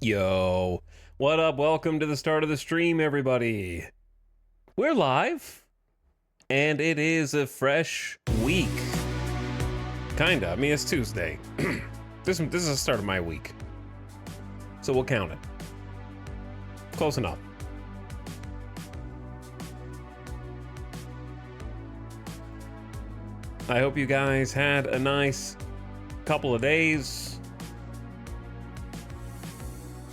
Yo, what up? Welcome to the start of the stream, everybody. We're live, and it is a fresh week. Kinda. I mean, it's Tuesday. This is the start of my week, so we'll count it. Close enough. I hope you guys had a nice couple of days.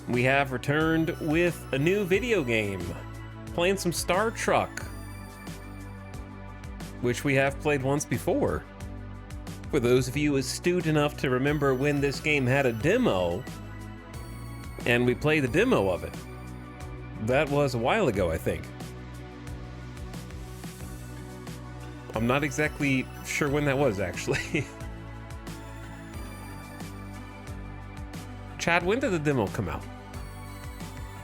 We have returned with a new video game, playing some Star Truck, which we have played once before. For those of you astute enough to remember when this game had a demo, and we played the demo of it. That was a while ago, I think. I'm not exactly sure when that was, actually. Chad, when did the demo come out?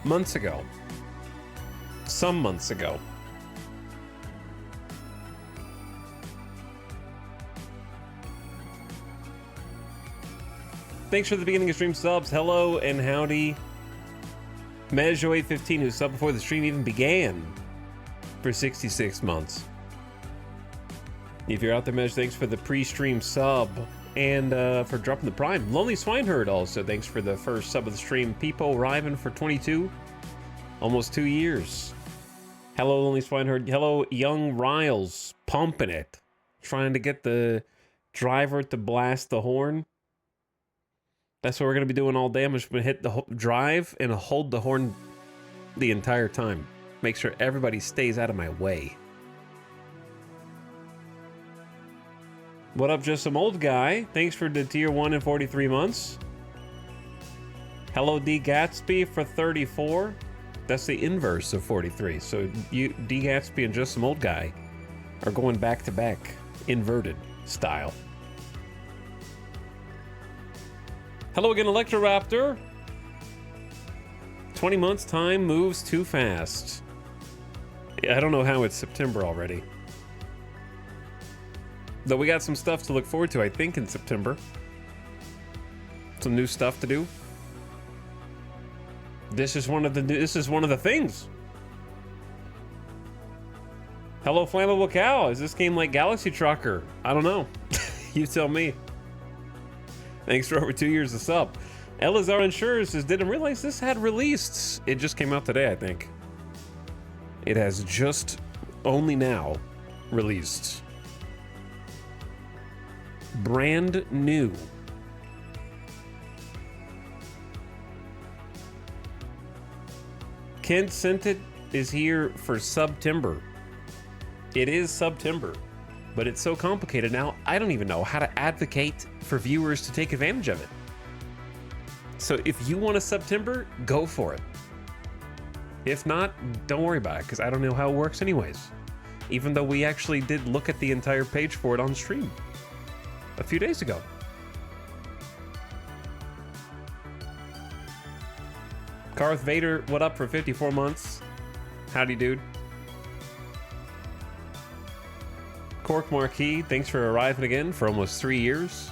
Months ago. Some months ago. Thanks for the beginning of stream subs. Hello and howdy. Mejoy15, who subbed before the stream even began, for 66 months. If you're out there, Mej, thanks for the pre-stream sub and for dropping the prime. Lonely Swineherd also, thanks for the first sub of the stream. Peepo Riven for 22, almost 2 years. Hello, Lonely Swineherd. Hello, Young Riles, pumping it, trying to get the driver to blast the horn. That's what we're going to be doing all day. I'm just going to hit the drive and hold the horn the entire time. Make sure everybody stays out of my way. What up, just some old guy? Thanks for the tier 1 and 43 months. Hello, D Gatsby for 34. That's the inverse of 43. So you, D Gatsby and just some old guy are going back to back, inverted style. Hello again, Electroraptor. 20 months time moves too fast. I don't know how it's September already. Though we got some stuff to look forward to, I think, in September. Some new stuff to do. This is one of the things. Hello, Flammable Cow. Is this game like Galaxy Trucker? I don't know. You tell me. Thanks for over 2 years of sub. Elazar Insurers says, didn't realize this had released. It just came out today, I think. It has just only now released. Brand new. Kent Scented is here for September. It is September, but it's so complicated now, I don't even know how to advocate for viewers to take advantage of it. So if you want a September, go for it. If not, don't worry about it, because I don't know how it works anyways. Even though we actually did look at the entire page for it on stream a few days ago. Karth Vader, what up for 54 months? Howdy, dude. Cork Marquis, thanks for arriving again for almost 3 years.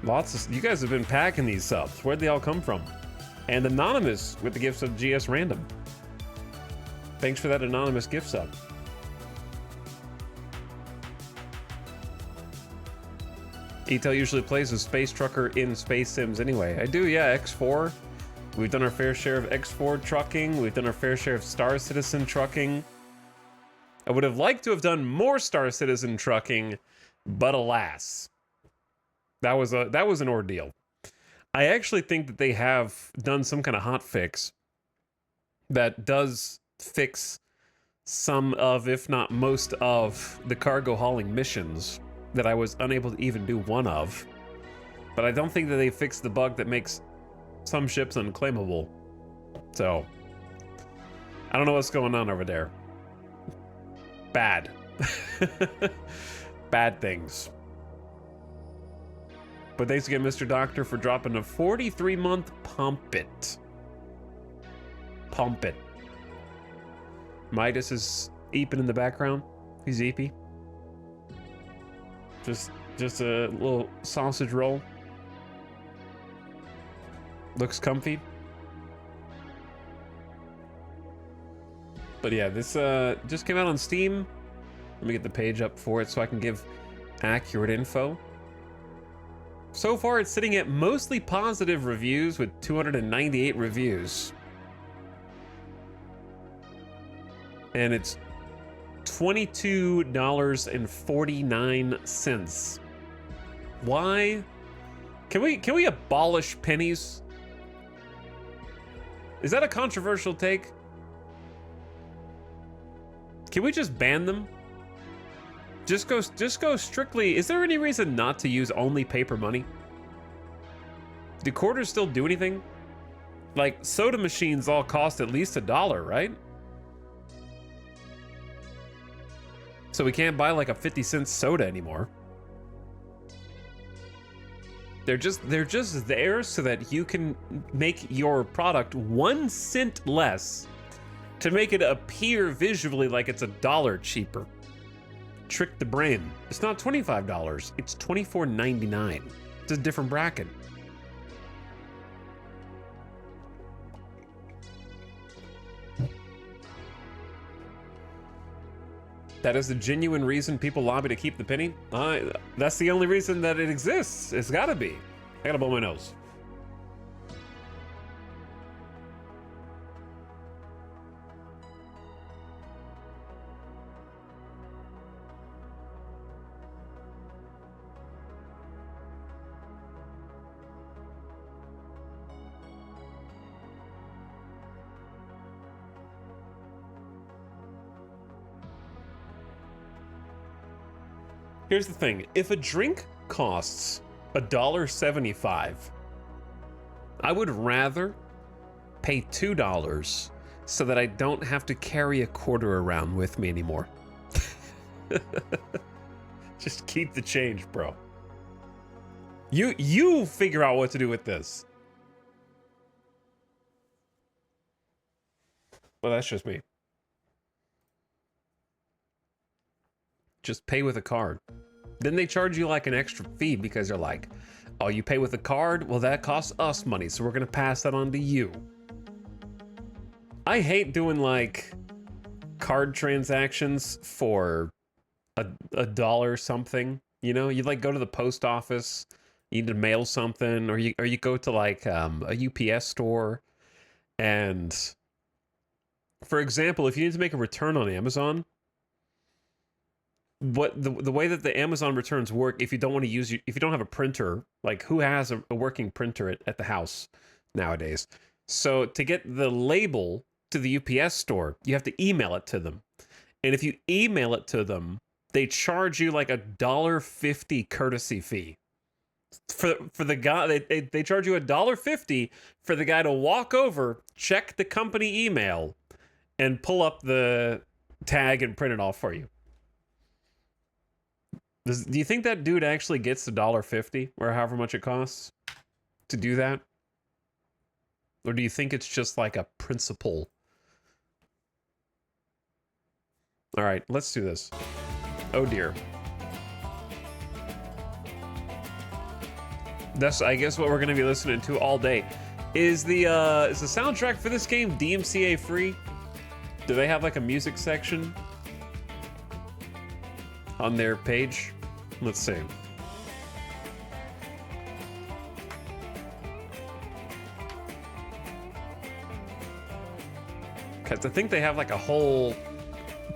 Lots of, you guys have been packing these subs. Where'd they all come from? And Anonymous with the gifts of GS Random. Thanks for that Anonymous gift sub. Etel usually plays a space trucker in Space Sims anyway. I do, yeah, X4. We've done our fair share of X4 trucking. We've done our fair share of Star Citizen trucking. I would have liked to have done more Star Citizen trucking, but alas, that was an ordeal. I actually think that they have done some kind of hot fix that does fix some of, if not most of, the cargo hauling missions that I was unable to even do one of. But I don't think that they fixed the bug that makes some ships unclaimable. So, I don't know what's going on over there. Bad. Bad things. But thanks again, Mr. Doctor, for dropping a 43-month pump it. Pump it. Midas is eeping in the background. He's eepy. Just a little sausage roll. Looks comfy. But yeah, this just came out on Steam. Let me get the page up for it so I can give accurate info. So far, it's sitting at mostly positive reviews with 298 reviews. And it's $22.49. Why? Can we abolish pennies? Is that a controversial take? Can we just ban them? Just go strictly. Is there any reason not to use only paper money? Do quarters still do anything? Like, soda machines all cost at least $1, right? So we can't buy like a 50-cent soda anymore. They're just there so that you can make your product 1 cent less to make it appear visually like it's $1 cheaper. Trick the brain. It's not $25, it's $24.99. It's a different bracket. That is the genuine reason people lobby to keep the penny? That's the only reason that it exists. It's gotta be. I gotta blow my nose. Here's the thing, if a drink costs $1.75, I would rather pay $2 so that I don't have to carry a quarter around with me anymore. Just keep the change, bro. You figure out what to do with this. Well, that's just me. Just pay with a card. Then they charge you like an extra fee because they're like, oh, you pay with a card? Well, that costs us money, so we're gonna pass that on to you. I hate doing like card transactions for a dollar something. You know, you like go to the post office, you need to mail something, or you go to like a UPS store, and for example, if you need to make a return on Amazon, what the way that the Amazon returns work, if you don't want to use, if you don't have a printer, like who has a working printer at the house nowadays? So to get the label to the UPS store, you have to email it to them. And if you email it to them, they charge you like $1.50 courtesy fee. For the guy, they charge you $1.50 for the guy to walk over, check the company email, and pull up the tag and print it off for you. Do you think that dude actually gets $1.50 or however much it costs to do that? Or do you think it's just like a principle? All right, let's do this. Oh dear. That's, I guess, what we're going to be listening to all day. Is the soundtrack for this game DMCA free? Do they have like a music section on their page? Let's see. Because I think they have like a whole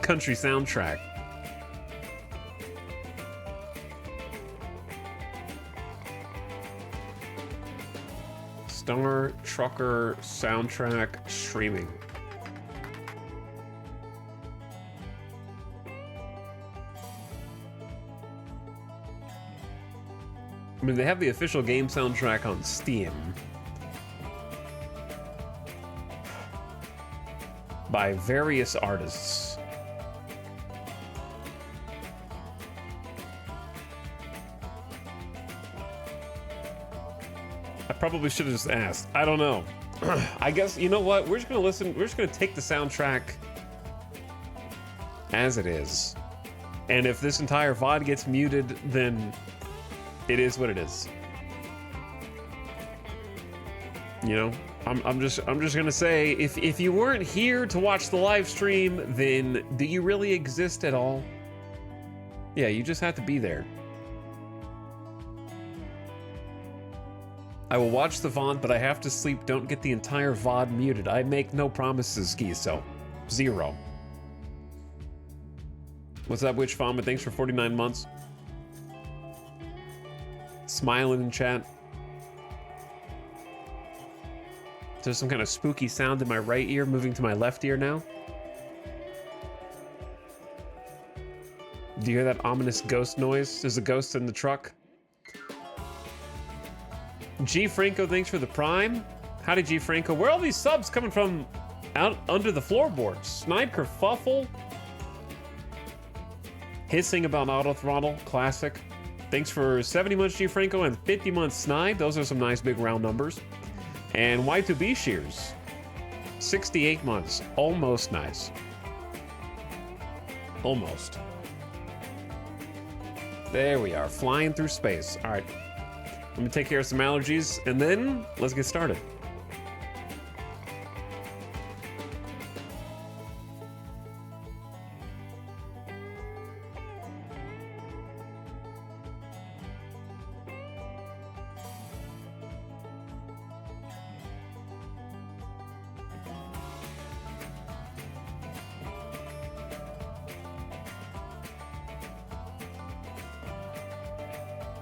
country soundtrack. Star Trucker soundtrack streaming. I mean, they have the official game soundtrack on Steam by various artists. I probably should have just asked. I don't know. I guess, you know what? We're just gonna listen. We're just gonna take the soundtrack as it is. And if this entire VOD gets muted, then it is what it is. You know, I'm just gonna say, if you weren't here to watch the live stream, then do you really exist at all? Yeah, you just have to be there. I will watch the VOD, but I have to sleep. Don't get the entire VOD muted. I make no promises, Giso. 0. What's up, Witch Vomit? Thanks for 49 months. Smiling in chat. There's some kind of spooky sound in my right ear moving to my left ear now. Do you hear that ominous ghost noise? There's a ghost in the truck. G Franco, thanks for the prime. Howdy, G Franco. Where are all these subs coming from out under the floorboards? Snide Kerfuffle. Hissing about auto throttle. Classic. Thanks for 70 months, G Franco, and 50 months, Snide. Those are some nice big round numbers. And Y2B Shears. 68 months. Almost nice. Almost. There we are, flying through space. All right. Let me take care of some allergies, and then let's get started.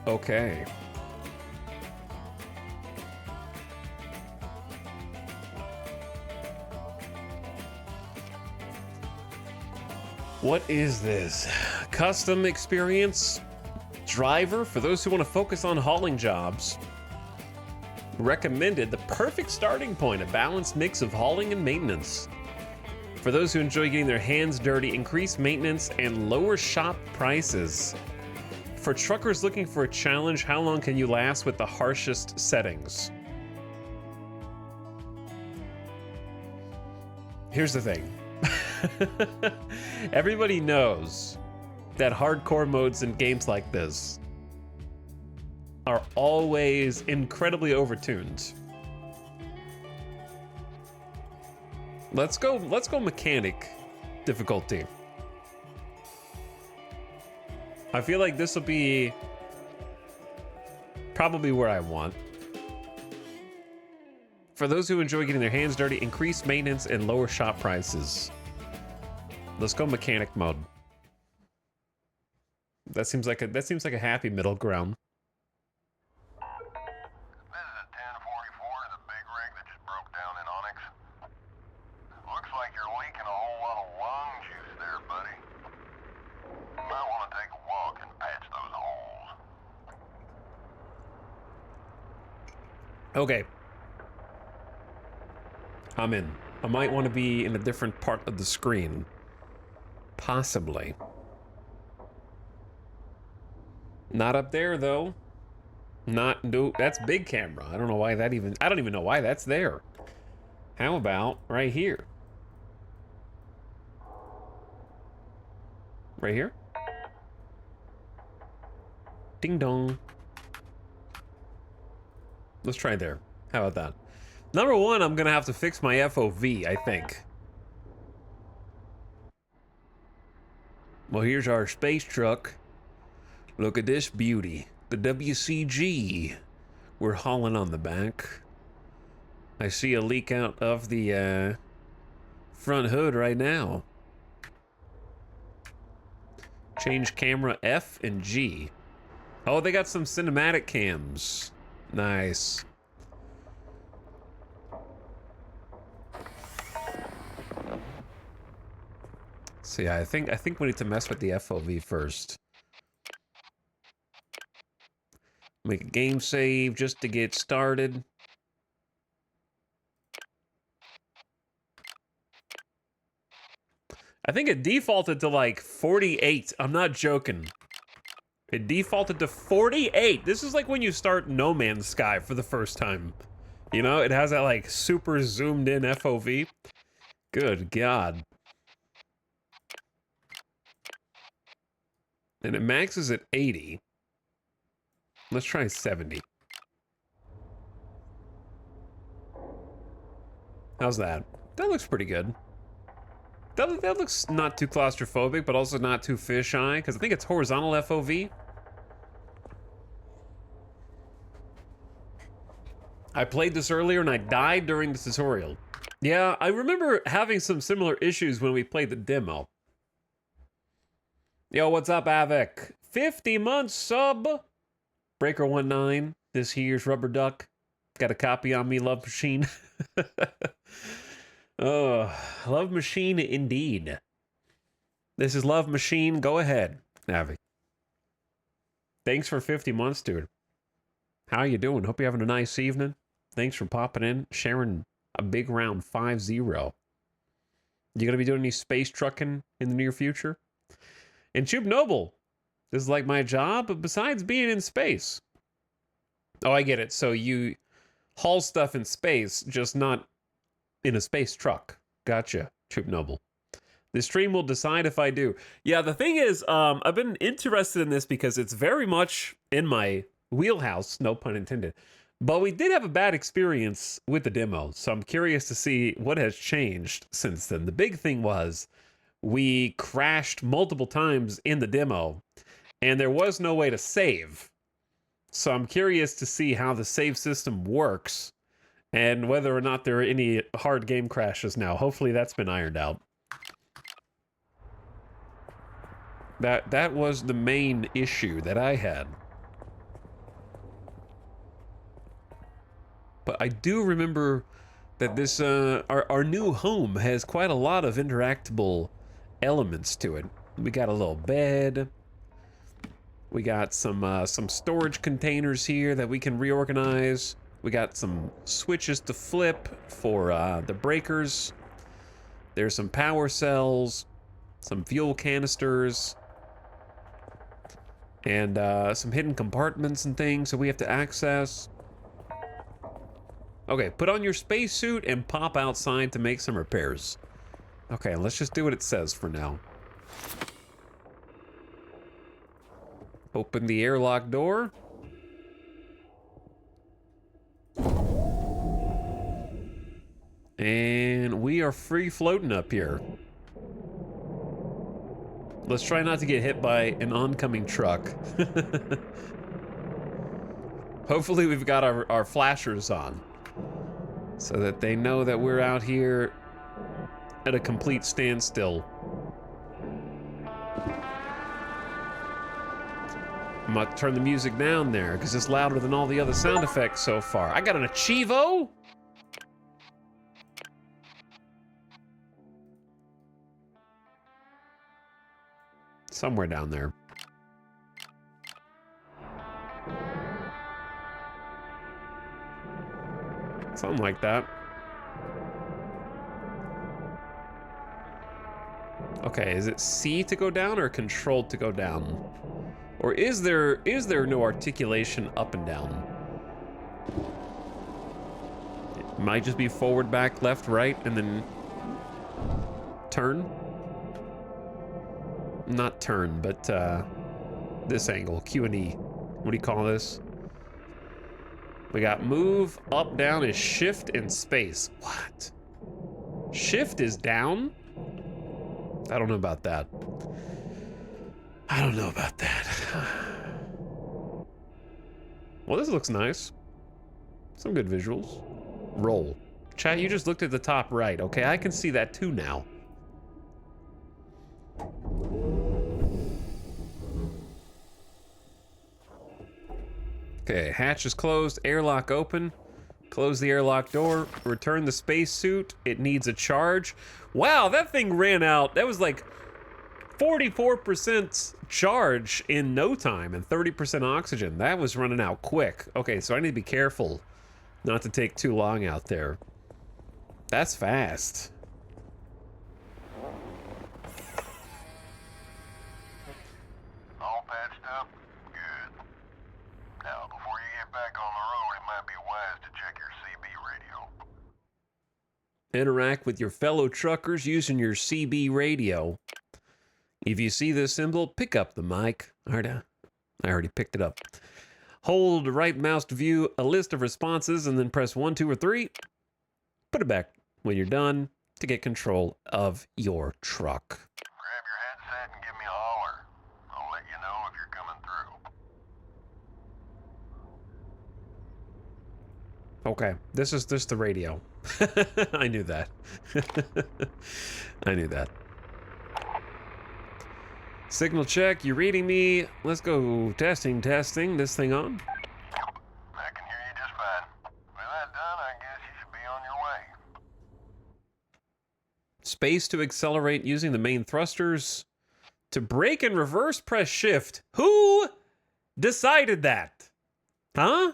Okay. What is this? Custom experience driver for those who want to focus on hauling jobs. Recommended, the perfect starting point, a balanced mix of hauling and maintenance. For those who enjoy getting their hands dirty, increased maintenance and lower shop prices. For truckers looking for a challenge, how long can you last with the harshest settings? Here's the thing. Everybody knows that hardcore modes in games like this are always incredibly overtuned. Let's go mechanic difficulty. I feel like this will be probably where I want. For those who enjoy getting their hands dirty, increased maintenance and lower shop prices. Let's go mechanic mode. That seems like a happy middle ground. This is a 1044 to the big rig that just broke down in Onyx. Looks like you're leaking a whole lot of lung juice there, buddy. You might want to take a walk and patch those holes. Okay. I'm in. I might want to be in a different part of the screen. Possibly. Not up there, though. No, that's big camera. I don't know why that even... I don't even know why that's there. How about right here? Right here? Ding dong. Let's try there. How about that? Number one, I'm gonna have to fix my FOV, I think. Well, here's our space truck. Look at this beauty. The WCG. We're hauling on the back. I see a leak out of the front hood right now. Change camera F and G. Oh, they got some cinematic cams. Nice. So yeah, I think we need to mess with the FOV first. Make a game save just to get started. I think it defaulted to like 48. I'm not joking. It defaulted to 48. This is like when you start No Man's Sky for the first time. You know, it has that like super zoomed in FOV. Good God. And it maxes at 80. Let's try 70. How's that? That looks pretty good. That looks not too claustrophobic, but also not too fisheye, because I think it's horizontal FOV. I played this earlier and I died during the tutorial. Yeah, I remember having some similar issues when we played the demo. Yo, what's up, Avik? 50 months sub. Breaker19, this here's Rubber Duck. Got a copy on me, Love Machine. Oh, Love Machine indeed. This is Love Machine. Go ahead, Avik. Thanks for 50 months, dude. How you doing? Hope you're having a nice evening. Thanks for popping in, sharing a big round 5-0. You gonna be doing any space trucking in the near future? And Tube Noble, this is like my job, but besides being in space. Oh, I get it. So you haul stuff in space, just not in a space truck. Gotcha, Tube Noble. The stream will decide if I do. Yeah, the thing is, I've been interested in this because it's very much in my wheelhouse, no pun intended. But we did have a bad experience with the demo, so I'm curious to see what has changed since then. The big thing was we crashed multiple times in the demo, and there was no way to save. So I'm curious to see how the save system works and whether or not there are any hard game crashes now. Hopefully that's been ironed out. That was the main issue that I had. But I do remember that this our new home has quite a lot of interactable elements to it. We got a little bed. We got some storage containers here that we can reorganize. We got some switches to flip for the breakers. There's some power cells, some fuel canisters, and some hidden compartments and things that we have to access. Okay, put on your spacesuit and pop outside to make some repairs. Okay, let's just do what it says for now. Open the airlock door. And we are free floating up here. Let's try not to get hit by an oncoming truck. Hopefully we've got our flashers on, so that they know that we're out here at a complete standstill. I'm about to turn the music down there because it's louder than all the other sound effects so far. I got an Achievo? Somewhere down there. Something like that. Okay, is it C to go down or Control to go down? Or is there no articulation up and down? It might just be forward, back, left, right, and then turn. Not turn, but this angle, Q and E. What do you call this? We got move, up, down is shift and space. What? Shift is down? I don't know about that. I don't know about that. Well, this looks nice. Some good visuals. Roll. Chat, you just looked at the top right. Okay, I can see that too now. Okay, hatch is closed, airlock open. Close the airlock door, return the spacesuit. It needs a charge. Wow, that thing ran out. That was like 44% charge in no time and 30% oxygen. That was running out quick. Okay, so I need to be careful not to take too long out there. That's fast. All patched up? Good. Now, before you get back on the road, it might be wise to check your CB radio. Interact with your fellow truckers using your CB radio. If you see this symbol, pick up the mic. I already picked it up. Hold right mouse to view a list of responses and then press 1, 2, or 3. Put it back when you're done to get control of your truck. Grab your headset and give me a holler. I'll let you know if you're coming through. Okay, this is just the radio. I knew that. I knew that. Signal check, you reading me? Let's go testing. This thing on? I can hear you just fine. With that done, I guess you should be on your way. Space to accelerate using the main thrusters. To brake and reverse, press shift. Who decided that? Huh?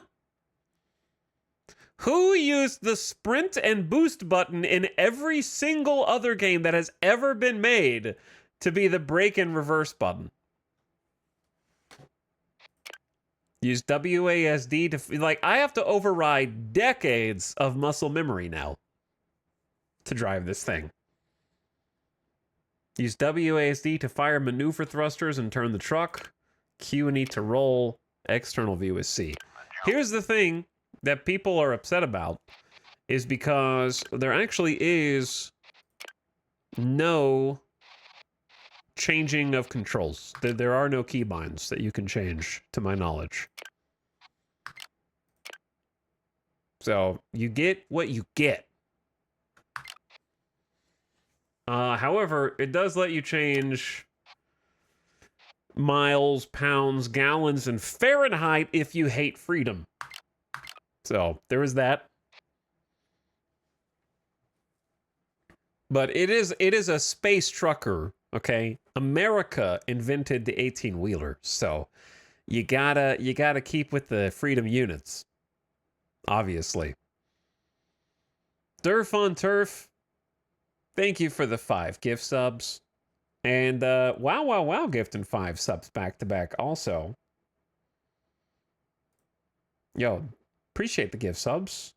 Who used the sprint and boost button in every single other game that has ever been made to be the brake and reverse button? Use WASD to... Like, I have to override decades of muscle memory now to drive this thing. Use WASD to fire maneuver thrusters and turn the truck. Q and E to roll. External view is C. Here's the thing that people are upset about, is because there actually is no changing of controls. There are no keybinds that you can change, to my knowledge. So you get what you get. However, it does let you change miles, pounds, gallons, and Fahrenheit if you hate freedom. So there is that. But it is a space trucker, okay? America invented the 18-wheeler, so you gotta keep with the freedom units, obviously. Durf on Turf, thank you for the 5 gift subs. And wow gifting 5 subs back to back also. Yo, appreciate the gift subs.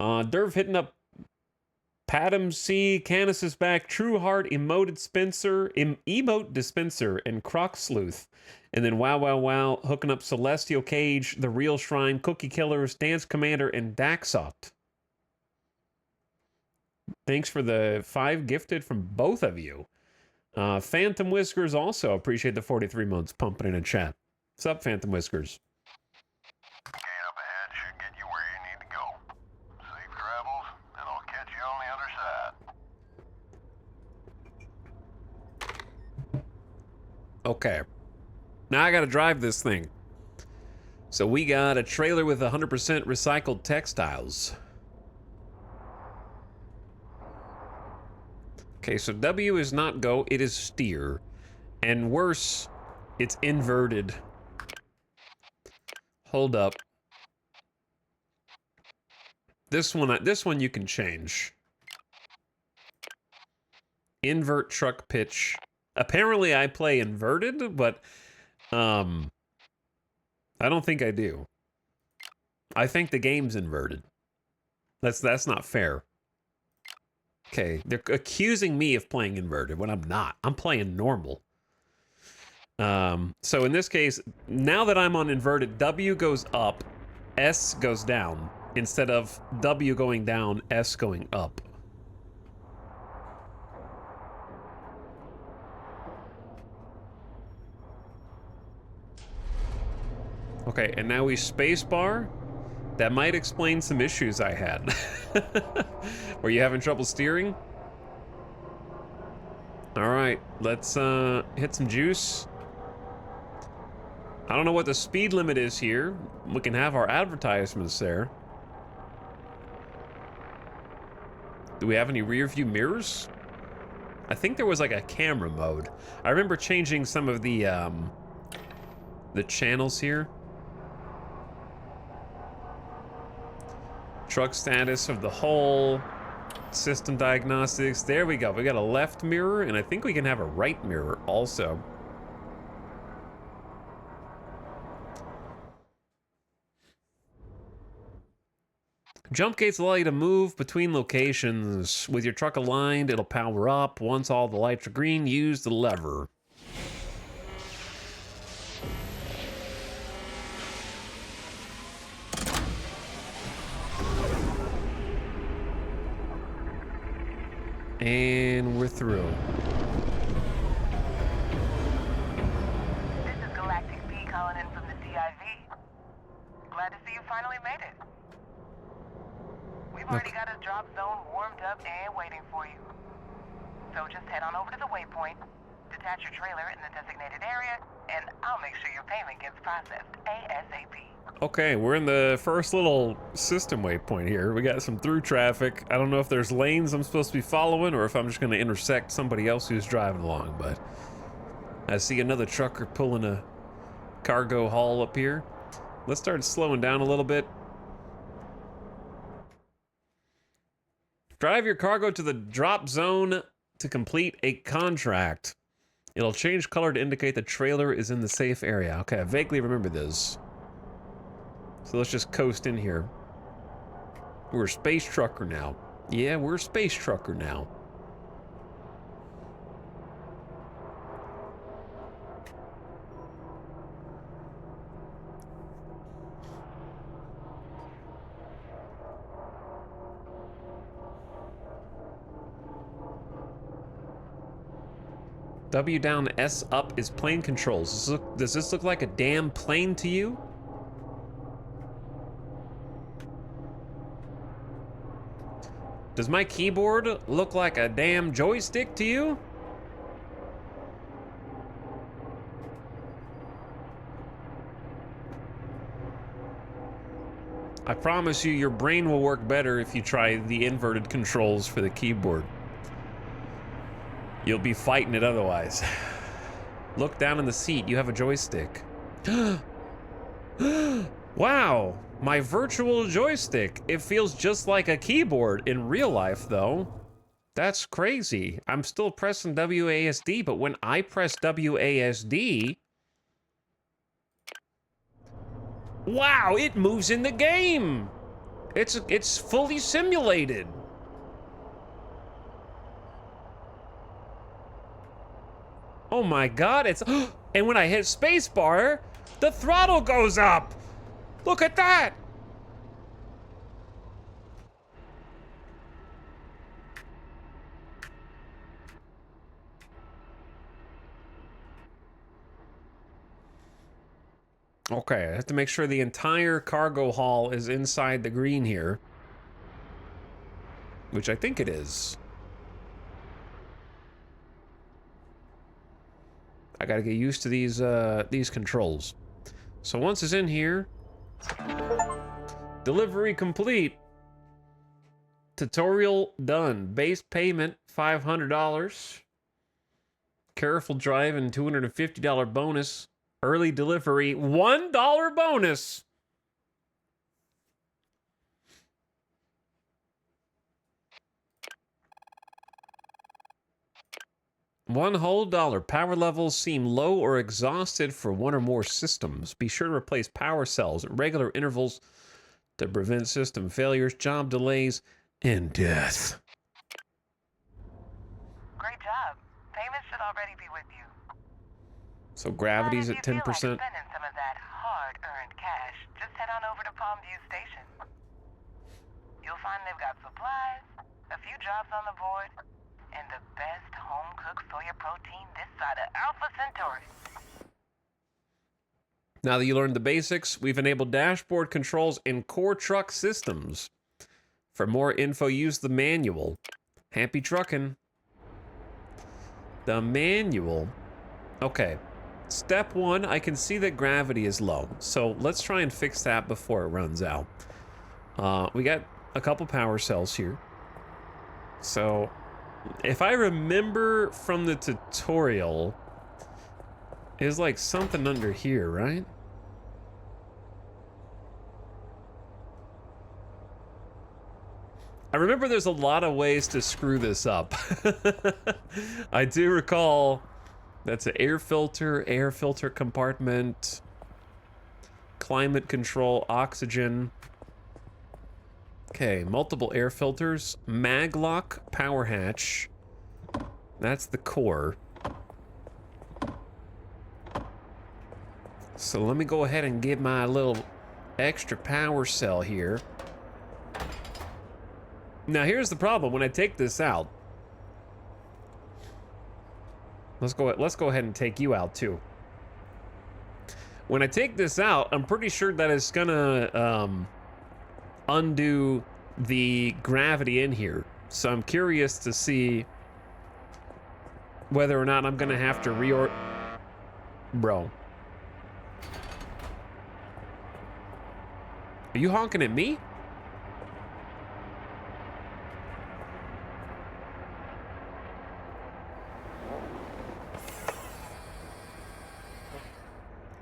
Derv hitting up Padam C, Canis is back, True Heart, Emote Dispenser, and Croc Sleuth. And then wow, hooking up Celestial Cage, The Real Shrine, Cookie Killers, Dance Commander, and Daxot. Thanks for the 5 gifted from both of you. Phantom Whiskers also appreciate the 43 months pumping in a chat. What's up, Phantom Whiskers? Gate up ahead should get you where you need to go. Safe travels, and I'll catch you on the other side. Okay. Now I gotta drive this thing. So we got a trailer with 100% recycled textiles. Okay, so W is not go, it is steer. And worse, it's inverted. Hold up. This one you can change. Invert truck pitch. Apparently I play inverted, but I don't think I do. I think the game's inverted. That's not fair. Okay, they're accusing me of playing inverted when I'm not. I'm playing normal. So in this case, now that I'm on inverted, W goes up, S goes down, instead of W going down, S going up. Okay, and now we spacebar. That might explain some issues I had. Were you having trouble steering? All right, let's hit some juice. I don't know what the speed limit is here. We can have our advertisements there. Do we have any rear view mirrors? I think there was like a camera mode. I remember changing some of the channels here. Truck status of the hull, system diagnostics. There we go. We got a left mirror, and I think we can have a right mirror also. Jump gates allow you to move between locations. With your truck aligned, it'll power up. Once all the lights are green, use the lever. And we're through. This is Galactic B calling in from the CIV. Glad to see you finally made it. We've already got a drop zone warmed up and waiting for you. So just head on over to the waypoint, detach your trailer in the designated area, and I'll make sure your payment gets processed ASAP. Okay, we're in the first little system waypoint here. We got some through traffic. I don't know if there's lanes I'm supposed to be following or if I'm just gonna intersect somebody else who's driving along, but I see another trucker pulling a cargo haul up here. Let's start slowing down a little bit. Drive your cargo to the drop zone to complete a contract. It'll change color to indicate the trailer is in the safe area. Okay, I vaguely remember this. So let's just coast in here. We're a space trucker now. Yeah, we're a space trucker now. W down, S up is plane controls. Does this look like a damn plane to you? Does my keyboard look like a damn joystick to you? I promise you, your brain will work better if you try the inverted controls for the keyboard. You'll be fighting it otherwise. Look down in the seat, you have a joystick. Wow, my virtual joystick. It feels just like a keyboard in real life though. That's crazy. I'm still pressing WASD, but when I press WASD, wow, it moves in the game. It's fully simulated. Oh my God, it's, and when I hit spacebar, the throttle goes up. Look at that. Okay, I have to make sure the entire cargo haul is inside the green here, which I think it is. I gotta get used to these controls. So once it's in here, delivery complete. Tutorial done. Base payment $500. Careful driving $250 bonus. Early delivery $1 bonus. $1 whole. Power levels seem low or exhausted for one or more systems. Be sure to replace power cells at regular intervals to prevent system failures, job delays, and death. Great job. Payment should already be with you. So gravity's at 10%. If you feel like spending some of that hard-earned cash, just head on over to Palmview Station. You'll find they've got supplies, a few jobs on the board, and the best home-cooked soya protein this side of Alpha Centauri. Now that you learned the basics, we've enabled dashboard controls in core truck systems. For more info, use the manual. Happy trucking. The manual. Okay. Step 1, I can see that gravity is low. So let's try and fix that before it runs out. We got a couple power cells here. So if I remember from the tutorial, there's like something under here, right? I remember there's a lot of ways to screw this up. I do recall that's an air filter compartment, climate control, oxygen. Okay, multiple air filters, maglock, power hatch. That's the core. So let me go ahead and get my little extra power cell here. Now here's the problem, when I take this out, Let's go ahead and take you out too. When I take this out, I'm pretty sure that it's gonna undo the gravity in here. So I'm curious to see whether or not I'm gonna have to Bro. Are you honking at me?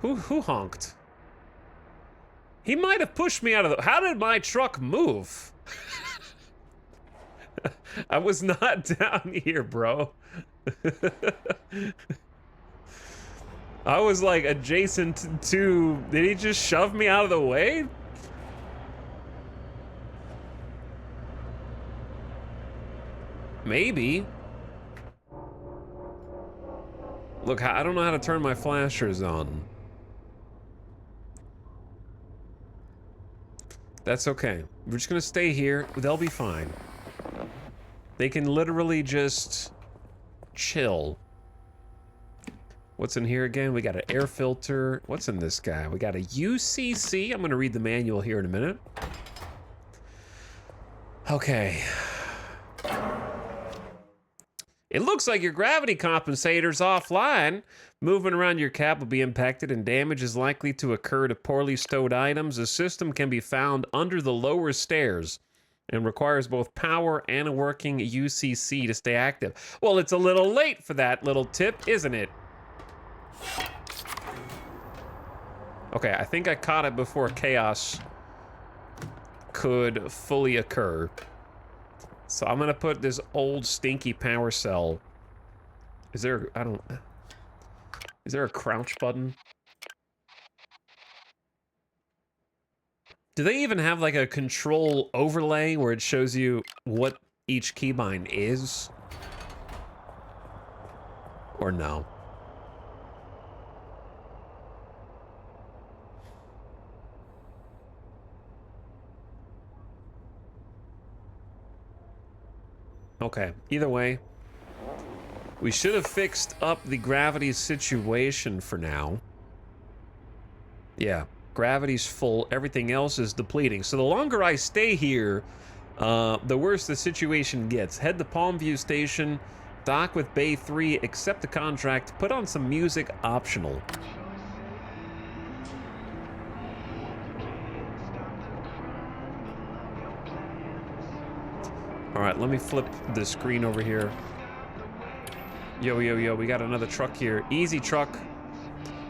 Who honked? He might have pushed me out of the... How did my truck move? I was not down here, bro. I was like adjacent to... Did he just shove me out of the way? Maybe. Look, I don't know how to turn my flashers on. That's okay. We're just gonna stay here. They'll be fine. They can literally just chill. What's in here again? We got an air filter. What's in this guy? We got a UCC. I'm gonna read the manual here in a minute. Okay. It looks like your gravity compensator's offline. Movement around your cab will be impacted and damage is likely to occur to poorly stowed items. The system can be found under the lower stairs and requires both power and a working UCC to stay active. Well, it's a little late for that little tip, isn't it? Okay, I think I caught it before chaos could fully occur. So I'm gonna put this old stinky power cell. Is there, is there a crouch button? Do they even have like a control overlay where it shows you what each keybind is? Or no? Okay, either way, we should have fixed up the gravity situation for now. Yeah, gravity's full, everything else is depleting. So the longer I stay here, the worse the situation gets. Head to Palmview Station, dock with Bay 3, accept the contract, put on some music optional. All right, let me flip the screen over here. Yo, yo, yo, we got another truck here. Easy truck.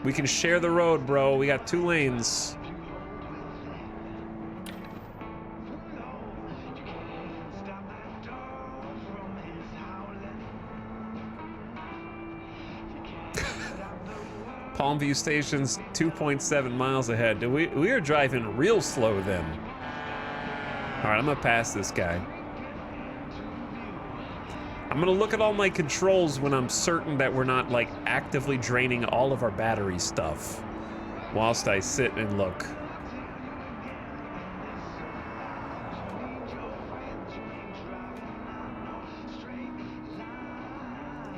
We can share the road, bro. We got 2 lanes. Palmview Station's 2.7 miles ahead. We are driving real slow then. All right, I'm gonna pass this guy. I'm gonna look at all my controls when I'm certain that we're not like actively draining all of our battery stuff whilst I sit and look.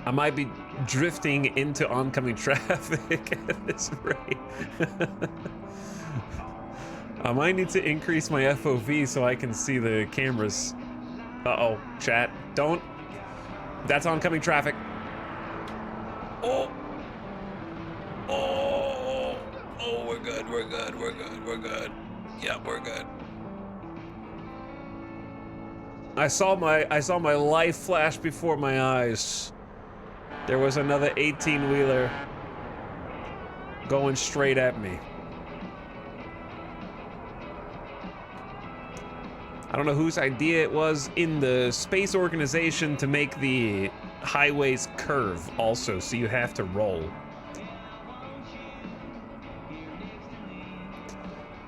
I might be drifting into oncoming traffic at this rate. I might need to increase my FOV so I can see the cameras. Uh-oh, chat, don't. That's oncoming traffic. Oh. Oh. Oh, we're good, we're good, we're good, we're good. Yeah, we're good. I saw my life flash before my eyes. There was another 18-wheeler going straight at me. I don't know whose idea it was in the space organization to make the highways curve also, so you have to roll.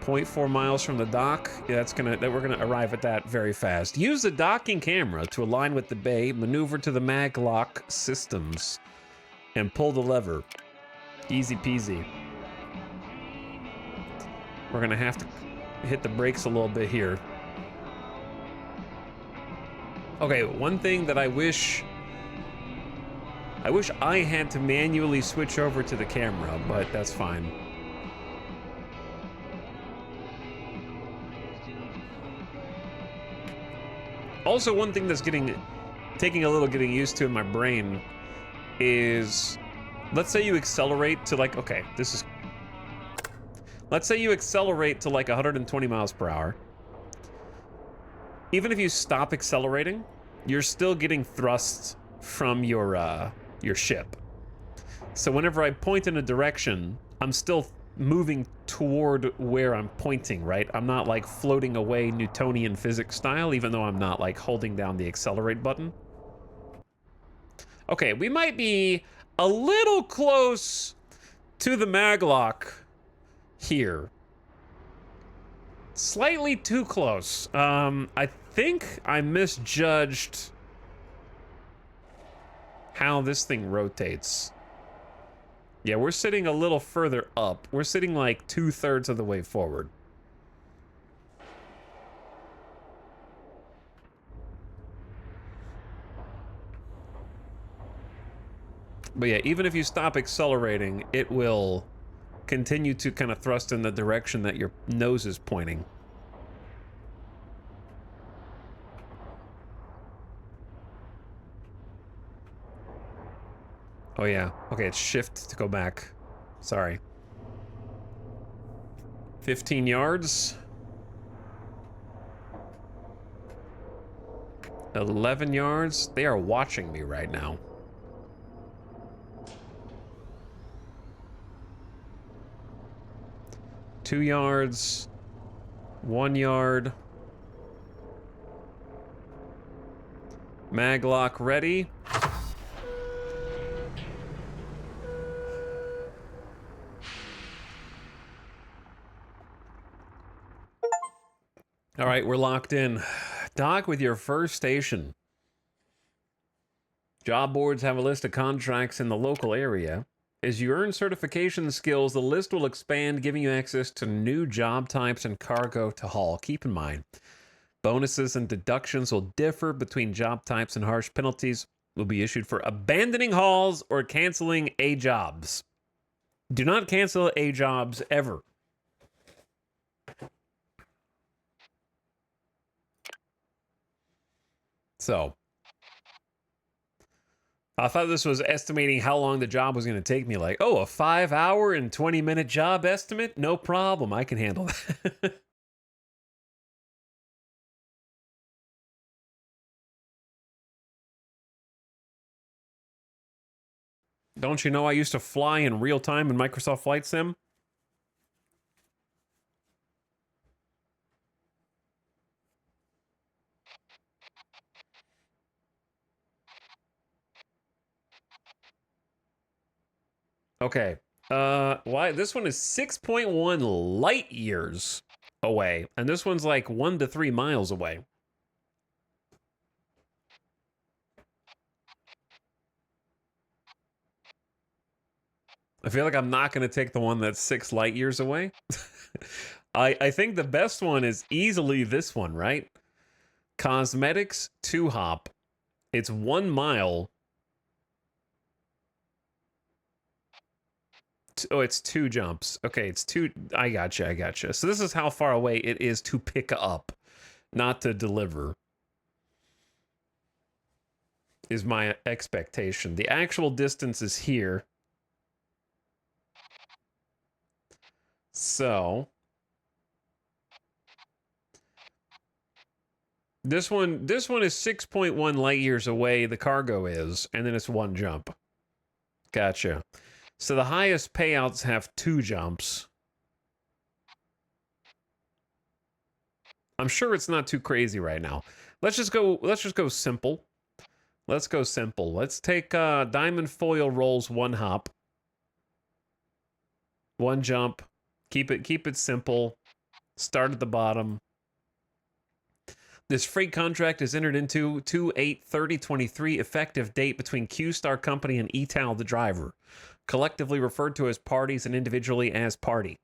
0.4 miles from the dock. Yeah, we're gonna arrive at that very fast. Use the docking camera to align with the bay, maneuver to the mag lock systems, and pull the lever. Easy peasy. We're gonna have to hit the brakes a little bit here. Okay, one thing that I wish I wish I had to manually switch over to the camera, but that's fine. Also, one thing that's taking a little getting used to in my brain is, let's say you accelerate to like, okay, let's say you accelerate to like 120 miles per hour. Even if you stop accelerating, you're still getting thrust from your ship. So whenever I point in a direction, I'm still moving toward where I'm pointing, right? I'm not like floating away Newtonian physics style, even though I'm not like holding down the accelerate button. Okay, we might be a little close to the maglock here. Slightly too close. I think I misjudged how this thing rotates. Yeah, we're sitting a little further up. We're sitting like 2/3 of the way forward. But yeah, even if you stop accelerating, it will continue to kind of thrust in the direction that your nose is pointing. Oh yeah, okay, it's shift to go back. Sorry. 15 yards. 11 yards. They are watching me right now. Two yards. 1 yard. Maglock ready. All right, we're locked in. Dock with your first station. Job boards have a list of contracts in the local area. As you earn certification skills, the list will expand, giving you access to new job types and cargo to haul. Keep in mind, bonuses and deductions will differ between job types, and harsh penalties will be issued for abandoning hauls or canceling A jobs. Do not cancel A jobs ever. So, I thought this was estimating how long the job was going to take me. Like, oh, a 5-hour and 20-minute job estimate? No problem. I can handle that. Don't you know I used to fly in real time in Microsoft Flight Sim? Okay. Why? This one is 6.1 light years away, and this one's like 1 to 3 miles away. I feel like I'm not going to take the one that's 6 light years away. I think the best one is easily this one, right? Cosmetics 2-hop. It's 1 mile. Oh, it's 2 jumps. Okay, it's 2. I gotcha. So this is how far away it is to pick up, not to deliver, is my expectation. The actual distance is here. So this one is 6.1 light years away, the cargo is, and then it's 1 jump. Gotcha. So the highest payouts have 2 jumps. I'm sure it's not too crazy right now. Let's just go simple. Let's go simple. Let's take diamond foil rolls 1 hop. 1 jump. Keep it simple. Start at the bottom. This freight contract is entered into 2/8/30/23, effective date between Q-Star Company and ETAL the driver, collectively referred to as parties and individually as party.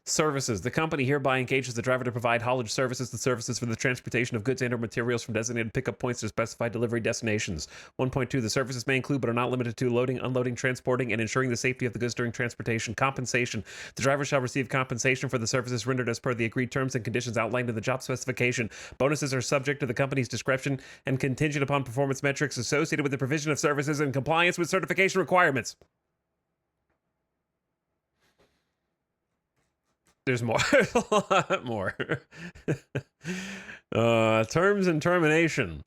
Services. The company hereby engages the driver to provide haulage services to services for the transportation of goods and/or materials from designated pickup points to specified delivery destinations. 1.2. The services may include but are not limited to loading, unloading, transporting, and ensuring the safety of the goods during transportation. Compensation. The driver shall receive compensation for the services rendered as per the agreed terms and conditions outlined in the job specification. Bonuses are subject to the company's discretion and contingent upon performance metrics associated with the provision of services and compliance with certification requirements. There's more. There's a lot more. Terms and termination.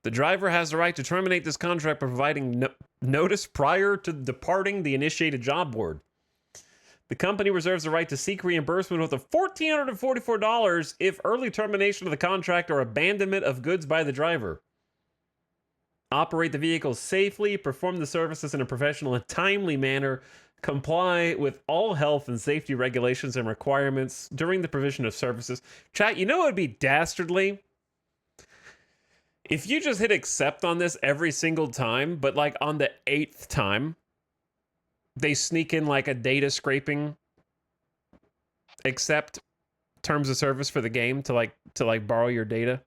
The driver has the right to terminate this contract by providing notice prior to departing the initiated job board. The company reserves the right to seek reimbursement of $1,444 if early termination of the contract or abandonment of goods by the driver. Operate the vehicle safely, perform the services in a professional and timely manner, comply with all health and safety regulations and requirements during the provision of services. Chat, you know it would be dastardly if you just hit accept on this every single time, but like on the 8th time, they sneak in like a data scraping accept terms of service for the game to borrow your data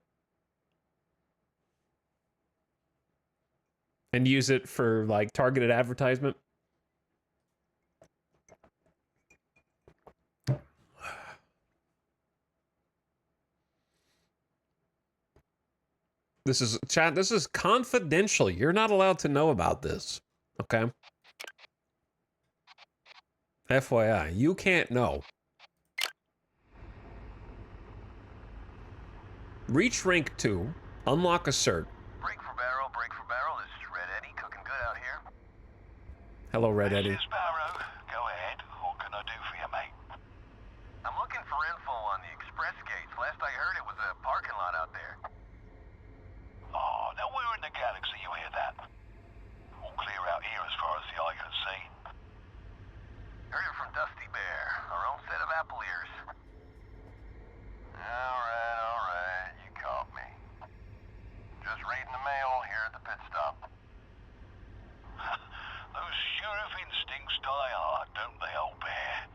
and use it for like targeted advertisement. This is chat. This is confidential. You're not allowed to know about this. Okay. FYI, you can't know. Reach rank 2. Unlock a cert. Break for barrel, break for barrel. This is Red Eddie, cooking good out here. Hello, Red Eddie. This is Barrow. Go ahead. What can I do for you, mate? I'm looking for info on the express gates. Last I heard, it was a parking lot out there. Oh, now we're in the galaxy, you hear that? All clear out here as far as the eye can see. Heard it from Dusty Bear, our own set of apple ears. Alright, you caught me. Just reading the mail here at the pit stop. Those sheriff instincts die hard, don't they, old bear?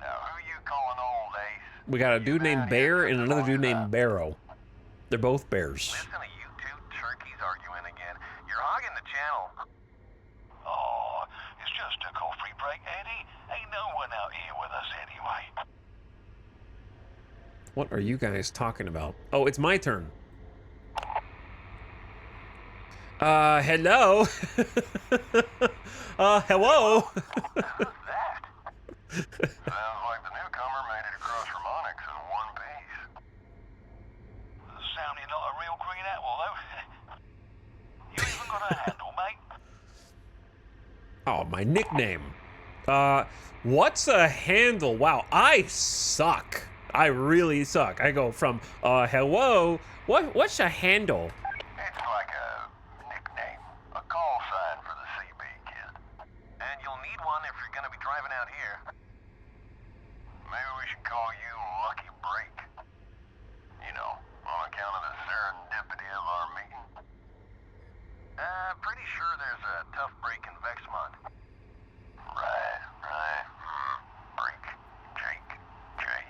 Now, who you calling old, Ace? We got a dude named Bear and another dude named Barrow. They're both bears. Listen to you two turkeys arguing again. You're hogging the channel. Oh, it's just a coffee break, Eddie. Ain't no one out here with us anyway. What are you guys talking about? Oh, it's my turn. Hello? Hello? Who's that? Sounds like the newcomer made it across from Onyx in one piece. Sounding like a real green apple, though. You even got a handle, mate? Oh, my nickname. What's a handle? Wow, I suck. I really suck. I go from, hello, what's a handle? It's like a nickname, a call sign for the CB kid. And you'll need one if you're gonna be driving out here. Maybe we should call you Lucky Break. You know, on account of the serendipity of our meeting. Pretty sure there's a tough break in Vexmont. Right. Break. Jake. Jay.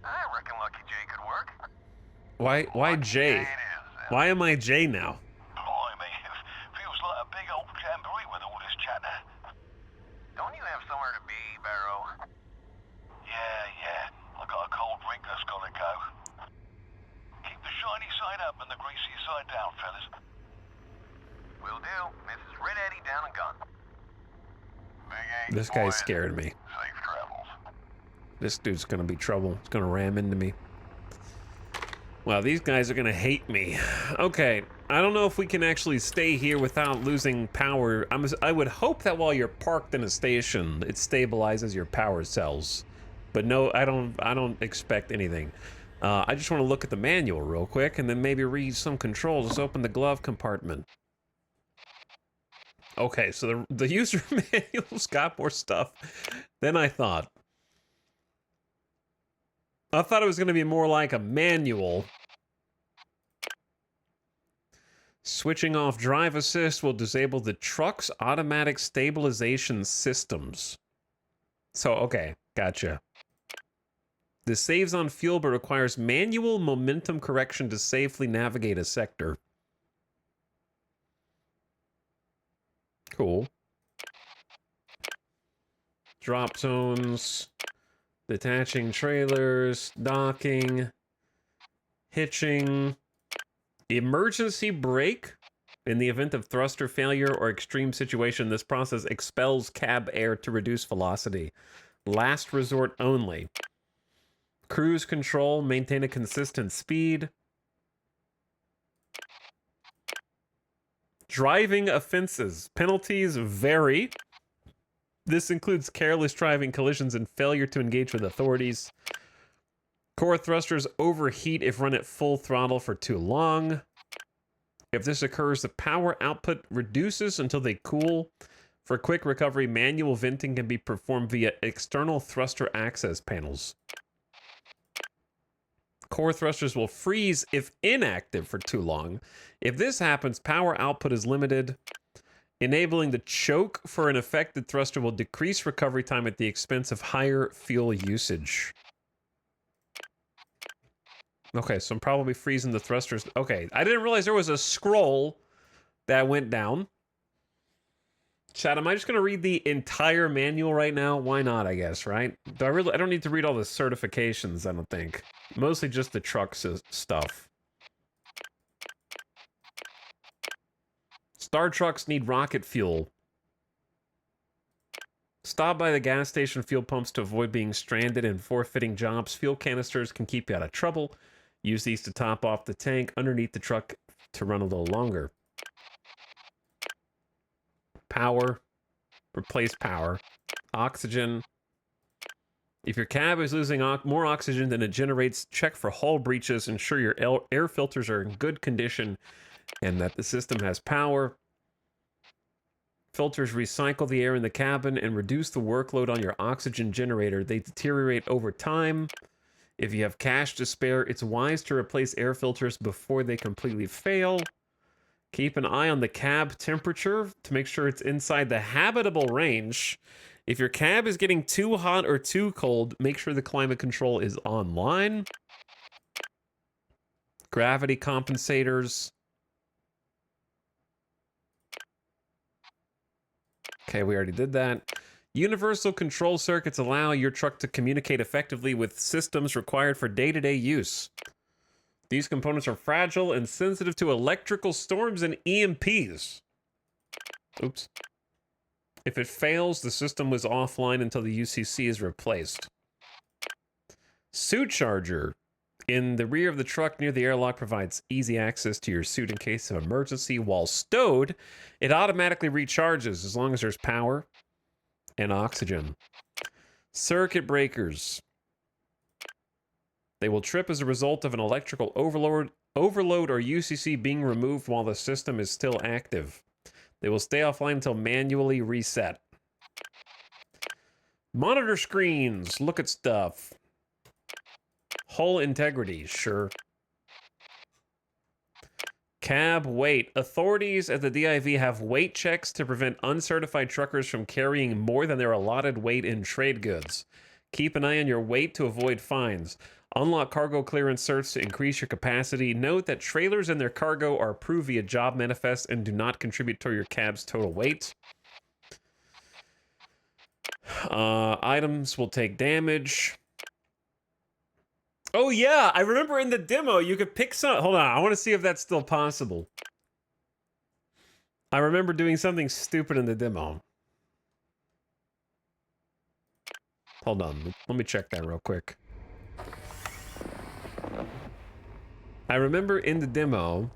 I reckon Lucky Jay could work. Why Jay? It is. Why am I Jay now? Blimey, feels like a big old jamboree with all this chatter. Don't you have somewhere to be, Barrow? Yeah. I got a cold drink that's gotta go. Keep the shiny side up and the greasy side down, fellas. Will do. Mrs. Red Eddie down and gone. Big 8, This guy's boys. scared me. Safe travels. This dude's gonna be trouble. He's gonna ram into me. Wow, these guys are gonna hate me. Okay, I don't know if we can actually stay here without losing power. I would hope that while you're parked in a station, it stabilizes your power cells. But no, I don't expect anything. I just want to look at the manual real quick and then maybe read some controls. Let's open the glove compartment. Okay, so the user manual's got more stuff than I thought. I thought it was going to be more like a manual. Switching off drive assist will disable the truck's automatic stabilization systems. So, okay, gotcha. This saves on fuel but requires manual momentum correction to safely navigate a sector. Cool. Drop zones, detaching trailers, docking, hitching, emergency brake. In the event of thruster failure or extreme situation, this process expels cab air to reduce velocity. Last resort only. Cruise control, maintain a consistent speed. Driving offenses. Penalties vary. This includes careless driving, collisions, and failure to engage with authorities. Core thrusters overheat if run at full throttle for too long. If this occurs, the power output reduces until they cool. For quick recovery, manual venting can be performed via external thruster access panels. Core thrusters will freeze if inactive for too long. If this happens, power output is limited. Enabling the choke for an affected thruster will decrease recovery time at the expense of higher fuel usage. Okay, so I'm probably freezing the thrusters. Okay, I didn't realize there was a scroll that went down. Chat, am I just going to read the entire manual right now? Why not, I guess, right? I don't need to read all the certifications, I don't think. Mostly just the truck stuff. Star trucks need rocket fuel. Stop by the gas station fuel pumps to avoid being stranded and forfeiting jobs. Fuel canisters can keep you out of trouble. Use these to top off the tank underneath the truck to run a little longer. Power. Replace power. Oxygen. If your cab is losing more oxygen than it generates, check for hull breaches. Ensure your air filters are in good condition and that the system has power. Filters recycle the air in the cabin and reduce the workload on your oxygen generator. They deteriorate over time. If you have cash to spare, it's wise to replace air filters before they completely fail. Keep an eye on the cab temperature to make sure it's inside the habitable range. If your cab is getting too hot or too cold, make sure the climate control is online. Gravity compensators. Okay, we already did that. Universal control circuits allow your truck to communicate effectively with systems required for day-to-day use. These components are fragile and sensitive to electrical storms and EMPs. Oops. If it fails, the system was offline until the UCC is replaced. Suit charger. In the rear of the truck near the airlock provides easy access to your suit in case of emergency. While stowed, it automatically recharges as long as there's power and oxygen. Circuit breakers. They will trip as a result of an electrical overload or UCC being removed while the system is still active. They will stay offline until manually reset. Monitor screens. Look at stuff. Hull integrity. Sure. Cab weight. Authorities at the DIV have weight checks to prevent uncertified truckers from carrying more than their allotted weight in trade goods. Keep an eye on your weight to avoid fines. Unlock cargo clearance certs to increase your capacity. Note that trailers and their cargo are approved via job manifest and do not contribute to your cab's total weight. Items will take damage. Oh yeah, I remember in the demo you could pick some. Hold on, I want to see if that's still possible. I remember doing something stupid in the demo. Hold on, let me check that real quick. I remember in the demo,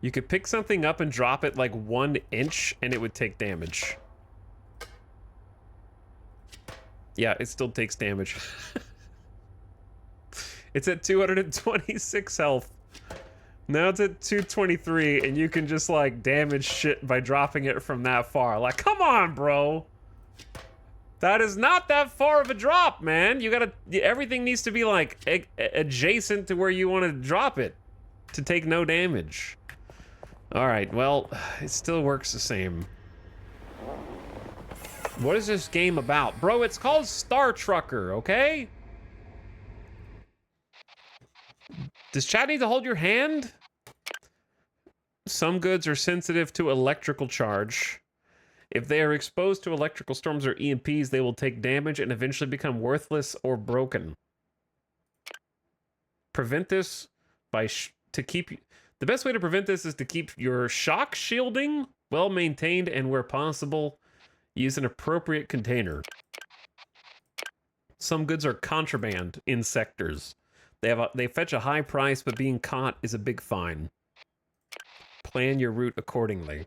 you could pick something up and drop it like 1 inch and it would take damage. Yeah, it still takes damage. It's at 226 health. Now it's at 223 and you can just like damage shit by dropping it from that far. Like, come on, bro. That is not that far of a drop, man. You gotta, everything needs to be like adjacent to where you want to drop it. to take no damage. All right, well, it still works the same. What is this game about? Bro, it's called Star Trucker, okay? Does chat need to hold your hand? Some goods are sensitive to electrical charge. If they are exposed to electrical storms or EMPs, they will take damage and eventually become worthless or broken. Prevent this by the best way to prevent this is to keep your shock shielding well maintained and, where possible, use an appropriate container. Some goods are contraband in sectors. They fetch a high price, but being caught is a big fine. Plan your route accordingly.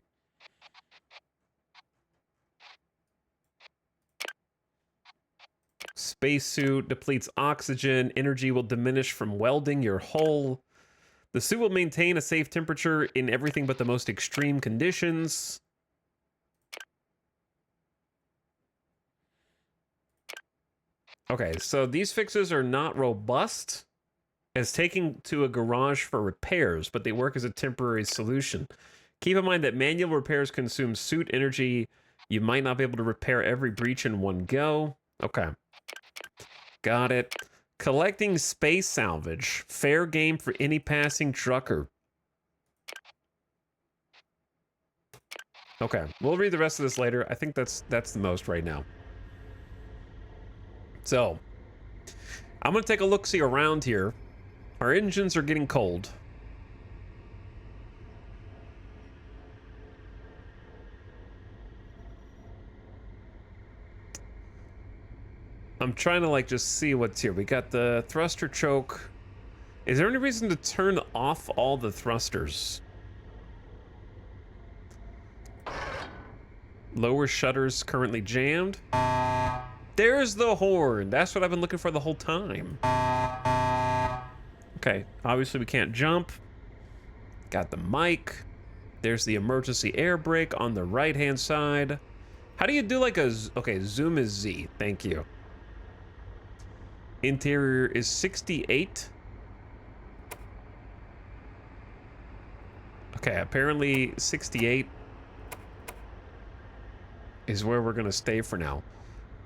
Spacesuit depletes oxygen. Energy will diminish from welding your hull. The suit will maintain a safe temperature in everything but the most extreme conditions. Okay, so these fixes are not robust as taking to a garage for repairs, but they work as a temporary solution. Keep in mind that manual repairs consume suit energy. You might not be able to repair every breach in one go. Okay. Got it. Collecting space salvage. Fair game for any passing trucker. Okay, we'll read the rest of this later. I think that's the most right now. So, I'm going to take a look-see around here. Our engines are getting cold. I'm trying to, like, just see what's here. We got the thruster choke. Is there any reason to turn off all the thrusters? Lower shutters currently jammed. There's the horn. That's what I've been looking for the whole time. Okay, obviously we can't jump. Got the mic. There's the emergency air brake on the right-hand side. How do you do like a... Okay, zoom is Z. Thank you. Interior is 68. Okay, apparently 68 is where we're gonna stay for now.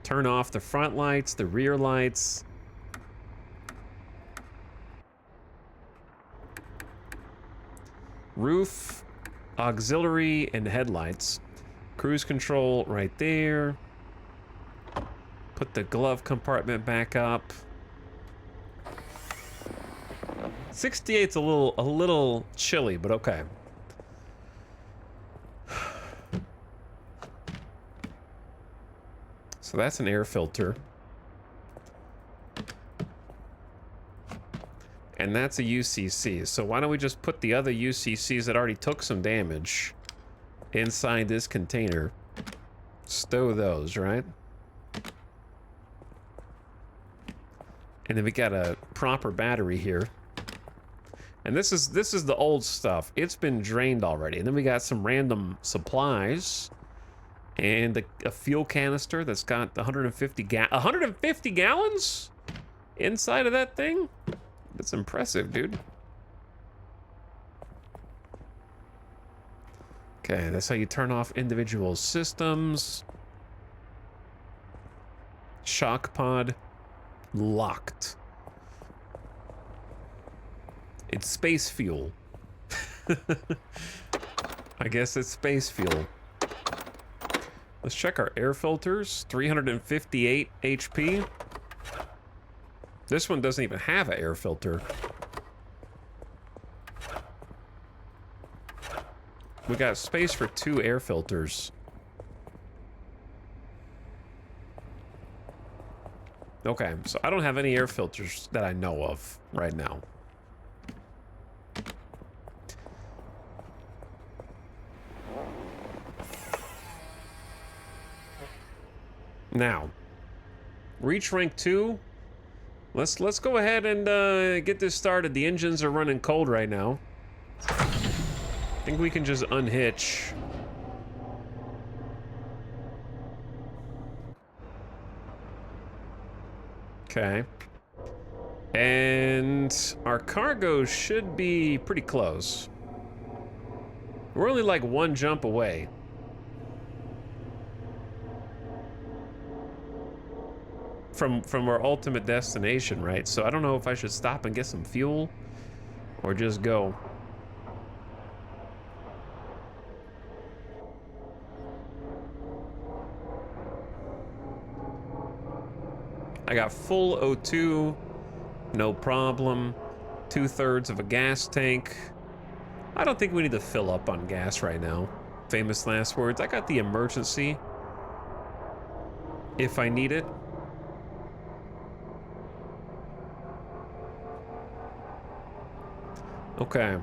Turn off the front lights, the rear lights. Roof, auxiliary, and headlights. Cruise control right there. Put the glove compartment back up. 68's a little chilly, but okay. So that's an air filter. And that's a UCC. So why don't we just put the other UCCs that already took some damage inside this container. Stow those, right? And then we got a proper battery here. And this is the old stuff. It's been drained already. And then we got some random supplies. And a fuel canister that's got 150 gallons inside of that thing? That's impressive, dude. Okay, that's how you turn off individual systems. Shock pod locked. It's space fuel. I guess it's space fuel. Let's check our air filters. 358 HP. This one doesn't even have an air filter. We got space for 2 air filters. Okay, so I don't have any air filters that I know of right now. Now, reach rank 2. Let's go ahead and get this started. The engines are running cold right now. I think we can just unhitch. Okay. And our cargo should be pretty close. We're only like one jump away. From our ultimate destination, right? So I don't know if I should stop and get some fuel or just go. I got full O2, no problem. 2/3 of a gas tank. I don't think we need to fill up on gas right now. Famous last words. I got the emergency if I need it. Okay.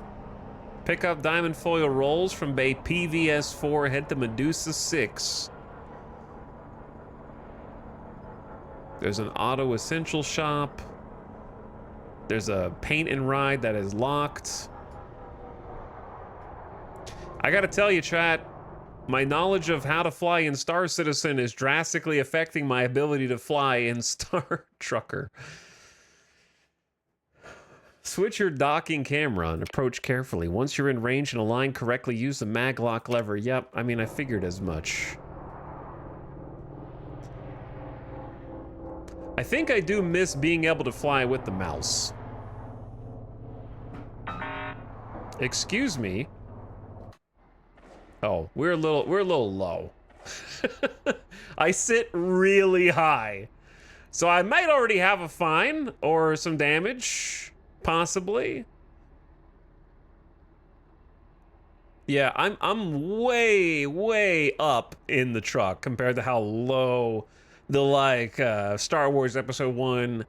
Pick up diamond foil rolls from Bay PVS4, head to Medusa 6. There's an auto essential shop. There's a paint and ride that is locked. I gotta tell you, chat, my knowledge of how to fly in Star Citizen is drastically affecting my ability to fly in Star Trucker. Switch your docking camera and approach carefully. Once you're in range and aligned correctly, use the mag lock lever. Yep, I mean, I figured as much. I think I do miss being able to fly with the mouse. Excuse me. Oh, we're a little low. I sit really high. So I might already have a fine or some damage, possibly. Yeah, I'm way up in the truck compared to how low the like Star Wars Episode 1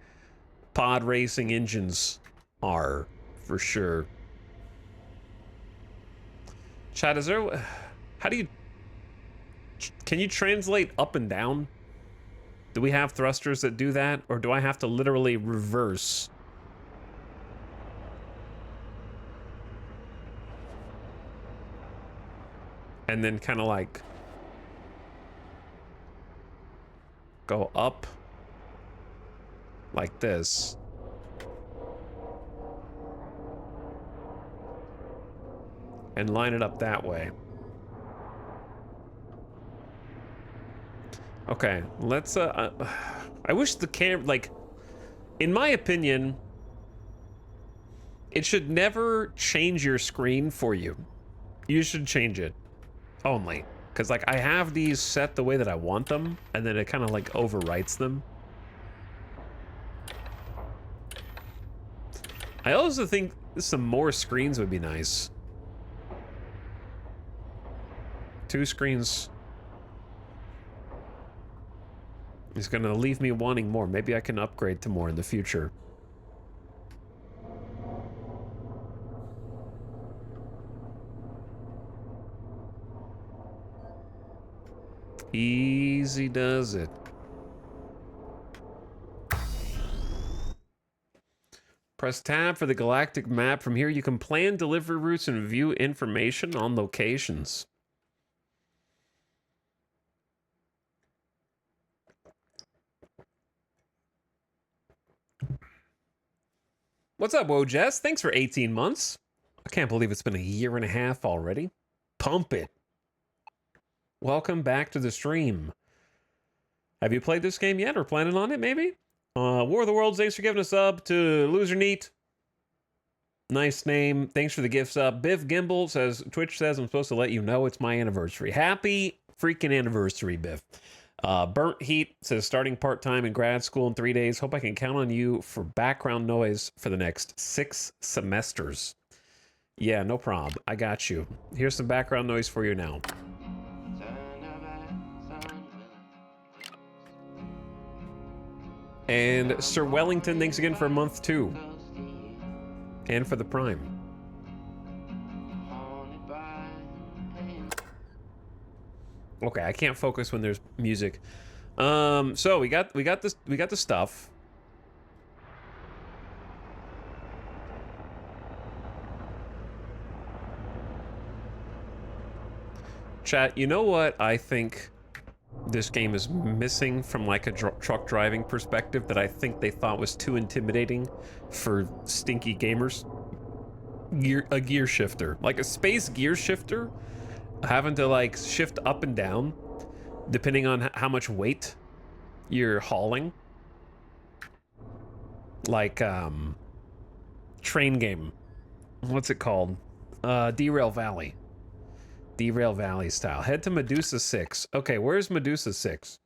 pod racing engines are, for sure. Chat, is there, how do you, can you translate up and down? Do we have thrusters that do that? Or do I have to literally reverse? And then kind of like go up like this. And line it up that way. Okay, let's, I wish the camera, like, in my opinion, it should never change your screen for you. You should change it only. Because, like, I have these set the way that I want them, and then it kind of, like, overwrites them. I also think some more screens would be nice. 2 screens is gonna leave me wanting more. Maybe I can upgrade to more in the future. Easy does it. Press tab for the galactic map. From here you can plan delivery routes and view information on locations. What's up, Wojess? Thanks for 18 months. I can't believe it's been a year and a half already. Pump it. Welcome back to the stream. Have you played this game yet or planning on it, maybe? War of the Worlds, thanks for giving a sub. To Loser Neat. Nice name. Thanks for the gift sub. Biff Gimbal says, Twitch says I'm supposed to let you know it's my anniversary. Happy freaking anniversary, Biff. Burnt Heat says, starting part-time in grad school in 3 days. Hope I can count on you for background noise for the next 6 semesters. Yeah, no problem. I got you. Here's some background noise for you now. And Sir Wellington, thanks again for a month too. And for the Prime. Okay, I can't focus when there's music. So we got the stuff. Chat, you know what I think this game is missing from like a truck driving perspective that I think they thought was too intimidating for stinky gamers. A gear shifter, like a space gear shifter, having to like shift up and down depending on how much weight you're hauling. Like train game, what's it called? Derail Valley. Derail Valley style. Head to Medusa 6. Okay, where's Medusa 6?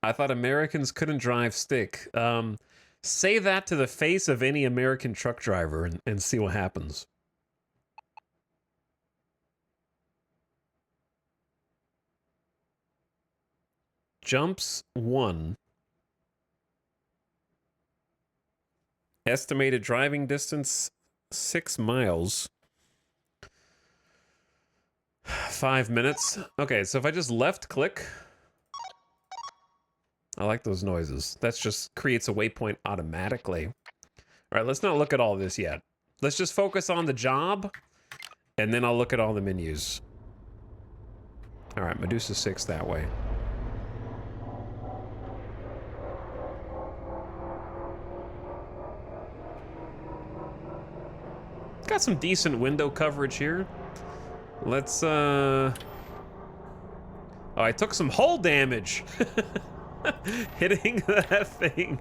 I thought Americans couldn't drive stick. Say that to the face of any American truck driver and see what happens. Jumps 1. Estimated driving distance 6 miles. 5 minutes. Okay, so if I just left click, I like those noises. That just creates a waypoint automatically. All right, let's not look at all this yet. Let's just focus on the job, and then I'll look at all the menus. All right, Medusa 6 that way. Got some decent window coverage here. Let's, Oh, I took some hull damage. Hitting that thing.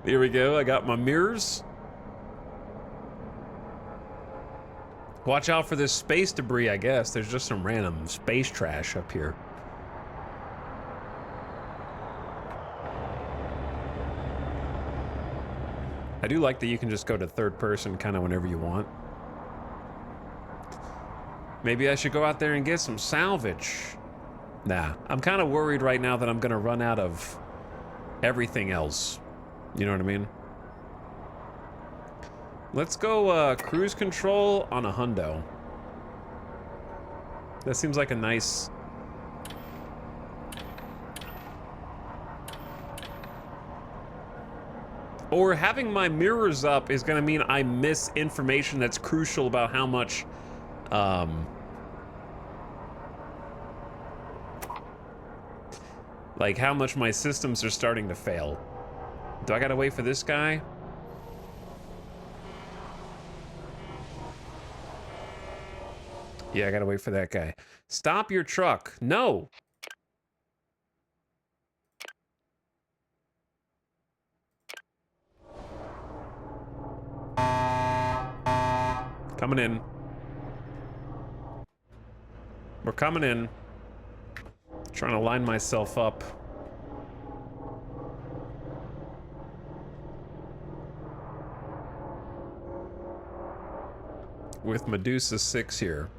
Here we go. I got my mirrors. Watch out for this space debris, I guess. There's just some random space trash up here. I do like that you can just go to third person kind of whenever you want. Maybe I should go out there and get some salvage. Nah, I'm kind of worried right now that I'm gonna run out of everything else. You know what I mean? Let's go cruise control on a hundo. That seems like a nice... Or having my mirrors up is gonna mean I miss information that's crucial about how much, like how much my systems are starting to fail. Do I gotta wait for this guy? Yeah, I gotta wait for that guy. Stop your truck. No! Coming in. We're coming in. Trying to line myself up. With Medusa 6 here.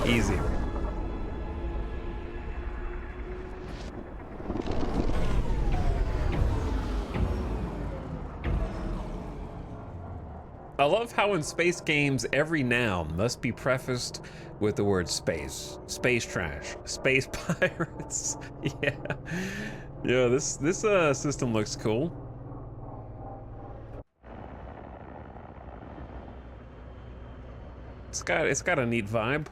Easy. I love how in space games every noun must be prefaced with the word space. Space trash. Space pirates. Yeah. Yeah, this system looks cool. It's got a neat vibe.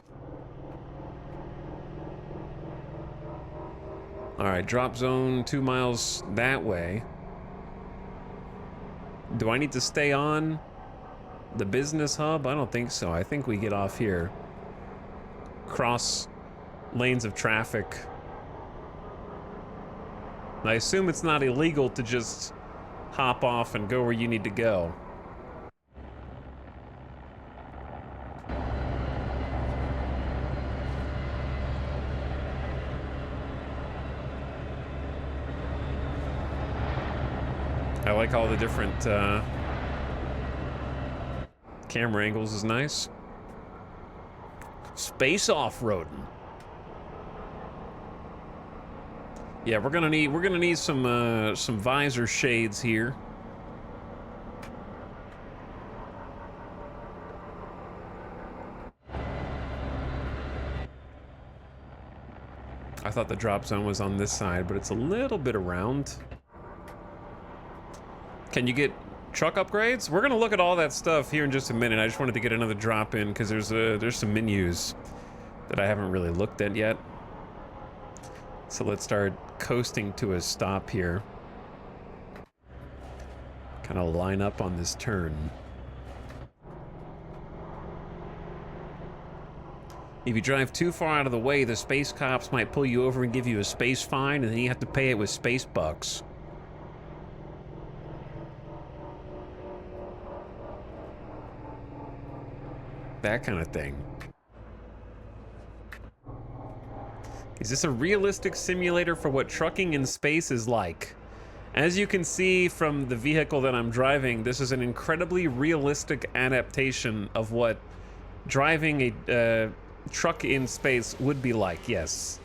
All right, drop zone 2 miles that way. Do I need to stay on the business hub? I don't think so. I think we get off here. Cross lanes of traffic. I assume it's not illegal to just hop off and go where you need to go. I like all the different camera angles is nice. Space off-roading. Yeah, we're gonna need some visor shades here. I thought the drop zone was on this side, but it's a little bit around. Can you get truck upgrades? We're gonna look at all that stuff here in just a minute. I just wanted to get another drop in because there's some menus that I haven't really looked at yet. So let's start coasting to a stop here. Kind of line up on this turn. If you drive too far out of the way, the space cops might pull you over and give you a space fine, and then you have to pay it with space bucks. That kind of thing. Is this a realistic simulator for what trucking in space is like? As you can see from the vehicle that I'm driving, this is an incredibly realistic adaptation of what driving a truck in space would be like, yes.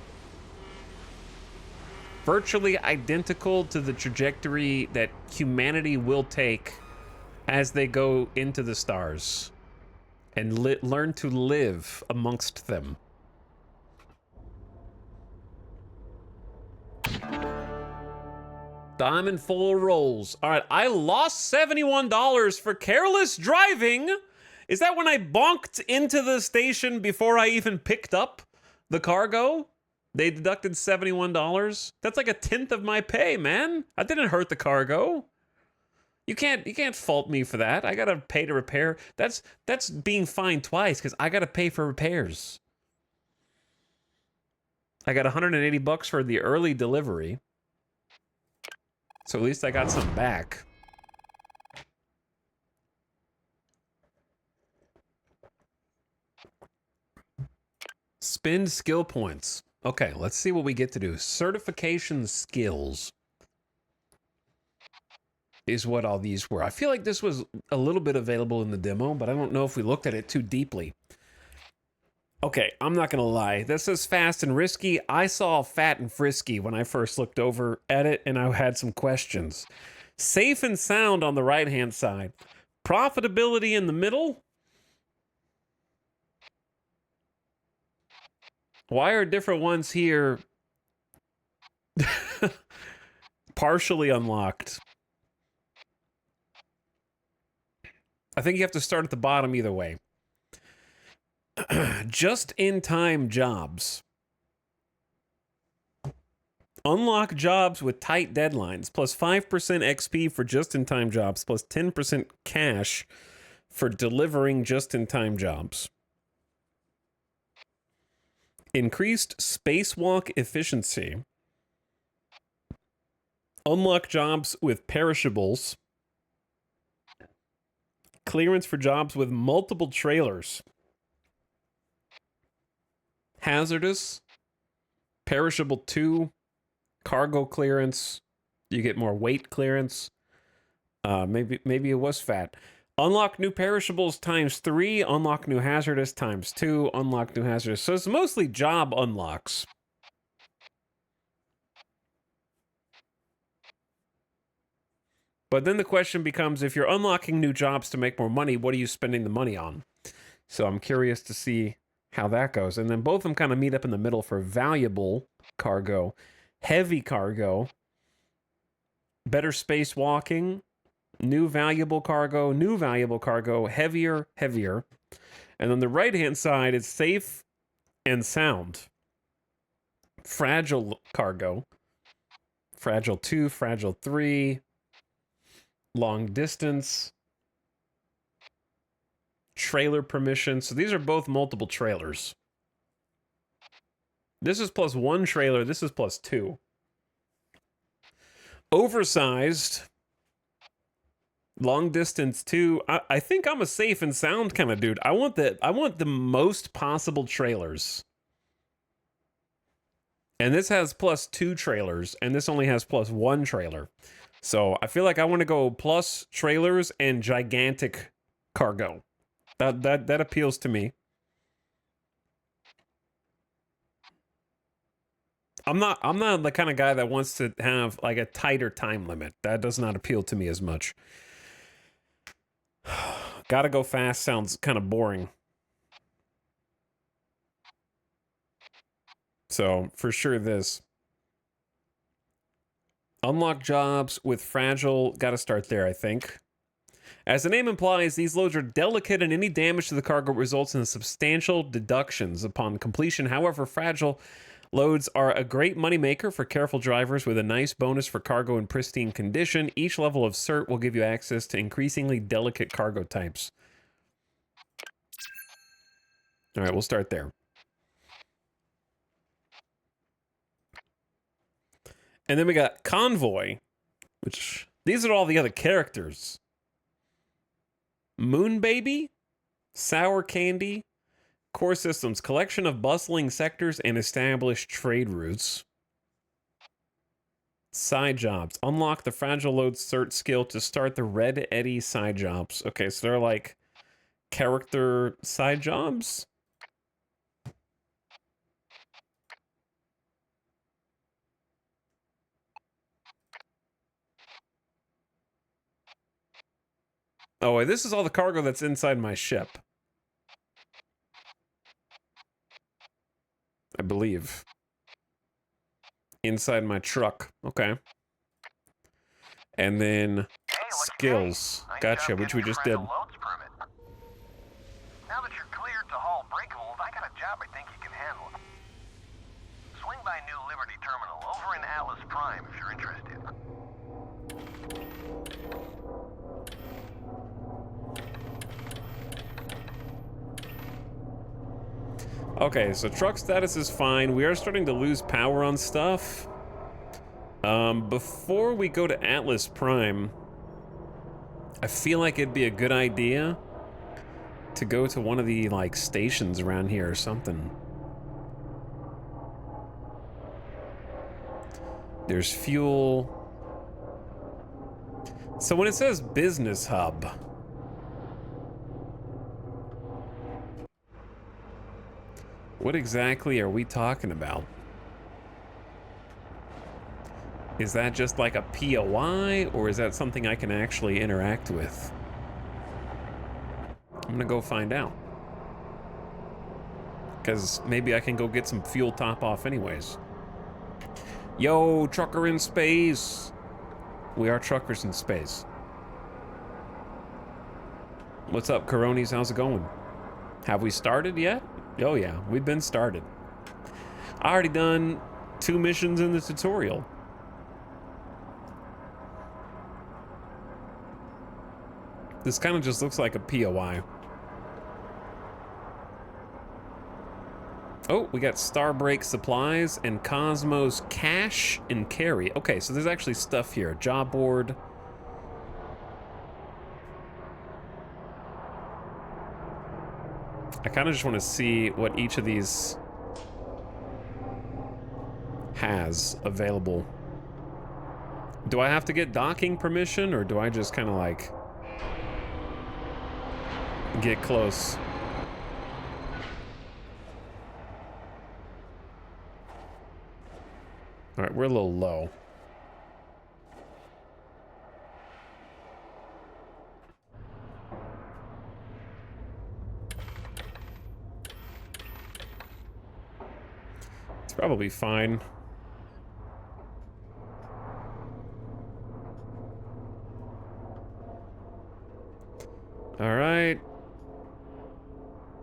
Virtually identical to the trajectory that humanity will take as they go into the stars and learn to live amongst them. Diamond full rolls. All right, I lost $71 for careless driving. Is that when I bonked into the station before I even picked up the cargo? They deducted $71. That's like a tenth of my pay, man. I didn't hurt the cargo. You can't fault me for that. I gotta pay to repair. That's being fined twice because I gotta pay for repairs. I got $180 for the early delivery. So at least I got some back. Spend skill points. Okay, let's see what we get to do. Certification skills is what all these were. I feel like this was a little bit available in the demo, but I don't know if we looked at it too deeply. Okay, I'm not gonna lie. This is fast and risky. I saw fat and frisky when I first looked over at it, and I had some questions. Safe and sound on the right-hand side. Profitability in the middle. Why are different ones here partially unlocked? I think you have to start at the bottom either way. Just-in-time jobs. Unlock jobs with tight deadlines, plus 5% XP for just-in-time jobs, plus 10% cash for delivering just-in-time jobs. Increased spacewalk efficiency. Unlock jobs with perishables. Clearance for jobs with multiple trailers. Hazardous. Perishable 2. Cargo clearance. You get more weight clearance. Maybe it was fat. Unlock new perishables ×3. Unlock new hazardous ×2. Unlock new hazardous. So it's mostly job unlocks. But then the question becomes, if you're unlocking new jobs to make more money, what are you spending the money on? So I'm curious to see how that goes. And then both of them kind of meet up in the middle for valuable cargo, heavy cargo, better spacewalking, new valuable cargo, heavier. And on the right-hand side is safe and sound. Fragile cargo, fragile 2, fragile 3, long distance, trailer permission. So these are both multiple trailers. This is plus 1 trailer. This is plus 2. Oversized. Long distance 2. I think I'm a safe and sound kind of dude. I want the most possible trailers. And this has plus 2 trailers, and this only has plus 1 trailer. So I feel like I want to go plus trailers and gigantic cargo. That appeals to me. I'm not the kind of guy that wants to have like a tighter time limit. That does not appeal to me as much. Gotta go fast sounds kind of boring. So for sure this. Unlock jobs with fragile. Got to start there, I think. As the name implies, these loads are delicate and any damage to the cargo results in substantial deductions upon completion. However, fragile loads are a great moneymaker for careful drivers with a nice bonus for cargo in pristine condition. Each level of cert will give you access to increasingly delicate cargo types. All right, we'll start there. And then we got Convoy, which these are all the other characters. Moon Baby, Sour Candy, Core Systems, collection of bustling sectors and established trade routes. Side jobs. Unlock the fragile load cert skill to start the Red Eddy side jobs. Okay, so they're like character side jobs? Oh, wait, this is all the cargo that's inside my ship. I believe. Inside my truck. Okay. And then skills. Gotcha, which we just did. Now that you're cleared to haul breakables, I got a job I think you can handle. Swing by New Liberty Terminal over in Atlas Prime if you're interested. Okay, so truck status is fine. We are starting to lose power on stuff. Before we go to Atlas Prime, I feel like it'd be a good idea to go to one of the, like, stations around here or something. There's fuel. So when it says business hub, what exactly are we talking about? Is that just like a POI, or is that something I can actually interact with? I'm gonna go find out. Because maybe I can go get some fuel top off anyways. Yo, trucker in space. We are truckers in space. What's up, Coronis? How's it going? Have we started yet? Oh yeah, we've been started. I already done 2 missions in the tutorial. This kind of just looks like a POI. Oh, we got Starbreak supplies and Cosmos cash and carry. Okay, so there's actually stuff here. Job board. I kind of just want to see what each of these has available. Do I have to get docking permission, or do I just kind of like get close? All right, we're a little low. It's probably fine. All right.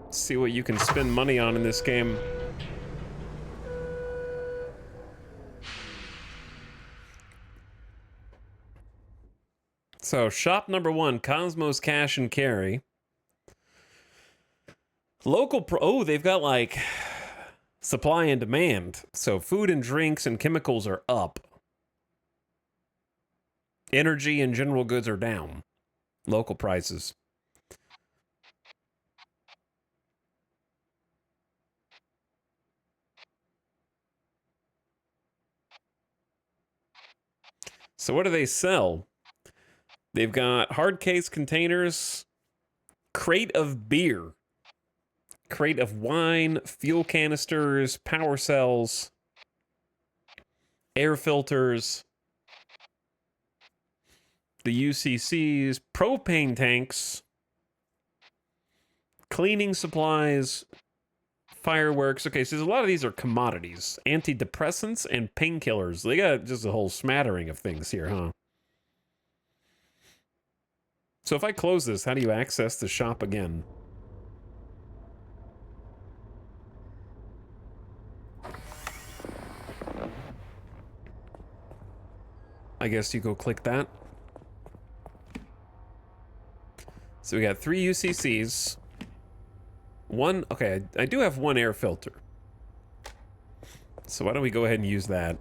See what you can spend money on in this game. So, shop number 1, Cosmos Cash and Carry. Local oh, they've got like supply and demand. So, food and drinks and chemicals are up. Energy and general goods are down. Local prices. So, what do they sell? They've got hard case containers, crate of beer, crate of wine, fuel canisters, power cells, air filters, the UCCs, propane tanks, cleaning supplies, fireworks. Okay, so there's a lot of these are commodities. Antidepressants and painkillers. They got just a whole smattering of things here, huh? So if I close this, how do you access the shop again? I guess you go click that. So we got 3 UCCs. One, okay, I do have 1 air filter. So why don't we go ahead and use that?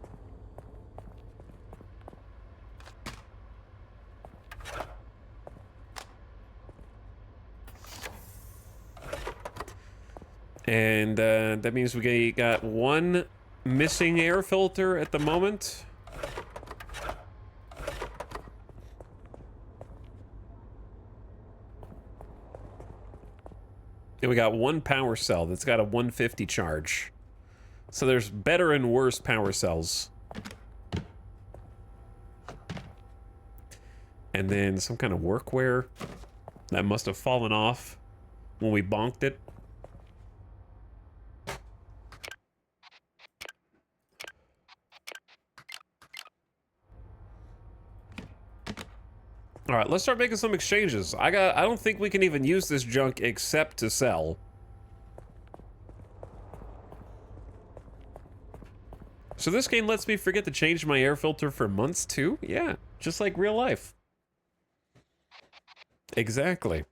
And that means we got 1 missing air filter at the moment. And we got 1 power cell that's got a 150 charge. So there's better and worse power cells. And then some kind of workwear that must have fallen off when we bonked it. All right, let's start making some exchanges. I don't think we can even use this junk except to sell. So this game lets me forget to change my air filter for months too? Yeah, just like real life. Exactly.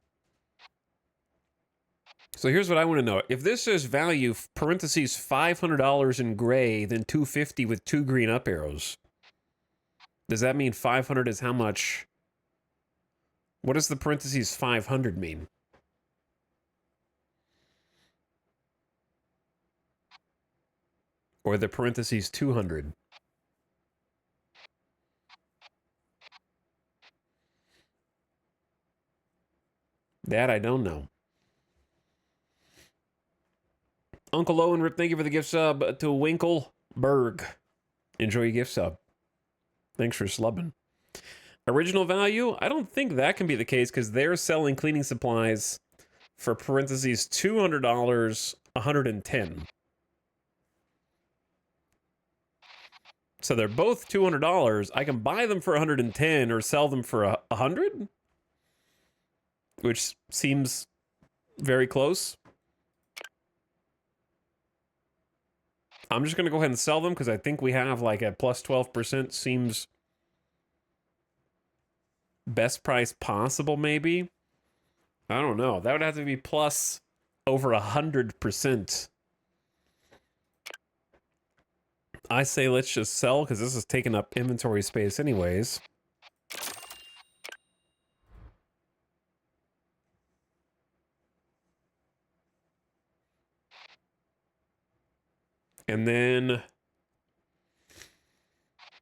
So here's what I want to know. If this says value, parentheses $500 in gray, then $250 with 2 green up arrows, does that mean 500 is how much? What does the parentheses 500 mean? Or the parentheses 200? That I don't know. Uncle Owen, thank you for the gift sub to Winkleberg. Enjoy your gift sub. Thanks for slubbing. Original value? I don't think that can be the case because they're selling cleaning supplies for parentheses $200, 110. So they're both $200. I can buy them for 110 or sell them for 100, which seems very close. I'm just going to go ahead and sell them because I think we have like a plus 12% seems best price possible, maybe. I don't know. That would have to be plus over 100%. I say let's just sell because this is taking up inventory space anyways. And then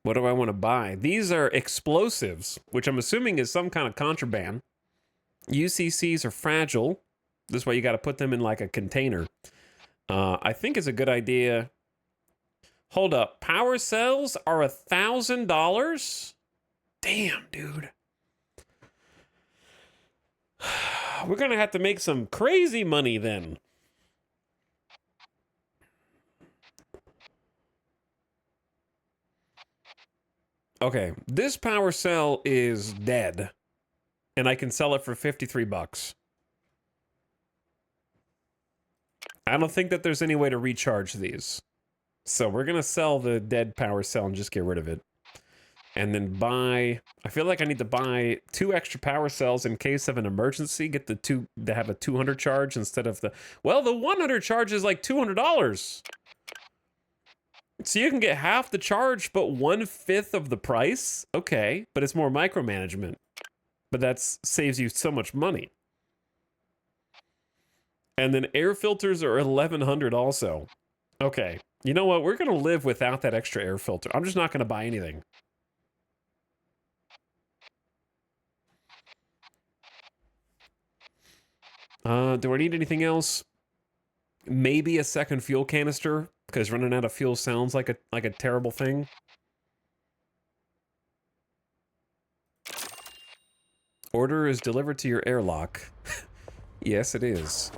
what do I want to buy? These are explosives, which I'm assuming is some kind of contraband. UCCs are fragile. This is why you got to put them in like a container. I think it's a good idea. Hold up. Power cells are $1,000? Damn, dude. We're going to have to make some crazy money then. Okay, this power cell is dead, and I can sell it for 53 bucks. I don't think that there's any way to recharge these. So we're going to sell the dead power cell and just get rid of it. And then buy, I feel like I need to buy 2 extra power cells in case of an emergency. Get the 2 to have a 200 charge instead of the, well, the 100 charge is like $200. So you can get half the charge, but 1/5 of the price? Okay, but it's more micromanagement. But that saves you so much money. And then air filters are $1,100 also. Okay, you know what? We're going to live without that extra air filter. I'm just not going to buy anything. Do I need anything else? Maybe a second fuel canister, because running out of fuel sounds like a terrible thing. Order is delivered to your airlock. Yes, it is.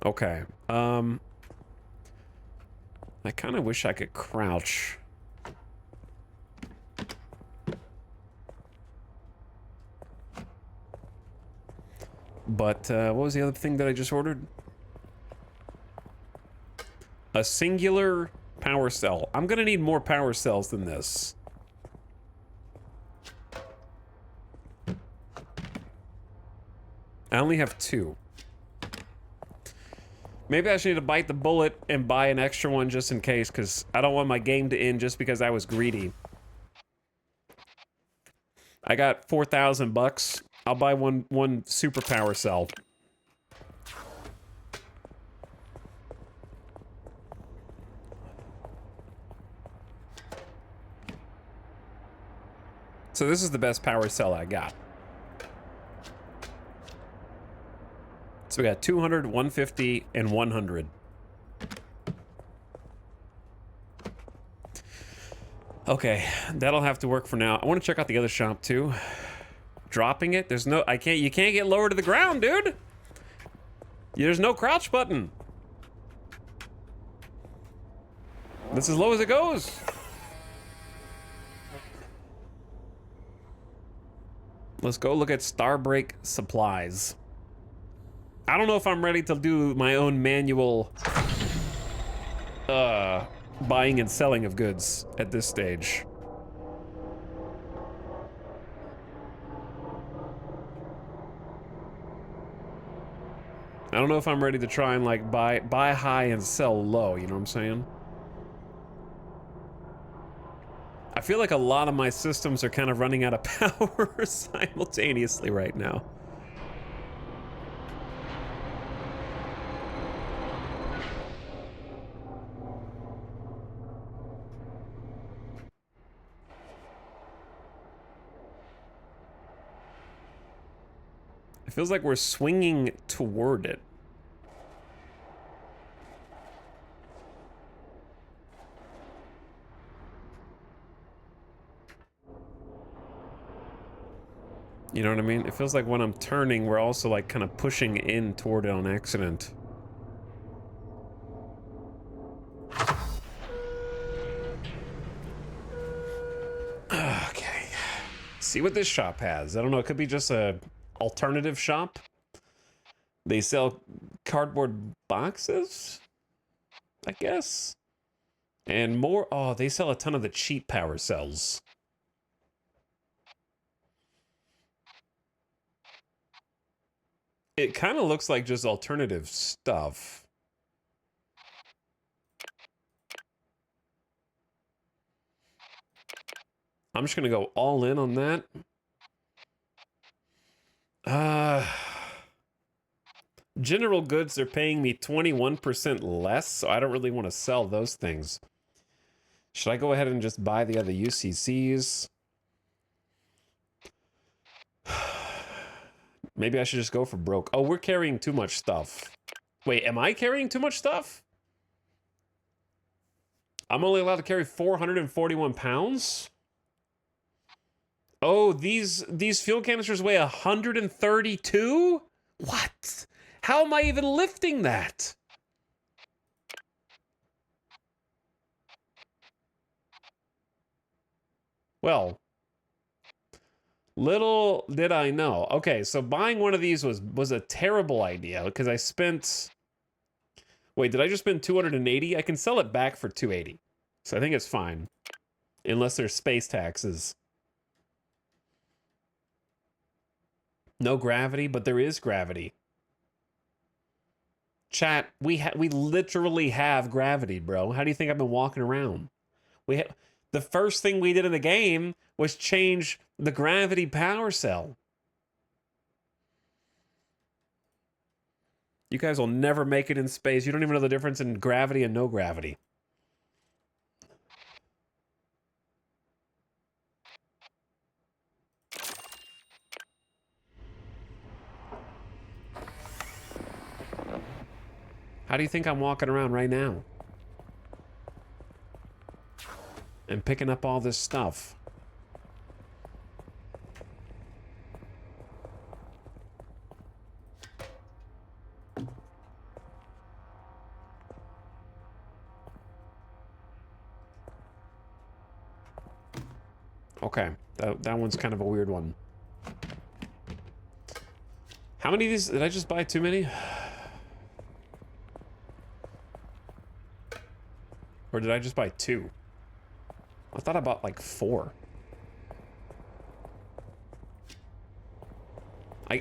Okay. I kind of wish I could crouch. But, what was the other thing that I just ordered? A singular power cell. I'm gonna need more power cells than this. I only have 2. Maybe I should need to bite the bullet and buy an extra one just in case, because I don't want my game to end just because I was greedy. I got 4,000 bucks. I'll buy one superpower cell. So this is the best power cell I got. So we got 200, 150, and 100. Okay, that'll have to work for now. I want to check out the other shop too. Dropping it? There's no, you can't get lower to the ground, dude. There's no crouch button. That's as low as it goes. Let's go look at Starbreak supplies. I don't know if I'm ready to do my own manual buying and selling of goods at this stage. I don't know if I'm ready to try and like buy high and sell low, you know what I'm saying? I feel like a lot of my systems are kind of running out of power simultaneously right now. It feels like we're swinging toward it. You know what I mean? It feels like when I'm turning, we're also like kind of pushing in toward it on accident. Okay. See what this shop has. I don't know, it could be just a alternative shop. They sell cardboard boxes, I guess. And more, oh, they sell a ton of the cheap power cells. It kind of looks like just alternative stuff. I'm just gonna go all in on that. General goods, they're paying me 21% less, so I don't really want to sell those things. Should I go ahead and just buy the other UCCs? Maybe I should just go for broke. Oh, we're carrying too much stuff. Wait, am I carrying too much stuff? I'm only allowed to carry 441 pounds? Oh, these fuel canisters weigh 132? What? How am I even lifting that? Well, little did I know. Okay, so buying one of these was a terrible idea because I spent... Wait, did I just spend 280? I can sell it back for 280. So I think it's fine. Unless there's space taxes. No gravity, but there is gravity. Chat, we literally have gravity, bro. How do you think I've been walking around? The first thing we did in the game was change the gravity power cell. You guys will never make it in space. You don't even know the difference in gravity and no gravity. How do you think I'm walking around right now? And picking up all this stuff. Okay, that one's kind of a weird one. How many of these? Did I just buy too many? Or did I just buy 2? I thought I bought like 4.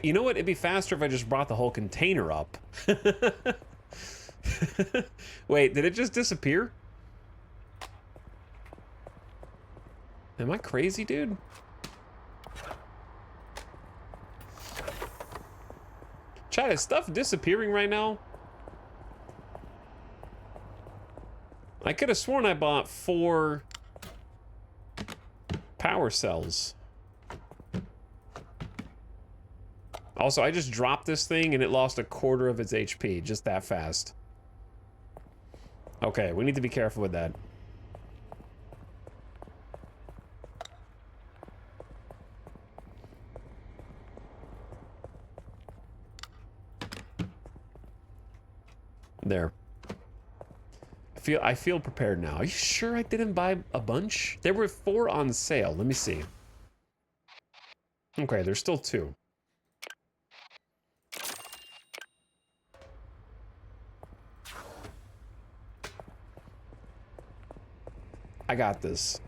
You know what? It'd be faster if I just brought the whole container up. Wait, did it just disappear? Am I crazy, dude? Chat, is stuff disappearing right now? I could have sworn I bought 4 power cells. Also, I just dropped this thing and it lost 1/4 of its HP, just that fast. Okay, we need to be careful with that. There. I feel prepared now. Are you sure I didn't buy a bunch? There were 4 on sale. Let me see. Okay, there's still 2. I got this.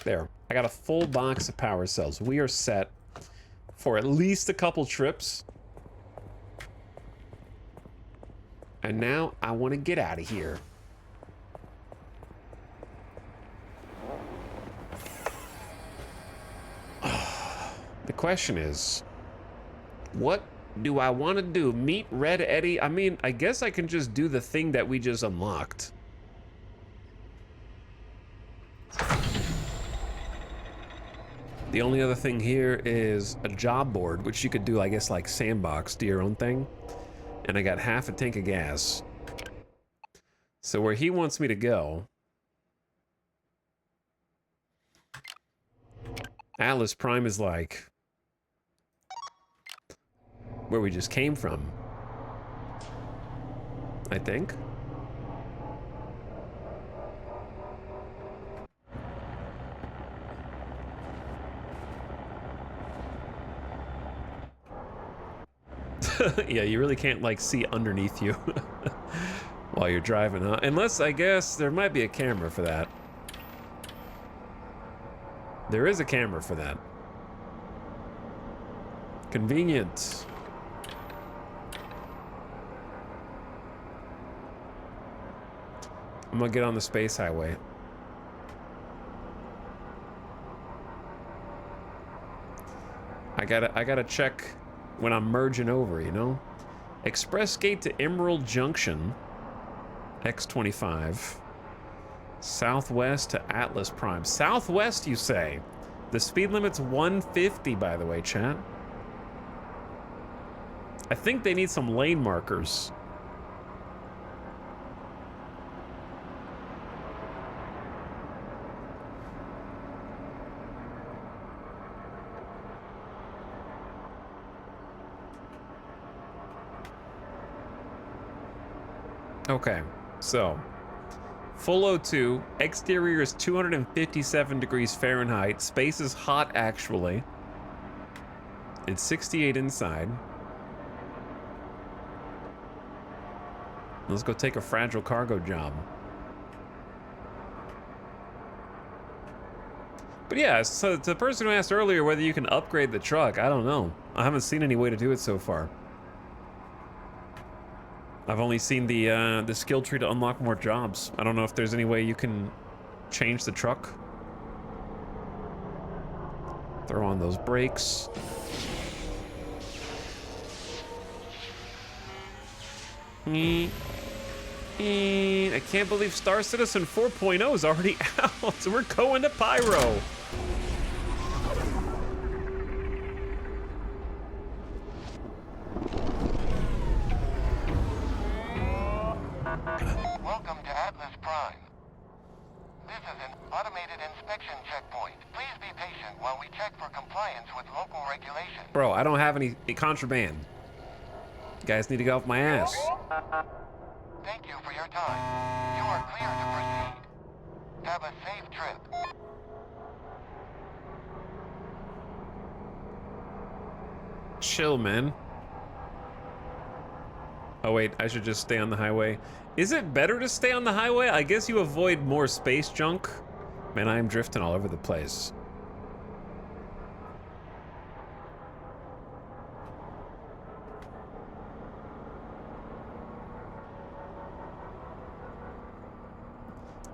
There. I got a full box of power cells. We are set for at least a couple trips. And now I want to get out of here. The question is, what do I want to do? Meet Red Eddie? I mean, I guess I can just do the thing that we just unlocked. The only other thing here is a job board, which you could do, I guess, like sandbox, do your own thing. And I got half a tank of gas. So where he wants me to go, Atlas Prime is like where we just came from, I think. Yeah, you really can't like see underneath you while you're driving, huh? Unless, I guess, there might be a camera for that. There is a camera for that. Convenient. I'm gonna get on the space highway. I gotta check when I'm merging over, you know? Express gate to Emerald Junction. X25. Southwest to Atlas Prime. Southwest, you say? The speed limit's 150, by the way, chat. I think they need some lane markers. Okay, so full O2, exterior is 257 degrees Fahrenheit. Space is hot, actually. It's 68 inside. Let's go take a fragile cargo job. But yeah, so to the person who asked earlier whether you can upgrade the truck, I don't know. I haven't seen any way to do it so far. I've only seen the skill tree to unlock more jobs. I don't know if there's any way you can change the truck. Throw on those brakes. I can't believe Star Citizen 4.0 is already out. So we're going to Pyro. Welcome to Atlas Prime. This is an automated inspection checkpoint. Please be patient while we check for compliance with local regulations. Bro, I don't have any contraband. You guys need to get off my ass. Thank you for your time. You are clear to proceed. Have a safe trip. Chill, man. Oh wait, I should just stay on the highway. Is it better to stay on the highway? I guess you avoid more space junk. Man, I am drifting all over the place.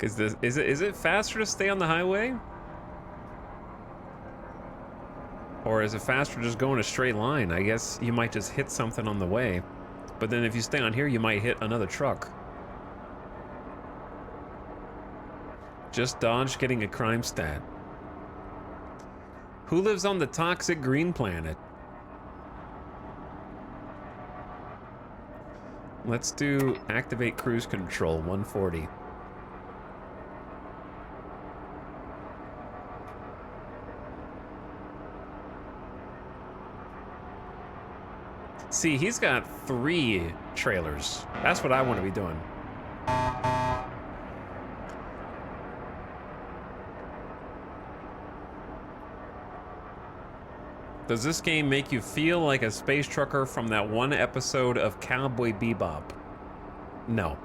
Is it faster to stay on the highway? Or is it faster just going a straight line? I guess you might just hit something on the way. But then if you stay on here, you might hit another truck. Just dodged getting a crime stat. Who lives on the toxic green planet? Let's do activate cruise control, 140. See, he's got 3 trailers. That's what I want to be doing. Does this game make you feel like a space trucker from that one episode of Cowboy Bebop? No.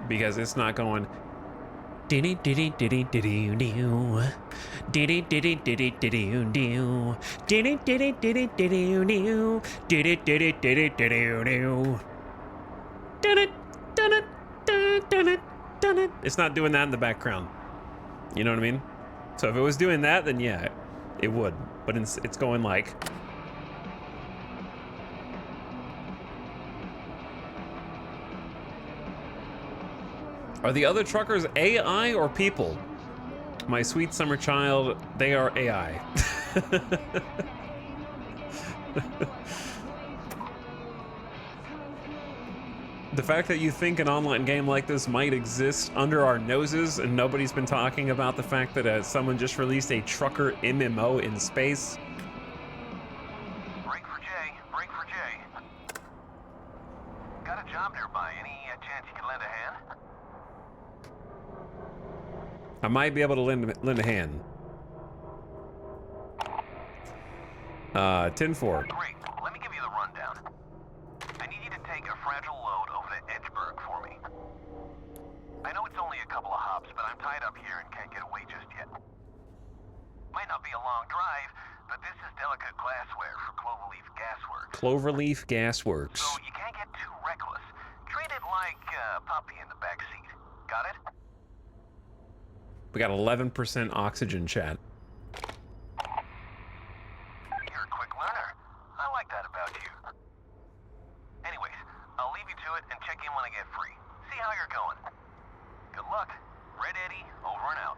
Because it's not going... Diddy diddy diddy diddy doo. Diddy diddy diddy diddy doo. Diddy diddy diddy diddy doo. Diddy diddy diddy diddy doo. It's not doing that in the background. You know what I mean? So if it was doing that, then yeah, it would. But it's going like... Are the other truckers AI or people? My sweet summer child, they are AI. The fact that you think an online game like this might exist under our noses and nobody's been talking about the fact that someone just released a trucker MMO in space. Break for Jay. Break for Jay. Got a job nearby. Any chance you can lend a hand? I might be able to lend a hand. 10-4. Great. Let me give you the rundown. I need you to take a fragile load over to Edgeburg for me. I know it's only a couple of hops, but I'm tied up here and can't get away just yet. Might not be a long drive, but this is delicate glassware for Cloverleaf Gasworks. Cloverleaf Gasworks. So you can't get too reckless. Treat it like a puppy in the back seat. Got it? We got 11% oxygen, chat. You're a quick learner. I like that about you. Anyways, I'll leave you to it and check in when I get free. See how you're going. Good luck. Red Eddie, over and out.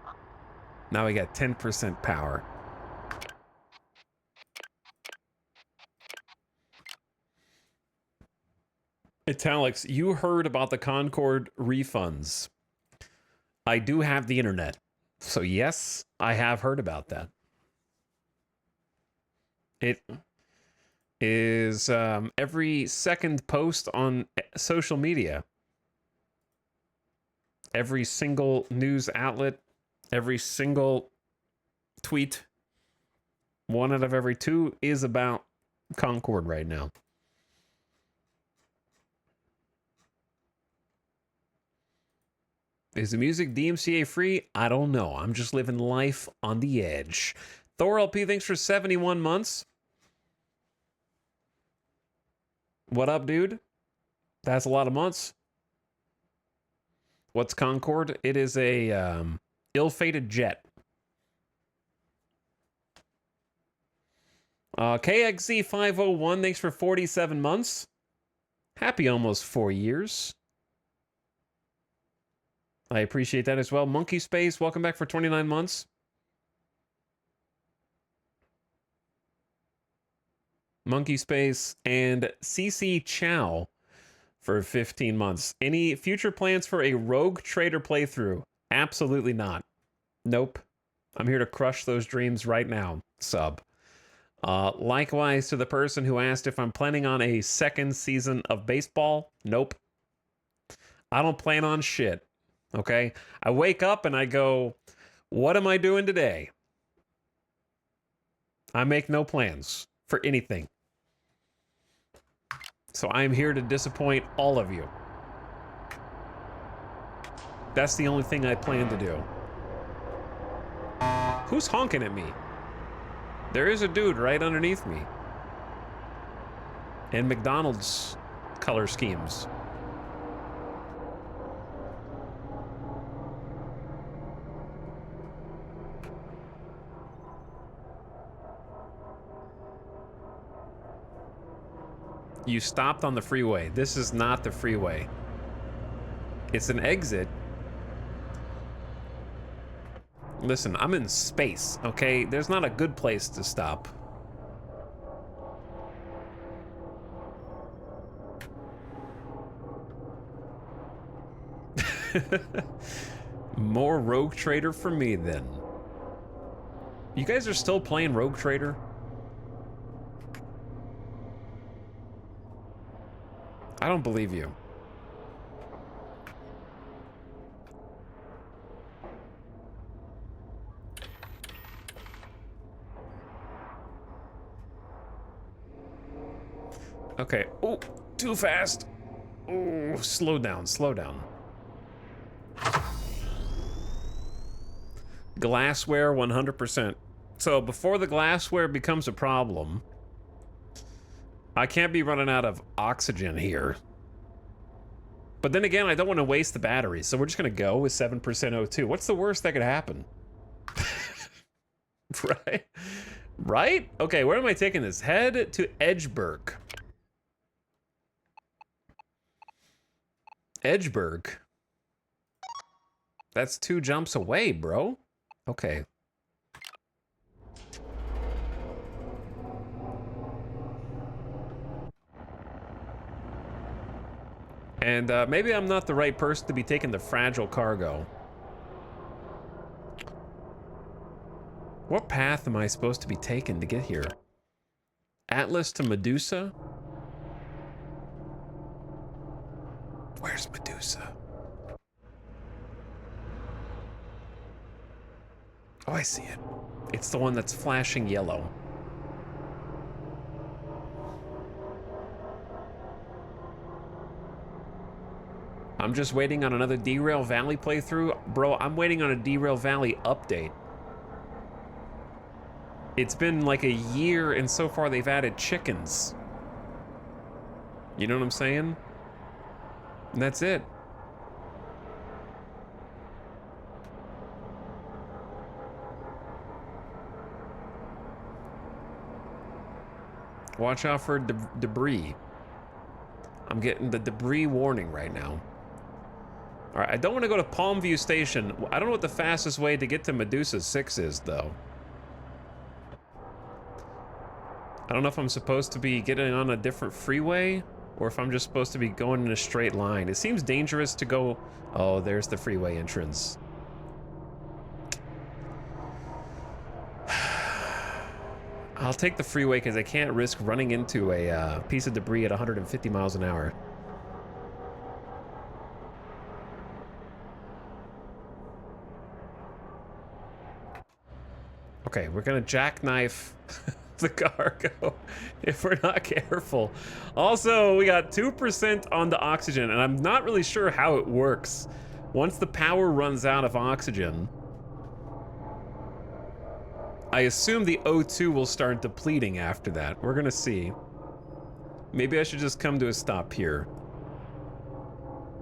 Now we got 10% power. Italics, you heard about the Concord refunds. I do have the internet. So yes, I have heard about that. It is every second post on social media. Every single news outlet, every single tweet, 1 out of every 2 is about Concord right now. Is the music DMCA free? I don't know. I'm just living life on the edge. Thor LP, thanks for 71 months. What up, dude? That's a lot of months. What's Concord? It is a ill-fated jet. KXZ501, thanks for 47 months. Happy almost 4 years. I appreciate that as well. Monkey Space, welcome back for 29 months. Monkey Space and CC Chow for 15 months. Any future plans for a Rogue Trader playthrough? Absolutely not. Nope. I'm here to crush those dreams right now. Sub. Likewise to the person who asked if I'm planning on a second season of baseball. Nope. I don't plan on shit. Okay? I wake up and I go, what am I doing today? I make no plans for anything. So I am here to disappoint all of you. That's the only thing I plan to do. Who's honking at me? There is a dude right underneath me. And McDonald's color schemes. You stopped on the freeway. This is not the freeway. It's an exit. Listen, I'm in space, okay? There's not a good place to stop. More Rogue Trader for me, then. You guys are still playing Rogue Trader? I don't believe you. Okay. Oh, too fast. Oh, slow down, slow down. Glassware 100%. So before the glassware becomes a problem, I can't be running out of oxygen here. But then again, I don't want to waste the batteries, so we're just going to go with 7% O2. What's the worst that could happen? Right? Right? Okay, where am I taking this? Head to Edgeburg. Edgeburg? That's 2 jumps away, bro. Okay. And maybe I'm not the right person to be taking the fragile cargo. What path am I supposed to be taking to get here? Atlas to Medusa? Where's Medusa? Oh, I see it. It's the one that's flashing yellow. I'm just waiting on another Derail Valley playthrough. Bro, I'm waiting on a Derail Valley update. It's been like a year, and so far they've added chickens. You know what I'm saying? And that's it. Watch out for debris. I'm getting the debris warning right now. All right, I don't want to go to Palmview Station. I don't know what the fastest way to get to Medusa 6 is, though. I don't know if I'm supposed to be getting on a different freeway or if I'm just supposed to be going in a straight line. It seems dangerous to go... Oh, there's the freeway entrance. I'll take the freeway because I can't risk running into a piece of debris at 150 miles an hour. Okay, we're gonna jackknife the cargo if we're not careful. Also, we got 2% on the oxygen, and I'm not really sure how it works. Once the power runs out of oxygen, I assume the O2 will start depleting after that. We're gonna see. Maybe I should just come to a stop here.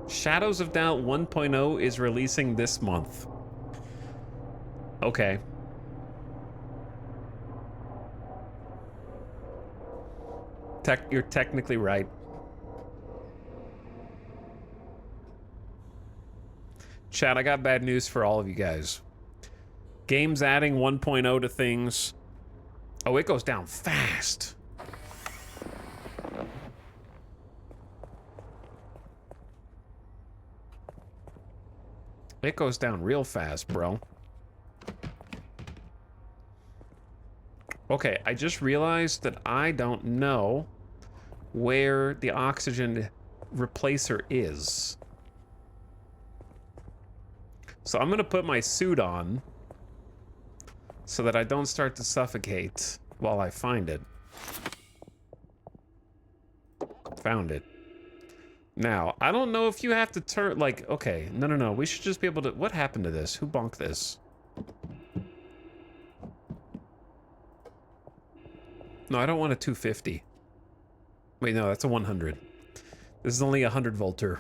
Shadows of Doubt 1.0 is releasing this month. Okay. You're technically right. Chat, I got bad news for all of you guys. Game's adding 1.0 to things. Oh, it goes down fast. It goes down real fast, bro. Okay, I just realized that I don't know where the oxygen replacer is. So I'm gonna put my suit on so that I don't start to suffocate while I find it. Found it. Now, I don't know if you have to turn, like, okay, no, we should just be able to, what happened to this? Who bonked this? No, I don't want a 250. Wait, no, that's a 100. This is only a 100 volter.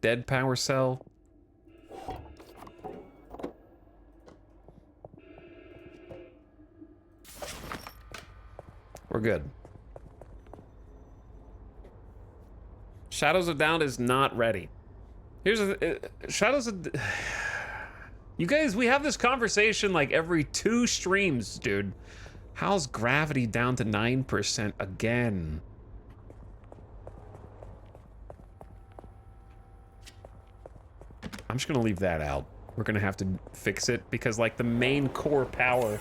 Dead power cell. We're good. Shadows of Doubt is not ready. Here's the Shadows of... You guys, we have this conversation like every 2 streams, dude. How's gravity down to 9% again? I'm just gonna leave that out. We're gonna have to fix it because like the main core power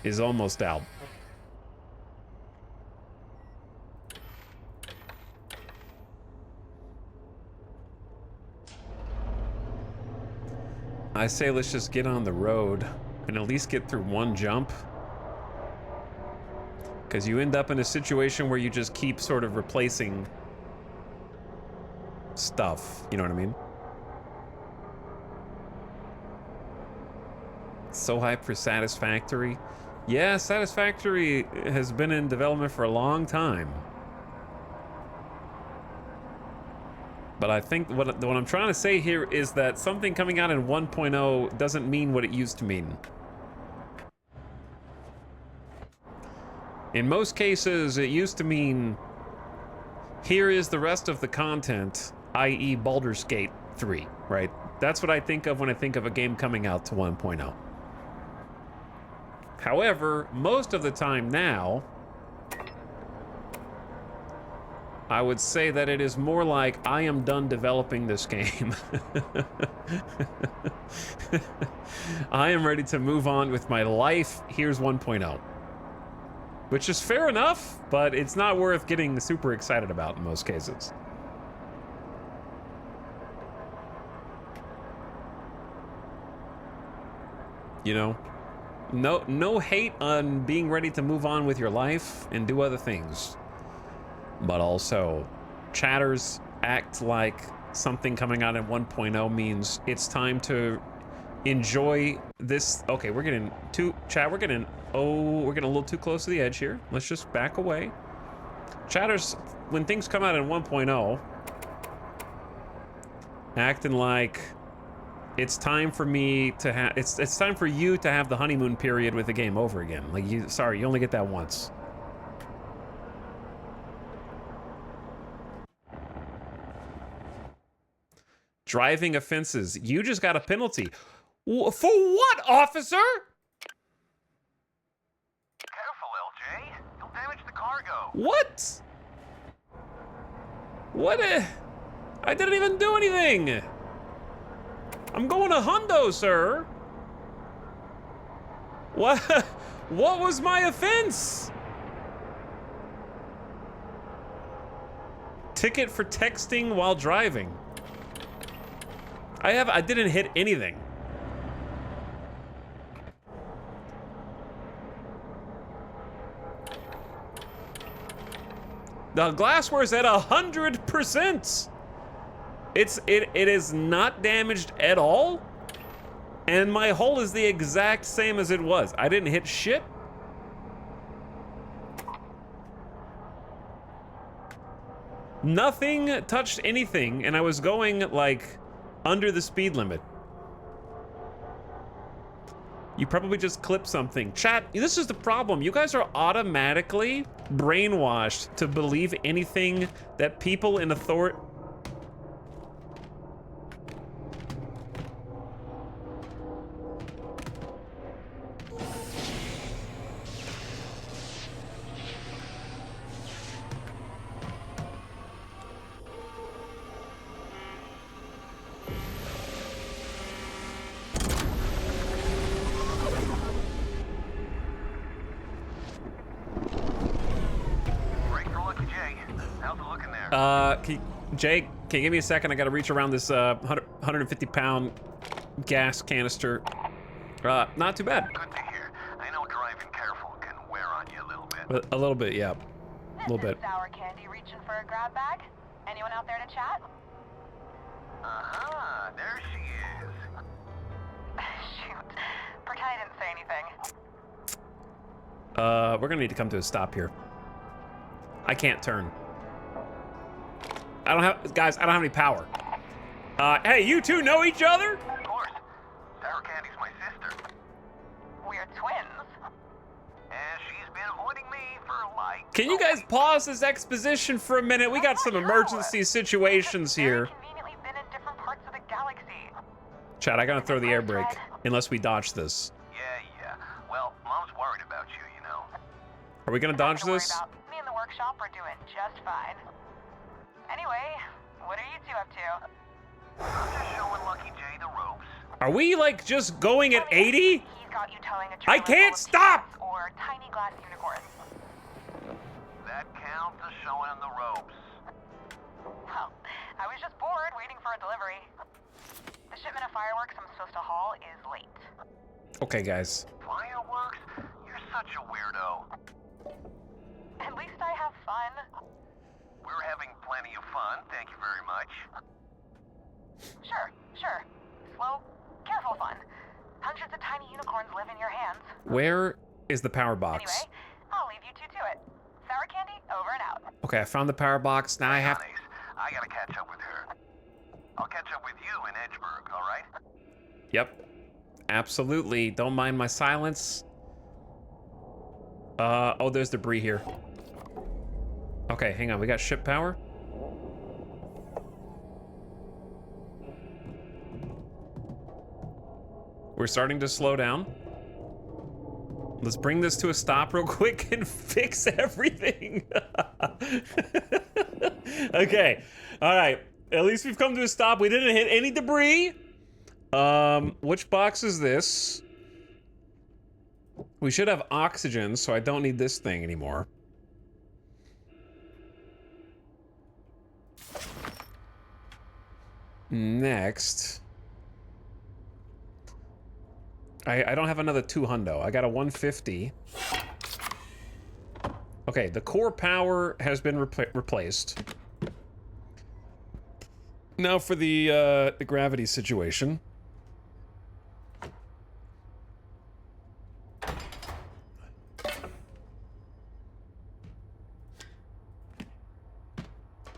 is almost out. I say let's just get on the road and at least get through one jump. Because you end up in a situation where you just keep sort of replacing stuff. You know what I mean? So hyped for Satisfactory. Yeah, Satisfactory has been in development for a long time. But I think what I'm trying to say here is that something coming out in 1.0 doesn't mean what it used to mean. In most cases, it used to mean, here is the rest of the content, i.e. Baldur's Gate 3, right? That's what I think of when I think of a game coming out to 1.0. However, most of the time now, I would say that it is more like, I am done developing this game. I am ready to move on with my life. Here's 1.0. Which is fair enough, but it's not worth getting super excited about in most cases. You know? No hate on being ready to move on with your life and do other things. But also, chatters act like something coming out in 1.0 means it's time to enjoy this. Okay, we're getting we're getting a little too close to the edge here. Let's just back away. Chatters, when things come out in 1.0, acting like it's time for me to have, it's time for you to have the honeymoon period with the game over again. Like, sorry, you only get that once. Driving offenses. You just got a penalty. For what, officer? Careful, LJ. You'll damage the cargo. What? What? I didn't even do anything. I'm going to hundo, sir. What? What was my offense? Ticket for texting while driving. I didn't hit anything. The glassware is at 100%. It is not damaged at all, and my hull is the exact same as it was. I didn't hit shit. Nothing touched anything, and I was going like under the speed limit. You probably just clipped something. Chat, this is the problem. You guys are automatically brainwashed to believe anything that people in authority... Jake, can you give me a second? I gotta reach around this 150-pound gas canister. Not too bad. Good to hear. I know driving careful can wear on you a little bit. A little bit, yeah. A little bit. Sour Candy reaching for a grab bag. Anyone out there to chat? Uh-huh, there she is. Shoot. Pretend I didn't say anything. We're gonna need to come to a stop here. I can't turn. Guys, I don't have any power. Hey, you two know each other? Of course. Sour Candy's my sister. We're twins. And she's been avoiding me for like... Can you guys pause this exposition for a minute? We got some emergency situations here. Conveniently been in different parts of the galaxy. Chad, I gotta throw the air brake, unless we dodge this. Yeah. Well, Mom's worried about you, you know. Are we gonna dodge Nothing to worry this? about. Me and the workshop are doing just fine. Anyway, what are you two up to? I'm just showing Lucky Jay the ropes. Are we like just going at 80? He's got you towing a I trailer can't full of stop! kids or tiny glass unicorns. That counts as showing him the ropes. Well, I was just bored waiting for a delivery. The shipment of fireworks I'm supposed to haul is late. Okay, guys. Fireworks? You're such a weirdo. At least I have fun. We're having plenty of fun, thank you very much. Sure. Slow, careful fun. Hundreds of tiny unicorns live in your hands. Where is the power box? Anyway, I'll leave you two to it. Sour Candy, over and out. Okay, I found the power box. Now I have... Honest, I gotta catch up with her. I'll catch up with you in Edgeburg, all right? Yep. Absolutely. Don't mind my silence. Oh, there's debris here. Okay, hang on. We got ship power? We're starting to slow down. Let's bring this to a stop real quick and fix everything. Okay. All right. At least we've come to a stop. We didn't hit any debris. Which box is this? We should have oxygen, so I don't need this thing anymore. Next. I don't have another 200. I got a 150. Okay, the core power has been replaced. Now for the gravity situation.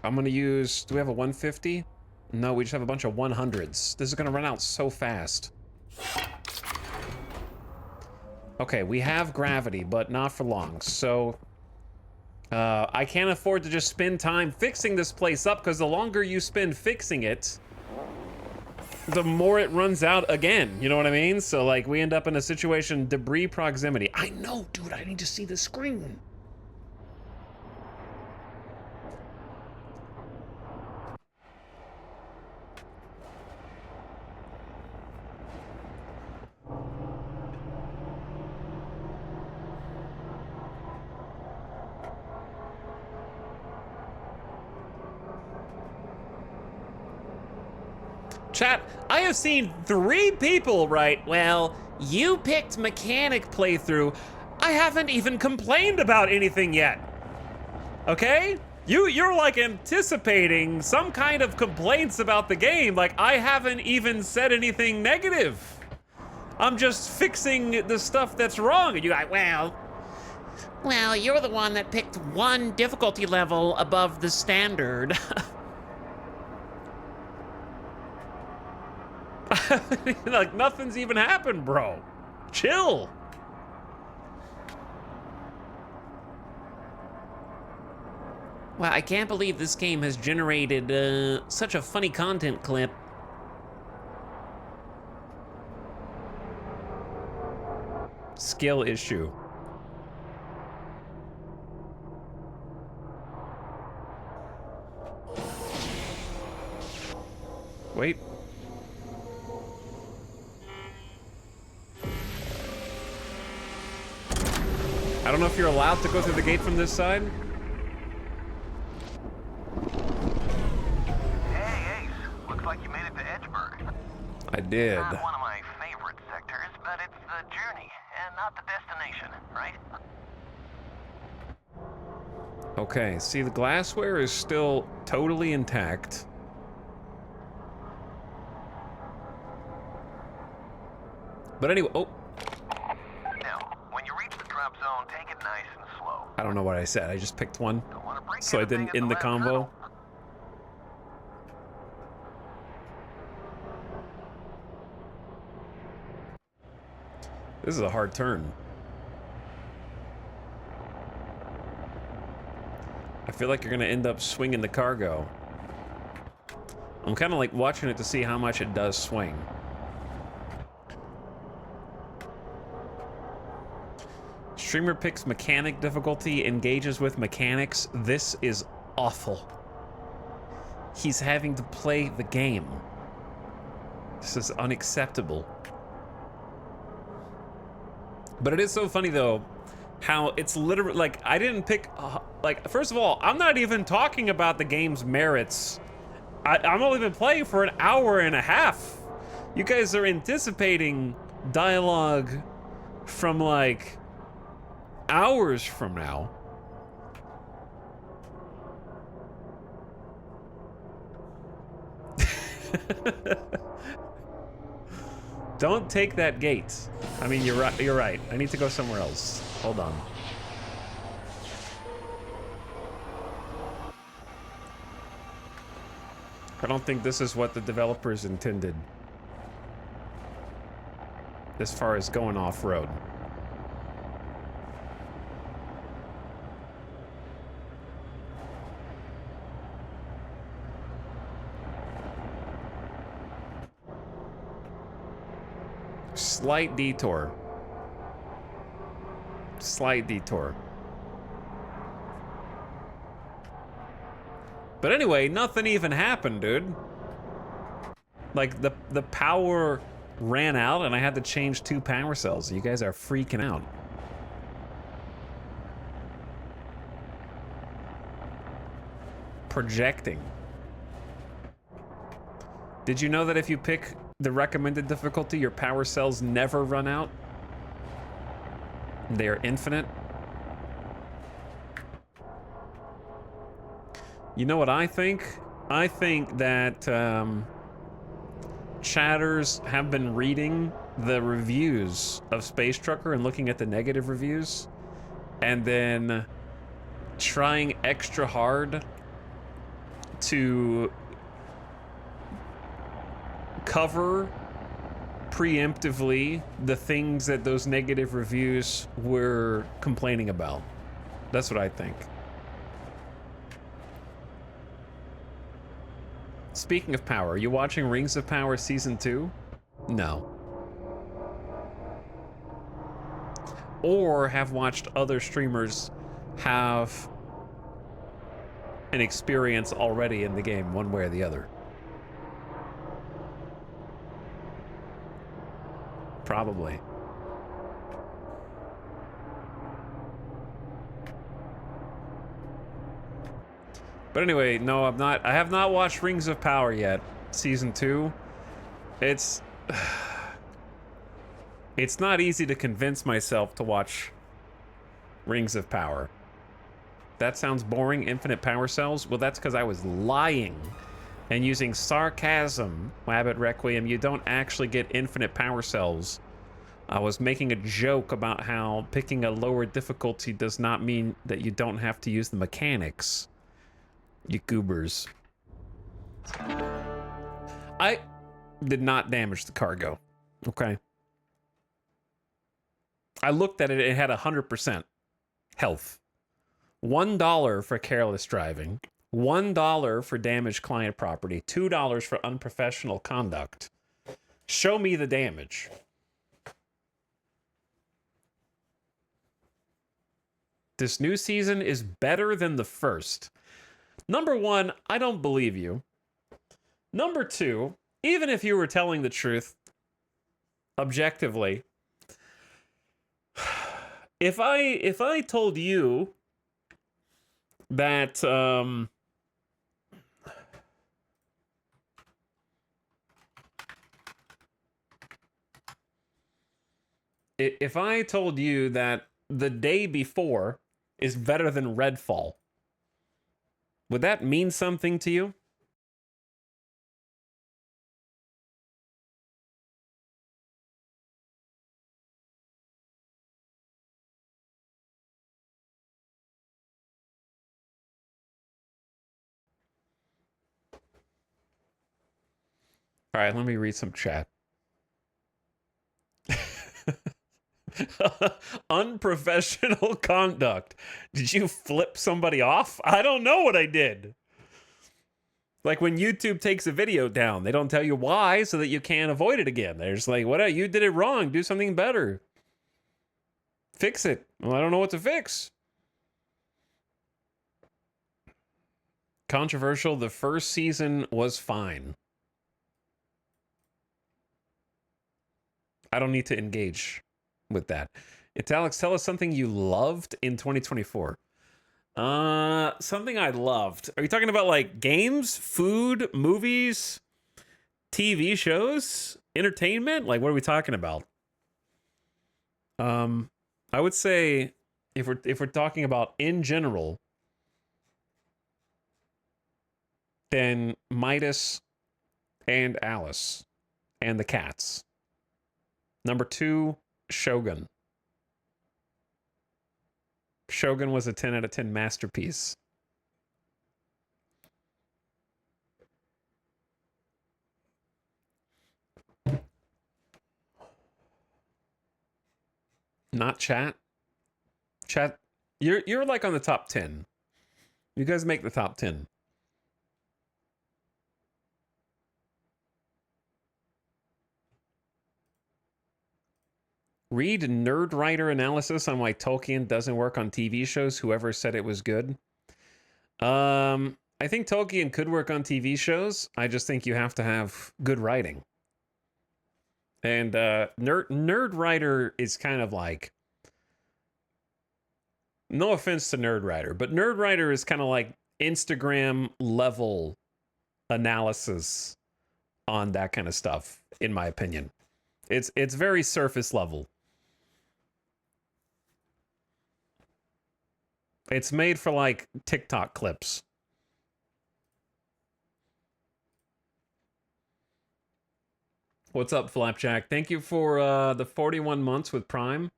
I'm gonna use, do we have a 150? No, we just have a bunch of 100s. This is gonna run out so fast. Okay, we have gravity, but not for long. So, I can't afford to just spend time fixing this place up, because the longer you spend fixing it, the more it runs out again. You know what I mean? So, like, we end up in a situation, debris proximity. I know, dude, I need to see the screen. Chat, I have seen 3 people write, well, you picked mechanic playthrough. I haven't even complained about anything yet. Okay? You're like anticipating some kind of complaints about the game. Like, I haven't even said anything negative. I'm just fixing the stuff that's wrong. And you're like, well, you're the one that picked one difficulty level above the standard. Like, nothing's even happened, bro. Chill. Wow, I can't believe this game has generated such a funny content clip. Skill issue. Wait. I don't know if you're allowed to go through the gate from this side. I did. Not one of my favorite sectors, but it's the journey and not the destination, right? Okay, see, the glassware is still totally intact. But anyway, oh. Now, when you reach the drop zone, take it nice and slow. I don't know what I said. I just picked one. Don't want to break So I anything didn't at end the last convo. hurdle. This is a hard turn. I feel like you're gonna end up swinging the cargo. I'm kind of like watching it to see how much it does swing. Streamer picks mechanic difficulty, engages with mechanics. This is awful. He's having to play the game. This is unacceptable. But it is so funny though, how it's literally like I didn't pick. Like, first of all, I'm not even talking about the game's merits. I'm only been playing for an hour and a half. You guys are anticipating dialogue from like hours from now. Don't take that gate. I mean, you're right. You're right. I need to go somewhere else. Hold on. I don't think this is what the developers intended as far as going off-road. Slight detour. Slight detour. But anyway, nothing even happened, dude. Like, the power ran out and I had to change 2 power cells. You guys are freaking out. Projecting. Did you know that if you pick the recommended difficulty, your power cells never run out? They are infinite. You know what I think? I think that chatters have been reading the reviews of Space Trucker and looking at the negative reviews and then trying extra hard to cover preemptively the things that those negative reviews were complaining about. That's what I think. Speaking of power, are you watching Rings of Power Season 2? No. Or have watched other streamers have an experience already in the game, one way or the other? Probably. But anyway, no, I have not watched Rings of Power yet, Season 2. It's not easy to convince myself to watch Rings of Power. That sounds boring, infinite power cells? Well, that's because I was lying and using sarcasm. Wabbit Requiem, you don't actually get infinite power cells. I was making a joke about how picking a lower difficulty does not mean that you don't have to use the mechanics. You goobers. I did not damage the cargo. Okay. I looked at it, it had 100% health. $1 for careless driving. $1 for damaged client property. $2 for unprofessional conduct. Show me the damage. This new season is better than the first. Number one, I don't believe you. Number two, even if you were telling the truth, objectively, if I told you that If I told you that The Day Before is better than Redfall, would that mean something to you? All right, let me read some chat. Unprofessional conduct. Did you flip somebody off? I don't know what I did. Like when YouTube takes a video down, they don't tell you why so that you can't avoid it again. They're just like, what? You did it wrong. Do something better. Fix it. Well, I don't know what to fix. Controversial. The first season was fine. I don't need to engage with that. Italics, tell us something you loved in 2024. Something I loved. Are you talking about like games, food, movies, TV shows, entertainment? Like what are we talking about? I would say if we're talking about in general, then Midas and Alice and the Cats. Number 2, Shogun. Shogun was a 10 out of 10 masterpiece. Not chat. Chat, you're like on the top 10. You guys make the top 10. Read Nerd Writer analysis on why Tolkien doesn't work on TV shows. Whoever said it was good. I think Tolkien could work on TV shows. I just think you have to have good writing. And Nerd Writer is kind of like, no offense to Nerd Writer, but Nerd Writer is kind of like Instagram level analysis on that kind of stuff, in my opinion. It's very surface level. It's made for like TikTok clips. What's up, Flapjack? Thank you for the 41 months with Prime.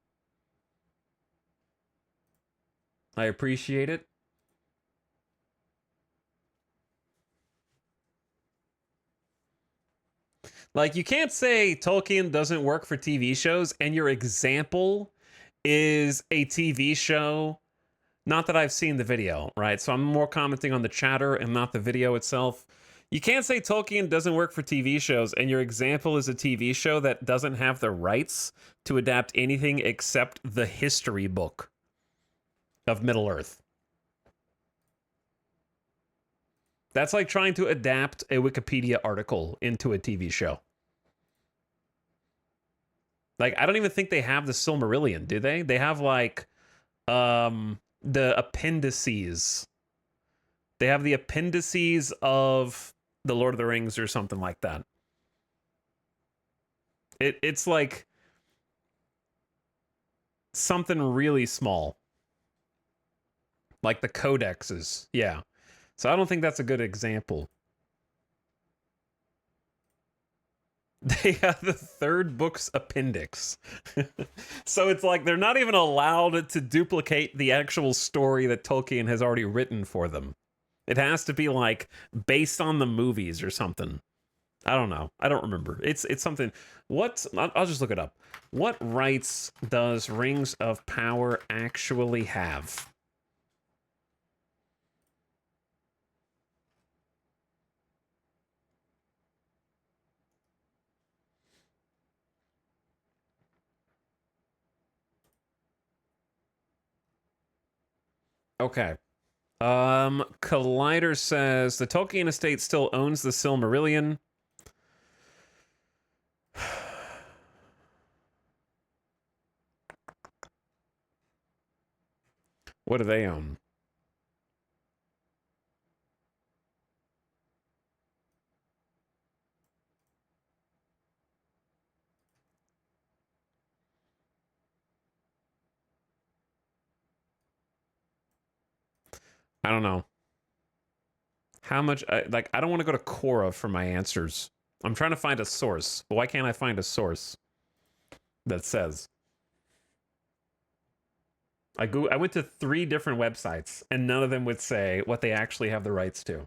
I appreciate it. Like, you can't say Tolkien doesn't work for TV shows, and your example is a TV show. Not that I've seen the video, right? So I'm more commenting on the chatter and not the video itself. You can't say Tolkien doesn't work for TV shows, and your example is a TV show that doesn't have the rights to adapt anything except the history book of Middle-earth. That's like trying to adapt a Wikipedia article into a TV show. Like, I don't even think they have the Silmarillion, do they? They have, like, the appendices. They have the appendices of the Lord of the Rings or something like that. It's like something really small. Like the codexes. Yeah. So I don't think that's a good example. They have the third book's appendix. So it's like they're not even allowed to duplicate the actual story that Tolkien has already written for them. It has to be like based on the movies or something. I don't know. I don't remember. It's something. I'll just look it up. What rights does Rings of Power actually have? Okay. Collider says the Tolkien estate still owns the Silmarillion. What do they own? I don't know. How much, like, I don't want to go to Quora for my answers. I'm trying to find a source. But why can't I find a source that says? I went to 3 different websites, and none of them would say what they actually have the rights to.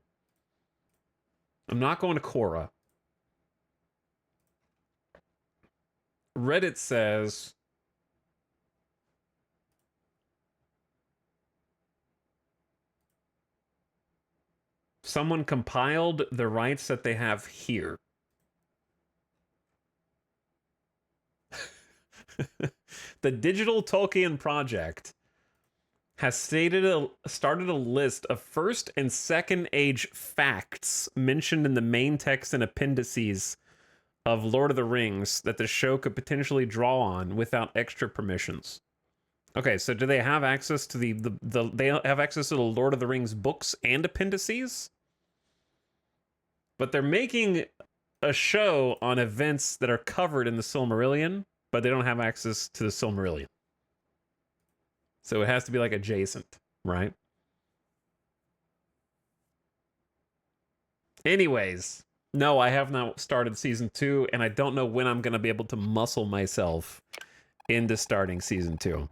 I'm not going to Quora. Reddit says someone compiled the rights that they have here. The Digital Tolkien Project has started a list of first and second age facts mentioned in the main text and appendices of Lord of the Rings that the show could potentially draw on without extra permissions. Okay, so do they have access to they have access to the Lord of the Rings books and appendices? But they're making a show on events that are covered in the Silmarillion, but they don't have access to the Silmarillion. So it has to be like adjacent, right? Anyways, no, I have not started season 2, and I don't know when I'm going to be able to muscle myself into starting season 2.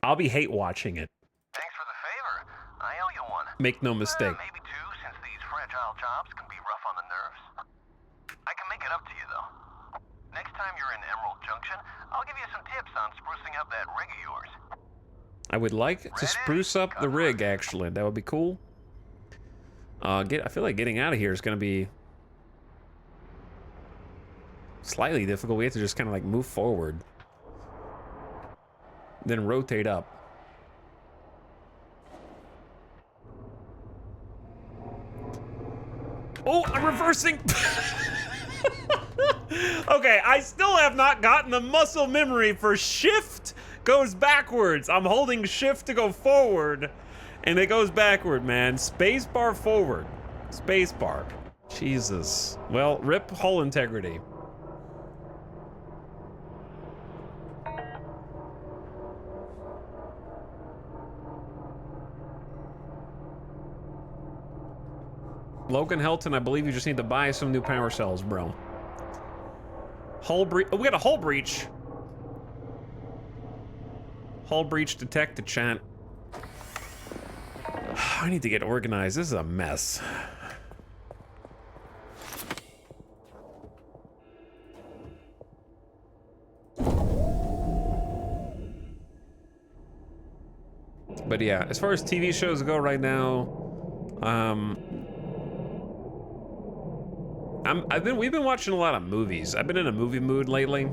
I'll be hate watching it. Thanks for the favor. I owe you one. Make no mistake. Maybe 2, since these fragile jobs can be rough on the nerves. I can make it up to you, though. Next time you're in Emerald Junction, I'll give you some tips on sprucing up that rig of yours. I would like to spruce up the rig, actually. That would be cool. I feel like getting out of here is going to be slightly difficult. We have to just kind of like move forward. Then rotate up. Oh, I'm reversing! Okay, I still have not gotten the muscle memory for shift goes backwards. I'm holding shift to go forward, and it goes backward, man. Spacebar forward. Spacebar. Jesus. Well, rip hull integrity. Logan Helton, I believe you just need to buy some new power cells, bro. Hull breach. Oh, we got a hull breach. Hull breach detected, chat. I need to get organized. This is a mess. But yeah, as far as TV shows go right now, we've been watching a lot of movies. I've been in a movie mood lately.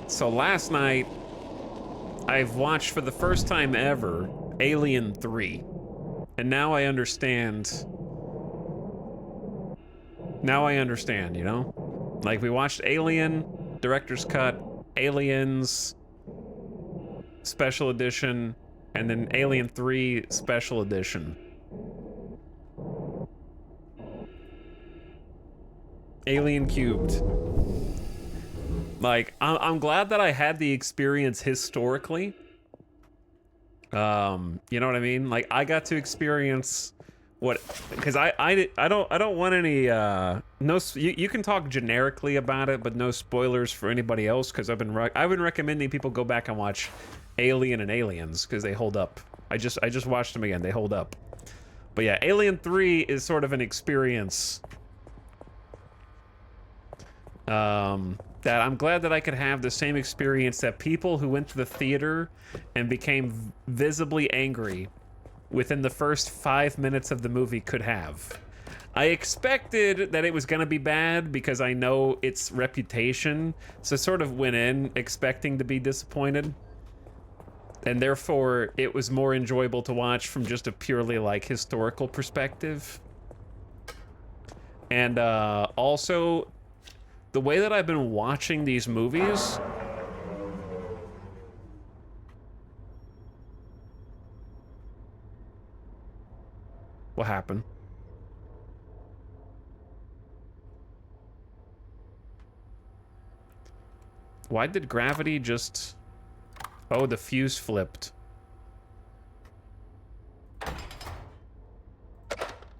So last night, I've watched for the first time ever Alien 3. And now I understand. Now I understand, you know? Like, we watched Alien, Director's Cut, Aliens, Special Edition, and then Alien 3 Special Edition. Alien Cubed. Like, I'm glad that I had the experience historically. You know what I mean? Like, I got to experience what, because I don't want any no, you can talk generically about it, but no spoilers for anybody else, because I've been recommending people go back and watch Alien and Aliens because they hold up. I just watched them again. They hold up. But yeah, Alien 3 is sort of an experience that I'm glad that I could have the same experience that people who went to the theater and became visibly angry within the first 5 minutes of the movie could have. I expected that it was gonna be bad because I know its reputation, so sort of went in expecting to be disappointed. And therefore, it was more enjoyable to watch from just a purely, like, historical perspective. And also, the way that I've been watching these movies... What happened? Why did gravity just... Oh, the fuse flipped.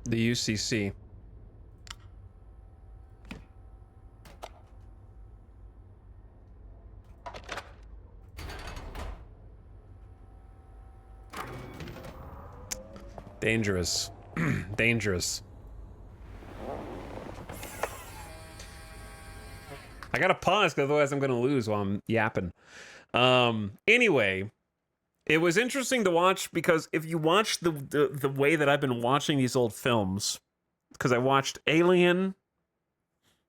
The UCC. Dangerous. Dangerous. I gotta pause, because otherwise I'm gonna lose while I'm yapping. Anyway, it was interesting to watch, because if you watch the way that I've been watching these old films, because I watched Alien,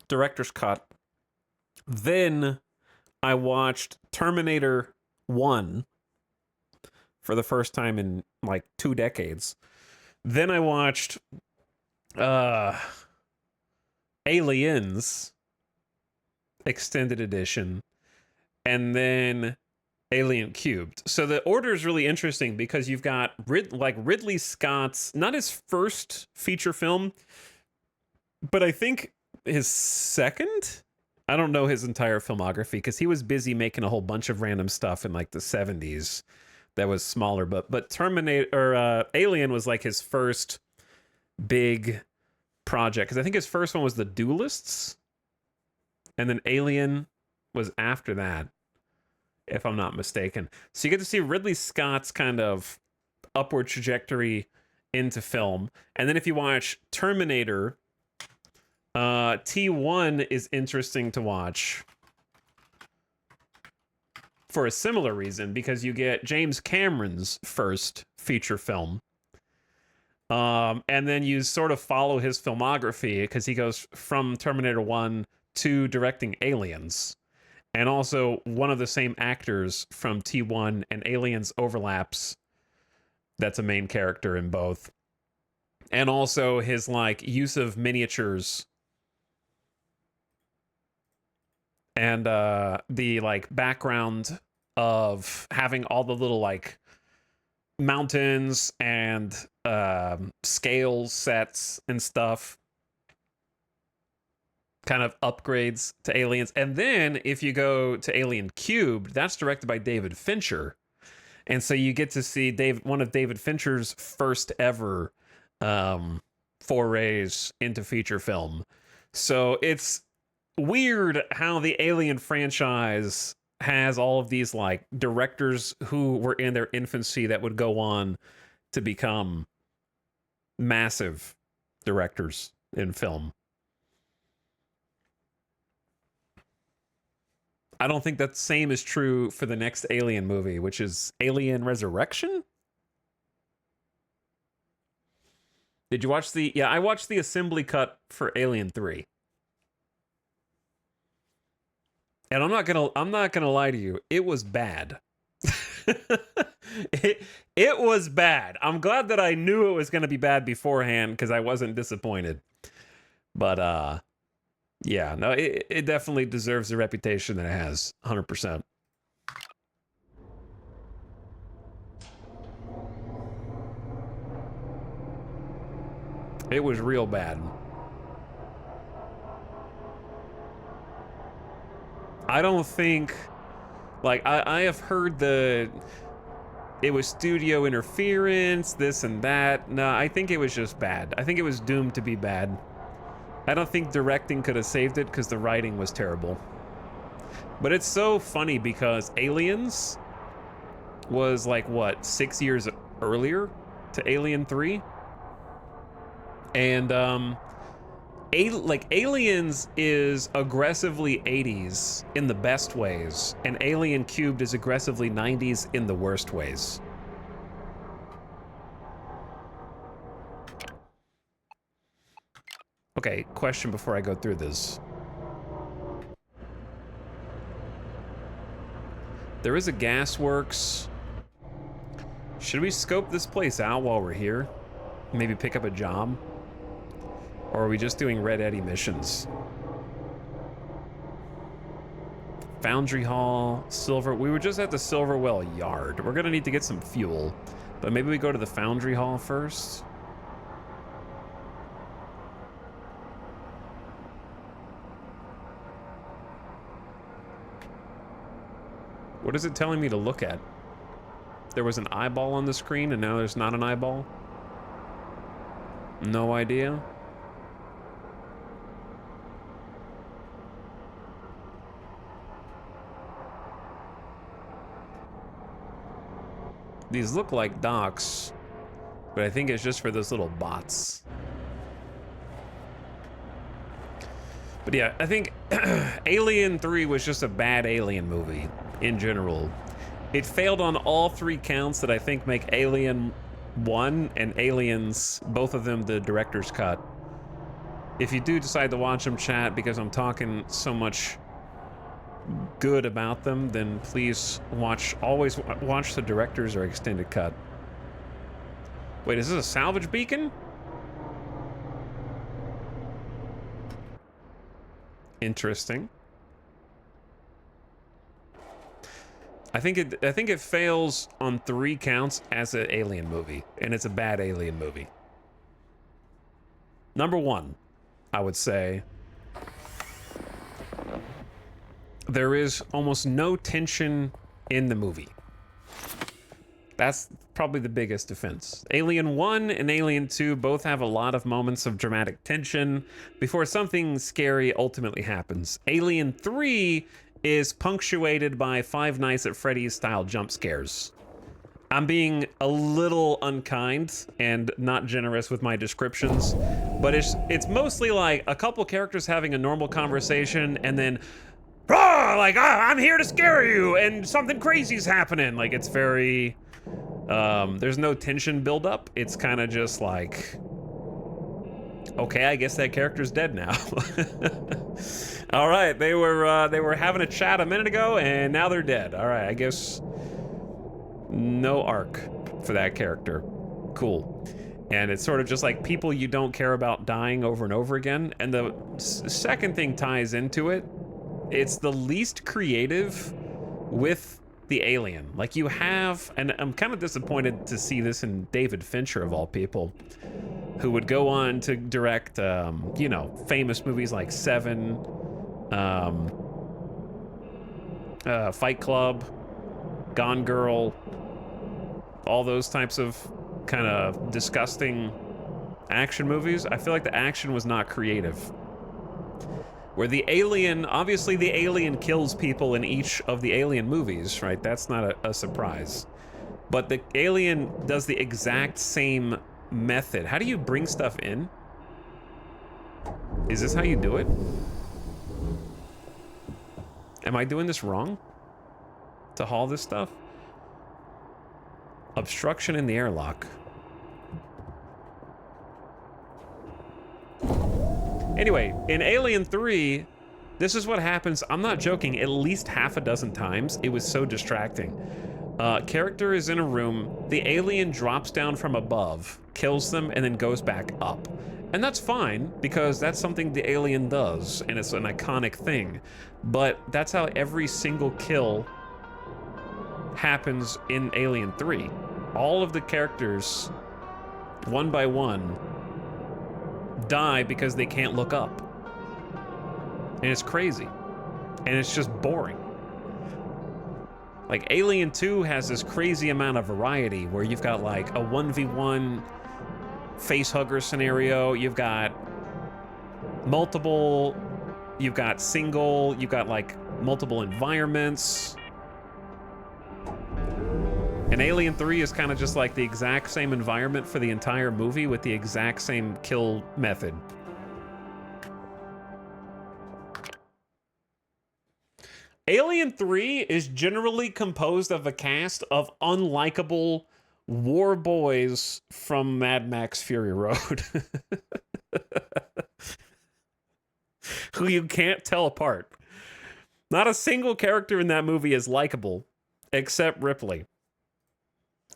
Director's Cut, then I watched Terminator 1 for the first time in like 2 decades. Then I watched Aliens Extended Edition, and then Alien Cubed. So the order is really interesting, because you've got Ridley Scott's, not his first feature film, but I think his second. I don't know his entire filmography, because he was busy making a whole bunch of random stuff in like the 70s that was smaller. But Terminator or Alien was like his first big project, because I think his first one was The Duelists, and then Alien was after that, if I'm not mistaken. So you get to see Ridley Scott's kind of upward trajectory into film. And then if you watch Terminator, T1 is interesting to watch for a similar reason, because you get James Cameron's first feature film. And then you sort of follow his filmography, because he goes from Terminator 1 to directing Aliens. And also, one of the same actors from T1 and Aliens overlaps. That's a main character in both. And also his like use of miniatures and the like background of having all the little like mountains and scale sets and stuff, kind of upgrades to Aliens. And then if you go to Alien Cubed, that's directed by David Fincher, and so you get to see one of David Fincher's first ever forays into feature film. So it's weird how the Alien franchise has all of these like directors who were in their infancy that would go on to become massive directors in film. I don't think that same is true for the next Alien movie, which is Alien Resurrection. Did you watch the... Yeah, I watched the assembly cut for Alien 3. And I'm not gonna lie to you, it was bad. it was bad. I'm glad that I knew it was gonna be bad beforehand, because I wasn't disappointed. But yeah, no, it definitely deserves the reputation that it has, 100%. It was real bad. I don't think, like, I have heard it was studio interference, this and that. No, I think it was just bad. I think it was doomed to be bad. I don't think directing could have saved it, because the writing was terrible. But it's so funny, because Aliens was like, what, 6 years earlier to Alien 3? And Aliens is aggressively 80s in the best ways, and Alien Cubed is aggressively 90s in the worst ways. Okay, question before I go through this. There is a gas works. Should we scope this place out while we're here? Maybe pick up a job? Or are we just doing Red Eddy missions? Foundry Hall, Silver... We were just at the Silverwell Yard. We're gonna need to get some fuel. But maybe we go to the Foundry Hall first? What is it telling me to look at? There was an eyeball on the screen and now there's not an eyeball? No idea. These look like docks, but I think it's just for those little bots. But yeah, I think Alien 3 was just a bad Alien movie in general. It failed on all three counts that I think make Alien 1 and Aliens, both of them, the director's cut. If you do decide to watch them, chat, because I'm talking so much good about them, then please always watch the director's or extended cut. Wait, is this a salvage beacon? Interesting. I think it fails on three counts as an Alien movie, and it's a bad Alien movie. Number one, I would say, there is almost no tension in the movie. That's probably the biggest defense. Alien 1 and Alien 2 both have a lot of moments of dramatic tension before something scary ultimately happens. Alien 3 is punctuated by Five Nights at Freddy's style jump scares. I'm being a little unkind and not generous with my descriptions, but it's mostly like a couple characters having a normal conversation and then like, I'm here to scare you and something crazy's happening. Like, it's very there's no tension build up. It's kind of just like, okay, I guess that character's dead now. All right, they were having a chat a minute ago and now they're dead. All right, I guess no arc for that character. Cool. And it's sort of just like people you don't care about dying over and over again. And the second thing ties into it. It's the least creative with the alien. Like, you have, and I'm kind of disappointed to see this in David Fincher of all people, who would go on to direct, you know, famous movies like Seven, Fight Club, Gone Girl, all those types of kind of disgusting action movies. I feel like the action was not creative. Where the alien, obviously the alien kills people in each of the Alien movies, right? That's not a surprise. But the alien does the exact same method. How do you bring stuff in? Is this how you do it? Am I doing this wrong? To haul this stuff? Obstruction in the airlock. Anyway, in Alien 3, this is what happens. I'm not joking, at least half a dozen times. It was so distracting. Character is in a room, the alien drops down from above, kills them, and then goes back up. And that's fine, because that's something the alien does, and it's an iconic thing. But that's how every single kill happens in Alien 3. All of the characters, one by one, die because they can't look up. And it's crazy. And it's just boring. Like, Alien 2 has this crazy amount of variety where you've got like a 1v1 facehugger scenario, you've got multiple, you've got single, you've got like multiple environments. And Alien 3 is kind of just like the exact same environment for the entire movie with the exact same kill method. Alien 3 is generally composed of a cast of unlikable war boys from Mad Max Fury Road. Who you can't tell apart. Not a single character in that movie is likable, except Ripley.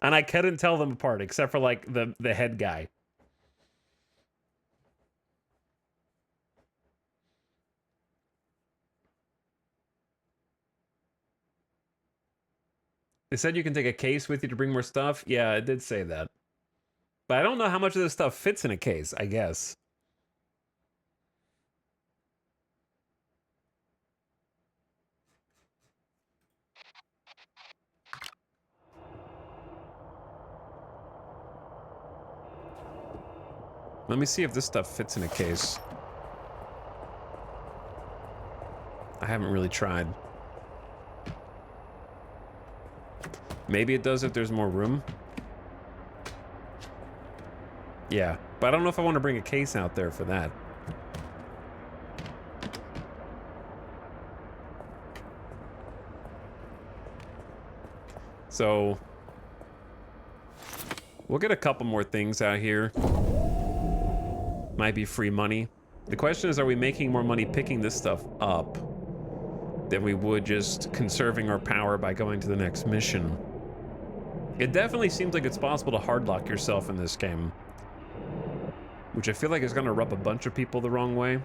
And I couldn't tell them apart, except for, like, the head guy. They said you can take a case with you to bring more stuff. Yeah, it did say that. But I don't know how much of this stuff fits in a case, I guess. Let me see if this stuff fits in a case. I haven't really tried. Maybe it does if there's more room. Yeah, but I don't know if I want to bring a case out there for that. So we'll get a couple more things out here. Might be free money. The question is, are we making more money picking this stuff up than we would just conserving our power by going to the next mission? It definitely seems like it's possible to hardlock yourself in this game, which I feel like is gonna rub a bunch of people the wrong way.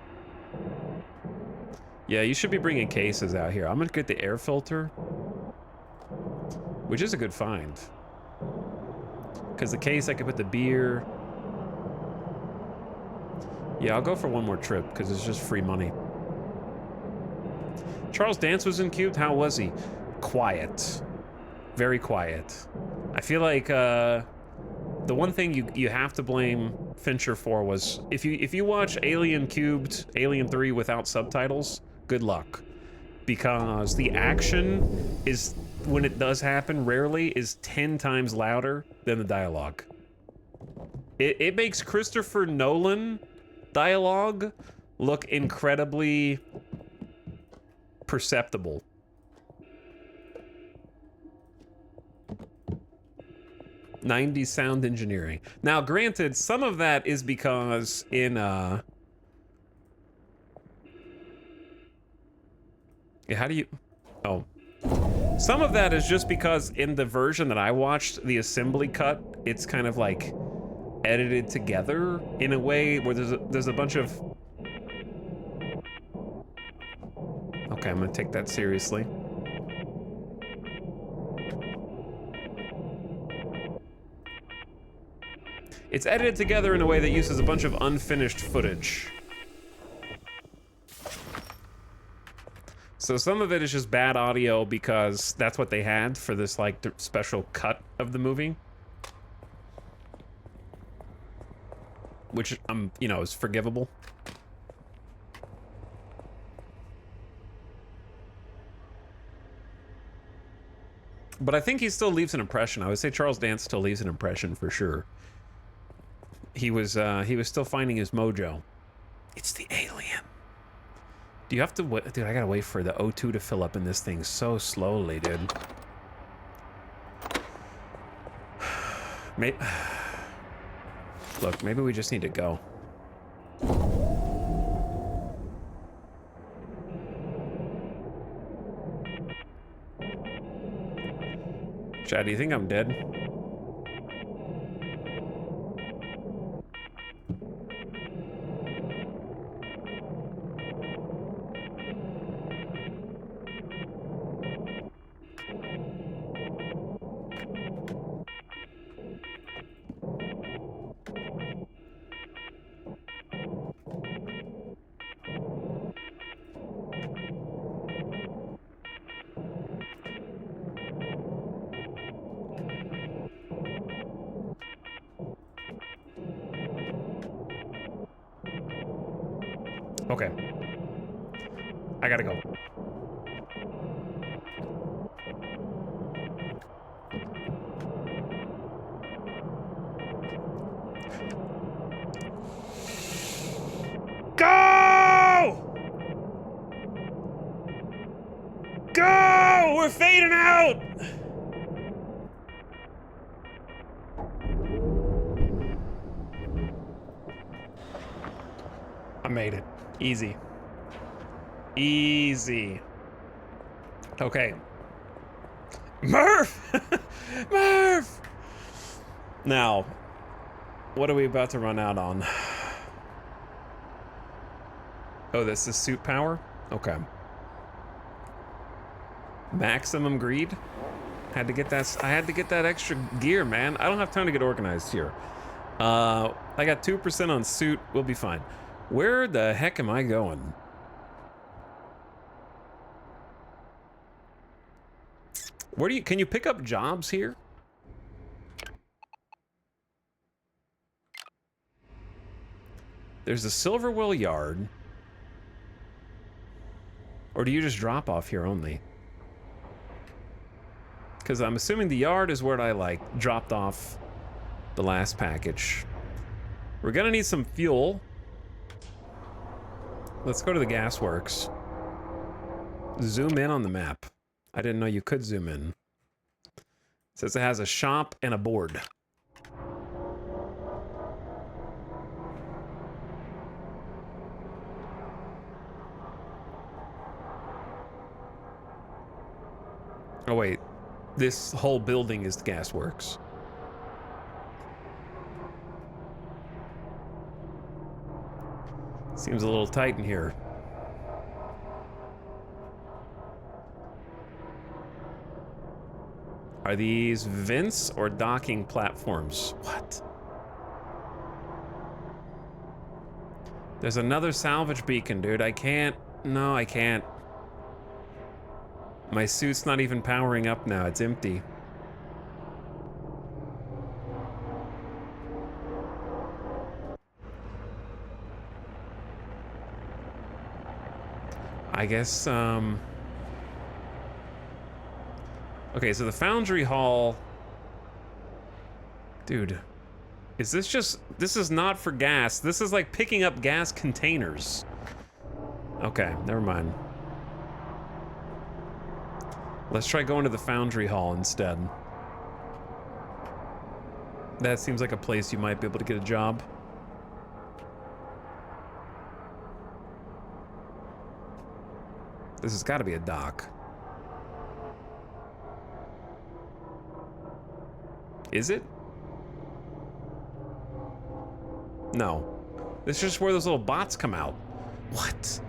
Yeah, you should be bringing cases out here. I'm gonna get the air filter, which is a good find. Because the case, I could put the beer. Yeah, I'll go for one more trip, because it's just free money. Charles Dance was in Cubed. How was he? Quiet. Very quiet. I feel like the one thing you have to blame Fincher for was if you watch Alien Cubed, Alien 3 without subtitles, good luck. Because the action is, when it does happen, rarely, is 10 times louder than the dialogue. It makes Christopher Nolan dialogue look incredibly perceptible. '90s sound engineering. Now, granted, some of that is because in yeah, how do you? Oh, some of that is just because in the version that I watched, the assembly cut, it's kind of like edited together in a way where there's a bunch of. Okay, I'm gonna take that seriously. It's edited together in a way that uses a bunch of unfinished footage. So some of it is just bad audio because that's what they had for this like special cut of the movie. Which you know, is forgivable. But I think he still leaves an impression. I would say Charles Dance still leaves an impression for sure. He was still finding his mojo. It's the alien. Do you have to wait? Dude, I gotta wait for the O2 to fill up in this thing so slowly, dude. Look, maybe we just need to go. Chad, do you think I'm dead? Okay. I gotta go. Go! Go! We're fading out! I made it. Easy. Easy. Okay. Murph! Murph! Now, what are we about to run out on? Oh, this is suit power? Okay. Maximum greed? Had to get that. I had to get that extra gear, man. I don't have time to get organized here. I got 2% on suit. We'll be fine. Where the heck am I going? Where do you, can you pick up jobs here? There's a Silverwell yard. Or do you just drop off here only? Because I'm assuming the yard is where I, like, dropped off the last package. We're gonna need some fuel. Let's go to the gasworks. Zoom in on the map. I didn't know you could zoom in. It says it has a shop and a board. Oh wait, this whole building is the gasworks. Seems a little tight in here. Are these vents or docking platforms? What? There's another salvage beacon, dude. I can't. No, I can't. My suit's not even powering up now. It's empty. I guess, okay, so the Foundry Hall... Dude, is this just... This is not for gas. This is like picking up gas containers. Okay, never mind. Let's try going to the Foundry Hall instead. That seems like a place you might be able to get a job. This has got to be a dock. Is it? No. This is just where those little bots come out. What?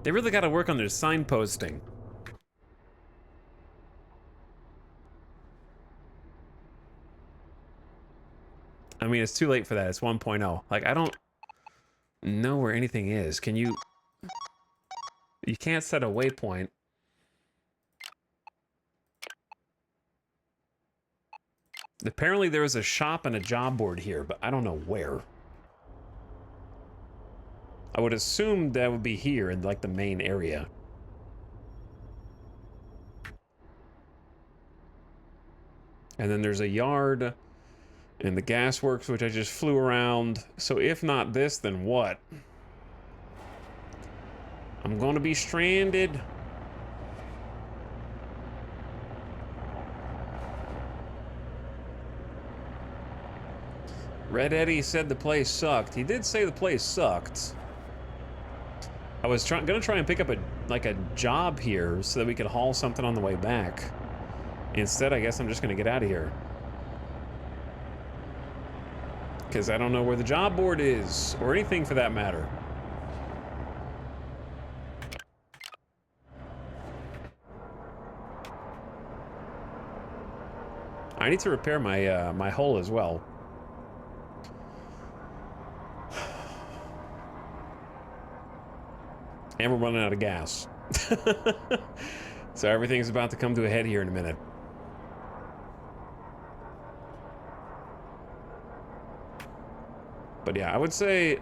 They really got to work on their signposting. I mean, it's too late for that. It's 1.0. Like, I don't know where anything is. Can you... You can't set a waypoint. Apparently there is a shop and a job board here, but I don't know where. I would assume that would be here in, like, the main area. And then there's a yard and the gasworks, which I just flew around. So if not this, then what? I'm gonna be stranded. Red Eddie said the place sucked. He did say the place sucked. I was gonna try and pick up a job here so that we could haul something on the way back. Instead, I guess I'm just gonna get out of here. Because I don't know where the job board is, or anything for that matter. I need to repair my my hull as well. And we're running out of gas. So everything's about to come to a head here in a minute. But yeah, I would say,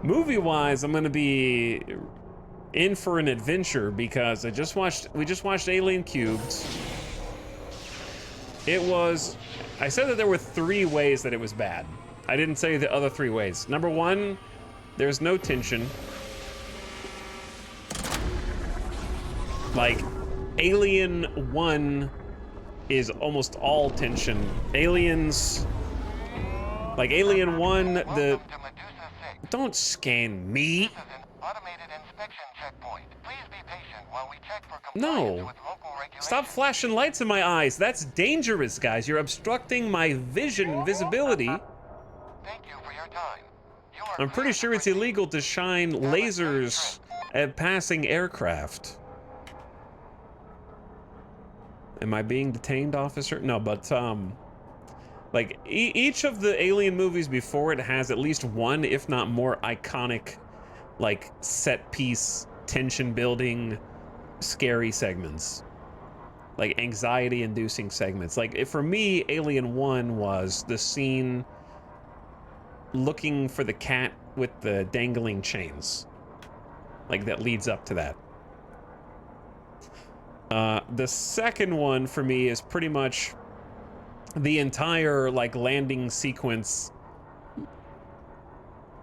movie-wise, I'm gonna be in for an adventure because we just watched Alien Cubed. I said that there were 3 ways that it was bad. I didn't say the other 3 ways. Number 1, there's no tension. Like, Alien 1 is almost all tension. Aliens... Like, Alien 1, the... Don't scan me! No! Stop flashing lights in my eyes! That's dangerous, guys! You're obstructing my vision and visibility. Thank you for your time. I'm pretty sure it's illegal to shine lasers at passing aircraft. Am I being detained, officer? No, but, like, each of the Alien movies before it has at least one, if not more, iconic, like, set-piece, tension-building, scary segments. Like, anxiety-inducing segments. Like, for me, Alien 1 was the scene looking for the cat with the dangling chains. Like, that leads up to that. The second one for me is pretty much the entire, like, landing sequence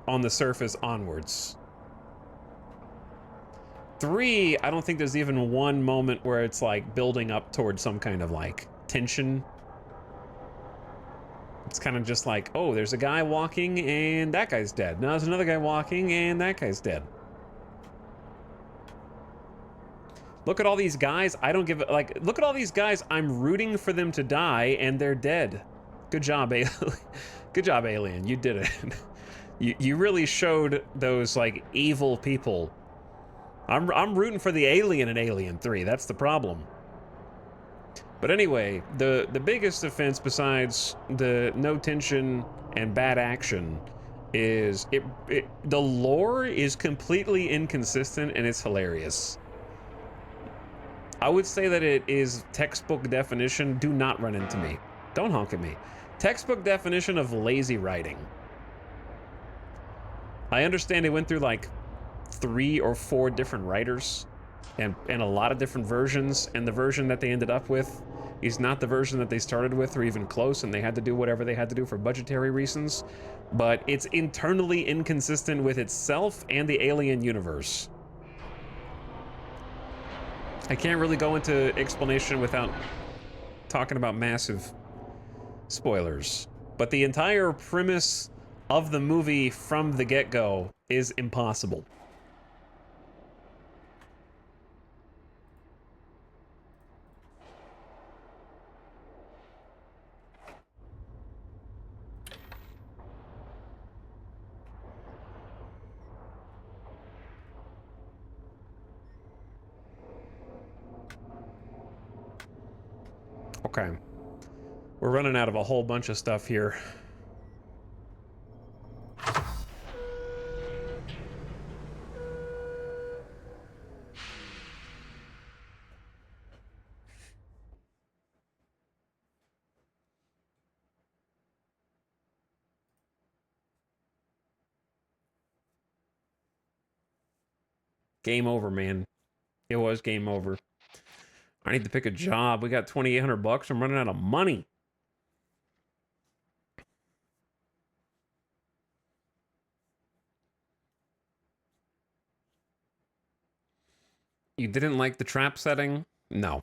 on the surface onwards. 3, I don't think there's even one moment where it's, like, building up towards some kind of, like, tension. It's kind of just like, oh, there's a guy walking and that guy's dead. Now there's another guy walking and that guy's dead. Look at all these guys. I don't give a, like, look at all these guys. I'm rooting for them to die and they're dead. Good job, Alien. Good job, Alien. You did it. You really showed those, like, evil people. I'm rooting for the alien in Alien 3. That's the problem. But anyway, the biggest offense besides the no tension and bad action is the lore is completely inconsistent and it's hilarious. I would say that it is textbook definition. Do not run into me. Don't honk at me. Textbook definition of lazy writing. I understand they went through like 3 or 4 different writers and a lot of different versions, and the version that they ended up with is not the version that they started with or even close, and they had to do whatever they had to do for budgetary reasons, but it's internally inconsistent with itself and the Alien universe. I can't really go into explanation without talking about massive spoilers, but the entire premise of the movie from the get-go is impossible. Okay. We're running out of a whole bunch of stuff here. Game over, man. It was game over. I need to pick a job. We got 2,800 bucks. I'm running out of money. You didn't like the trap setting? No.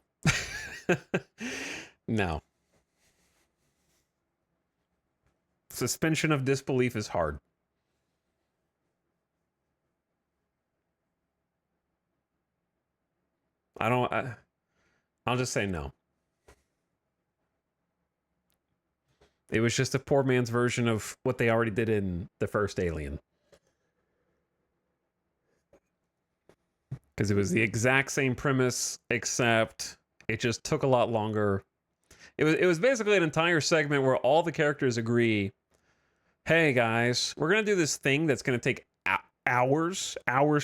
No. Suspension of disbelief is hard. I'll just say no. It was just a poor man's version of what they already did in the first Alien. Because it was the exact same premise, except it just took a lot longer. It was basically an entire segment where all the characters agree, hey guys, we're going to do this thing that's going to take hours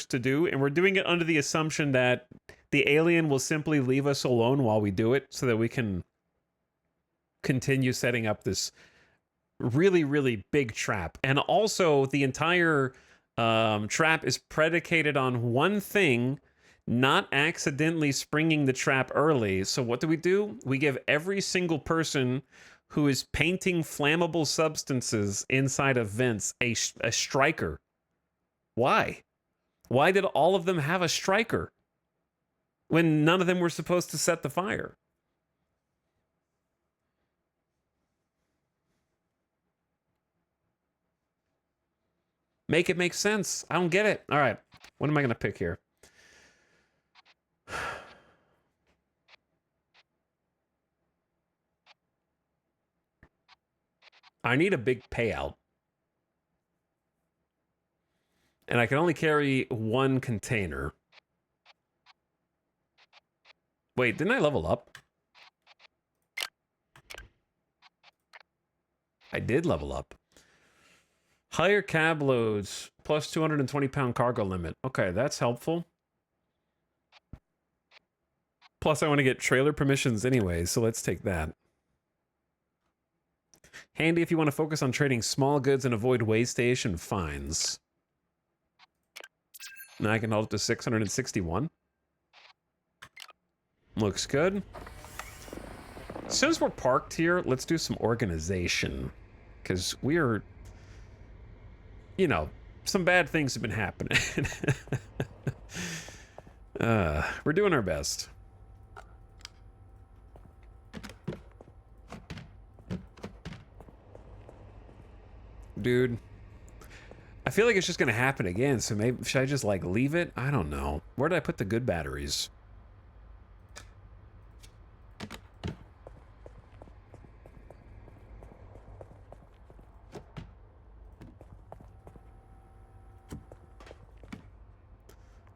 to do, and we're doing it under the assumption that the alien will simply leave us alone while we do it so that we can continue setting up this really, really big trap. And also, the entire trap is predicated on one thing, not accidentally springing the trap early. So what do? We give every single person who is painting flammable substances inside of vents a striker. Why? Why did all of them have a striker when none of them were supposed to set the fire? Make it make sense. I don't get it. All right. What am I going to pick here? I need a big payout. And I can only carry one container. Wait, didn't I level up? I did level up. Higher cab loads, plus 220-pound cargo limit. Okay, that's helpful. Plus, I want to get trailer permissions anyway, so let's take that. Handy if you want to focus on trading small goods and avoid way station fines. Now I can hold it to 661. Looks good. Since we're parked here, let's do some organization. Because we are, you know, some bad things have been happening. We're doing our best. Dude, I feel like it's just gonna happen again, so maybe should I just like leave it? I don't know. Where did I put the good batteries?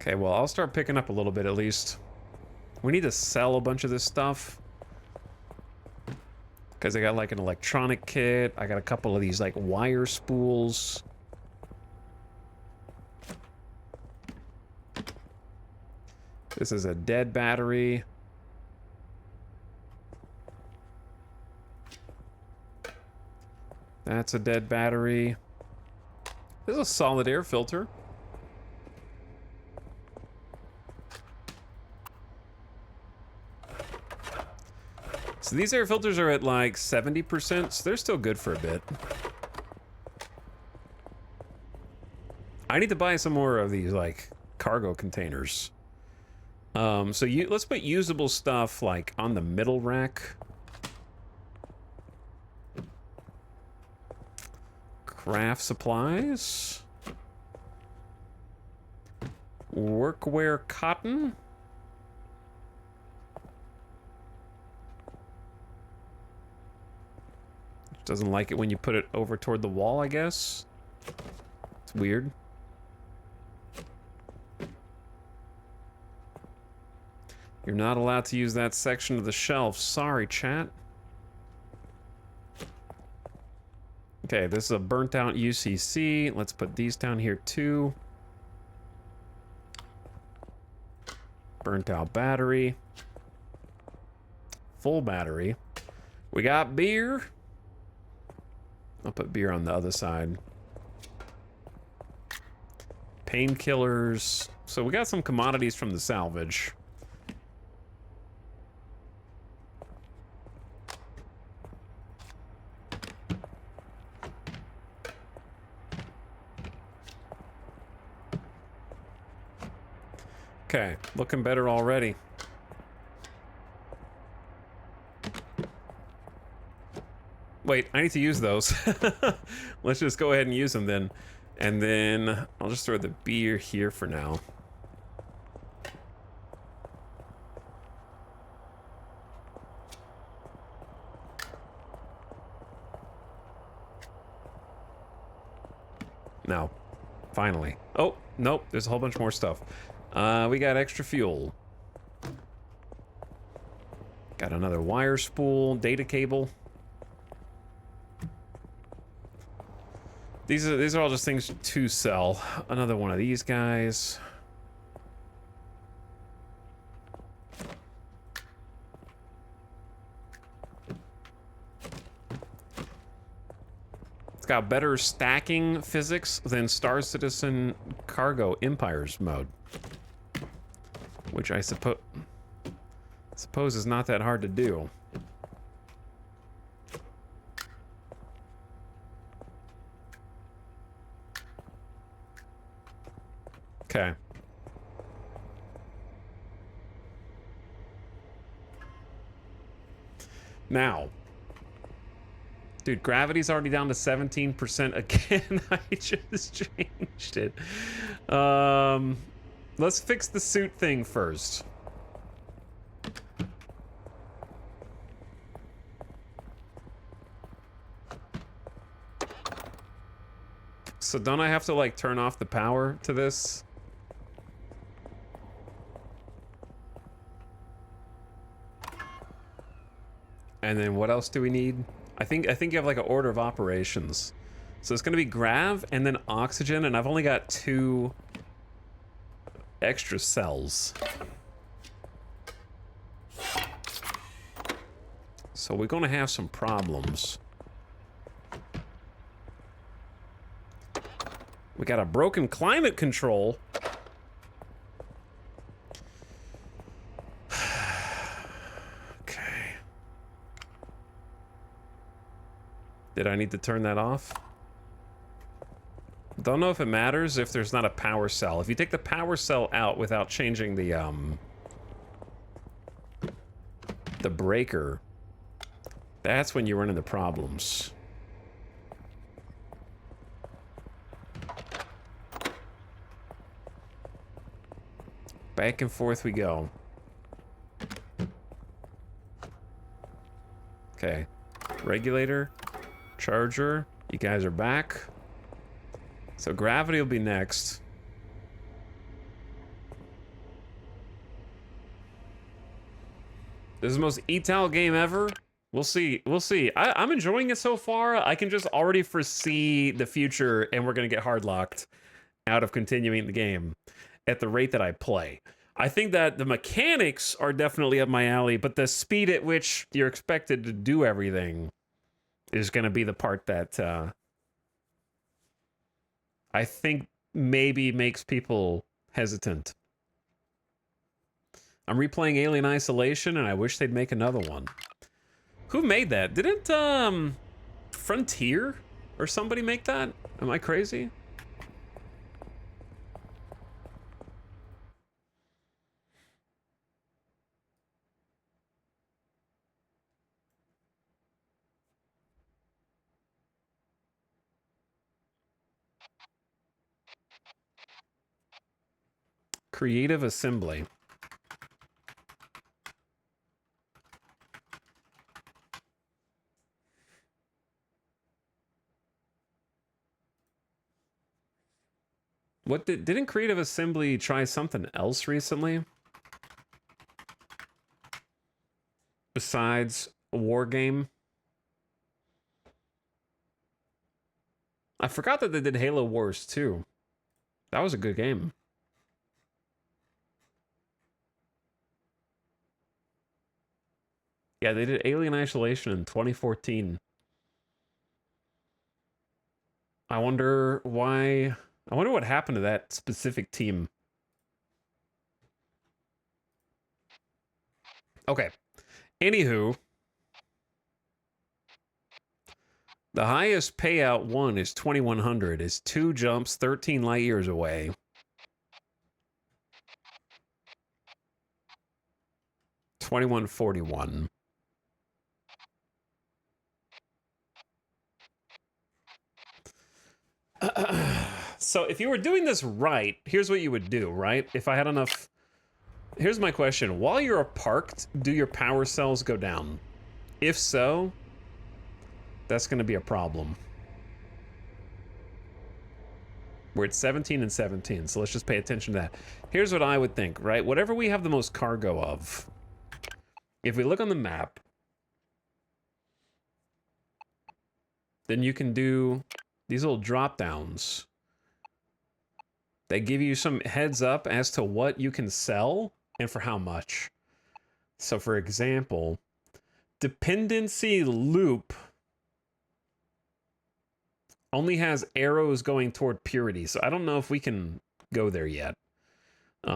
Okay, well, I'll start picking up a little bit at least. We need to sell a bunch of this stuff. Because I got like an electronic kit. I got a couple of these like wire spools. This is a dead battery. That's a dead battery. This is a solid air filter. So these air filters are at like 70%, so they're still good for a bit. I need to buy some more of these like cargo containers. Let's put usable stuff like on the middle rack. Craft supplies. Workwear cotton. Doesn't like it when you put it over toward the wall, I guess. It's weird. You're not allowed to use that section of the shelf. Sorry, chat. Okay, this is a burnt out UCC. Let's put these down here too. Burnt out battery. Full battery. We got beer. I'll put beer on the other side. Painkillers. So we got some commodities from the salvage. Okay, looking better already. Wait, I need to use those. Let's just go ahead and use them then. And then I'll just throw the beer here for now. Now, finally. Oh, nope, there's a whole bunch more stuff. We got extra fuel. Got another wire spool, data cable. These are all just things to sell. Another one of these guys. It's got better stacking physics than Star Citizen Cargo Empires mode, which I suppose is not that hard to do. Okay. Now, dude, gravity's already down to 17% again. I just changed it. Let's fix the suit thing first. So don't I have to like turn off the power to this? And then what else do we need? I think you have like an order of operations. So it's gonna be grav and then oxygen, and I've only got 2 extra cells. So we're gonna have some problems. We got a broken climate control. Okay. Did I need to turn that off? Don't know if it matters if there's not a power cell. If you take the power cell out without changing the breaker, that's when you run into problems. Back and forth we go. Okay. Regulator. Charger. You guys are back. So gravity will be next. This is the most etal game ever. We'll see. We'll see. I'm enjoying it so far. I can just already foresee the future, and we're going to get hard locked out of continuing the game at the rate that I play. I think that the mechanics are definitely up my alley, but the speed at which you're expected to do everything is going to be the part that I think maybe makes people hesitant. I'm replaying Alien Isolation, and I wish they'd make another one. Who made that? Didn't Frontier or somebody make that? Am I crazy? Creative Assembly. What didn't Creative Assembly try something else recently? Besides a war game? I forgot that they did Halo Wars too. That was a good game. Yeah, they did Alien Isolation in 2014. I wonder why... I wonder what happened to that specific team. Okay. Anywho. The highest payout one is 2,100. Is 2 jumps 13 light years away. $2,141. So if you were doing this right, here's what you would do, right? If I had enough... Here's my question. While you're parked, do your power cells go down? If so, that's going to be a problem. We're at 17 and 17, so let's just pay attention to that. Here's what I would think, right? Whatever we have the most cargo of, if we look on the map, then you can do these little drop downs. They give you some heads up as to what you can sell and for how much. So for example, dependency loop only has arrows going toward purity. So I don't know if we can go there yet.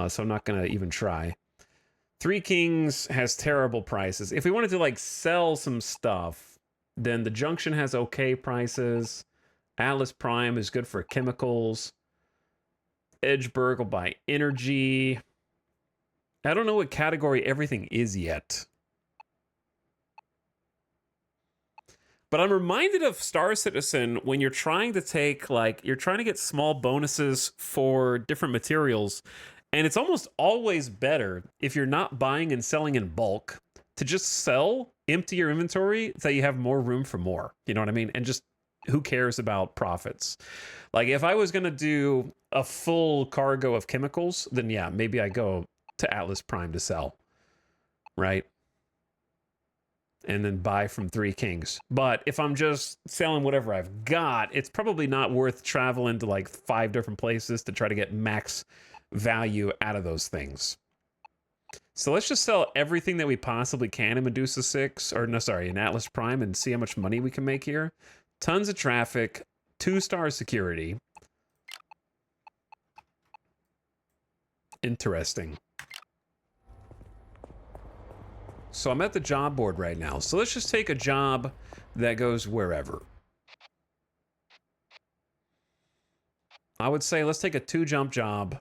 So I'm not going to even try. Three Kings has terrible prices. If we wanted to like sell some stuff, then the Junction has okay prices. Atlas Prime is good for chemicals. Edgeburg will buy energy. I don't know what category everything is yet. But I'm reminded of Star Citizen when you're trying to take, like, you're trying to get small bonuses for different materials. And it's almost always better if you're not buying and selling in bulk to just sell, empty your inventory so you have more room for more. You know what I mean? And just who cares about profits? Like if I was going to do a full cargo of chemicals, then yeah, maybe I go to Atlas Prime to sell. Right? And then buy from Three Kings. But if I'm just selling whatever I've got, it's probably not worth traveling to like 5 different places to try to get max value out of those things. So let's just sell everything that we possibly can in Medusa 6, or no, sorry, in Atlas Prime and see how much money we can make here. Tons of traffic, 2-star security. Interesting. So I'm at the job board right now. So let's just take a job that goes wherever. I would say let's take a 2-jump job.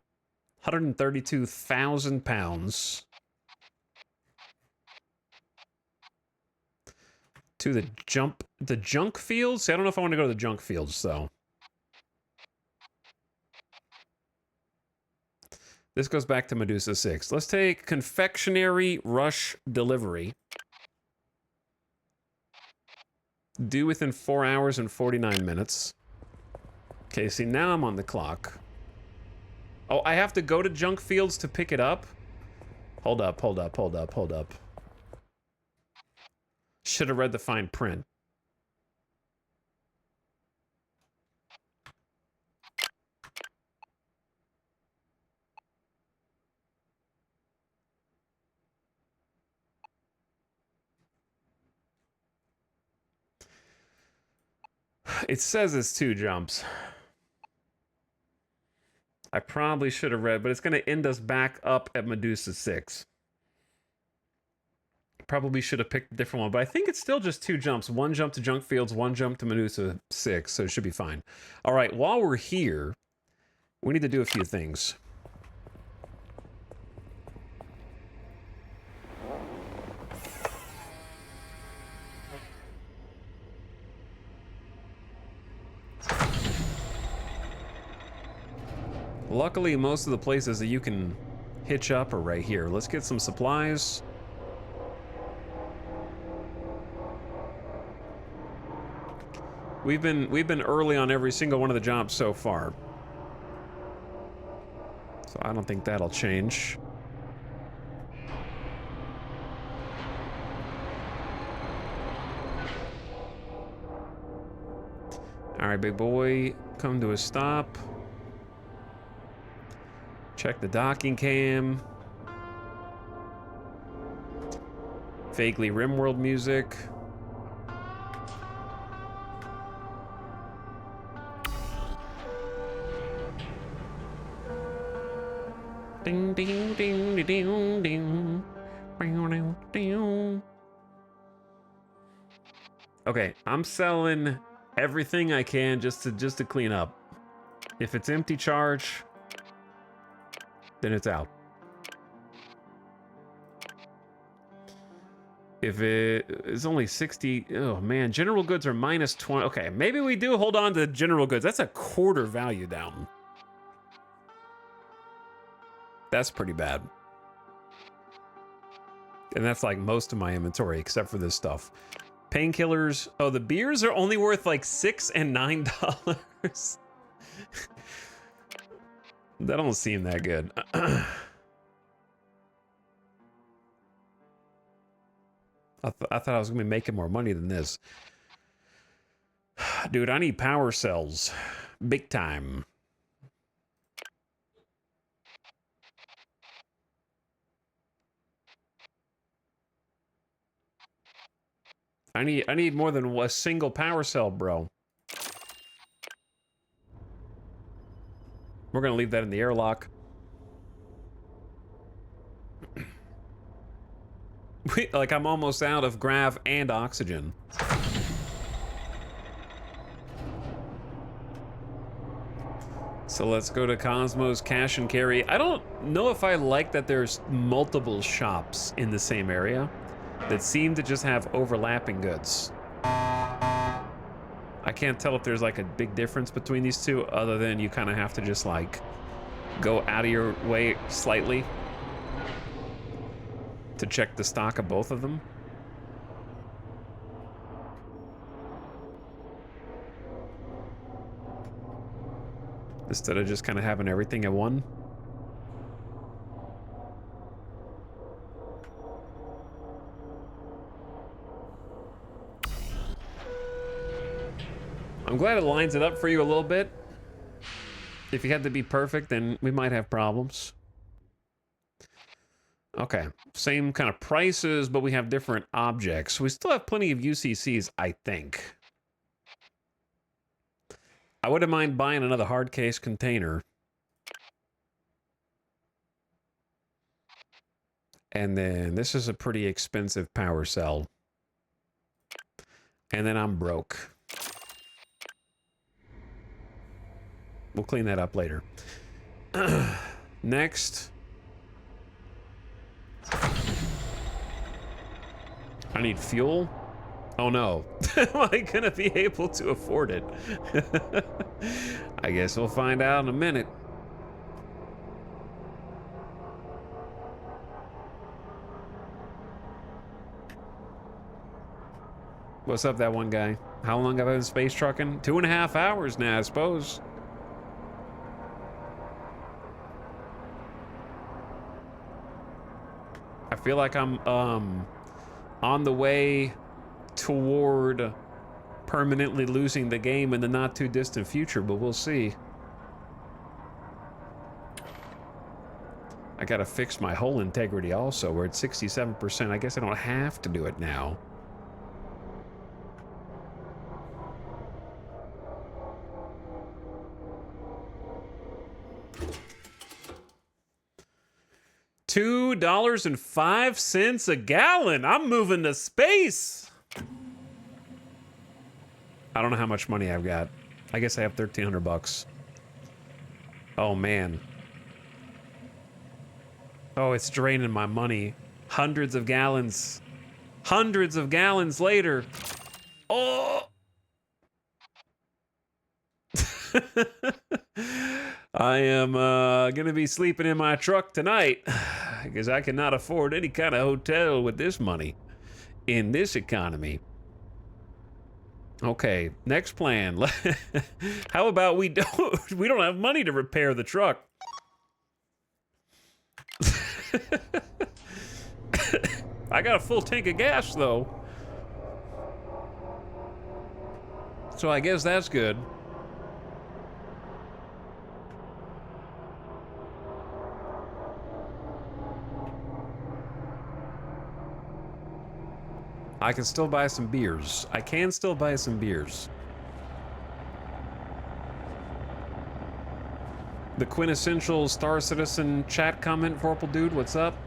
132,000 pounds. To the junk fields? See, I don't know if I want to go to the junk fields, though. This goes back to Medusa 6. Let's take confectionery rush delivery. Due within 4 hours and 49 minutes. Okay, see, now I'm on the clock. Oh, I have to go to junk fields to pick it up? Hold up. Should have read the fine print. It says it's 2 jumps. I probably should have read, but it's going to end us back up at Medusa 6. Probably should have picked a different one, but I think it's still just 2 jumps. 1 jump to junk fields, 1 jump to Medusa 6, so it should be fine. All right, while we're here, we need to do a few things. Luckily, most of the places that you can hitch up are right here. Let's get some supplies. We've been early on every single one of the jobs so far. So I don't think that'll change. All right, big boy, come to a stop. Check the docking cam. Vaguely RimWorld music. Ding ding ding ding ding. Ding. Okay, I'm selling everything I can just to clean up. If it's empty charge, then it's out. If it is only 60, oh man, general goods are minus 20. Okay, maybe we do hold on to general goods. That's a quarter value down. That's pretty bad. And that's like most of my inventory, except for this stuff. Painkillers. Oh, the beers are only worth like $6 and $9. That don't seem that good. I thought I was gonna be making more money than this. Dude, I need power cells. Big time. I need more than a single power cell, bro. We're gonna leave that in the airlock. Like, I'm almost out of grav and oxygen. So let's go to Cosmos Cash and Carry. I don't know if I like that there's multiple shops in the same area that seem to just have overlapping goods. I can't tell if there's like a big difference between these two, other than you kind of have to just like go out of your way slightly to check the stock of both of them. Instead of just kind of having everything at one. I'm glad it lines it up for you a little bit. If you had to be perfect, then we might have problems. Okay, same kind of prices, but we have different objects. We still have plenty of UCCs, I think. I wouldn't mind buying another hard case container. And then this is a pretty expensive power cell. And then I'm broke. We'll clean that up later. Next. I need fuel. Oh no. Am I gonna be able to afford it? I guess we'll find out in a minute. What's up, that one guy? How long have I been space trucking? 2.5 hours now, I suppose. I feel like I'm on the way toward permanently losing the game in the not too distant future, but we'll see. I gotta fix my hull integrity also. We're at 67%. I guess I don't have to do it now. $2.05 a gallon. I'm moving to space. I don't know how much money I've got. I guess I have 1,300 bucks. Oh man. Oh, it's draining my money. Hundreds of gallons. Hundreds of gallons later. Oh. I am gonna be sleeping in my truck tonight because I cannot afford any kind of hotel with this money in this economy. Okay, next plan. How about we don't have money to repair the truck? I got a full tank of gas though, so I guess that's good. I can still buy some beers. I can still buy some beers. The quintessential Star Citizen chat comment, Vorpal Dude, what's up?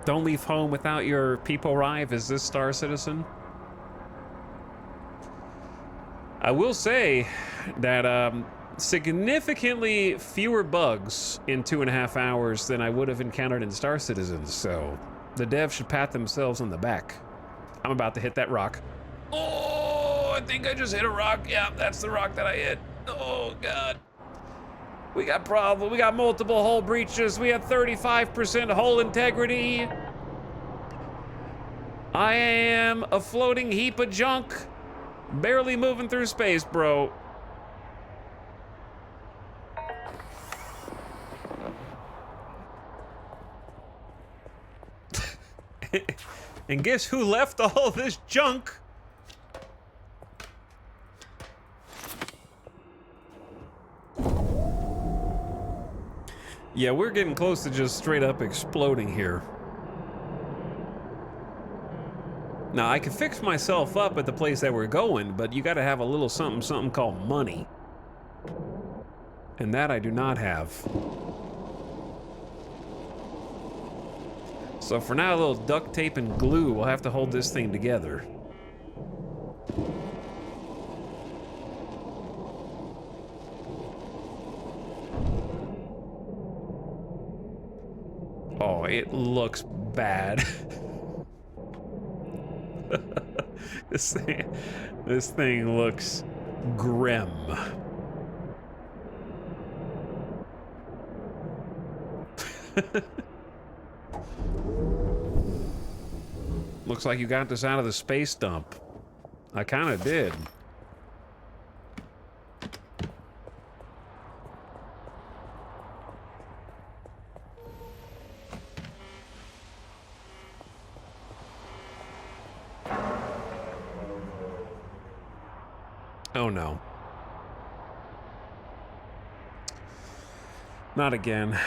Don't leave home without your people arrive. Is this Star Citizen? I will say that significantly fewer bugs in 2.5 hours than I would have encountered in Star Citizen, so the devs should pat themselves on the back. I'm about to hit that rock. Oh, I think I just hit a rock. Yeah, that's the rock that I hit. Oh, God. We got problems. We got multiple hull breaches. We have 35% hull integrity. I am a floating heap of junk. Barely moving through space, bro. And guess who left all this junk? Yeah, we're getting close to just straight up exploding here. Now, I can fix myself up at the place that we're going, but you gotta have a little something called money. And that I do not have. So for now, a little duct tape and glue will have to hold this thing together. Oh, it looks bad. This thing looks grim. Looks like you got this out of the space dump. I kind of did. Oh no. Not again.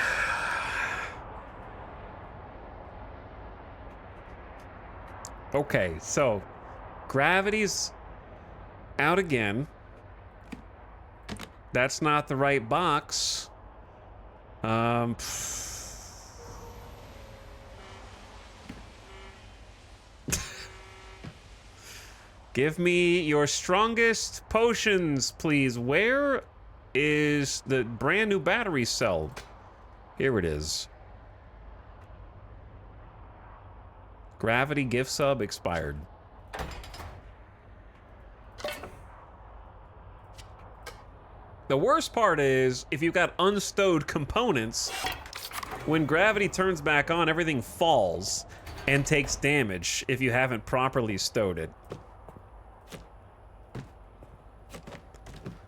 Okay, so gravity's out again. That's not the right box. Um, Give me your strongest potions, please. Where is the brand new battery cell? Here it is. Gravity gift sub expired. The worst part is, if you've got unstowed components, when gravity turns back on, everything falls and takes damage if you haven't properly stowed it.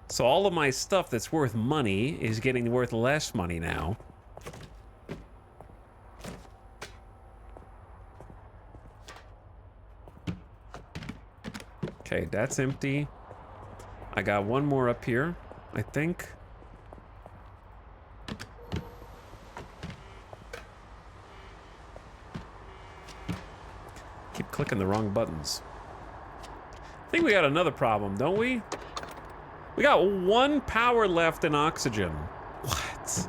So all of my stuff that's worth money is getting worth less money now. Okay, that's empty. I got one more up here, I think. Keep clicking the wrong buttons. I think we got another problem, don't we? We got one power left in oxygen. What?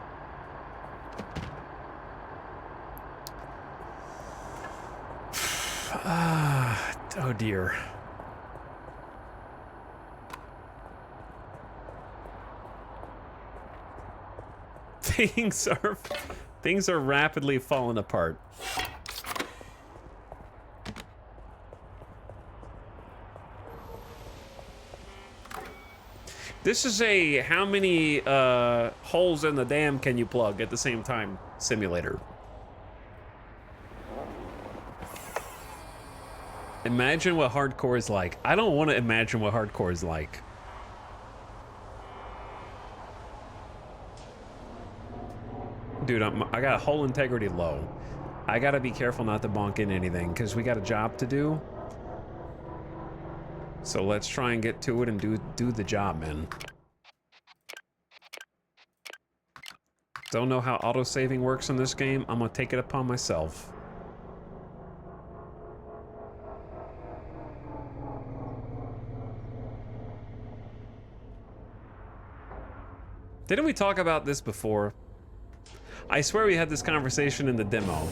Oh dear. Things are rapidly falling apart. This is a how many holes in the dam can you plug at the same time simulator. Imagine what hardcore is like. I don't want to imagine what hardcore is like. Dude, I got hull integrity low. I gotta be careful not to bonk in anything because we got a job to do. So let's try and get to it and do the job, man. Don't know how autosaving works in this game. I'm gonna take it upon myself. Didn't we talk about this before? I swear we had this conversation in the demo.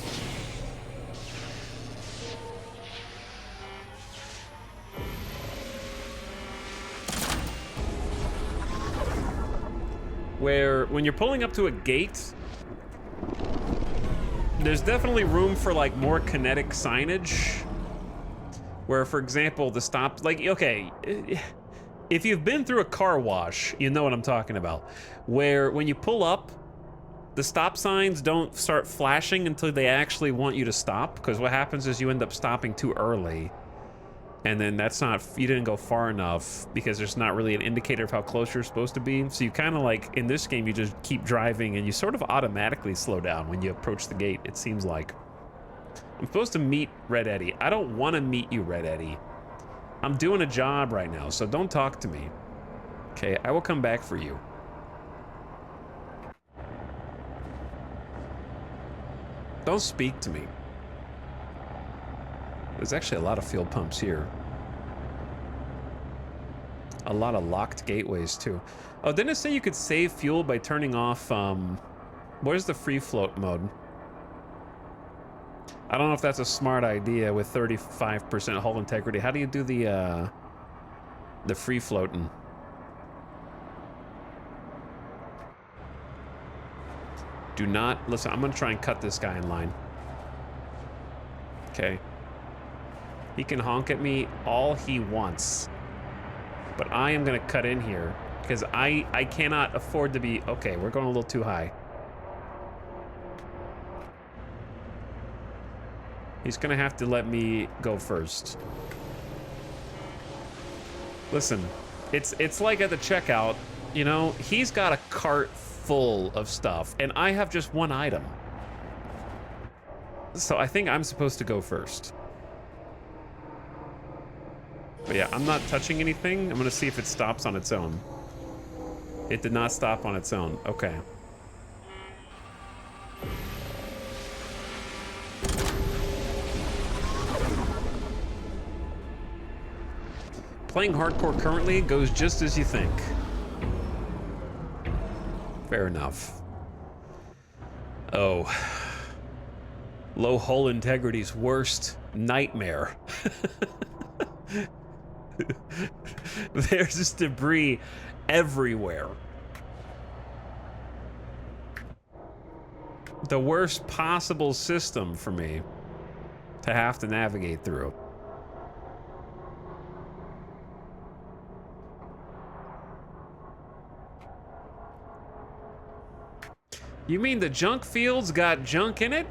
Where when you're pulling up to a gate, there's definitely room for like more kinetic signage. Where, for example, the stop, like, okay, if you've been through a car wash, you know what I'm talking about. Where when you pull up, the stop signs don't start flashing until they actually want you to stop, because what happens is you end up stopping too early. And then that's not, you didn't go far enough because there's not really an indicator of how close you're supposed to be. So you kind of like, in this game, you just keep driving and you sort of automatically slow down when you approach the gate, it seems like. I'm supposed to meet Red Eddie. I don't want to meet you, Red Eddie. I'm doing a job right now, so don't talk to me. Okay, I will come back for you. Don't speak to me. There's actually a lot of fuel pumps here. A lot of locked gateways, too. Oh, didn't it say you could save fuel by turning off, where's the free float mode? I don't know if that's a smart idea with 35% hull integrity. How do you do the free floating? Do not, listen, I'm gonna try and cut this guy in line. Okay. He can honk at me all he wants. But I am gonna cut in here because I cannot afford to be, okay, we're going a little too high. He's gonna have to let me go first. Listen, it's like at the checkout, you know, he's got a cart full of stuff and I have just one item. So I think I'm supposed to go first. But yeah, I'm not touching anything. I'm gonna see if it stops on its own. It did not stop on its own. Okay. Playing hardcore currently goes just as you think. Fair enough. Oh. Low hull integrity's worst nightmare. There's just debris everywhere. The worst possible system for me to have to navigate through. You mean the junk field's got junk in it?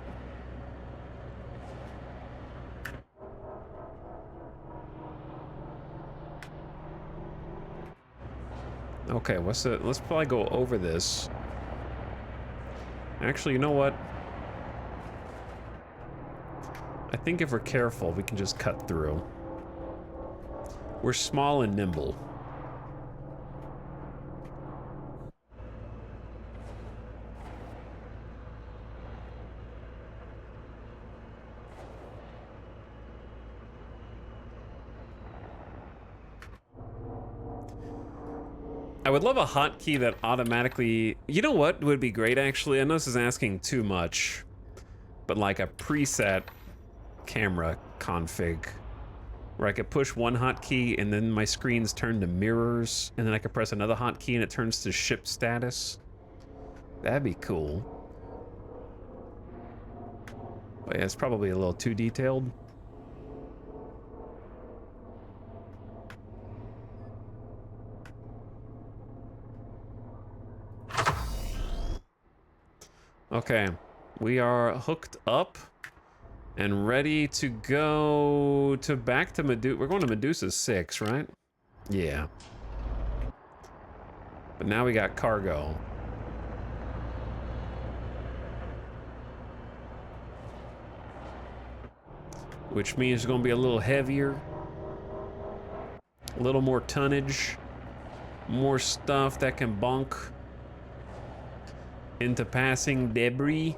Okay, let's probably go over this. Actually, you know what? I think if we're careful, we can just cut through. We're small and nimble. I would love a hotkey that automatically... You know what would be great, actually? I know this is asking too much, but like a preset camera config where I could push one hotkey and then my screens turn to mirrors, and then I could press another hotkey and it turns to ship status. That'd be cool. But yeah, it's probably a little too detailed. Okay, we are hooked up and ready to go to back to Medusa. We're going to Medusa 6, right? Yeah. But now we got cargo. Which means it's going to be a little heavier. A little more tonnage. More stuff that can bunk into passing debris.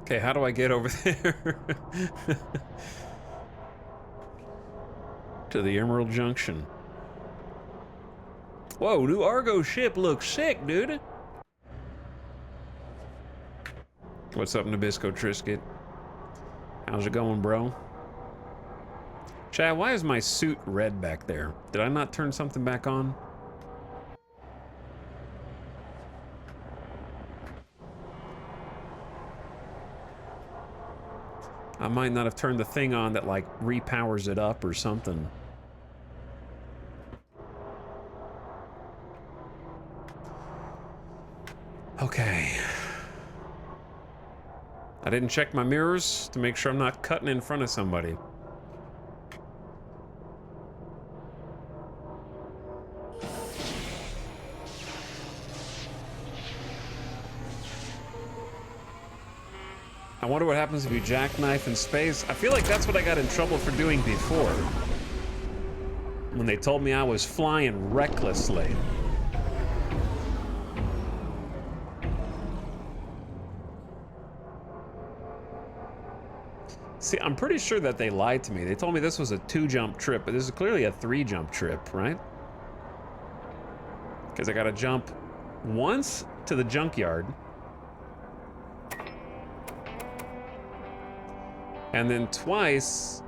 Okay, how do I get over there? To the Emerald Junction. Whoa, new Argo ship looks sick, dude. What's up, Nabisco Trisket? How's it going, bro? Chad, why is my suit red back there? Did I not turn something back on? I might not have turned the thing on that, like, repowers it up or something. Okay. I didn't check my mirrors to make sure I'm not cutting in front of somebody. I wonder what happens if you jackknife in space. I feel like that's what I got in trouble for doing before, when they told me I was flying recklessly. See, I'm pretty sure that they lied to me. They told me this was a 2-jump trip, but this is clearly a 3-jump trip, right? Because I gotta jump once to the junkyard, and then twice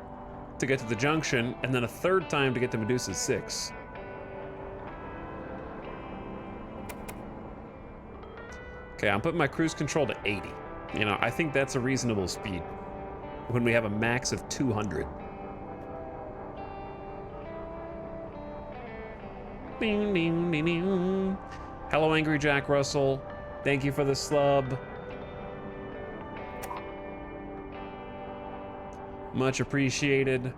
to get to the junction, and then a 3rd time to get to Medusa 6. Okay, I'm putting my cruise control to 80. You know, I think that's a reasonable speed when we have a max of 200. Hello, Angry Jack Russell. Thank you for the slub. Much appreciated.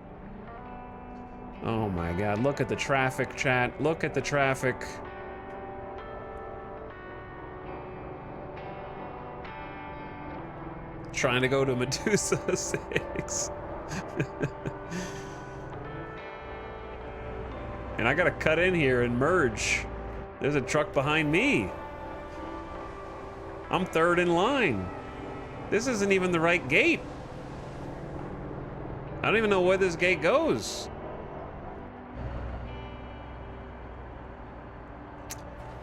Oh my God, look at the traffic, chat. Look at the traffic. Trying to go to Medusa 6. And I gotta cut in here and merge. There's a truck behind me. I'm 3rd in line. This isn't even the right gate. I don't even know where this gate goes.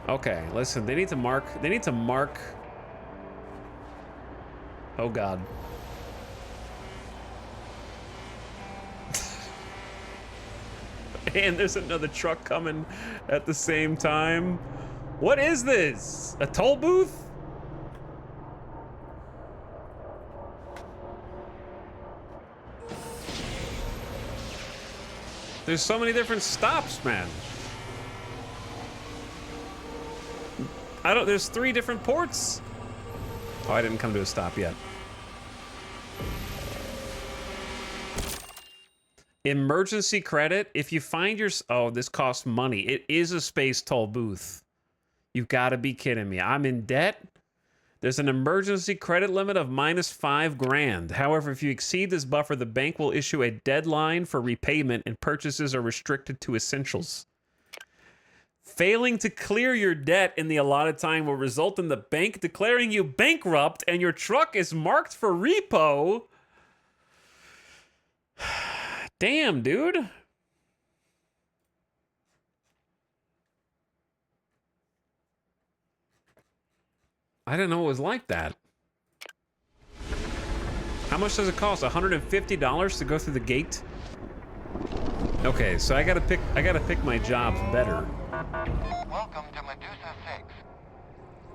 Okay, listen, they need to mark. Oh God. And there's another truck coming at the same time. What is this? A toll booth? There's so many different stops, man. There's 3 different ports. Oh, I didn't come to a stop yet. Emergency credit. If you find your... Oh, this costs money. It is a space toll booth. You've got to be kidding me. I'm in debt. There's an emergency credit limit of -5 grand. However, if you exceed this buffer, the bank will issue a deadline for repayment and purchases are restricted to essentials. Failing to clear your debt in the allotted time will result in the bank declaring you bankrupt and your truck is marked for repo. Damn, dude. I didn't know it was like that. How much does it cost? $150 to go through the gate? Okay, so I gotta pick my jobs better. Welcome to Medusa 6.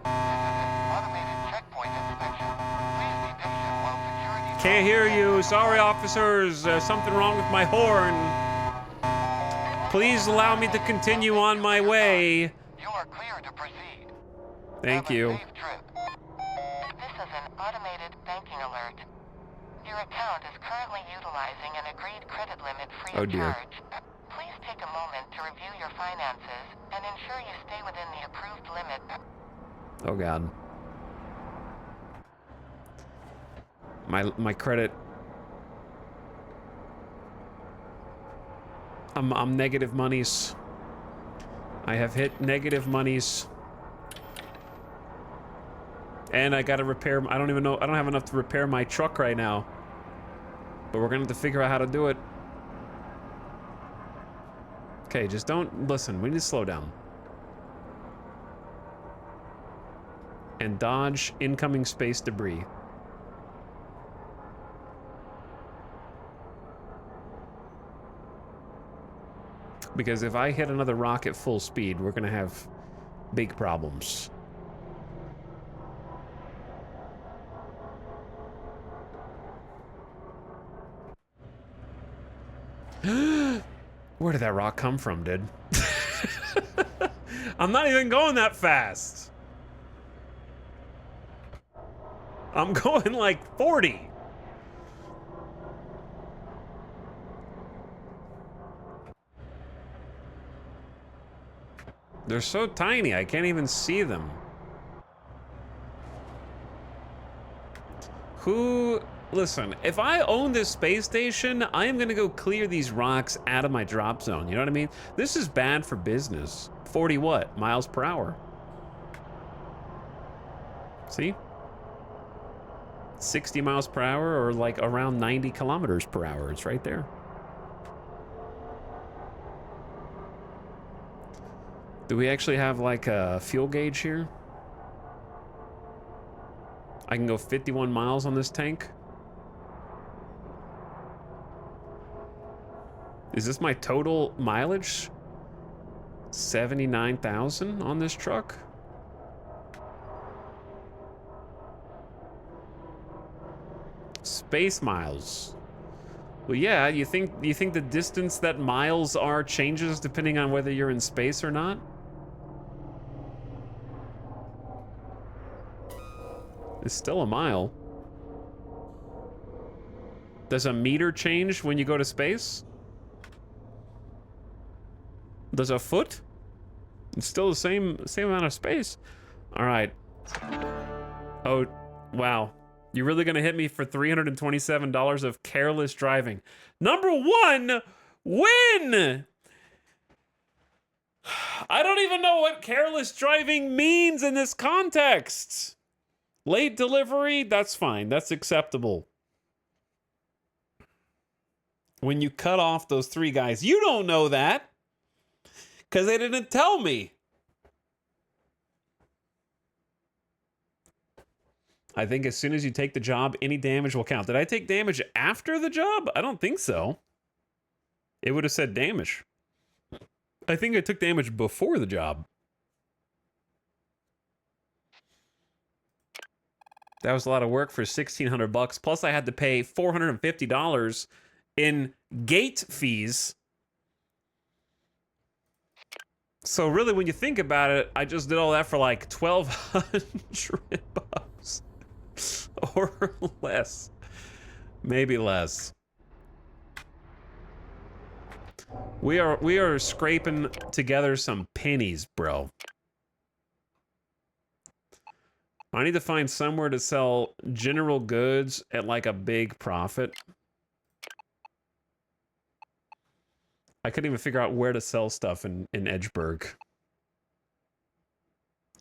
This is an automated checkpoint inspection. Please be patient while security... Can't hear you. Sorry, officers. Something wrong with my horn. Please allow me to continue on my way. You are clear to proceed. Thank Have a you. safe trip. This is an automated banking alert. Your account is currently utilizing an agreed credit limit free Oh, of dear. charge. Please take a moment to review your finances and ensure you stay within the approved limit. Oh God. My credit. I'm negative monies. I have hit negative monies. And I gotta repair. I don't even know. I don't have enough to repair my truck right now. But we're gonna have to figure out how to do it. Okay, just don't listen. We need to slow down. And dodge incoming space debris. Because if I hit another rock at full speed, we're gonna have big problems. Where did that rock come from, dude? I'm not even going that fast. I'm going like 40. They're so tiny, I can't even see them. Listen, if I own this space station, I am gonna go clear these rocks out of my drop zone, you know what I mean? This is bad for business. 40 what? Miles per hour. See? 60 miles per hour or like around 90 kilometers per hour. It's right there. Do we actually have like a fuel gauge here? I can go 51 miles on this tank. Is this my total mileage? 79,000 on this truck? Space miles. Well, yeah, you think the distance that miles are changes depending on whether you're in space or not? It's still a mile. Does a meter change when you go to space? Does a foot? It's still the same amount of space. All right. Oh, wow. You're really gonna hit me for $327 of careless driving. Number one, win! I don't even know what careless driving means in this context. Late delivery, that's fine. That's acceptable. when you cut off those 3 guys. You don't know that because they didn't tell me. I think as soon as you take the job, any damage will count. Did I take damage after the job? I don't think so. It would have said damage. I think I took damage before the job. That was a lot of work for $1,600 plus I had to pay $450 in gate fees. So really, when you think about it, I just did all that for like $1,200 or less, maybe less. We are scraping together some pennies, bro. I need to find somewhere to sell general goods at like a big profit. I couldn't even figure out where to sell stuff in Edgeburg.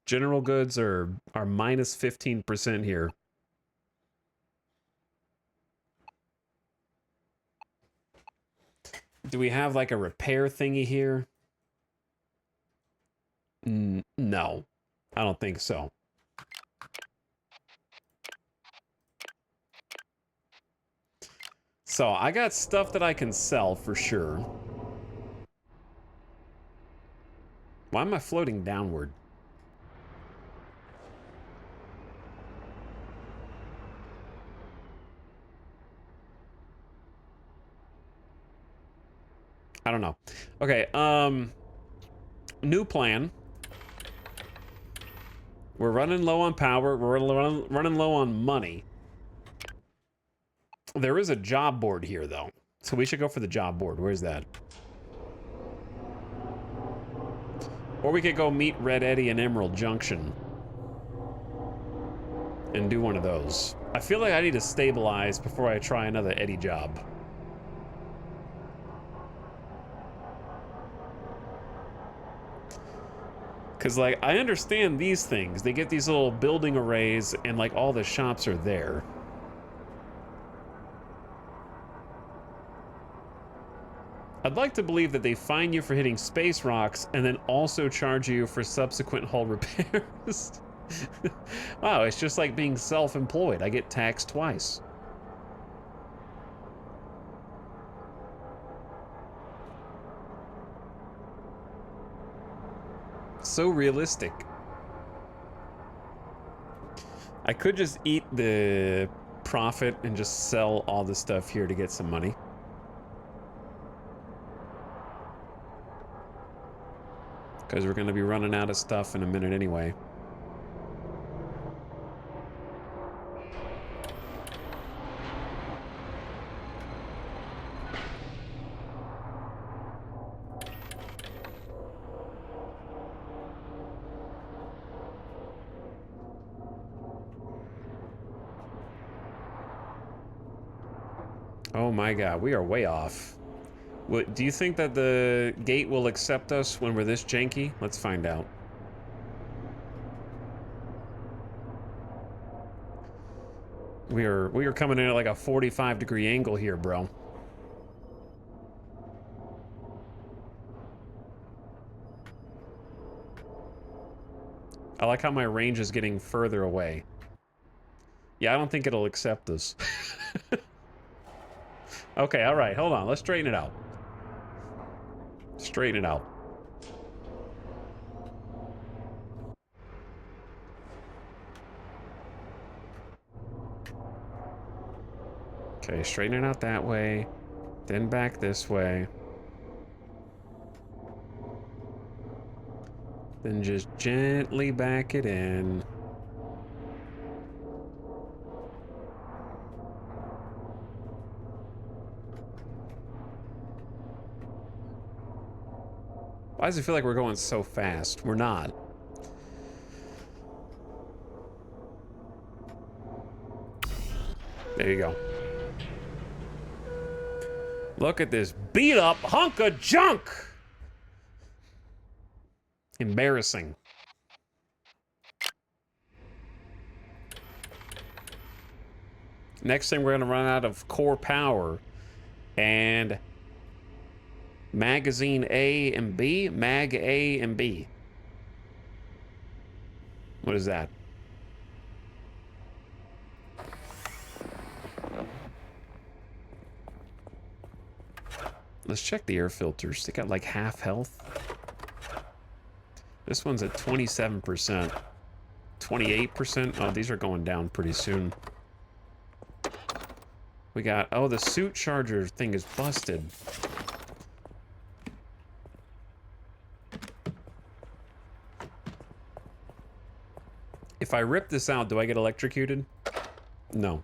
General goods are minus 15% here. Do we have like a repair thingy here? No, I don't think so. So I got stuff that I can sell for sure. Why am I floating downward? I don't know. Okay, new plan. We're running low on power. We're running low on money. There is a job board here, though. So we should go for the job board. Where's that? Or we could go meet Red Eddie in Emerald Junction. And do one of those. I feel like I need to stabilize before I try another Eddie job. Because, like, I understand these things. They get these little building arrays, and, like, all the shops are there. I'd like to believe that they fine you for hitting space rocks and then also charge you for subsequent hull repairs. Wow, it's just like being self-employed. I get taxed twice. So realistic. I could just eat the profit and just sell all the stuff here to get some money. Because we're going to be running out of stuff in a minute anyway. Oh my god, we are way off. What, do you think that the gate will accept us when we're this janky? Let's find out. We are coming in at like a 45-degree angle here, bro. I like how my range is getting further away. Yeah, I don't think it'll accept us. Okay, all right, hold on. Let's straighten it out. Straighten it out. Okay, straighten it out that way. Then back this way. Then just gently back it in. Why does it feel like we're going so fast? We're not. There you go. Look at this beat up hunk of junk. Embarrassing. Next thing we're gonna run out of core power And magazine A and B, mag A and B. What is that? Let's check the air filters. They got like half health. This one's at 27%. 28%. Oh, these are going down pretty soon. We got, oh, the suit charger thing is busted. If I rip this out, do I get electrocuted? No.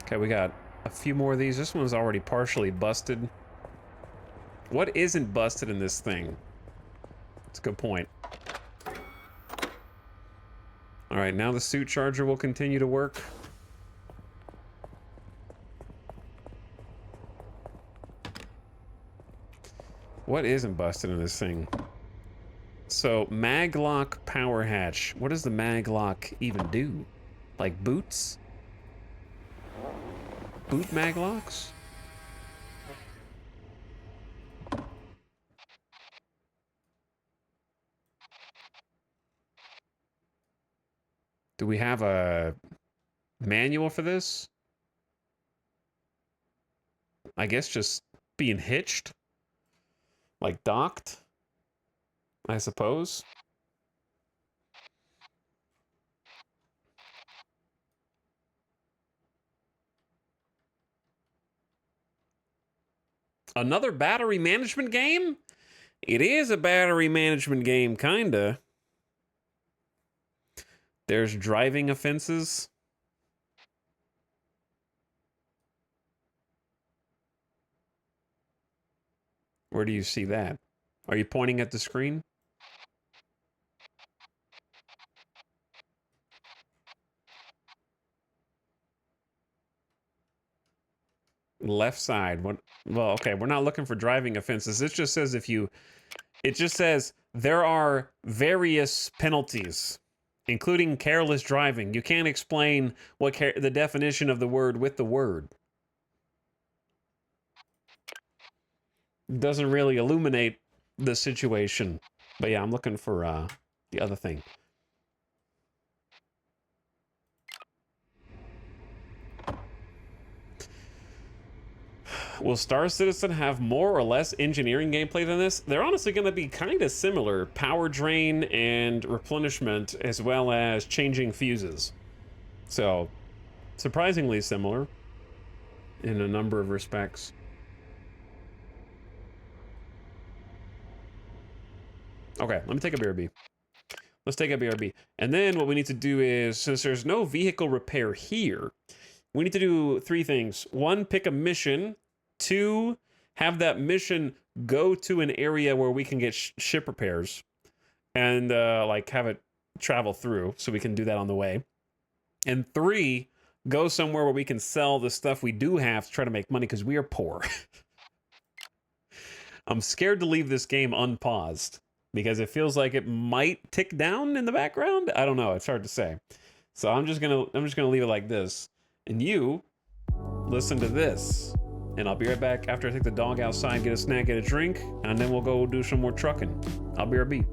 Okay, we got a few more of these. This one's already partially busted. What isn't busted in this thing? That's a good point. All right, now the suit charger will continue to work. What isn't busted in this thing? So, maglock power hatch. What does the maglock even do? Like boots? Boot maglocks? Do we have a manual for this? I guess just being hitched? Like docked? I suppose. Another battery management game? It is a battery management game, kinda. There's driving offenses. Where do you see that? Are you pointing at the screen? Left side. What? Well, okay, we're not looking for driving offenses. It just says it just says there are various penalties, including careless driving. You can't explain what the definition of the word with the word. It doesn't really illuminate the situation. But yeah, I'm looking for the other thing. Will Star Citizen have more or less engineering gameplay than this? They're honestly going to be kind of similar. Power drain and replenishment, as well as changing fuses. So, surprisingly similar in a number of respects. Okay, let me take a BRB. Let's take a BRB. And then what we need to do is, since there's no vehicle repair here, we need to do 3 things. 1, pick a mission. 2, have that mission go to an area where we can get ship repairs. And, like, have it travel through, so we can do that on the way. And 3, go somewhere where we can sell the stuff we do have to try to make money, because we are poor. I'm scared to leave this game unpaused, because it feels like it might tick down in the background. I don't know. It's hard to say. So I'm just gonna leave it like this. And you listen to this. And I'll be right back after I take the dog outside, get a snack, get a drink, and then we'll go do some more trucking. I'll be right back.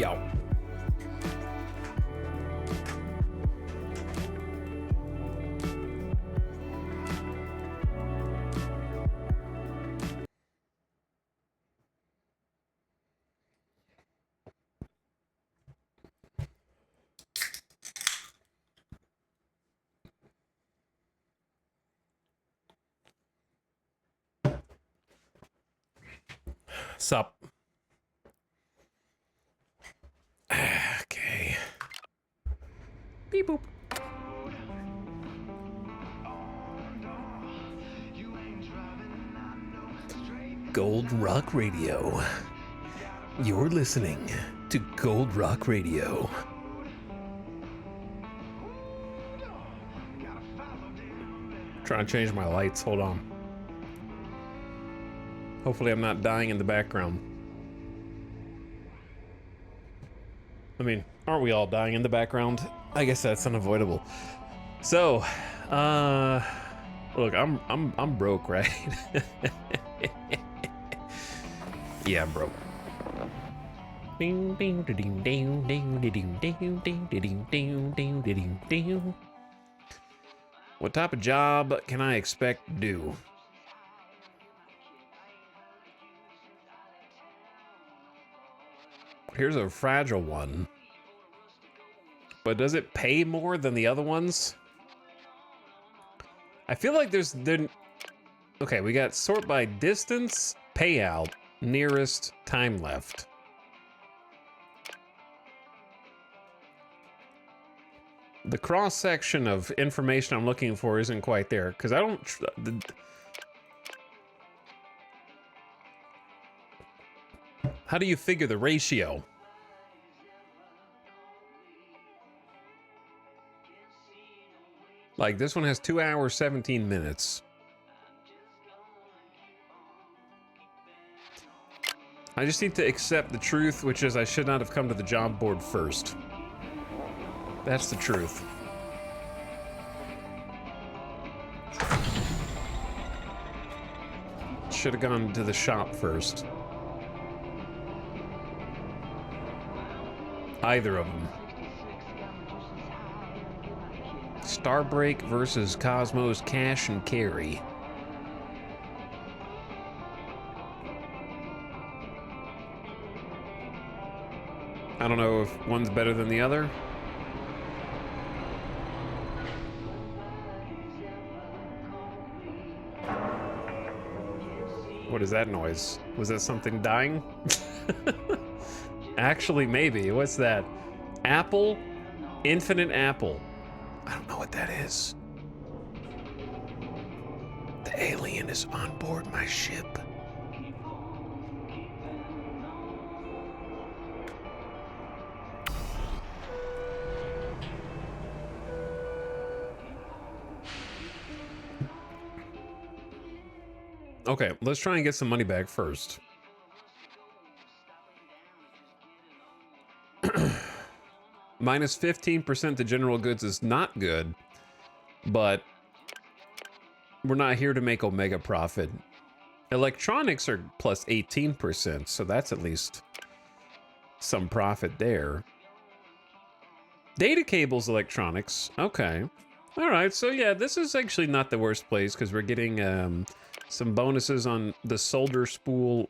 Yo. Sup? Okay. Beep boop. Gold Rock Radio. You're listening to Gold Rock Radio. Trying to change my lights. Hold on. Hopefully I'm not dying in the background. I mean, aren't we all dying in the background? I guess that's unavoidable. So, look, I'm broke, right? Yeah, I'm broke. What type of job can I expect to do? Here's a fragile one. But does it pay more than the other ones? I feel like okay, we got sort by distance, payout, nearest, time left. The cross section of information I'm looking for isn't quite there because I don't. How do you figure the ratio? Like this one has 2 hours, 17 minutes. I just need to accept the truth, which is I should not have come to the job board first. That's the truth. Should have gone to the shop first. Either of them. Starbreak versus Cosmos Cash and Carry. I don't know if one's better than the other. What is that noise? Was that something dying? Actually, maybe. What's that? Apple? Infinite Apple. I don't know what that is. The alien is on board my ship. Okay, let's try and get some money back first. Minus 15% to general goods is not good, but we're not here to make Omega profit. Electronics are plus 18%, so that's at least some profit there. Data cables, electronics. Okay. All right, so yeah, this is actually not the worst place because we're getting some bonuses on the solder spool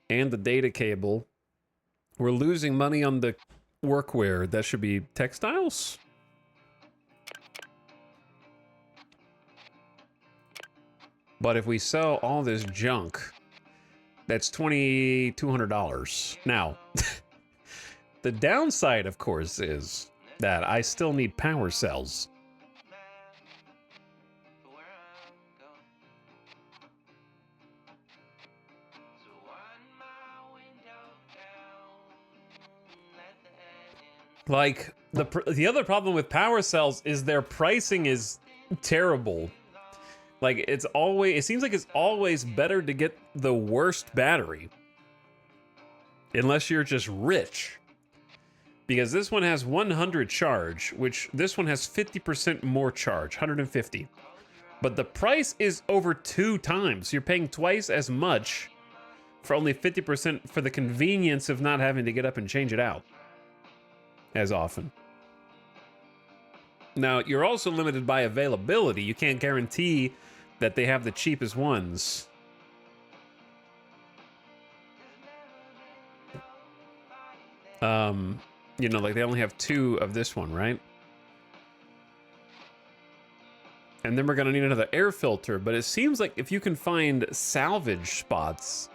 and the data cable. We're losing money on the workwear. That should be textiles. But if we sell all this junk, that's $2,200. Now, the downside, of course, is that I still need power cells. Like, the other problem with power cells is their pricing is terrible. Like, it seems like it's always better to get the worst battery. Unless you're just rich. Because this one has 100 charge, which this one has 50% more charge, 150. But the price is over 2 times. You're paying twice as much for only 50% for the convenience of not having to get up and change it out as often. Now, you're also limited by availability. You can't guarantee that they have the cheapest ones. You know, like they only have 2 of this one, right? And then we're gonna need another air filter, but it seems like if you can find salvage spots,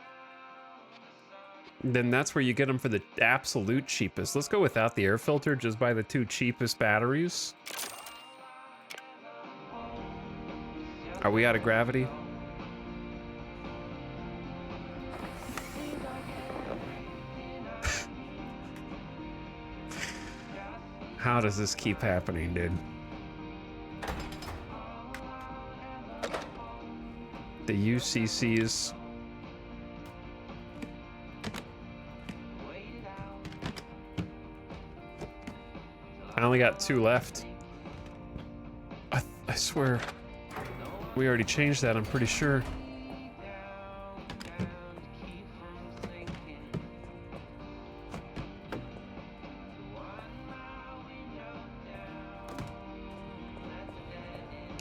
then that's where you get them for the absolute cheapest. Let's go without the air filter, just buy the 2 cheapest batteries. Are we out of gravity? How does this keep happening, dude? The UCCs. I only got 2 left. I swear. We already changed that, I'm pretty sure.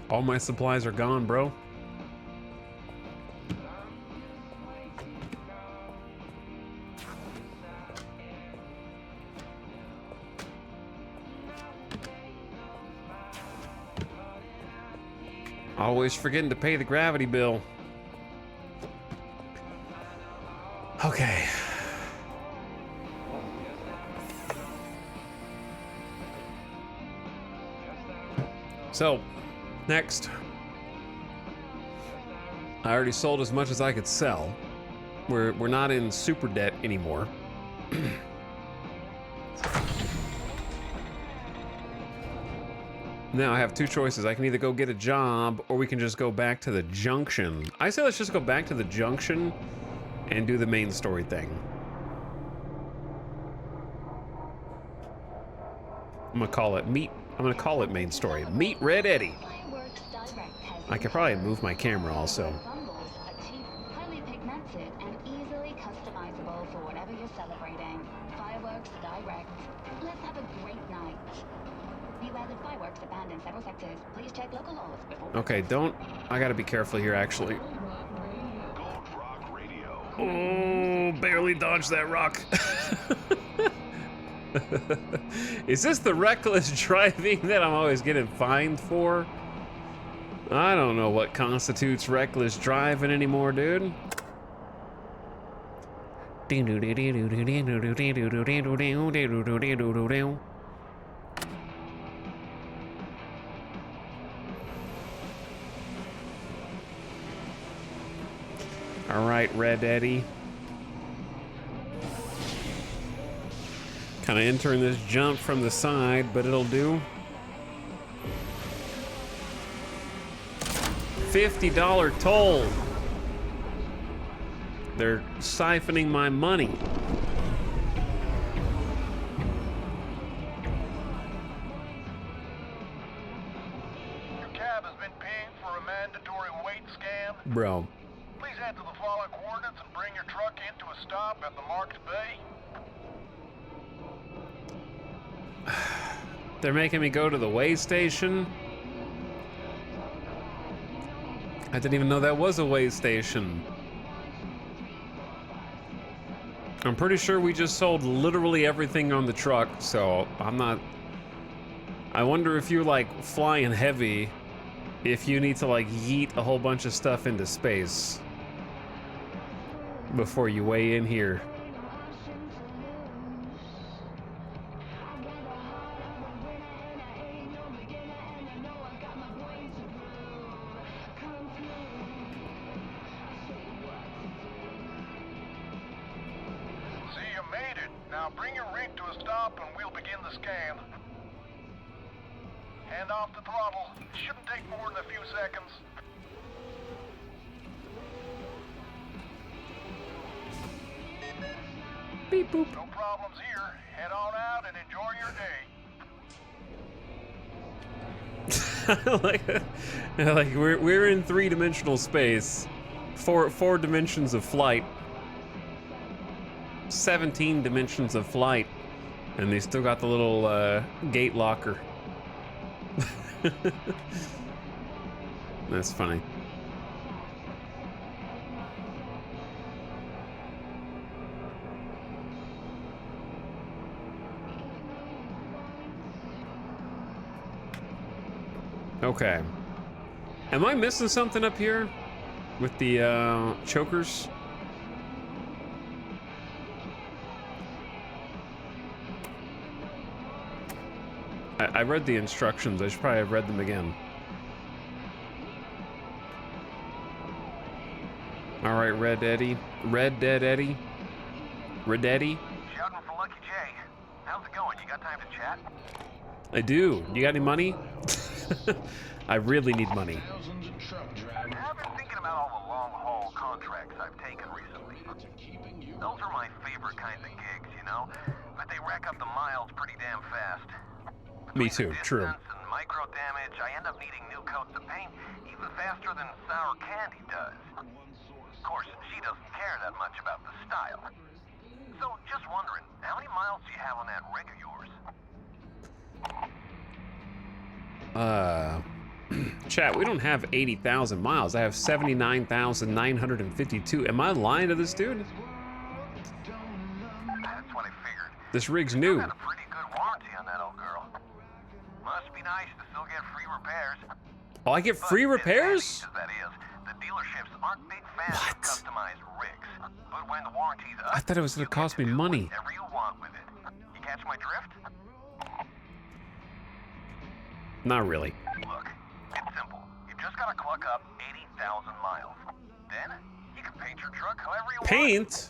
All my supplies are gone, bro. Always forgetting to pay the gravity bill. Okay. So, next. I already sold as much as I could sell. We're not in super debt anymore. Now I have 2 choices. I can either go get a job or we can just go back to the junction. I say let's just go back to the junction and do the main story thing. I'm gonna call it main story. Meet Red Eddie. I could probably move my camera also. Highly pigmented and easily customizable for whatever you're celebrating. Fireworks Direct. Let's have a great night. Beware that fireworks abandon several sectors. Please check local laws before. Okay, I gotta be careful here actually. Oh, barely dodged that rock. Is this the reckless driving that I'm always getting fined for? I don't know what constitutes reckless driving anymore, dude. All right, Red Eddie. Kind of entering this jump from the side, but it'll do. $50 toll. They're siphoning my money. Your cab has been pinged for a mandatory weight scan. Bro. Please head to the following coordinates and bring your truck into a stop at the marked bay. They're making me go to the weigh station. I didn't even know that was a weigh station. I'm pretty sure we just sold literally everything on the truck, so I'm not... I wonder if you're like flying heavy, if you need to like yeet a whole bunch of stuff into space before you weigh in here. Now bring your rig to a stop and we'll begin the scan. Hand off the throttle. Shouldn't take more than a few seconds. Beep boop. No problems here. Head on out and enjoy your day. like we're in 3-dimensional space. Four dimensions of flight. 17 dimensions of flight, and they still got the little gate locker. That's funny. Okay. Am I missing something up here with the chokers? I read the instructions. I should probably have read them again. All right, Red Eddie. Red Dead Eddie. Red Eddie. Shouting for Lucky J. How's it going? You got time to chat? I do. You got any money? I really need money. I've been thinking about all the long-haul contracts I've taken recently. Those are my favorite kinds of gigs, you know? But they rack up the miles pretty damn fast. Me too, true. Distance and micro damage, I end up needing new coats of paint even faster than sour candy does. Of course, she doesn't care that much about the style. So, just wondering, how many miles do you have on that rig of yours? Chat, we don't have 80,000 miles. I have 79,952. Am I lying to this dude? That's what I figured. This rig's You new. got a pretty good warranty on that old girl. Must be nice to still get free repairs. Oh, I get free But repairs? That is, the dealerships aren't big fans What? of customized rigs. But when the warranty's up, I thought it was gonna you cost get me to do money. whatever you want with it. You catch my drift? Not really. Look, it's simple. You just gotta cluck up 80,000 miles. Then you can paint your truck however you want. Paint?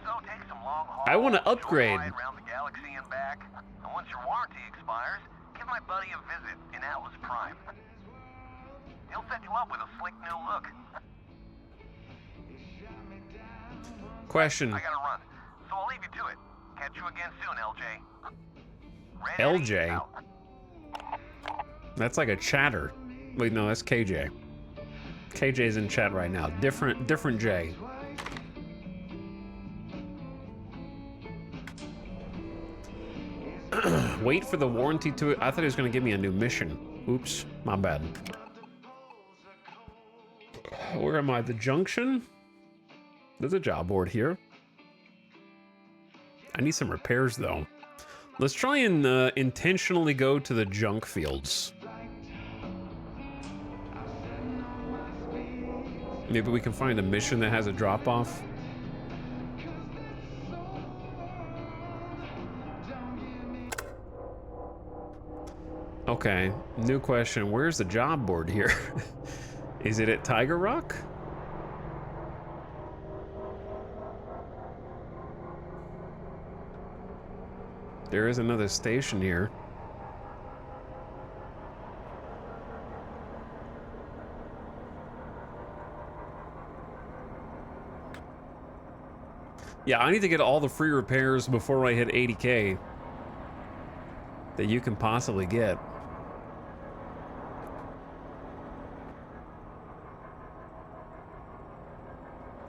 So take some long haul. I wanna short upgrade. ride around the galaxy and back. And once your warranty expires, give my buddy a visit in Atlas Prime. He'll set you up with a slick new look. Question. I gotta run, so I'll leave you to it. Catch you again soon, LJ. Red LJ? Eddie out. That's like a chatter. Wait, no, that's KJ. KJ's in chat right now. Different J. Wait for the warranty to... I thought he was going to give me a new mission. Oops, my bad. Where am I? The junction? There's a job board here. I need some repairs, though. Let's try and intentionally go to the junk fields. Maybe we can find a mission that has a drop-off. Okay, new question. Where's the job board here? Is it at Tiger Rock? There is another station here. Yeah, I need to get all the free repairs before I hit 80K that you can possibly get.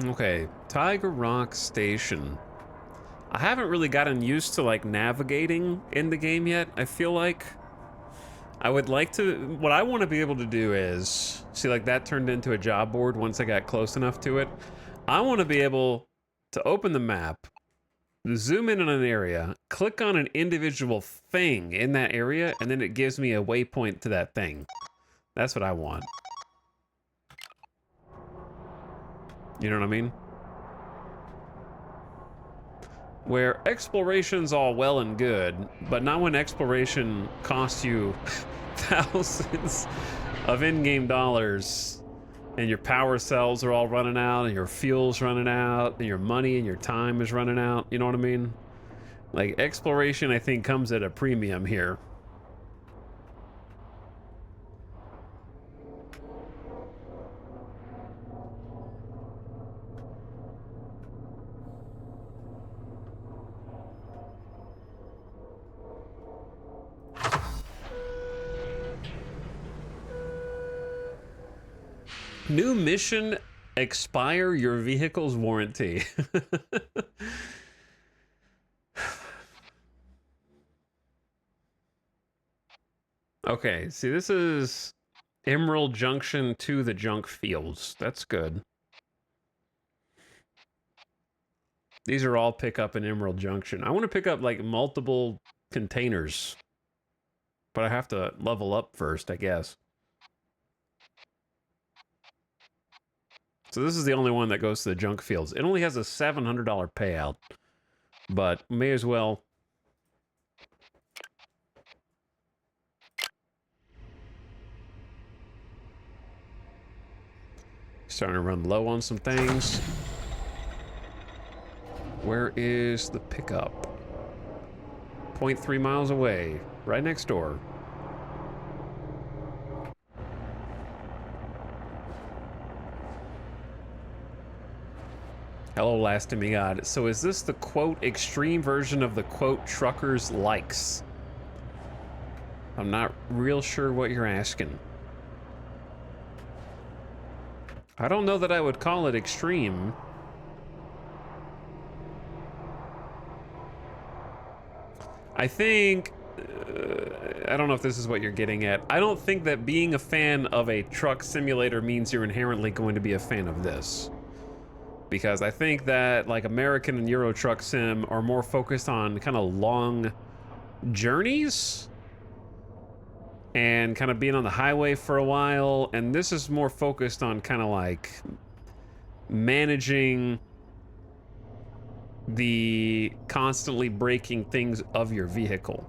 Okay, Tiger Rock Station. I haven't really gotten used to like navigating in the game yet. I feel like I would like to, what I want to be able to do is, see, like that turned into a job board once I got close enough to it. I want to be able to open the map, zoom in on an area, click on an individual thing in that area, and then it gives me a waypoint to that thing. That's what I want. You know what I mean? Where exploration's all well and good, but not when exploration costs you thousands of in-game dollars and your power cells are all running out and your fuel's running out and your money and your time is running out. You know what I mean? Like, exploration, I think, comes at a premium here. New mission, expire your vehicle's warranty. Okay, see, this is Emerald Junction to the junk fields. That's good. These are all pick up in Emerald Junction. I want to pick up like multiple containers, but I have to level up first, I guess. So this is the only one that goes to the junk fields. It only has a $700 payout, but may as well. Starting to run low on some things. Where is the pickup? 0.3 miles away, right next door. Hello, last demigod. So is this the quote extreme version of the quote truckers likes? I'm not real sure what you're asking. I don't know that I would call it extreme. I think, I don't know if this is what you're getting at. I don't think that being a fan of a truck simulator means you're inherently going to be a fan of this. Because I think that like American and Euro Truck Sim are more focused on kind of long journeys and kind of being on the highway for a while. And this is more focused on kind of like managing the constantly breaking things of your vehicle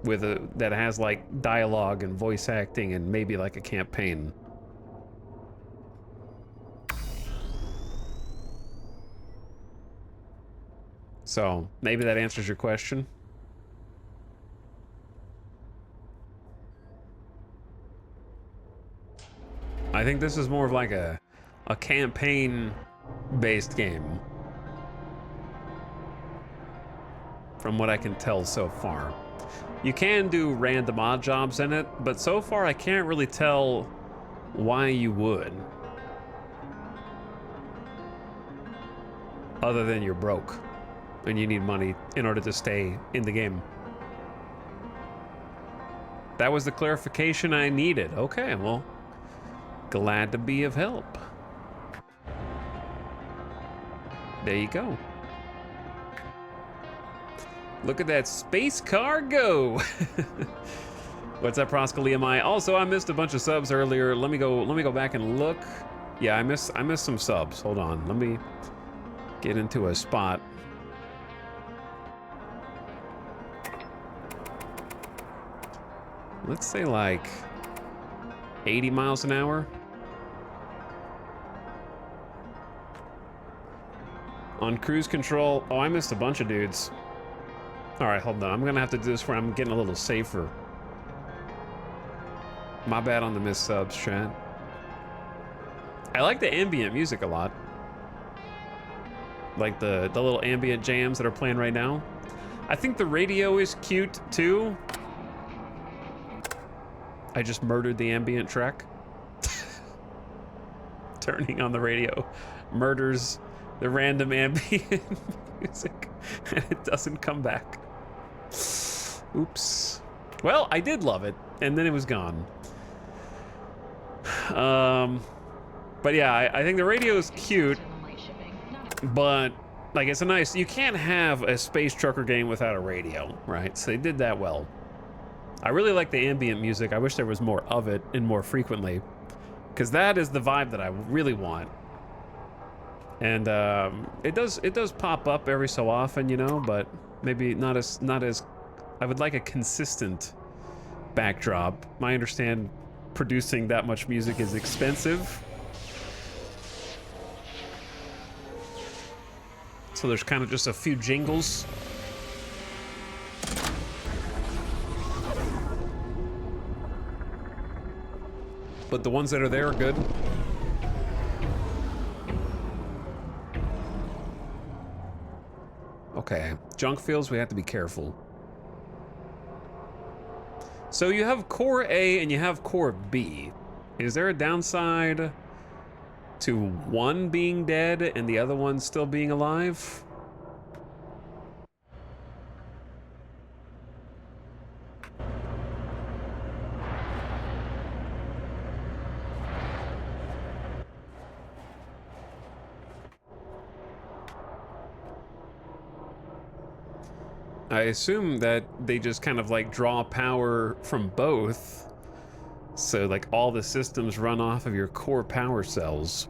with a that has like dialogue and voice acting and maybe like a campaign. So maybe that answers your question. I think this is more of like a campaign based game from what I can tell so far. You can do random odd jobs in it, but so far I can't really tell why you would. Other than you're broke and you need money in order to stay in the game. That was the clarification I needed. Okay, well, glad to be of help. There you go. Look at that space car go. What's up, Proscaliamai? Also, I missed a bunch of subs earlier. Let me go back and look. Yeah, I missed some subs. Hold on. Let me get into a spot. Let's say like 80 miles an hour. On cruise control. Oh, I missed a bunch of dudes. All right, hold on. I'm gonna have to do this where I'm getting a little safer. My bad on the missed subs, chat. I like the ambient music a lot. Like the little ambient jams that are playing right now. I think the radio is cute too. I just murdered the ambient track. Turning on the radio murders the random ambient music and it doesn't come back. Oops. Well, I did love it and then it was gone. But yeah, I think the radio is cute, but like it's a nice, you can't have a space trucker game without a radio, right? So they did that well. I really like the ambient music. I wish there was more of it and more frequently, because that is the vibe that I really want. And it does pop up every so often, you know, but maybe not as I would like a consistent backdrop. I understand producing that much music is expensive. So there's kind of just a few jingles. But the ones that are there are good. Okay, junk fields, we have to be careful. So you have core A and you have core B. Is there a downside to one being dead and the other one still being alive? I assume that they just kind of like draw power from both. So like all the systems run off of your core power cells.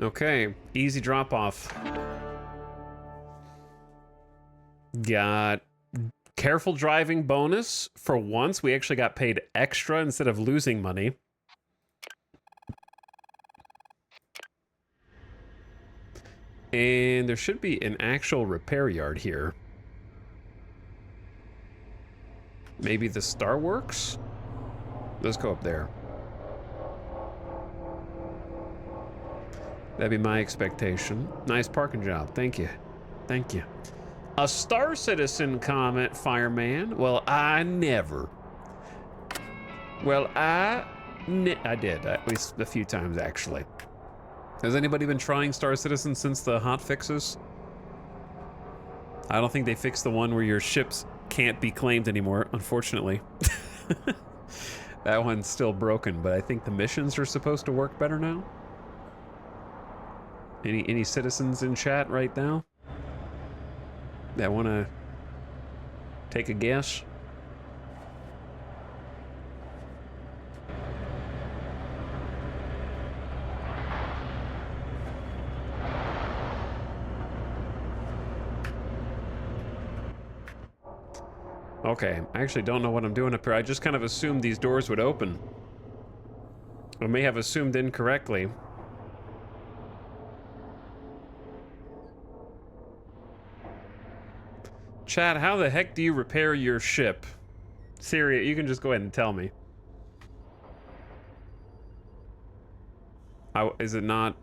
Okay, easy drop off. Got careful driving bonus. For once, we actually got paid extra instead of losing money. And there should be an actual repair yard here. Maybe the Star Works? Let's go up there. That'd be my expectation. Nice parking job. Thank you. Thank you. A Star Citizen comment, Fireman. Well, I never. Well, I did, at least a few times, actually. Has anybody been trying Star Citizen since the hot fixes? I don't think they fixed the one where your ships can't be claimed anymore, unfortunately. That one's still broken, but I think the missions are supposed to work better now. Any citizens in chat right now that want to take a guess? Okay, I actually don't know what I'm doing up here. I just kind of assumed these doors would open. I may have assumed incorrectly. Chad, how the heck do you repair your ship? Siri, you can just go ahead and tell me. Is it not...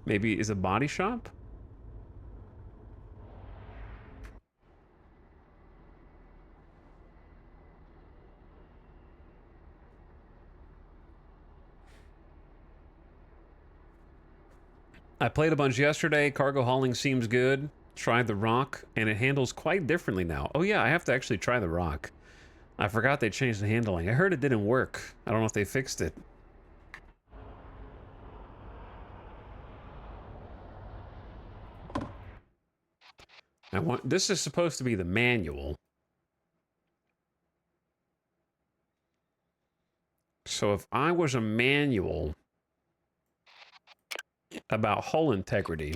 Maybe is a body shop? I played a bunch yesterday. Cargo hauling seems good. Tried the Rock, and it handles quite differently now. Oh yeah, I have to actually try the Rock. I forgot they changed the handling. I heard it didn't work. I don't know if they fixed it. This is supposed to be the manual. So if I was a manual about hull integrity,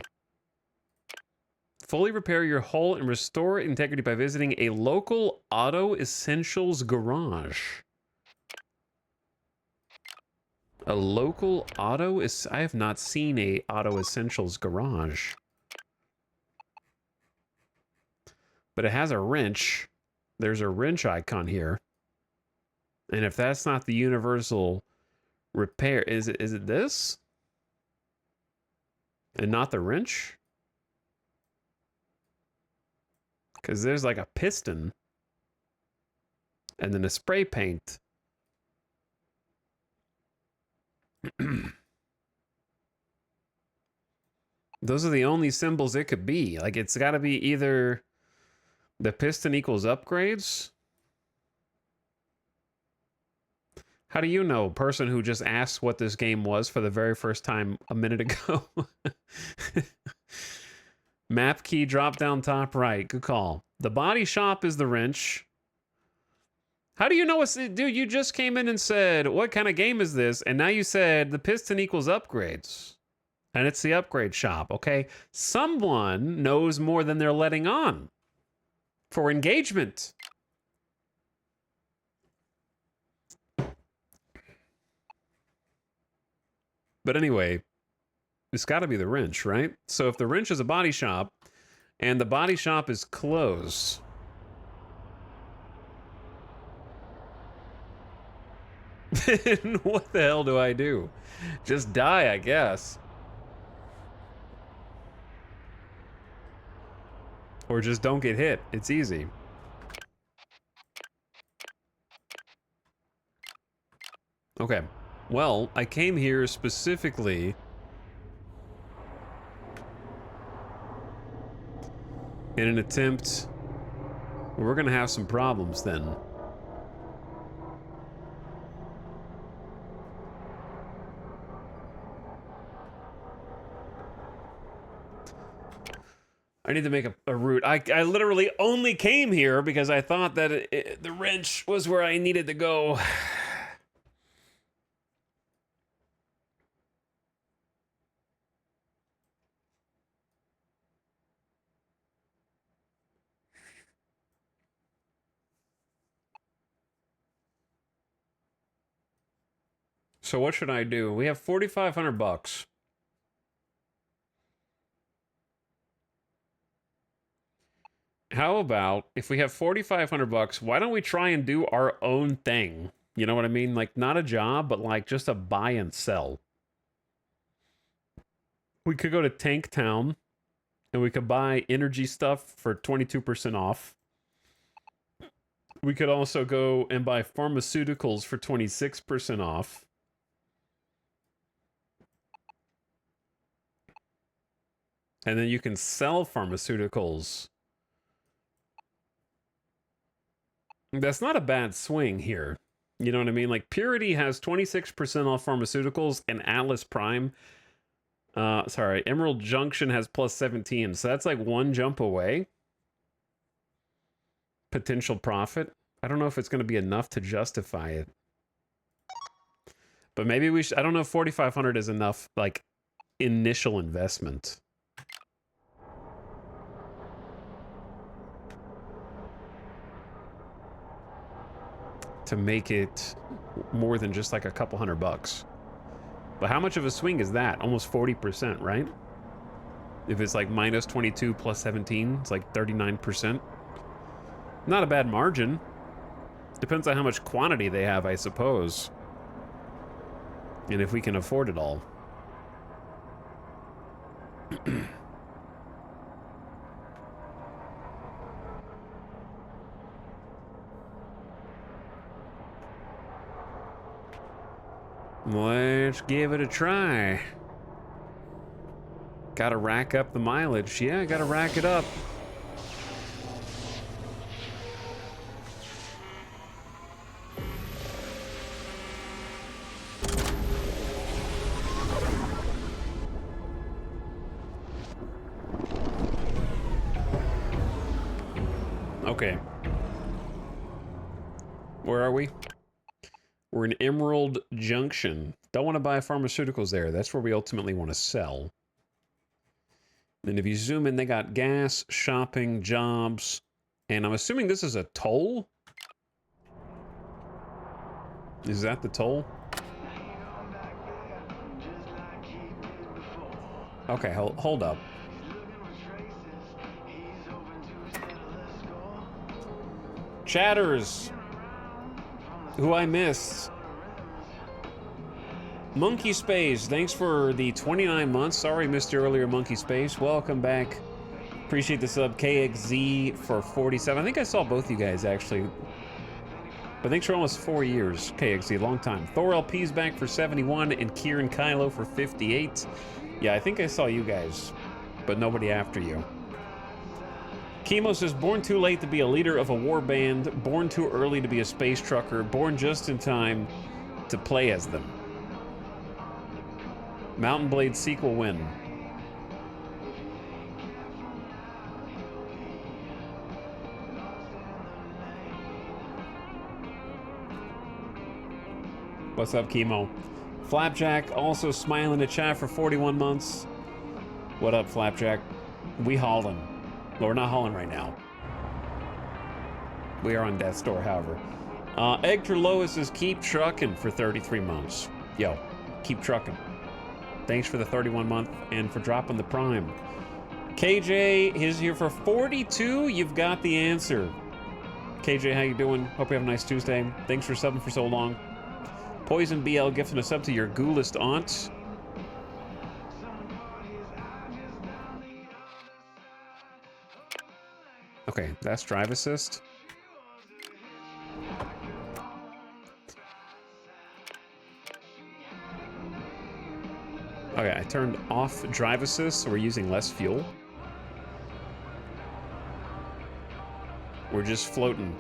fully repair your hull and restore integrity by visiting a local Auto Essentials garage. A local auto is... I have not seen a Auto Essentials garage. But it has a wrench. There's a wrench icon here. And if that's not the universal repair, is it this? And not the wrench? Because there's like a piston. And then a spray paint. Those are the only symbols it could be. Like, it's got to be either the piston equals upgrades. How do you know, person who just asked what this game was for the very first time a minute ago? Map key drop down top right. Good call. The body shop is the wrench. How do you know what's... Dude, you just came in and said, what kind of game is this? And now you said the piston equals upgrades. And it's the upgrade shop, okay? Someone knows more than they're letting on. For engagement. But anyway, it's got to be the wrench, right? So if the wrench is a body shop, and the body shop is closed... then what the hell do I do? Just die, I guess. Or just don't get hit. It's easy. Okay. Well, I came here specifically in an attempt We're gonna have some problems then. I need to make a route. I literally only came here because I thought that the wrench was where I needed to go. So what should I do? We have 4,500 bucks. How about if we have 4,500 bucks, why don't we try and do our own thing? You know what I mean? Like not a job, but like just a buy and sell. We could go to Tank Town and we could buy energy stuff for 22% off. We could also go and buy pharmaceuticals for 26% off. And then you can sell pharmaceuticals. That's not a bad swing here. You know what I mean? Like Purity has 26% off pharmaceuticals and Atlas Prime. Sorry, Emerald Junction has plus 17. So that's like one jump away. Potential profit. I don't know if it's going to be enough to justify it. But maybe we should. I don't know if 4,500 is enough, like, initial investment. To make it more than just like a couple $100. But how much of a swing is that? Almost 40%, right? If it's like minus 22 plus 17, it's like 39%. Not a bad margin. Depends on how much quantity they have, I suppose. And if we can afford it all. Let's give it a try. Gotta rack up the mileage. Yeah, gotta rack it up. Okay. Where are we? We're in Emerald Junction. Don't want to buy pharmaceuticals there. That's where we ultimately want to sell. And if you zoom in, they got gas, shopping, jobs, and I'm assuming this is a toll? Is that the toll? Okay, hold up. Chatters, who I missed. Monkey Space, thanks for the 29 months. Sorry, missed you earlier, Monkey Space. Welcome back. Appreciate the sub. KXZ for 47. I think I saw both you guys, actually. But thanks for almost 4 years, KXZ. Long time. Thor LP's back for 71, and Kieran Kylo for 58. Yeah, I think I saw you guys, but nobody after you. Chemo says, born too late to be a leader of a war band, born too early to be a space trucker, born just in time to play as them. Mountain Blade sequel win. What's up, Chemo? Flapjack also smiling at chat for 41 months. What up, Flapjack? We hauling. Well, we're not hauling right now. We are on Death's Door, however. Egter Lois says, keep trucking for 33 months. Yo, keep trucking. Thanks for the 31 month and for dropping the prime. KJ is here for 42. You've got the answer. KJ, how you doing? Hope you have a nice Tuesday. Thanks for subbing for so long. Poison BL gifting a sub to your ghoulist aunt. Okay, that's drive assist. Okay, I turned off drive assist, so we're using less fuel. We're just floating.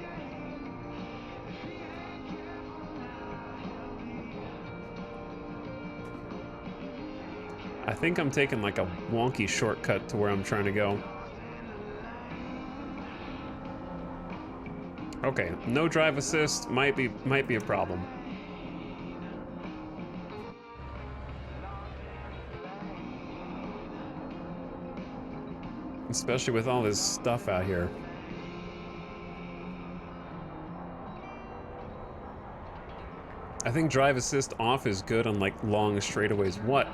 I think I'm taking like a wonky shortcut to where I'm trying to go. Okay, no drive assist might be a problem. Especially with all this stuff out here. I think drive assist off is good on like long straightaways. What?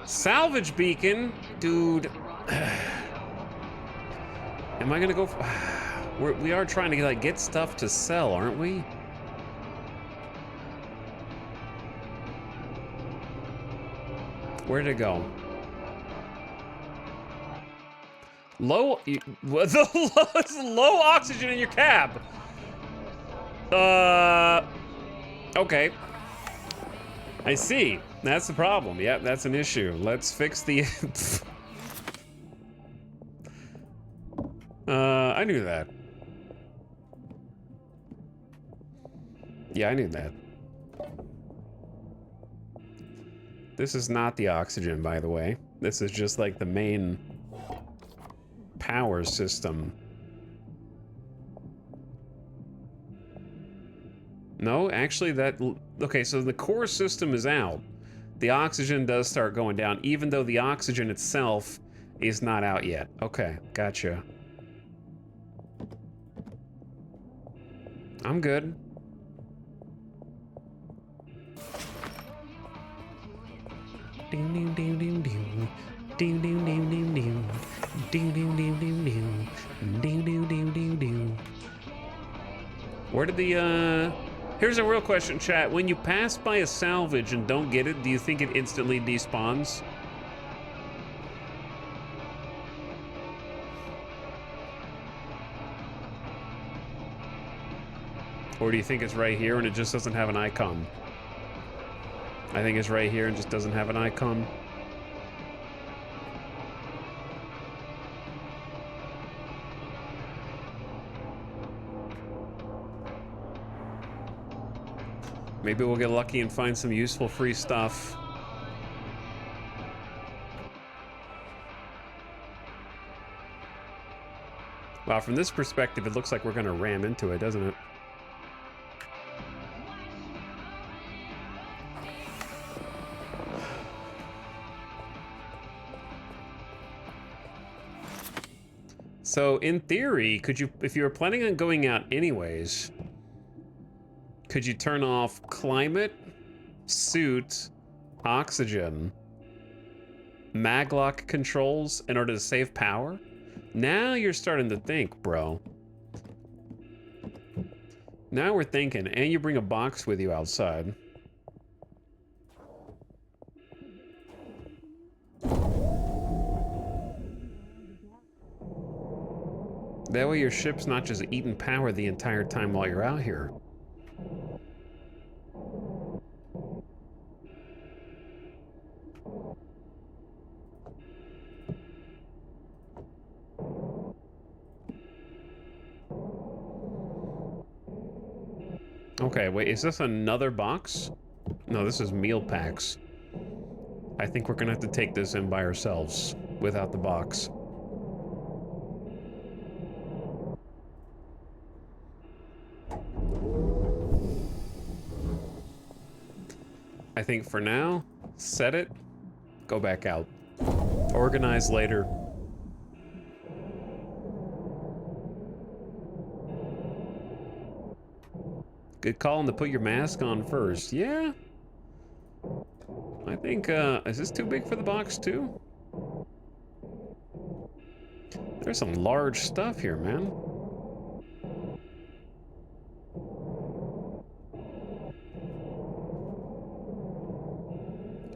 Salvage beacon? Dude. Am I gonna go for... we are trying to like get stuff to sell, aren't we? Where'd it go? Low... What the low oxygen in your cab? Okay. I see. That's the problem. Yeah, that's an issue. Let's fix the... I knew that. Yeah, I knew that. This is not the oxygen, by the way. This is just like the main power system. No, actually that... Okay, so the core system is out. The oxygen does start going down, even though the oxygen itself is not out yet. Okay, gotcha. I'm good. Ding ding ding ding ding. Ding ding ding ding ding. Ding ding ding ding ding. Ding ding ding ding ding. Where did the Here's a real question, chat. When you pass by a salvage and don't get it, do you think it instantly despawns? Or do you think it's right here and it just doesn't have an icon? I think it's right here and just doesn't have an icon. Maybe we'll get lucky and find some useful free stuff. Wow, from this perspective, it looks like we're gonna ram into it, doesn't it? So, in theory, could you, if you were planning on going out anyways, could you turn off climate, suit, oxygen, maglock controls in order to save power? Now you're starting to think, bro. Now we're thinking, and you bring a box with you outside. That way your ship's not just eating power the entire time while you're out here. Okay, wait, is this another box? No, this is meal packs. I think we're gonna have to take this in by ourselves, without the box. I think for now, set it, go back out. Organize later. Good calling to put your mask on first. Yeah. I think, is this too big for the box too? There's some large stuff here, man.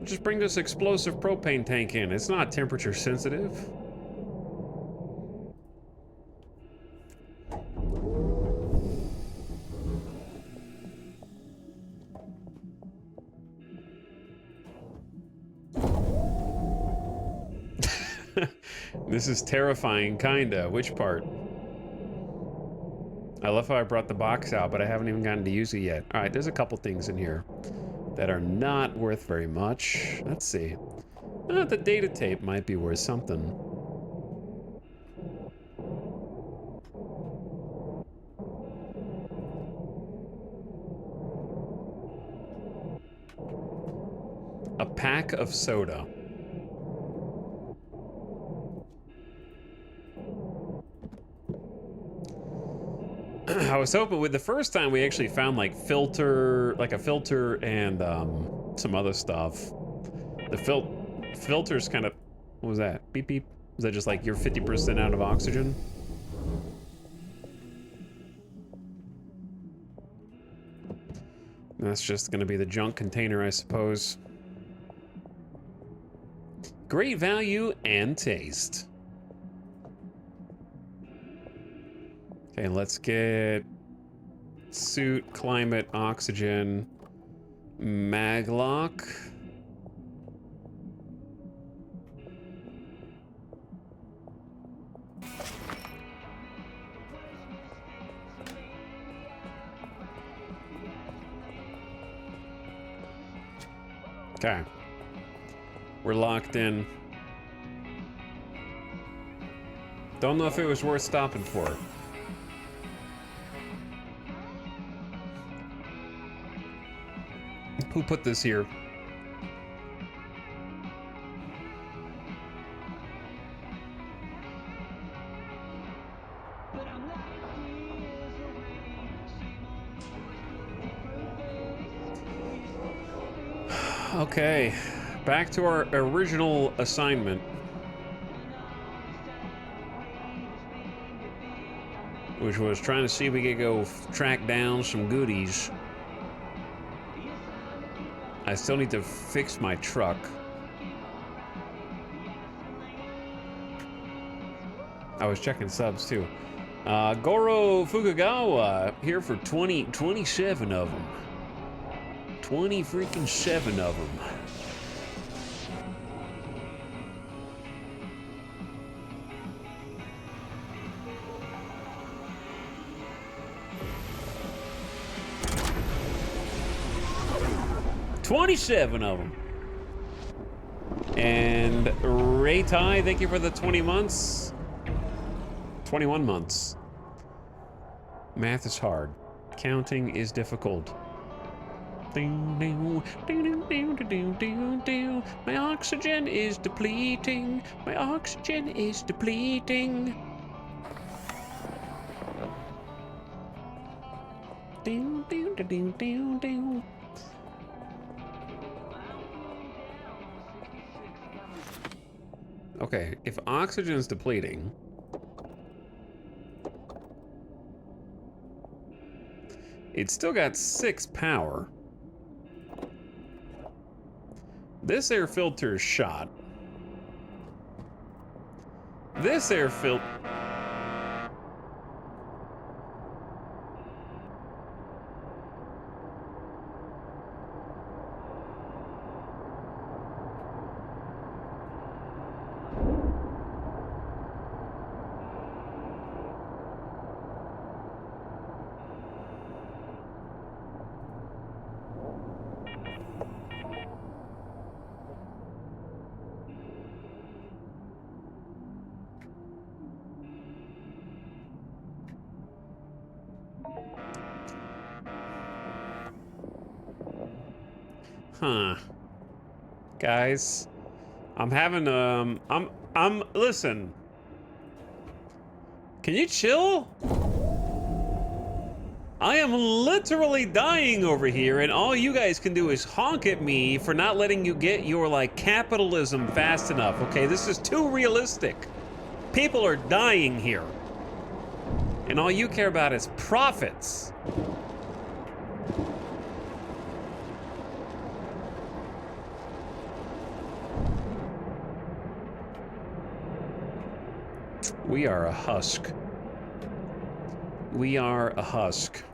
Just bring this explosive propane tank in. It's not temperature sensitive. This is terrifying, kinda. Which part? I love how I brought the box out, but I haven't even gotten to use it yet. All right, there's a couple things in here that are not worth very much. Let's see. The data tape might be worth something. A pack of soda. I was hoping with the first time we actually found like a filter and some other stuff. The filter's kind of, what was that? Beep beep. Was that just like you're 50% out of oxygen? That's just gonna be the junk container, I suppose. Great value and taste. Okay, let's get suit, climate, oxygen, maglock. Okay. We're locked in. Don't know if it was worth stopping for. Who put this here? Okay, back to our original assignment, which was trying to see if we could go track down some goodies. I still need to fix my truck. I was checking subs too. Goro Fukagawa here for 27 of them. 20 freaking 7 of them. $27 of them. And Ray Tai, thank you for the 20 months. 21 months. Math is hard. Counting is difficult. My oxygen is depleting. My oxygen is depleting. Okay, if oxygen is depleting, it's still got 6 power. This air filter is shot. This air filter... Huh. Guys, I'm having, listen. Can you chill? I am literally dying over here, and all you guys can do is honk at me for not letting you get your, like, capitalism fast enough, okay? This is too realistic. People are dying here. And all you care about is profits. We are a husk. We are a husk.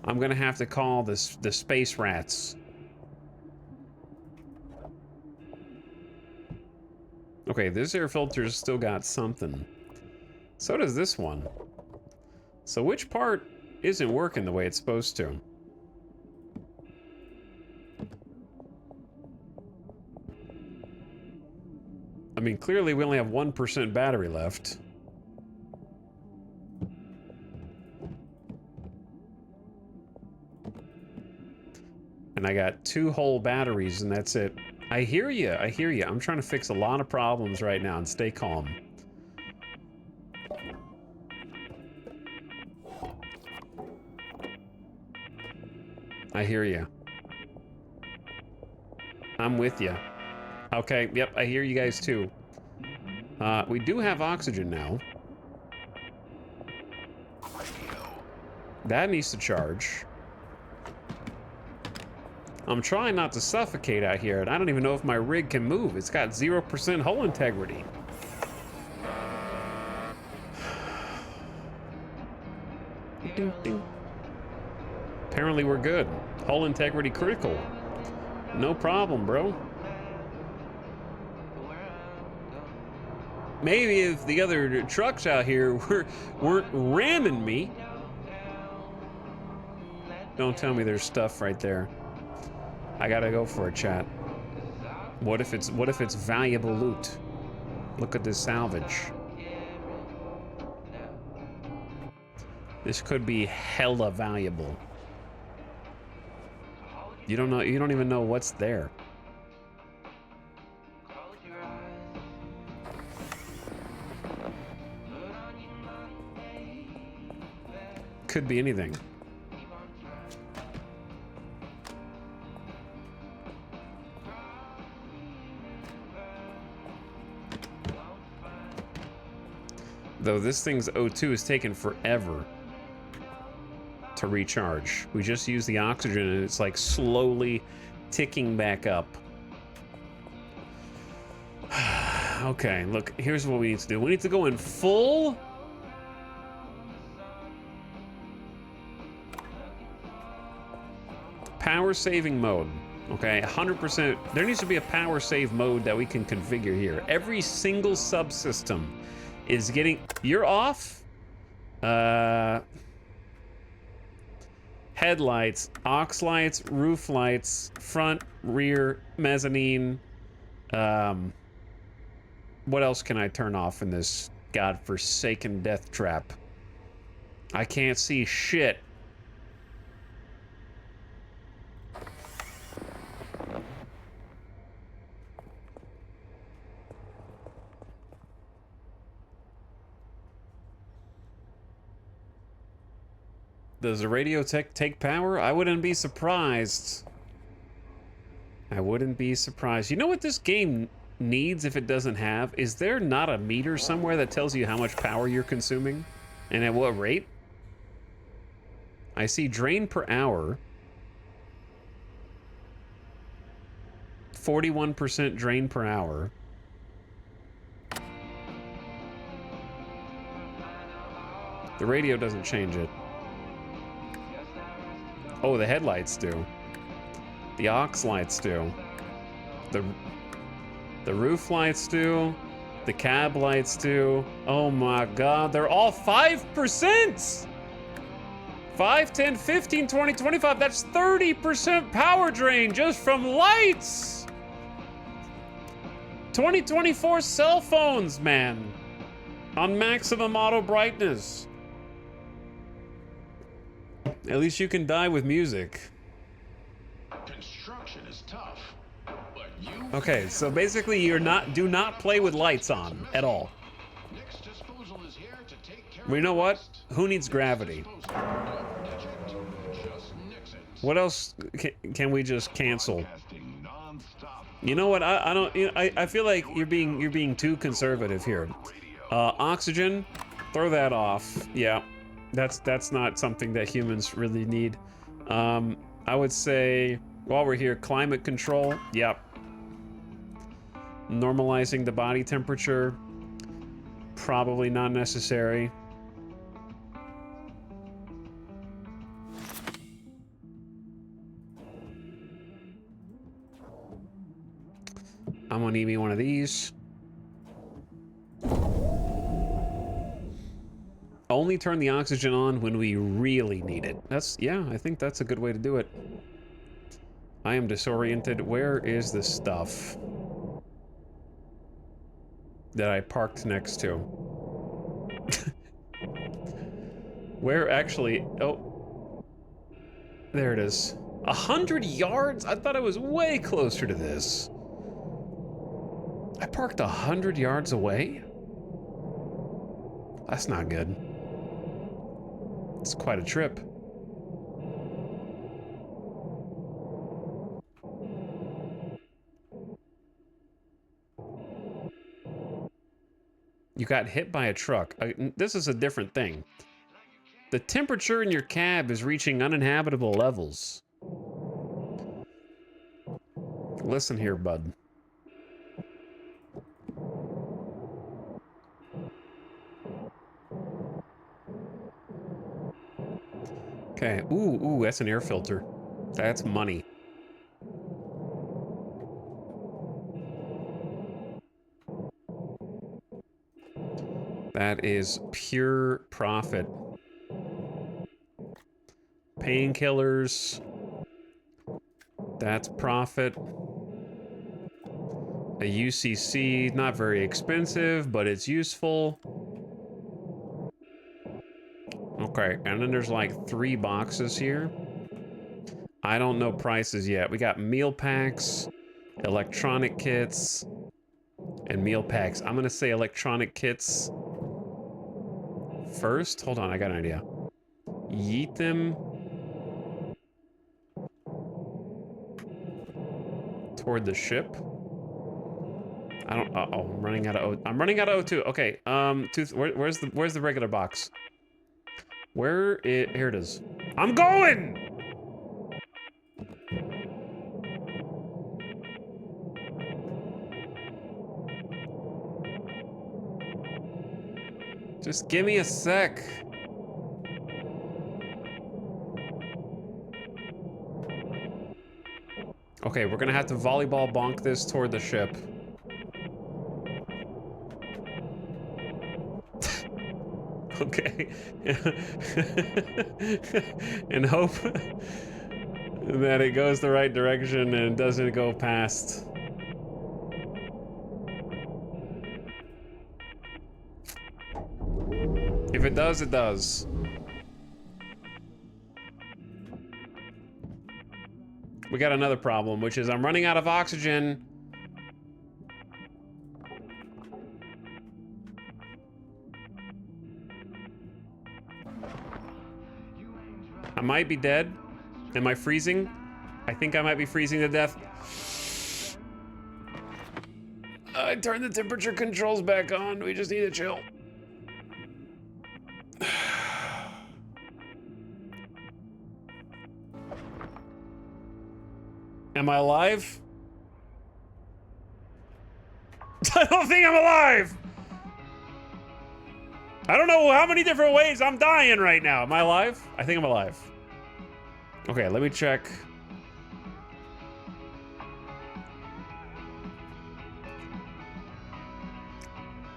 I'm gonna have to call the space rats. Okay, this air filter's still got something. So does this one. So which part isn't working the way it's supposed to? I mean, clearly we only have 1% battery left. And I got 2 whole batteries and that's it. I hear you. I hear you. I'm trying to fix a lot of problems right now and stay calm. I hear you. I'm with you. Okay, yep, I hear you guys too. We do have oxygen now. That needs to charge. I'm trying not to suffocate out here, and I don't even know if my rig can move. It's got 0% hull integrity. Apparently we're good. Hull integrity critical. No problem, bro. Maybe if the other trucks out here weren't ramming me. Don't tell me there's stuff right there. I gotta go for a chat. What if it's valuable loot? Look at this salvage. This could be hella valuable. You don't know, you don't even know what's there. Could be anything. Though this thing's O2 is taking forever to recharge. We just use the oxygen and it's like slowly ticking back up. Okay, look, here's what we need to do. We need to go in full power saving mode. Okay, 100%. There needs to be a power save mode that we can configure here. Every single subsystem is getting... You're off? Headlights, aux lights, roof lights, front, rear, mezzanine. What else can I turn off in this godforsaken death trap? I can't see shit. Does the radio take power? I wouldn't be surprised. I wouldn't be surprised. You know what this game needs if it doesn't have? Is there not a meter somewhere that tells you how much power you're consuming? And at what rate? I see drain per hour. 41% drain per hour. The radio doesn't change it. Oh, the headlights do. The aux lights do. The roof lights do. The cab lights do. Oh my god, they're all 5%! 5, 10, 15, 20, 25. That's 30% power drain just from lights! 2024 cell phones, man. On maximum auto brightness. At least you can die with music. Construction is tough, but you... Okay, so basically do not play with lights on at all. Next disposal is here to take care Well, you know what? Who needs gravity? What else can we just cancel? You know what? I don't. You know, I feel like you're being too conservative here. Oxygen, throw that off. Yeah, that's not something that humans really need. I would say while we're here, climate control. Yep. Normalizing the body temperature. Probably not necessary. I'm gonna need me one of these. only turn the oxygen on when we really need it. That's, yeah, I think that's a good way to do it. I am disoriented. Where is the stuff that I parked next to? Where actually, oh, there it is. 100 yards? I thought I was way closer to this. I parked 100 yards away? That's not good. It's quite a trip. You got hit by a truck. This is a different thing. The temperature in your cab is reaching uninhabitable levels. Listen here, bud. Okay. Ooh, that's an air filter. That's money. That is pure profit. Painkillers. That's profit. A UCC, not very expensive, but it's useful. Okay, and then there's like 3 boxes here. I don't know prices yet. We got meal packs, electronic kits, and meal packs. I'm gonna say electronic kits first. Hold on, I got an idea. Yeet them toward the ship. I don't. Uh-oh, I'm running out of. I'm running out of O2. Okay. Where's the regular box? Here it is. I'm going. Just give me a sec. Okay, we're gonna have to volleyball bonk this toward the ship. Okay. And hope that it goes the right direction and doesn't go past. If it does, it does. We got another problem, which is I'm running out of oxygen. I might be dead. Am I freezing? I think I might be freezing to death. I turned the temperature controls back on. We just need to chill. Am I alive? I don't think I'm alive! I don't know how many different ways I'm dying right now. Am I alive? I think I'm alive. Okay, let me check.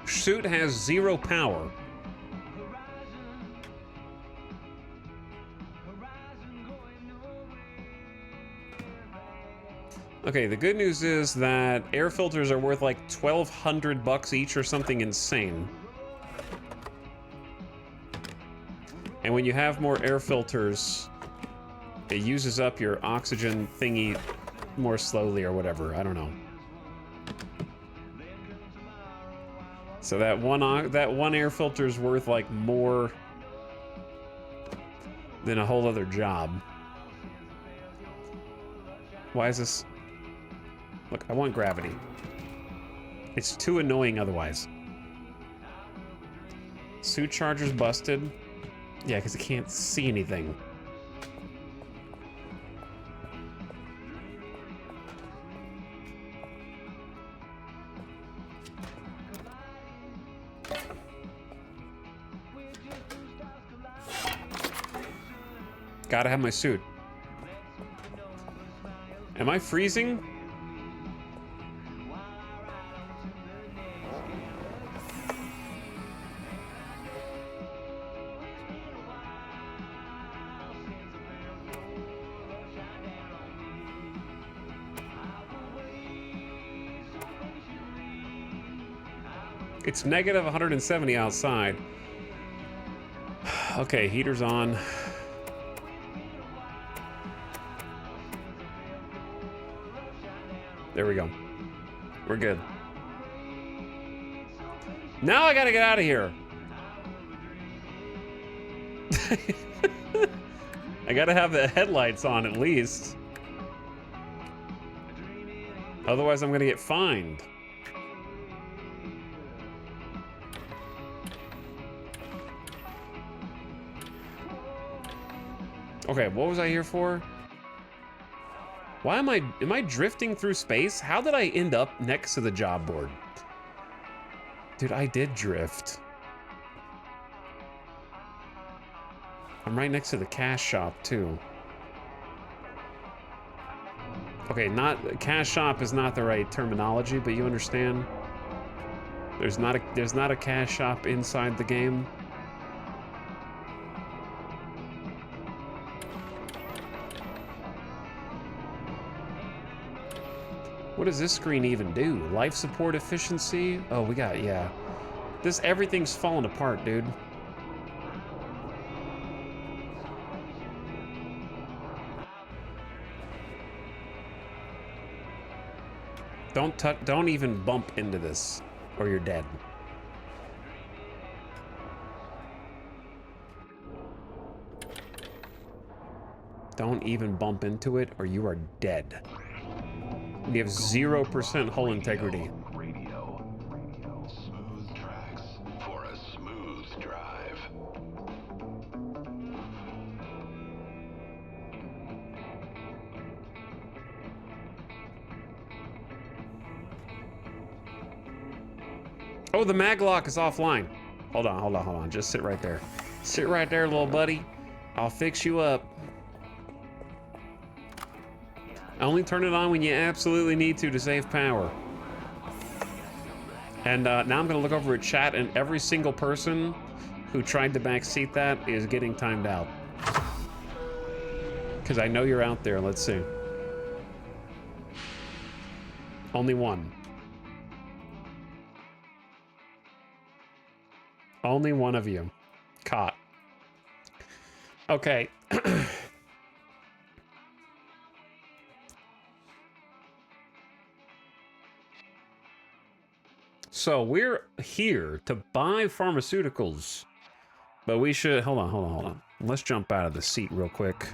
Suit has 0 power. Okay, the good news is that air filters are worth like 1,200 bucks each or something insane. And when you have more air filters, it uses up your oxygen thingy more slowly or whatever. I don't know. So that one air filter is worth like more than a whole other job. Why is this? Look, I want gravity. It's too annoying otherwise. Suit charger's busted. Yeah, because it can't see anything. Gotta have my suit. Am I freezing? It's negative 170 outside. Okay, heater's on. There we go. We're good. Now I gotta get out of here. I gotta have the headlights on at least. Otherwise I'm gonna get fined. Okay, what was I here for? Why am I drifting through space? How did I end up next to the job board? Dude, I did drift. I'm right next to the cash shop too. Okay, cash shop is not the right terminology, but you understand. There's not a cash shop inside the game. What does this screen even do? Life support efficiency? Oh, we got, yeah. Everything's falling apart, dude. Don't even bump into this, or you're dead. Don't even bump into it, or you are dead. You have 0% hull integrity. Radio. Smooth tracks for a smooth drive. Oh, the mag lock is offline. Hold on. Just sit right there. Sit right there, little buddy. I'll fix you up. Only turn it on when you absolutely need to save power. And now I'm gonna look over at chat, and every single person who tried to backseat that is getting timed out. Because I know you're out there. Let's see. Only one. Only one of you. Caught. Okay. So we're here to buy pharmaceuticals, but we should, hold on. Let's jump out of the seat real quick.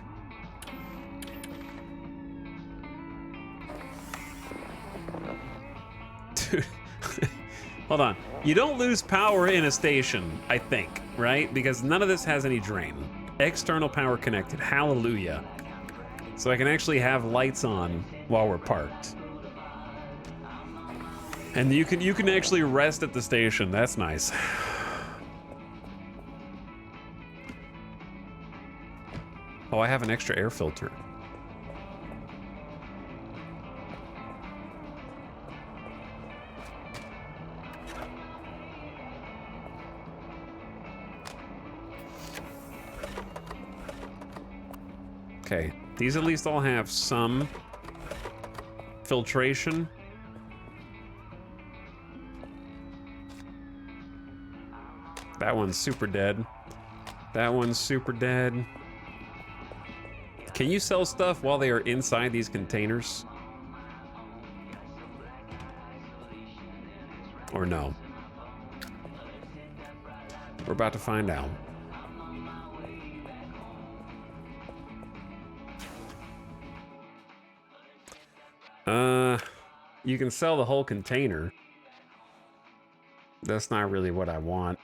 Dude, hold on. You don't lose power in a station, I think, right? Because none of this has any drain. External power connected, hallelujah. So I can actually have lights on while we're parked. And you can actually rest at the station. That's nice. Oh, I have an extra air filter. Okay, these at least all have some filtration. That one's super dead. That one's super dead. Can you sell stuff while they are inside these containers? Or no? We're about to find out. You can sell the whole container. That's not really what I want.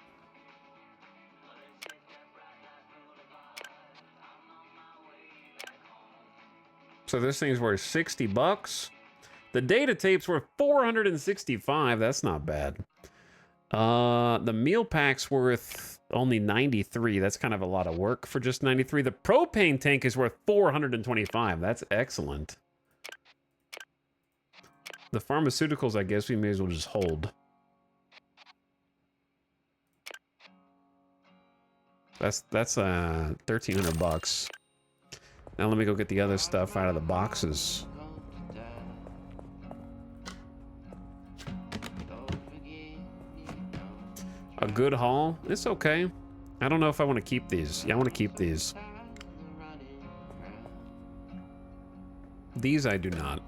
So this thing's worth 60 bucks. The data tape's worth 465. That's not bad. The meal pack's worth only 93. That's kind of a lot of work for just 93. The propane tank is worth 425. That's excellent. The pharmaceuticals, I guess we may as well just hold. That's 1,300 bucks. Now let me go get the other stuff out of the boxes. A good haul? It's okay. I don't know if I want to keep these. Yeah, I want to keep these. These I do not.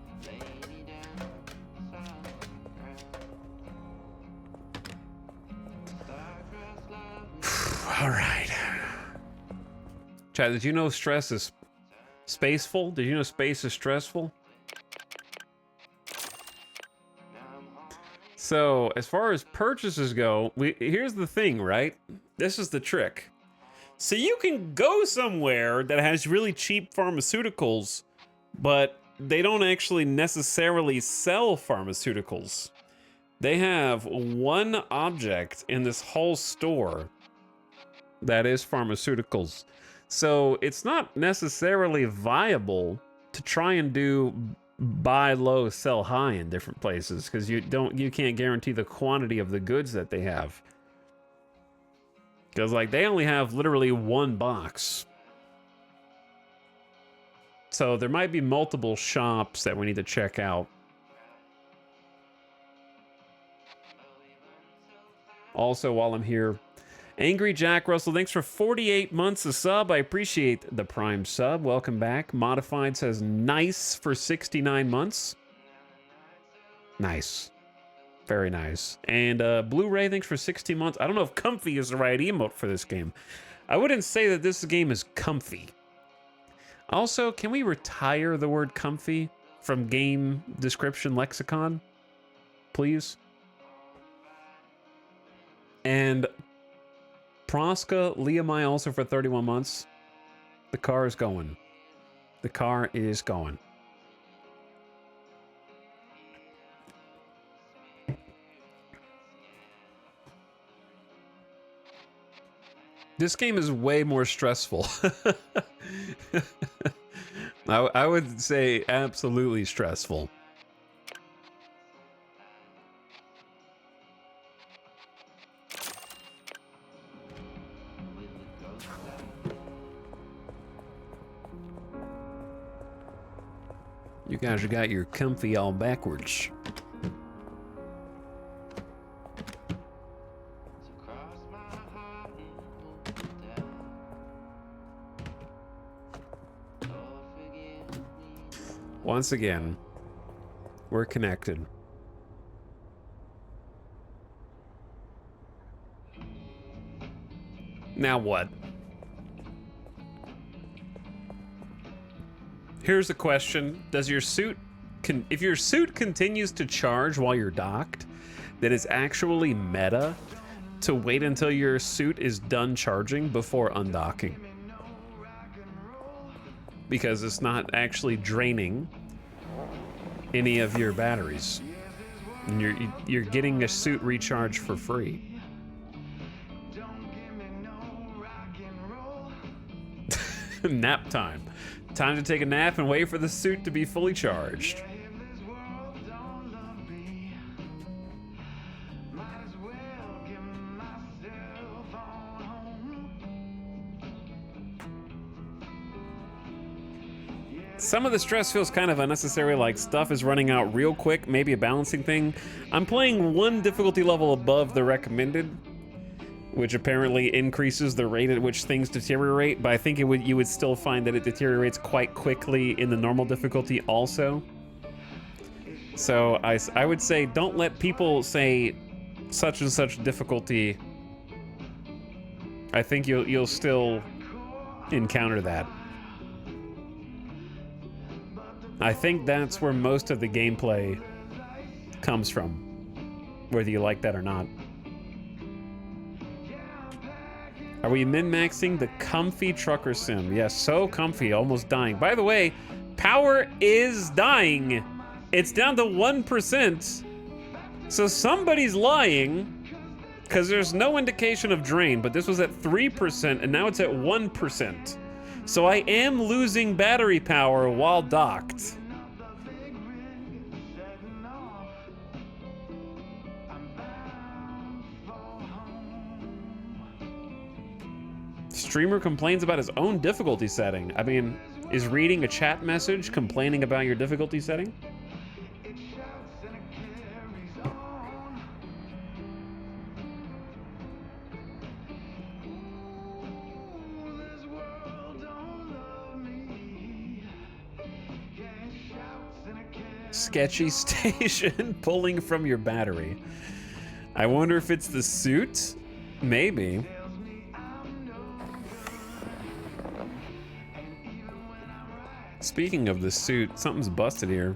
All right. Chad, did you know stress is spaceful? Did you know space is stressful? So, as far as purchases go, here's the thing, right? This is the trick. So you can go somewhere that has really cheap pharmaceuticals, but they don't actually necessarily sell pharmaceuticals. They have one object in this whole store that is pharmaceuticals. So it's not necessarily viable to try and do buy low, sell high in different places, because you can't guarantee the quantity of the goods that they have. Because like they only have literally one box. So there might be multiple shops that we need to check out. Also, while I'm here, Angry Jack Russell, thanks for 48 months of sub. I appreciate the Prime sub. Welcome back. Modified says nice for 69 months. Nice. Very nice. And Blu-ray, thanks for 60 months. I don't know if comfy is the right emote for this game. I wouldn't say that this game is comfy. Also, can we retire the word comfy from game description lexicon? Please? And Proska Liamai also for 31 months. The car is going. The car is going. This game is way more stressful. I would say absolutely stressful. You guys got your comfy all backwards. Once again, we're connected. Now what? Here's a question. Does your suit... if your suit continues to charge while you're docked, then it's actually meta to wait until your suit is done charging before undocking. Because it's not actually draining any of your batteries. And you're getting a suit recharge for free. Nap time. Time to take a nap and wait for the suit to be fully charged. Some of the stress feels kind of unnecessary, like stuff is running out real quick, maybe a balancing thing. I'm playing one difficulty level above the recommended, which apparently increases the rate at which things deteriorate, but I think you would still find that it deteriorates quite quickly in the normal difficulty also. So I would say don't let people say such and such difficulty. I think you'll still encounter that. I think that's where most of the gameplay comes from, whether you like that or not. Are we min-maxing the comfy trucker sim? Yes, so comfy, almost dying. By the way, power is dying. It's down to 1%. So somebody's lying, because there's no indication of drain, but this was at 3%, and now it's at 1%. So I am losing battery power while docked. Streamer complains about his own difficulty setting. I mean, is reading a chat message complaining about your difficulty setting? sketchy station pulling from your battery. I wonder if it's the suit? Maybe. Speaking of the suit, something's busted here.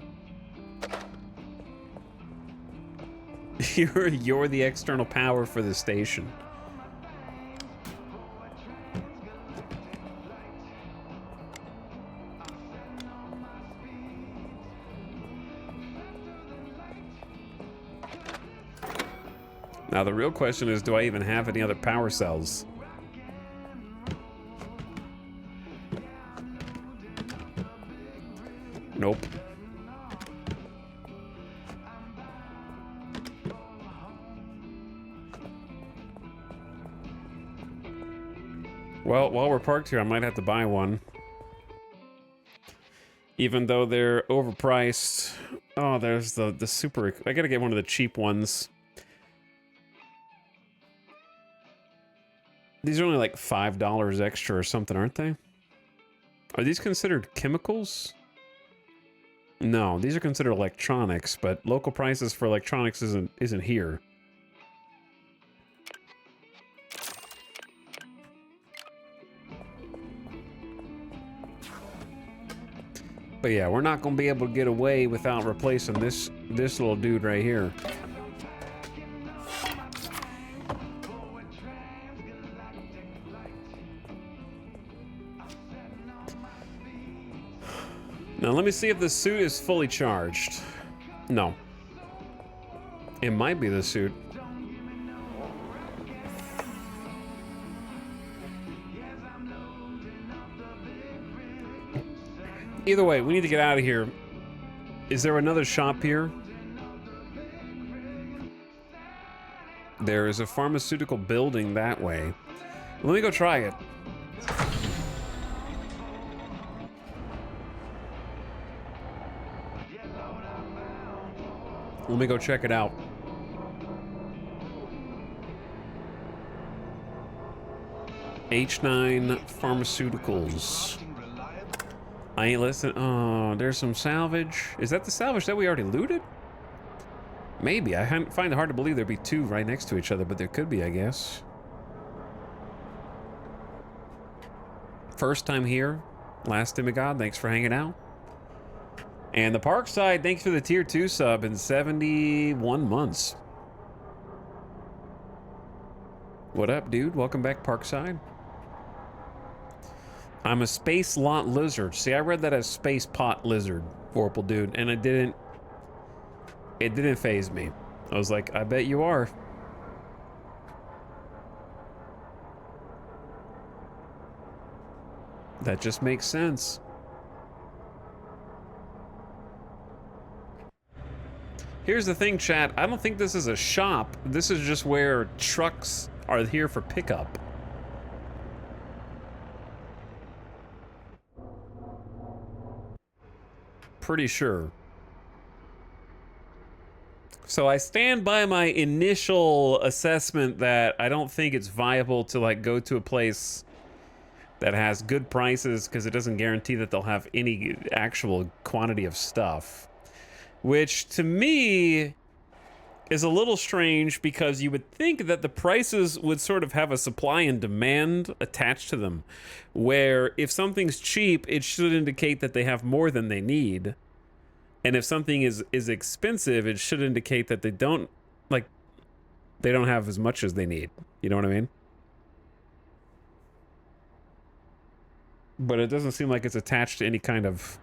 You're the external power for the station. Now the real question is, do I even have any other power cells? Nope. Well, while we're parked here, I might have to buy one. Even though they're overpriced. Oh, there's the super... I gotta get one of the cheap ones. These are only like $5 extra or something, aren't they? Are these considered chemicals? No, these are considered electronics, but local prices for electronics isn't here. But yeah, we're not gonna be able to get away without replacing this little dude right here. Now let me see if the suit is fully charged. No. It might be the suit. Either way, we need to get out of here. Is there another shop here? There is a pharmaceutical building that way. Let me go try it. Let me go check it out. H9 Pharmaceuticals. I ain't listening. Oh, there's some salvage. Is that the salvage that we already looted? Maybe. I find it hard to believe there'd be two right next to each other, but there could be, I guess. First time here. Last demigod, thanks for hanging out. And the Parkside, thanks for the tier 2 sub in 71 months. What up, dude? Welcome back, Parkside. I'm a space lot lizard. See, I read that as space pot lizard, Vorpal dude, and it didn't faze me. I was like, I bet you are. That just makes sense. Here's the thing, chat. I don't think this is a shop. This is just where trucks are here for pickup. Pretty sure. So I stand by my initial assessment that I don't think it's viable to like go to a place that has good prices because it doesn't guarantee that they'll have any actual quantity of stuff. Which, to me, is a little strange because you would think that the prices would sort of have a supply and demand attached to them. Where if something's cheap, it should indicate that they have more than they need. And if something is expensive, it should indicate that they don't have as much as they need. You know what I mean? But it doesn't seem like it's attached to any kind of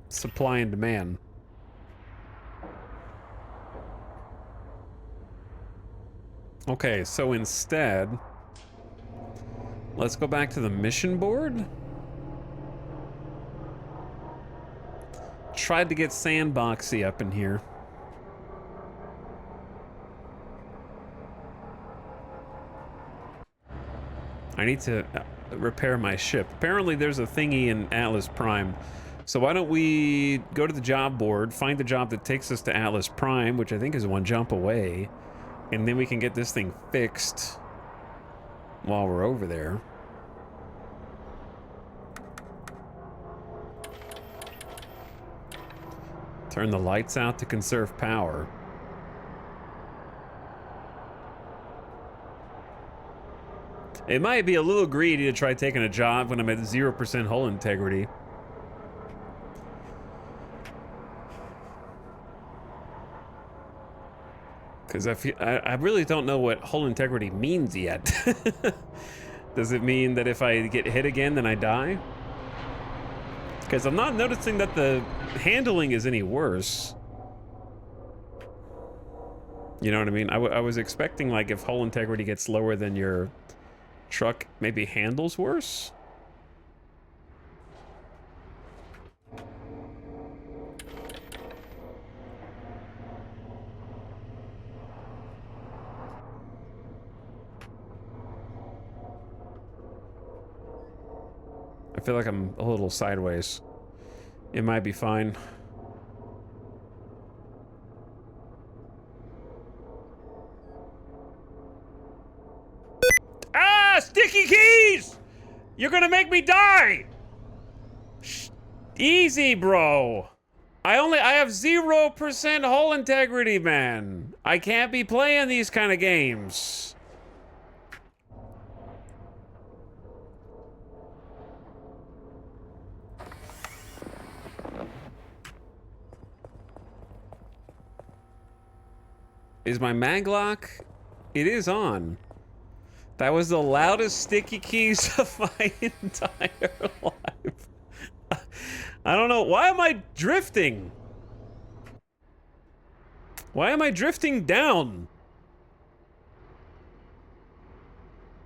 supply and demand. Okay, so instead, let's go back to the mission board. Tried to get Sandboxy up in here. I need to repair my ship. Apparently there's a thingy in Atlas Prime. So why don't we go to the job board, find the job that takes us to Atlas Prime, which I think is one jump away, and then we can get this thing fixed while we're over there. Turn the lights out to conserve power. It might be a little greedy to try taking a job when I'm at 0% hull integrity. Because I really don't know what hull integrity means yet. Does it mean that if I get hit again, then I die? Because I'm not noticing that the handling is any worse. You know what I mean? I was expecting, like, if hull integrity gets lower, then your truck maybe handles worse? I feel like I'm a little sideways. It might be fine. Ah! Sticky keys! You're gonna make me die! Easy, bro. I have 0% hull integrity, man. I can't be playing these kind of games. Is my mag lock? It is on. That was the loudest sticky keys of my entire life. I don't know. Why am I drifting? Why am I drifting down?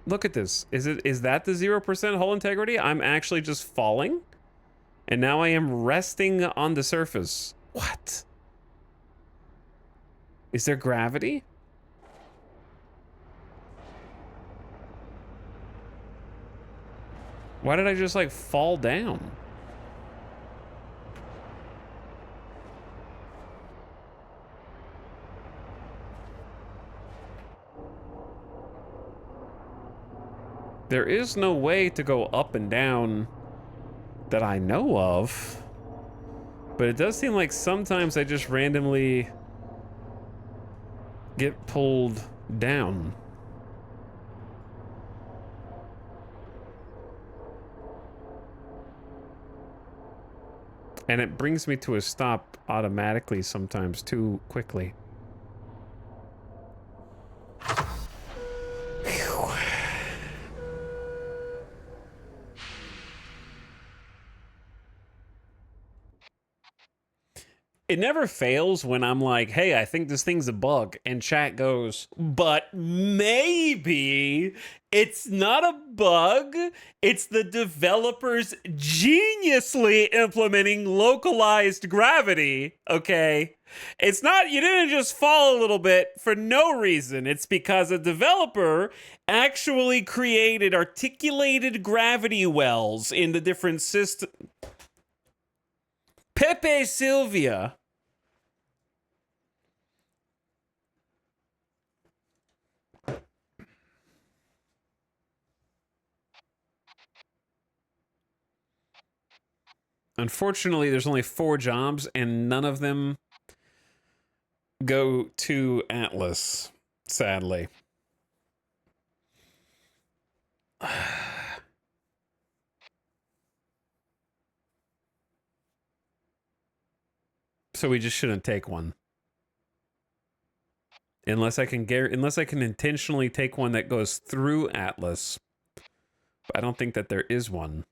Look at this. Is that the 0% hull integrity? I'm actually just falling? And now I am resting on the surface. What? Is there gravity? Why did I just, like, fall down? There is no way to go up and down that I know of. But it does seem like sometimes I just randomly get pulled down. And it brings me to a stop automatically sometimes too quickly. Whew. It never fails when I'm like, hey, I think this thing's a bug. And chat goes, but maybe it's not a bug. It's the developers geniusly implementing localized gravity, okay? It's not, you didn't just fall a little bit for no reason. It's because a developer actually created articulated gravity wells in the different systems. Pepe Sylvia. Unfortunately, there's only 4 jobs, and none of them go to Atlas, sadly. So we just shouldn't take one. Unless I can intentionally take one that goes through Atlas. But I don't think that there is one.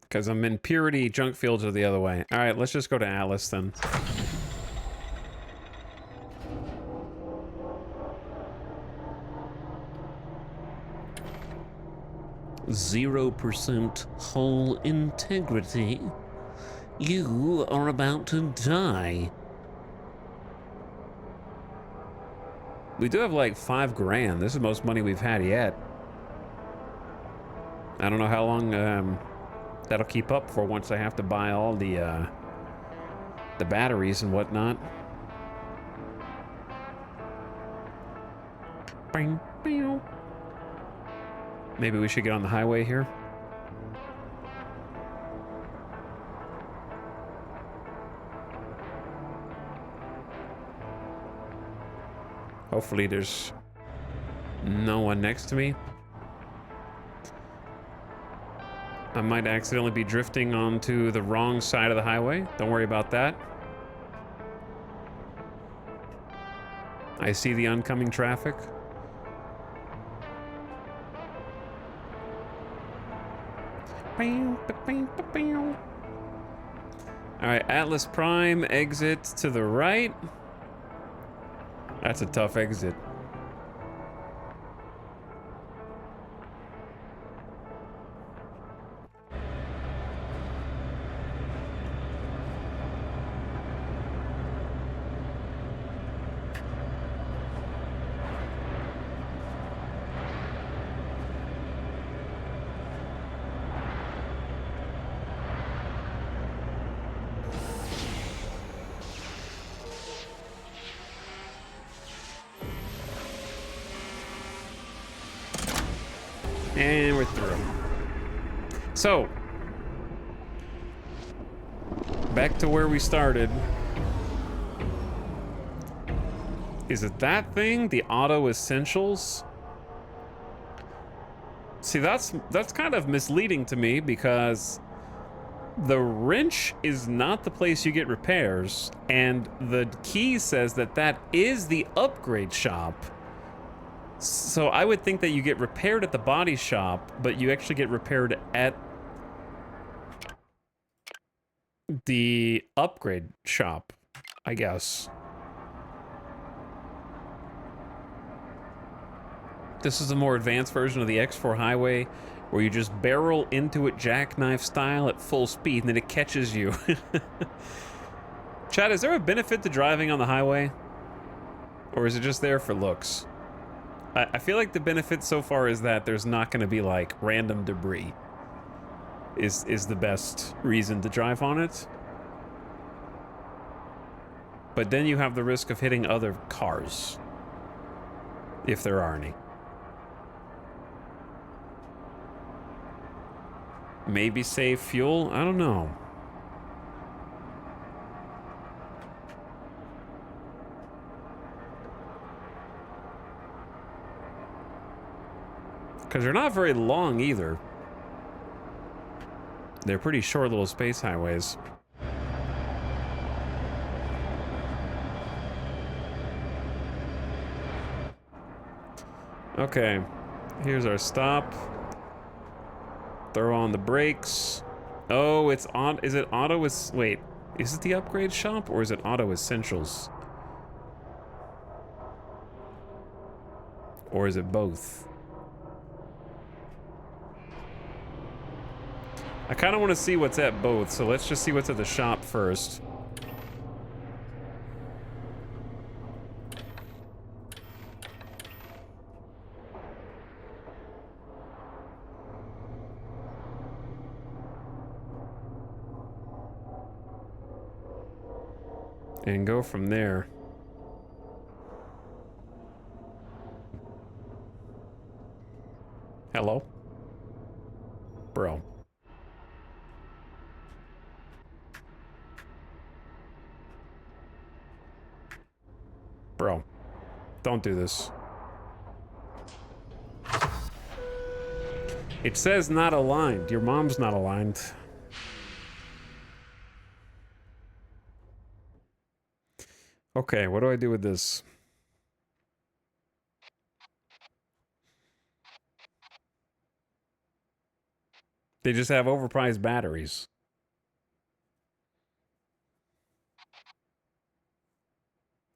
Because I'm in Purity, junk fields are the other way. All right, let's just go to Atlas then. "0% hull integrity. You are about to die." We do have like 5 grand. This is the most money we've had yet. I don't know how long that'll keep up for once I have to buy all the batteries and whatnot. Bing, bing. Maybe we should get on the highway here. Hopefully there's no one next to me. I might accidentally be drifting onto the wrong side of the highway. Don't worry about that. I see the oncoming traffic. Alright, Atlas Prime, exit to the right. That's a tough exit. And we're through. So, back to where we started. Is it that thing? The auto essentials? See, that's kind of misleading to me because the wrench is not the place you get repairs, and the key says that that is the upgrade shop. So I would think that you get repaired at the body shop, but you actually get repaired at the upgrade shop, I guess. This is a more advanced version of the X4 highway where you just barrel into it jackknife style at full speed and then it catches you. Chad, is there a benefit to driving on the highway? Or is it just there for looks? I feel like the benefit so far is that there's not going to be like random debris. Is the best reason to drive on it. But then you have the risk of hitting other cars. If there are any. Maybe save fuel? I don't know. Because they're not very long either. They're pretty short little space highways. Okay, here's our stop. Throw on the brakes. Oh, it's on. Is it auto? Wait, is it the upgrade shop or is it auto essentials? Or is it both? I kind of want to see what's at both, so let's just see what's at the shop first. And go from there. Hello? Bro. Bro, don't do this. It says not aligned. Your mom's not aligned. Okay, what do I do with this? They just have overpriced batteries.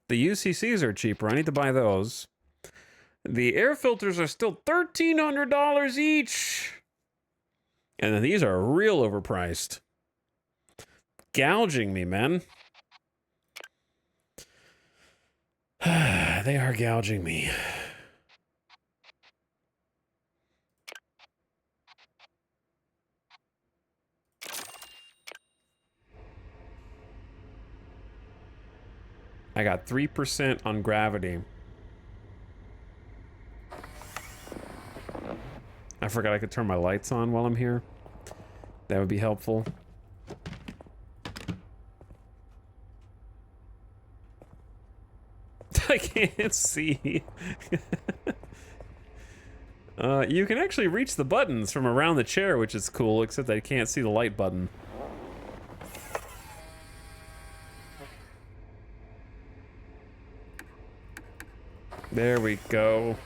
The UCCs are cheaper. I need to buy those. The air filters are still $1,300 each. And then these are real overpriced. Gouging me, man. They are gouging me. I got 3% on gravity. I forgot I could turn my lights on while I'm here. That would be helpful. I can't see. You can actually reach the buttons from around the chair, which is cool, except I can't see the light button. There we go.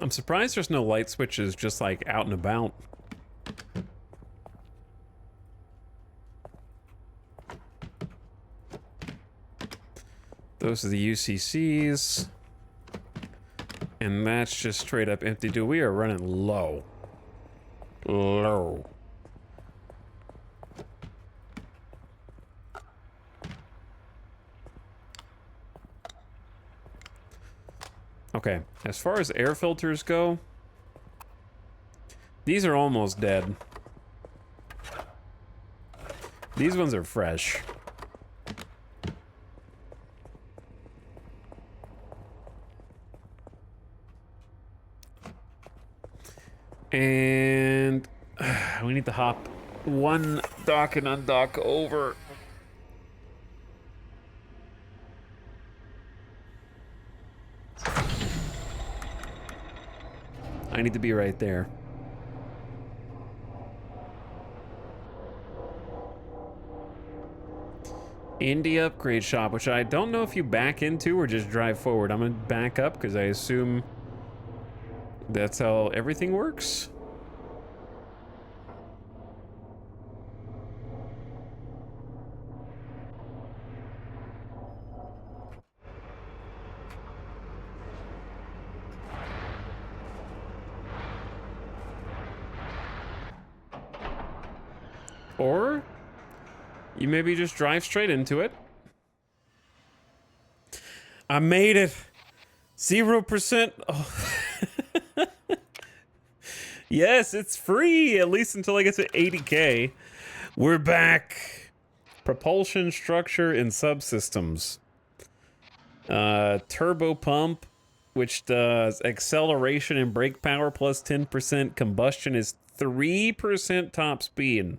I'm surprised there's no light switches just like out and about. Those are the UCCs. And that's just straight up empty. Dude, we are running low. Low. Okay, as far as air filters go, these are almost dead. These ones are fresh. And we need to hop one dock and undock over. I need to be right there. Indie upgrade shop, which I don't know if you back into or just drive forward. I'm gonna back up because I assume that's how everything works. Or you maybe just drive straight into it. I made it. 0%. Oh. Yes, it's free, at least until I get to 80K. We're back. Propulsion structure and subsystems. Turbo pump, which does acceleration and brake power plus 10%. Combustion is 3% top speed.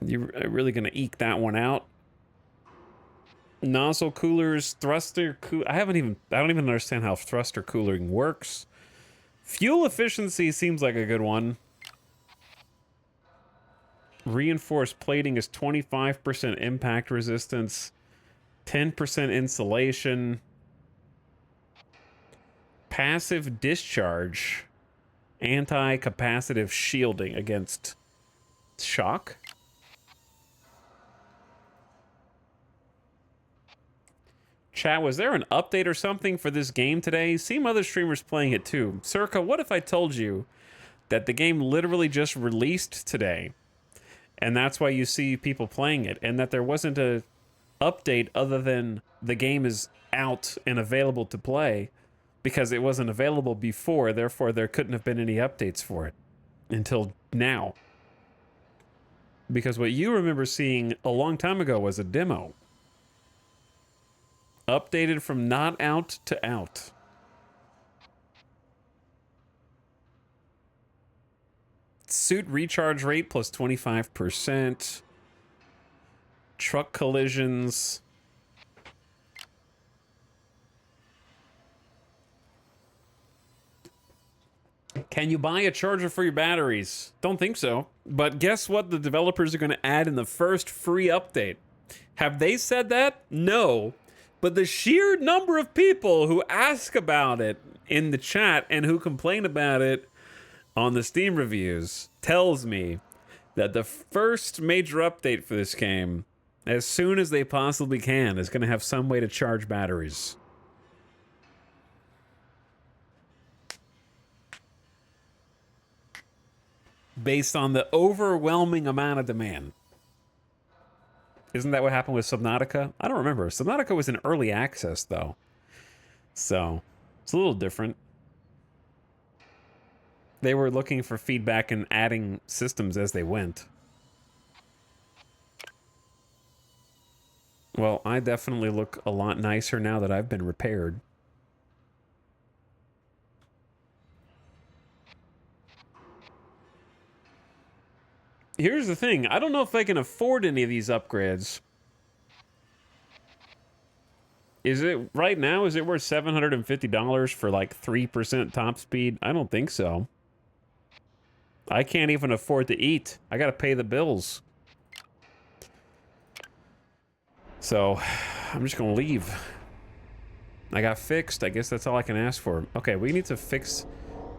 You're really gonna eke that one out. Nozzle coolers, thruster I don't even understand how thruster cooling works. Fuel efficiency seems like a good one. Reinforced plating is 25% impact resistance, 10% insulation. Passive discharge, anti-capacitive shielding against shock. Chat, was there an update or something for this game today? Seem other streamers playing it too. Circa, what if I told you that the game literally just released today, and that's why you see people playing it, and that there wasn't a update other than the game is out and available to play because it wasn't available before, therefore there couldn't have been any updates for it until now. Because what you remember seeing a long time ago was a demo. Updated from not out to out. Suit recharge rate plus 25%. Truck collisions. Can you buy a charger for your batteries? Don't think so. But guess what the developers are going to add in the first free update? Have they said that? No. But the sheer number of people who ask about it in the chat and who complain about it on the Steam reviews tells me that the first major update for this game, as soon as they possibly can, is going to have some way to charge batteries. Based on the overwhelming amount of demand. Isn't that what happened with Subnautica? I don't remember. Subnautica was in early access, though. So, it's a little different. They were looking for feedback and adding systems as they went. Well, I definitely look a lot nicer now that I've been repaired. here's the thing. I don't know if I can afford any of these upgrades. Is it right now? Is it worth $750 for like 3% top speed? I don't think so. I can't even afford to eat. I gotta pay the bills. So, I'm just gonna leave. I got fixed. I guess that's all I can ask for. Okay, we need to fix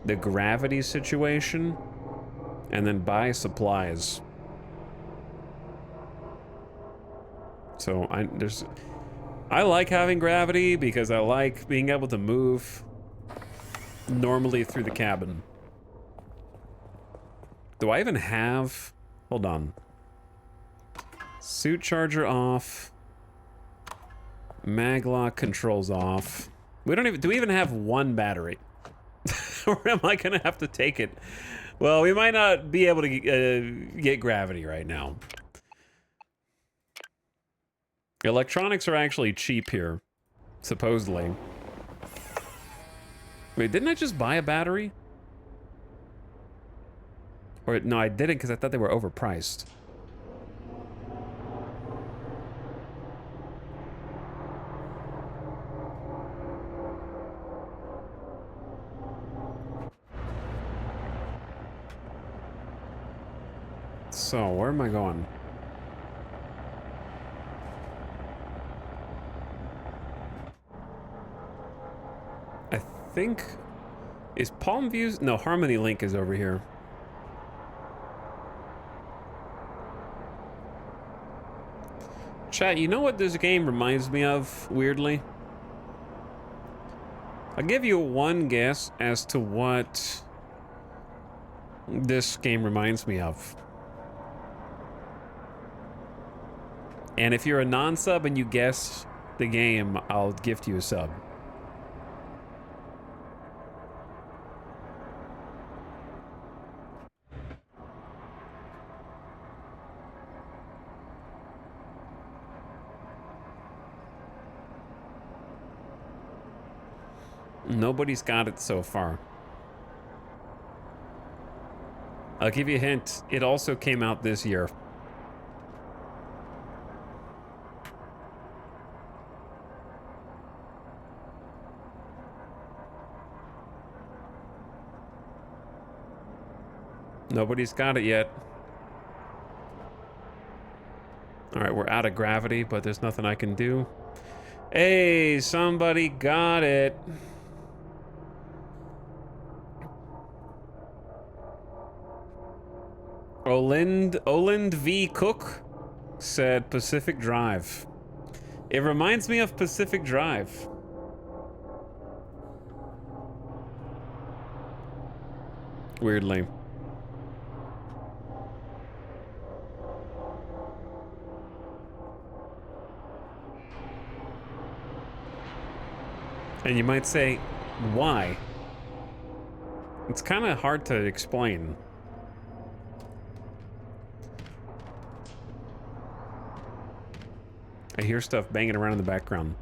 the gravity situation and then buy supplies. So, I like having gravity because I like being able to move normally through the cabin. Do I even have... Hold on. Suit charger off. Maglock controls off. We don't even... Do we even have one battery? Or am I gonna have to take it? Well, we might not be able to get gravity right now. Electronics are actually cheap here, supposedly. Wait, didn't I just buy a battery? Or, no, I didn't because I thought they were overpriced. So, where am I going? I think... Is Palm Views? No, Harmony Link is over here. Chat, you know what this game reminds me of, weirdly? I'll give you one guess as to what this game reminds me of. And if you're a non-sub and you guess the game, I'll gift you a sub. Nobody's got it so far. I'll give you a hint. It also came out this year. Nobody's got it yet. Alright, we're out of gravity, but there's nothing I can do. Hey, somebody got it. Olind V. Cook said Pacific Drive. It reminds me of Pacific Drive. Weirdly. And you might say, why? It's kind of hard to explain. I hear stuff banging around in the background.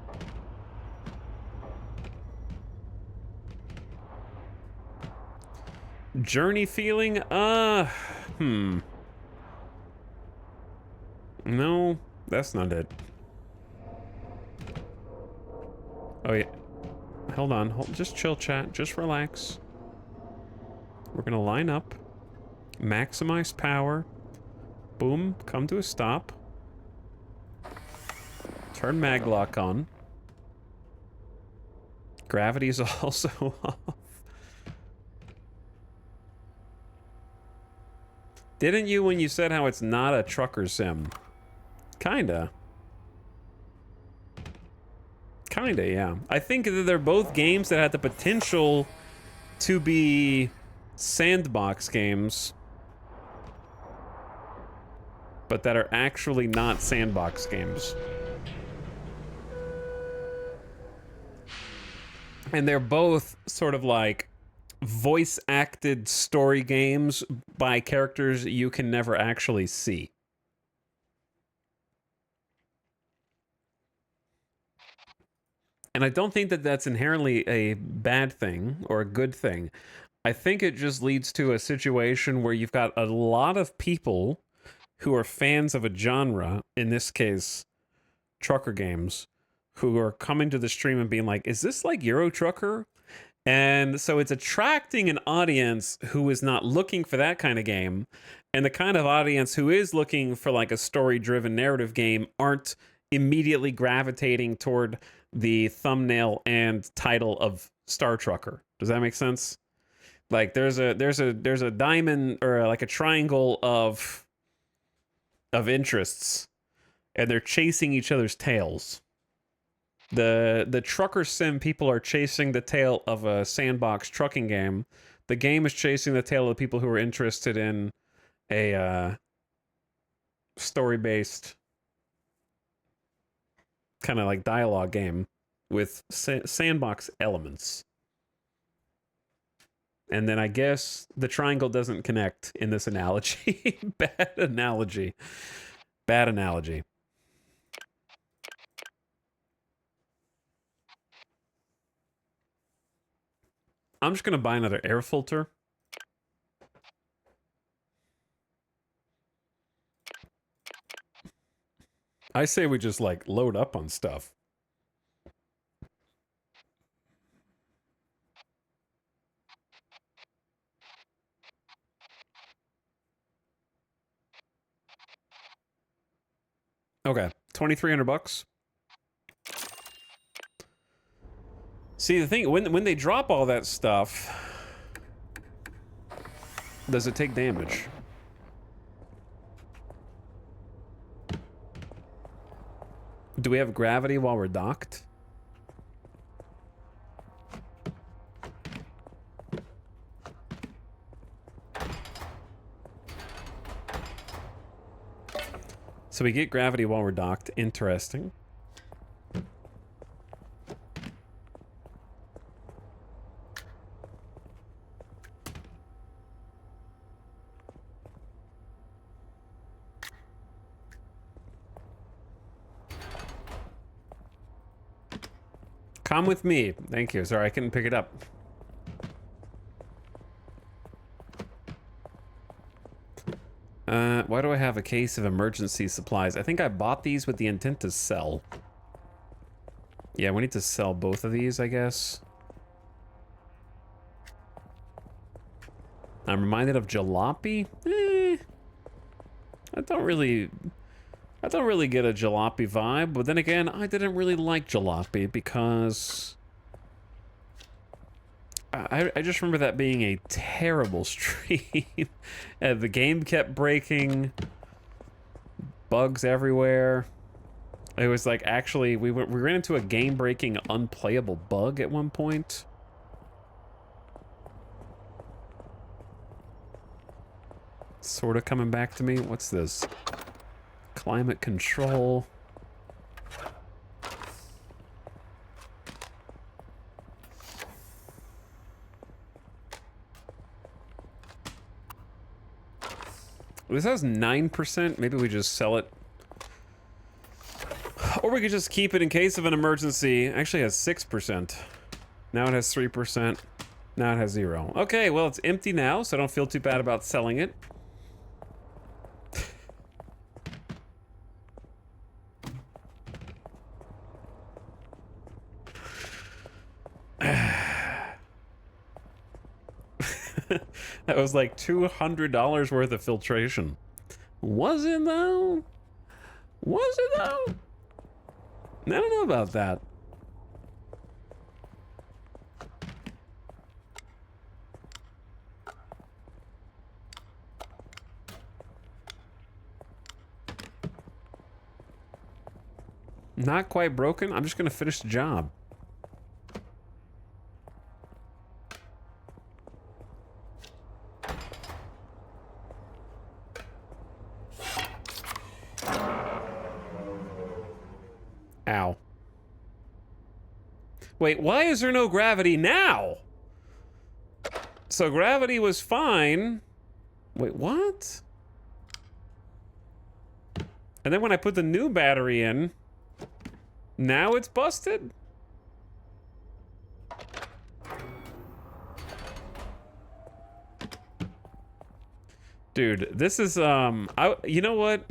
Journey feeling? No, that's not it. Oh, yeah. Hold on. Just chill, chat. Just relax. We're gonna line up. Maximize power. Boom. Come to a stop. Turn maglock on. Gravity is also off. Didn't you when you said how it's not a trucker sim? Kinda. Kinda, yeah. I think that they're both games that had the potential to be sandbox games, but that are actually not sandbox games. And they're both sort of like voice-acted story games by characters you can never actually see. And I don't think that that's inherently a bad thing or a good thing. I think it just leads to a situation where you've got a lot of people who are fans of a genre, in this case, trucker games, who are coming to the stream and being like, is this like Euro Trucker? And so it's attracting an audience who is not looking for that kind of game. And the kind of audience who is looking for like a story-driven narrative game aren't immediately gravitating toward the thumbnail and title of Star Trucker. Does that make sense? Like there's a diamond or like a triangle of interests, and they're chasing each other's tails. The trucker sim people are chasing the tail of a sandbox trucking game. The game is chasing the tail of the people who are interested in a story-based kind of like dialogue game with sandbox elements. And then I guess the triangle doesn't connect in this analogy. Bad analogy. Bad analogy. I'm just going to buy another air filter. I say we just like load up on stuff. Okay, 2,300 bucks. See, the thing, when they drop all that stuff, does it take damage? Do we have gravity while we're docked? So we get gravity while we're docked. Interesting. Come with me. Thank you. Sorry, I couldn't pick it up. Why do I have a case of emergency supplies? I think I bought these with the intent to sell. Yeah, we need to sell both of these, I guess. I'm reminded of jalopy. I don't really get a jalopy vibe, but then again, I didn't really like jalopy because I just remember that being a terrible stream. And the game kept breaking, bugs everywhere. It was like, actually, we ran into a game-breaking, unplayable bug at one point. Sort of coming back to me. What's this? Climate control. This has 9%. Maybe we just sell it. Or we could just keep it in case of an emergency. Actually, it has 6%. Now it has 3%. Now it has 0. Okay, well, it's empty now, so I don't feel too bad about selling it. That was like $200 worth of filtration. Was it though? Was it though? I don't know about that. Not quite broken. I'm just gonna finish the job. Ow. Wait, why is there no gravity now? So gravity was fine. Wait, what? And then when I put the new battery in, now it's busted? Dude, this is you know what?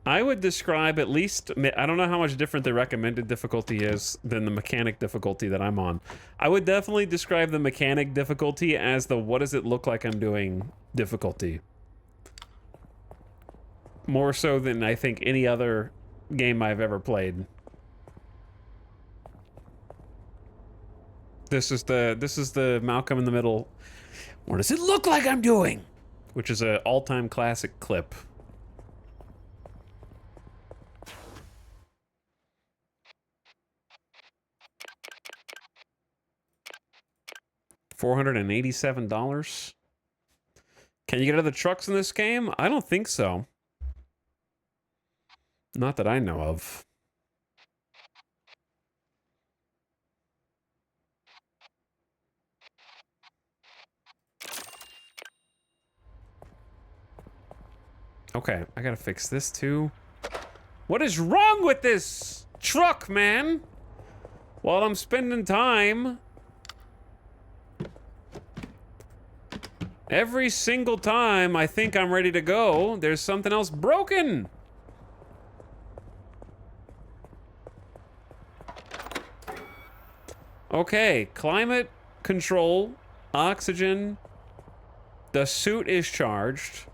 I would describe at least, I don't know how much different the recommended difficulty is than the mechanic difficulty that I'm on. I would definitely describe the mechanic difficulty as the what does it look like I'm doing difficulty. More so than I think any other game I've ever played. This is the Malcolm in the Middle. What does it look like I'm doing? Which is an all-time classic clip. $487. Can you get other trucks in this game? I don't think so. Not that I know of. Okay, I gotta fix this too. What is wrong with this truck, man? While I'm spending time, every single time I think I'm ready to go, there's something else broken. Okay, climate control, oxygen. The suit is charged.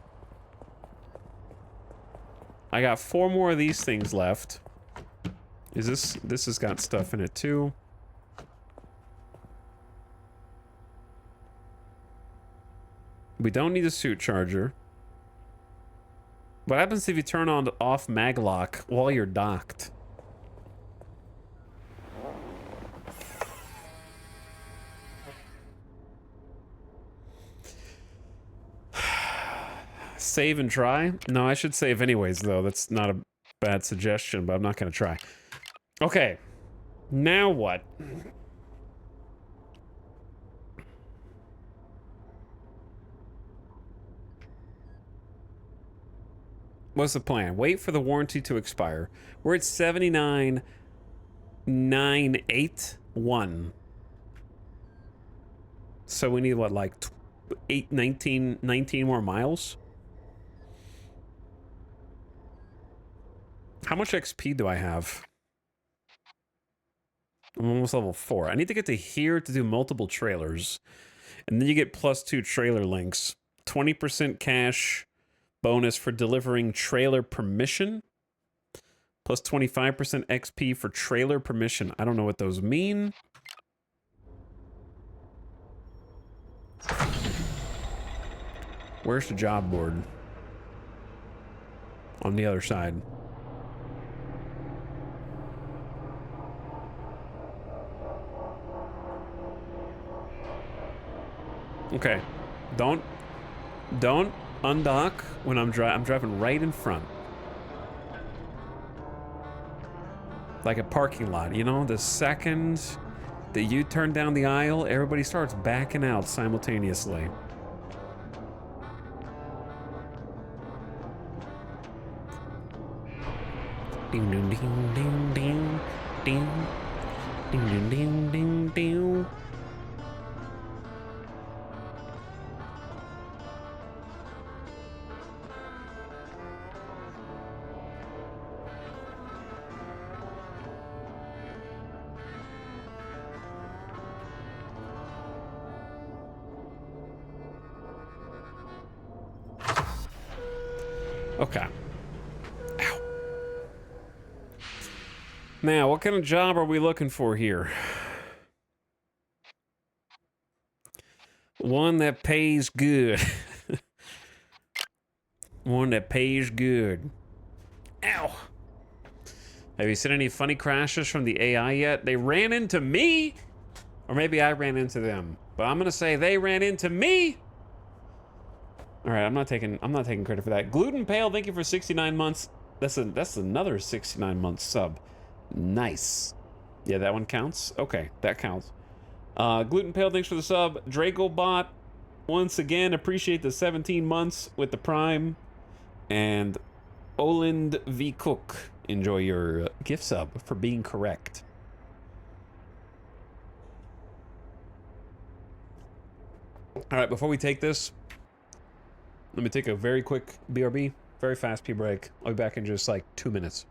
I got 4 more of these things left. Is this has got stuff in it too. We don't need a suit charger. What happens if you turn on off maglock while you're docked? Save and try? No, I should save anyways, though. That's not a bad suggestion, but I'm not gonna try. Okay. Now what? What's the plan? Wait for the warranty to expire. We're at 79,981. So we need what, like 19 more miles? How much XP do I have? I'm almost level 4. I need to get to here to do multiple trailers. And then you get +2 trailer links. 20% cash bonus for delivering trailer permission. Plus 25% XP for trailer permission. I don't know what those mean. Where's the job board? On the other side. Okay. Don't undock when I'm driving right in front. Like a parking lot, you know? The second that you turn down the aisle, everybody starts backing out simultaneously. Ding ding ding ding ding ding ding ding ding ding. Okay. Ow. Now, what kind of job are we looking for here? One that pays good. One that pays good. Ow. Have you seen any funny crashes from the AI yet? They ran into me? Or maybe I ran into them. But I'm gonna say they ran into me. All right, I'm not taking credit for that. Gluten Pale, thank you for 69 months. That's another 69 month sub. Nice. Yeah, that one counts. Okay, that counts. Gluten Pale, thanks for the sub. DracoBot, once again, appreciate the 17 months with the Prime. And Oland V Cook, enjoy your gift sub for being correct. All right, before we take this, Let me take a very quick BRB, very fast pee break. I'll be back in just like 2 minutes.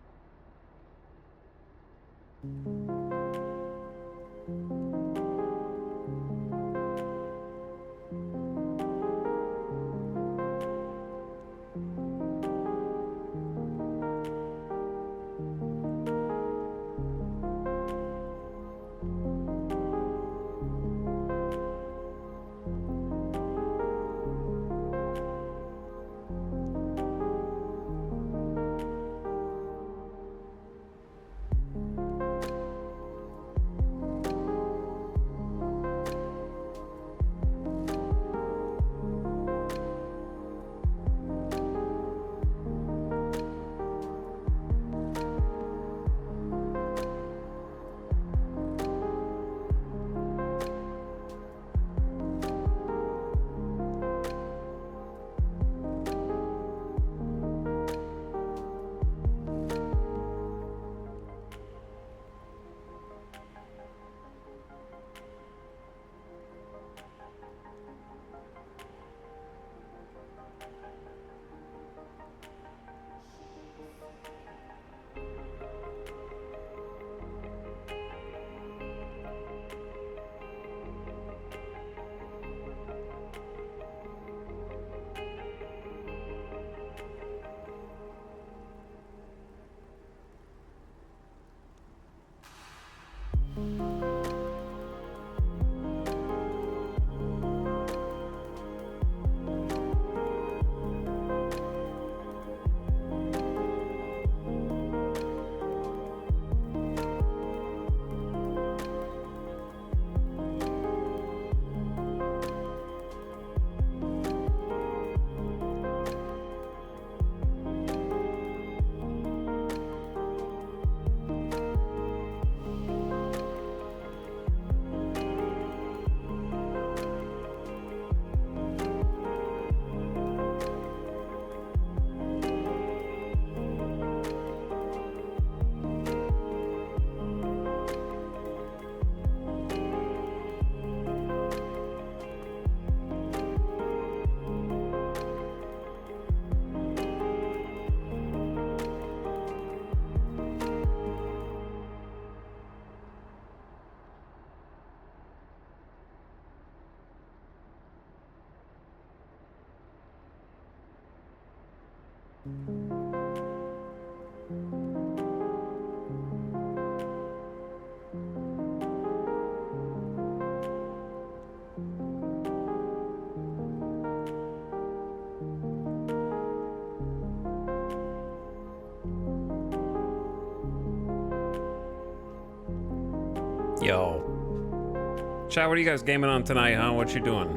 Yo. Chat, what are you guys gaming on tonight, huh? What you doing?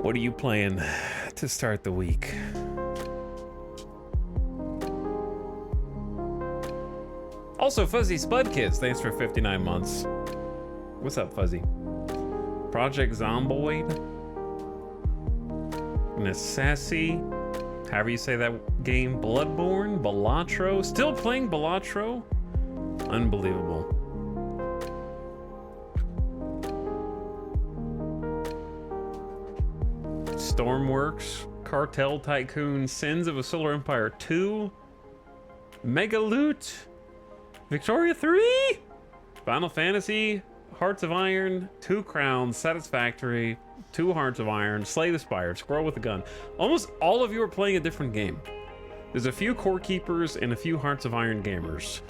What are you playing to start the week? Also, Fuzzy Spud Kids, thanks for 59 months. What's up, Fuzzy? Project Zomboid. Necessi. However you say that game. Bloodborne. Balatro. Still playing Balatro? Unbelievable. Stormworks, Cartel Tycoon, Sins of a Solar Empire 2, Mega Loot, Victoria 3, Final Fantasy, Hearts of Iron, 2 Crowns, Satisfactory, 2 Hearts of Iron, Slay the Spire, Squirrel with a Gun. Almost all of you are playing a different game. There's a few Core Keepers and a few Hearts of Iron gamers.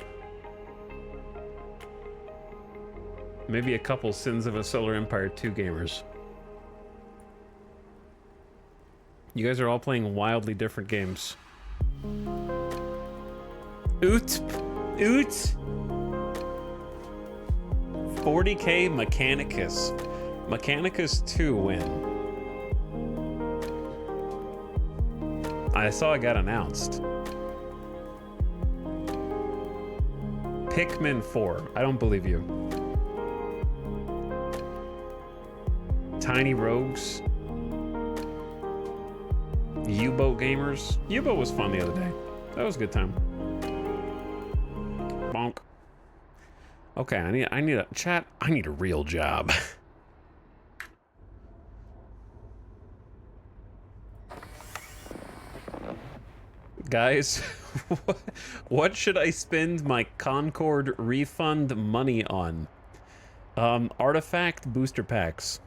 Maybe a couple Sins of a Solar Empire 2 gamers. You guys are all playing wildly different games. Oot! 40k Mechanicus. Mechanicus 2 win. I saw it got announced. Pikmin 4. I don't believe you. Tiny Rogues. U-Boat Gamers. U-Boat was fun the other day. That was a good time. Bonk. Okay, I need a chat. I need a real job. Guys, what should I spend my Concord refund money on? Artifact booster packs.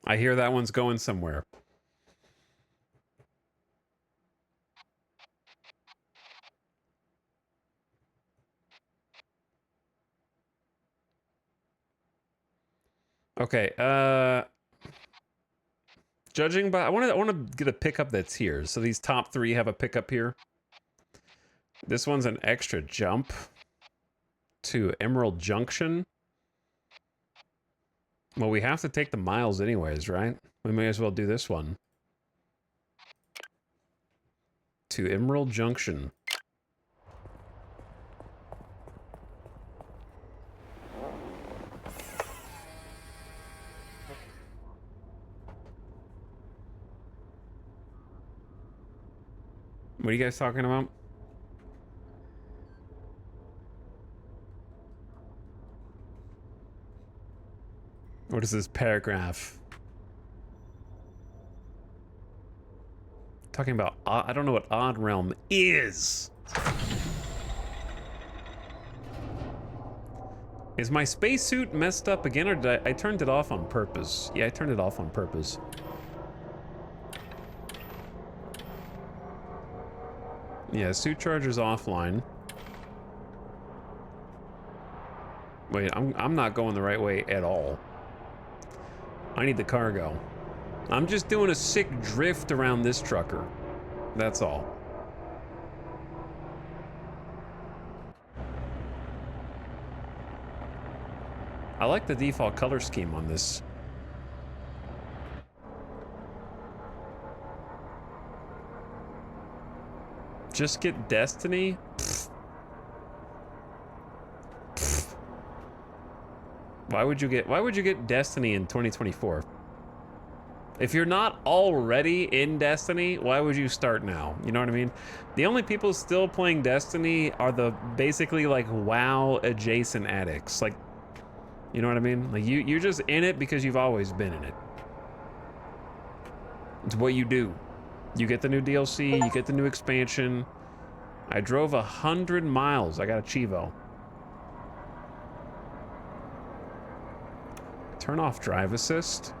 I hear that one's going somewhere. Okay, judging by, I want to get a pickup that's here. So these top three have a pickup here. This one's an extra jump to Emerald Junction. Well, we have to take the miles anyways, right? We may as well do this one. To Emerald Junction. What are you guys talking about? What is this paragraph? Talking about, I don't know what Odd Realm is. Is my spacesuit messed up again, or did I turned it off on purpose? Yeah, I turned it off on purpose. Yeah, suit charger's offline. Wait, I'm not going the right way at all. I need the cargo. I'm just doing a sick drift around this trucker. That's all. I like the default color scheme on this. Just get Destiny? Pfft. Pfft. Why would you get Destiny in 2024? If you're not already in Destiny, why would you start now? You know what I mean? The only people still playing Destiny are the basically like WoW adjacent addicts. Like, you know what I mean? Like you're just in it because you've always been in it. It's what you do. You get the new DLC, you get the new expansion. I drove 100 miles. I got a Chivo. Turn off drive assist.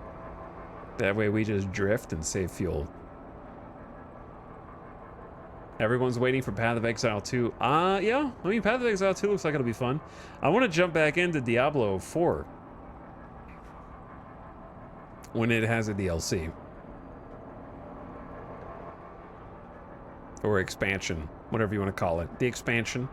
That way we just drift and save fuel. Everyone's waiting for Path of Exile 2. Yeah. I mean, Path of Exile 2 looks like it'll be fun. I want to jump back into Diablo 4. When it has a DLC. Or expansion. Whatever you want to call it. The expansion.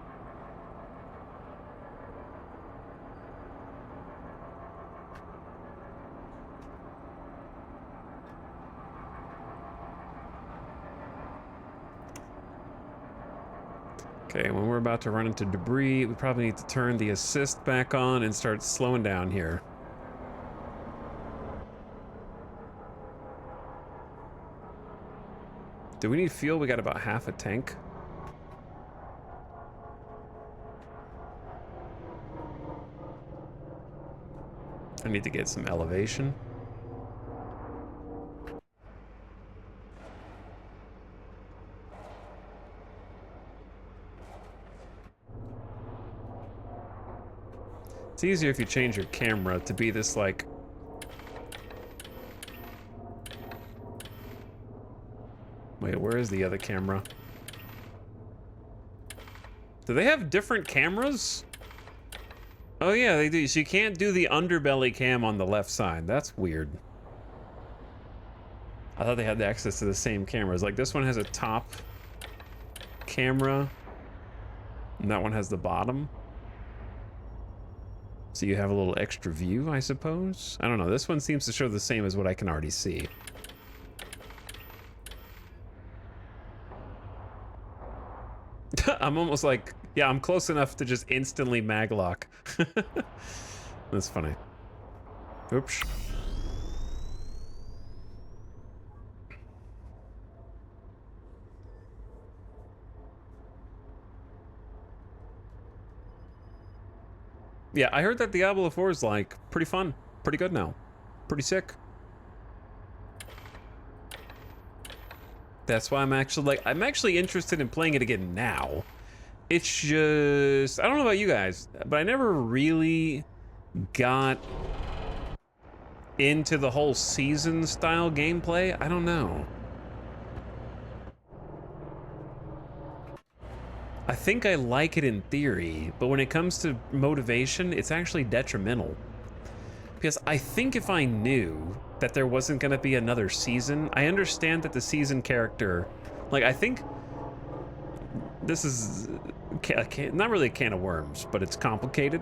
Okay, when we're about to run into debris, we probably need to turn the assist back on and start slowing down here. Do we need fuel? We got about half a tank. I need to get some elevation. It's easier if you change your camera to be this, like... Wait, where is the other camera? Do they have different cameras? Oh yeah, they do. So you can't do the underbelly cam on the left side. That's weird. I thought they had the access to the same cameras. Like this one has a top camera, and that one has the bottom. So you have a little extra view, I suppose? I don't know. This one seems to show the same as what I can already see. I'm almost like, yeah, I'm close enough to just instantly maglock. That's funny. Oops. Yeah, I heard that Diablo 4 is like pretty fun, pretty good now, pretty sick. That's why I'm actually interested in playing it again now. It's just, I don't know about you guys, but I never really got into the whole season style gameplay. I don't know. I think I like it in theory, but when it comes to motivation, it's actually detrimental. Because I think if I knew that there wasn't gonna be another season, I understand that the season character, like, I think this is not really a can of worms, but it's complicated.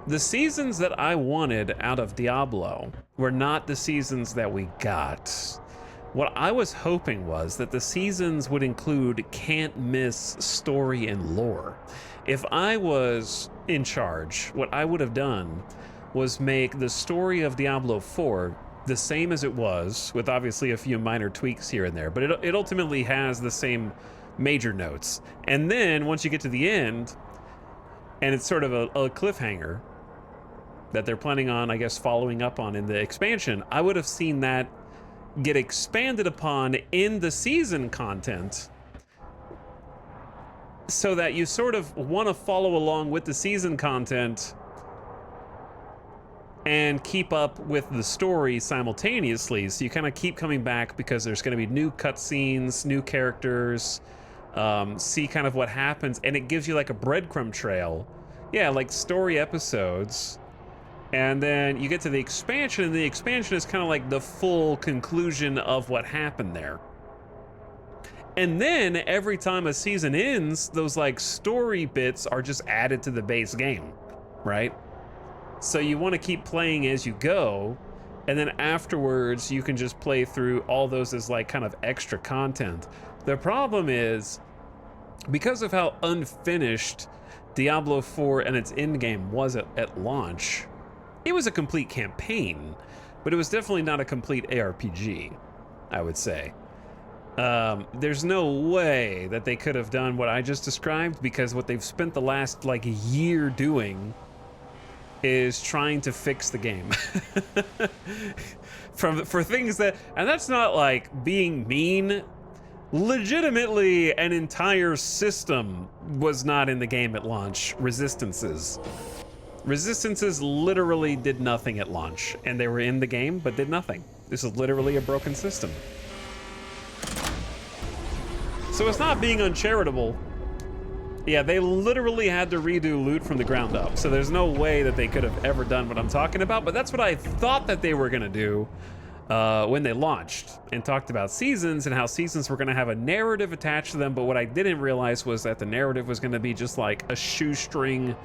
The seasons that I wanted out of Diablo were not the seasons that we got. What I was hoping was that the seasons would include can't miss story and lore. If I was in charge, what I would have done was make the story of Diablo 4 the same as it was, with obviously a few minor tweaks here and there, but it ultimately has the same major notes. And then once you get to the end, and it's sort of a cliffhanger that they're planning on, I guess, following up on in the expansion, I would have seen that get expanded upon in the season content, so that you sort of want to follow along with the season content and keep up with the story simultaneously. So you kind of keep coming back because there's going to be new cutscenes, new characters, see kind of what happens, and it gives you like a breadcrumb trail. Yeah, like story episodes. And then you get to the expansion, and the expansion is kind of like the full conclusion of what happened there. And then every time a season ends, those like story bits are just added to the base game, right? So you want to keep playing as you go, and then afterwards you can just play through all those as like kind of extra content. The problem is, because of how unfinished Diablo 4 and its endgame was at launch, it was a complete campaign, but it was definitely not a complete ARPG, I would say. There's no way that they could have done what I just described, because what they've spent the last like year doing is trying to fix the game. For things that, and that's not like being mean. Legitimately, an entire system was not in the game at launch. Resistances literally did nothing at launch, and they were in the game but did nothing. This is literally a broken system. So it's not being uncharitable. Yeah, they literally had to redo loot from the ground up, so there's no way that they could have ever done what I'm talking about, but that's what I thought that they were gonna do when they launched and talked about seasons and how seasons were gonna have a narrative attached to them. But what I didn't realize was that the narrative was gonna be just like a shoestring,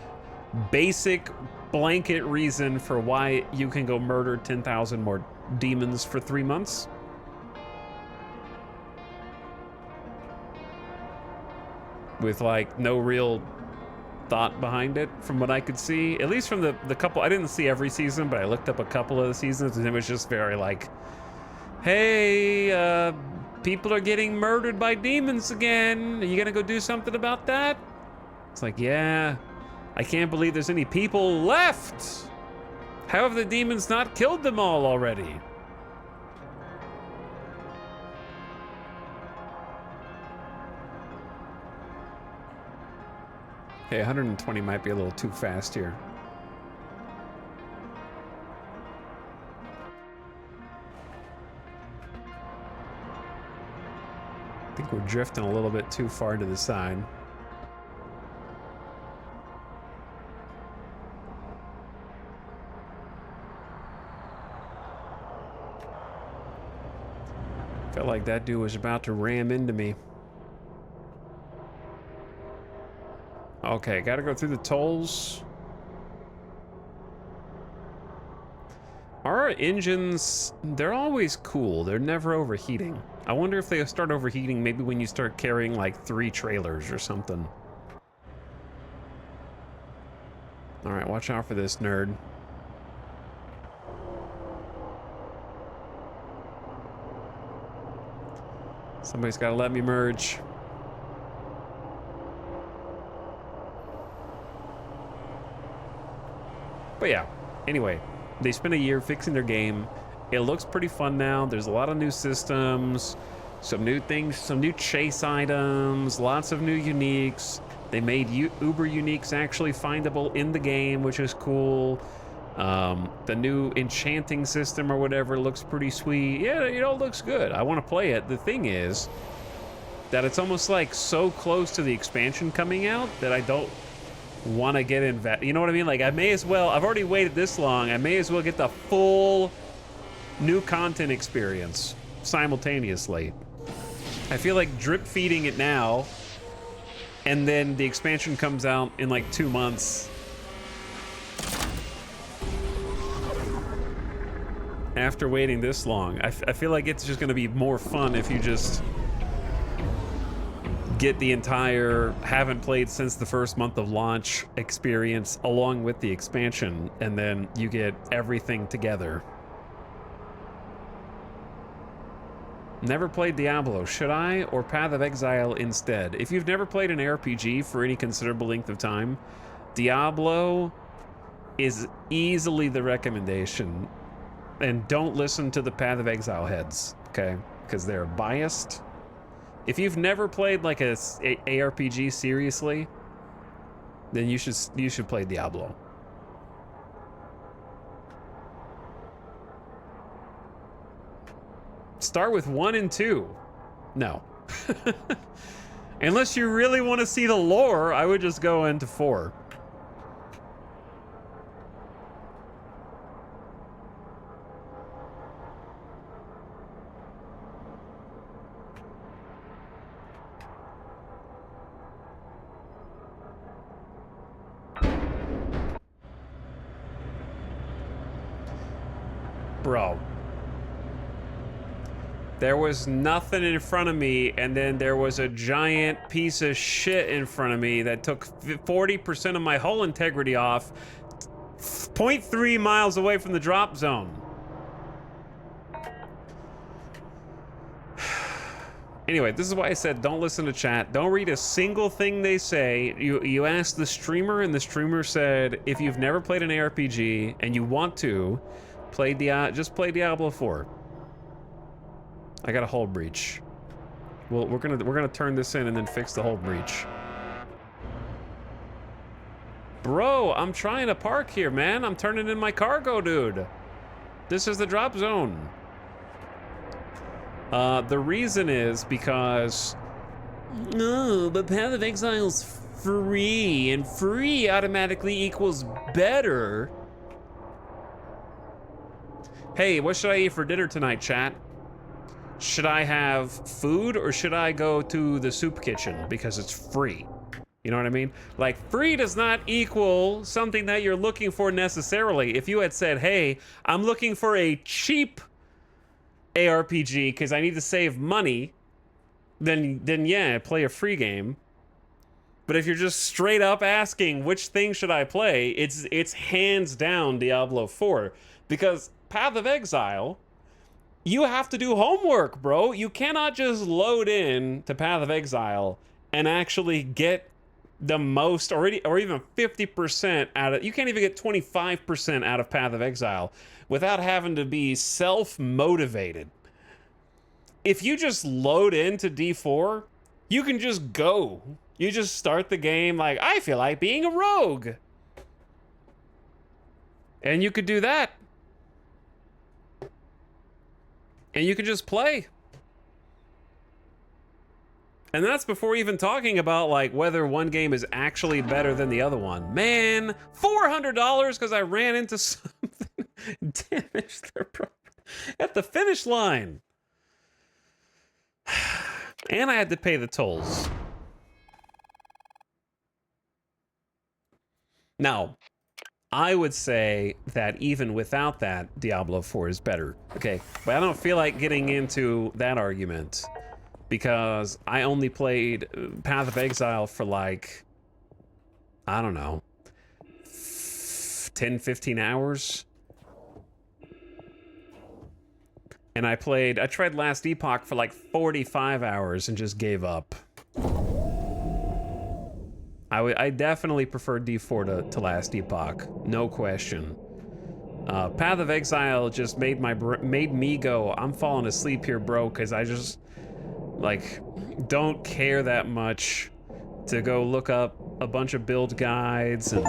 basic blanket reason for why you can go murder 10,000 more demons for 3 months. With like no real thought behind it, from what I could see. At least from the couple, I didn't see every season, but I looked up a couple of the seasons, and it was just very like, hey, people are getting murdered by demons again. Are you gonna go do something about that? It's like, yeah, I can't believe there's any people left. How have the demons not killed them all already? Okay, 120 might be a little too fast here. I think we're drifting a little bit too far to the side. Felt like that dude was about to ram into me. Okay, gotta go through the tolls. Our engines, they're always cool. They're never overheating. I wonder if they start overheating maybe when you start carrying like 3 trailers or something. All right, watch out for this nerd. Somebody's gotta let me merge. But yeah, anyway, they spent a year fixing their game. It looks pretty fun now. There's a lot of new systems, some new things, some new chase items, lots of new uniques. They made Uber uniques actually findable in the game, which is cool. The new enchanting system or whatever looks pretty sweet. Yeah, it all looks good. I want to play it. The thing is that it's almost like so close to the expansion coming out that I don't want to get invested. You know what I mean? Like, I may as well, I've already waited this long, I may as well get the full new content experience simultaneously. I feel like drip feeding it now, and then the expansion comes out in like 2 months. After waiting this long, I feel like it's just going to be more fun if you just get the entire haven't played since the first month of launch experience along with the expansion, and then you get everything together. Never played Diablo. Should I, or Path of Exile instead? If you've never played an RPG for any considerable length of time, Diablo is easily the recommendation. And don't listen to the Path of Exile heads, okay? Because they're biased. If you've never played like a ARPG seriously, then you should play Diablo. Start with 1 and 2. No. Unless you really want to see the lore, I would just go into 4. Bro. There was nothing in front of me, and then there was a giant piece of shit in front of me that took 40% of my hull integrity off, 0.3 miles away from the drop zone. Anyway, this is why I said don't listen to chat. Don't read a single thing they say. You asked the streamer, and the streamer said, if you've never played an ARPG and you want to, just play Diablo 4. I got a hull breach. Well, we're gonna turn this in and then fix the hull breach. Bro, I'm trying to park here, man. I'm turning in my cargo, dude. This is the drop zone. The reason is because... No, but Path of Exile's free, and free automatically equals better. Hey, what should I eat for dinner tonight, chat? Should I have food or should I go to the soup kitchen because it's free? You know what I mean? Like, free does not equal something that you're looking for necessarily. If you had said, hey, I'm looking for a cheap ARPG because I need to save money, then yeah, play a free game. But if you're just straight up asking which thing should I play, it's hands down Diablo 4. Because Path of Exile, you have to do homework, bro. You cannot just load in to Path of Exile and actually get the most, or even 50% out of, you can't even get 25% out of Path of Exile without having to be self-motivated. If you just load into D4, you can just go. You just start the game like, I feel like being a rogue. And you could do that. And you can just play. And that's before even talking about like whether one game is actually better than the other one. Man, $400 because I ran into something, damaged their property at the finish line. And I had to pay the tolls. Now, I would say that even without that, Diablo 4 is better. Okay, but I don't feel like getting into that argument because I only played Path of Exile for like, I don't know, 10, 15 hours. And I tried Last Epoch for like 45 hours and just gave up. I definitely prefer D4 to Last Epoch, no question. Path of Exile just made me go, I'm falling asleep here, bro, because I just like don't care that much to go look up a bunch of build guides and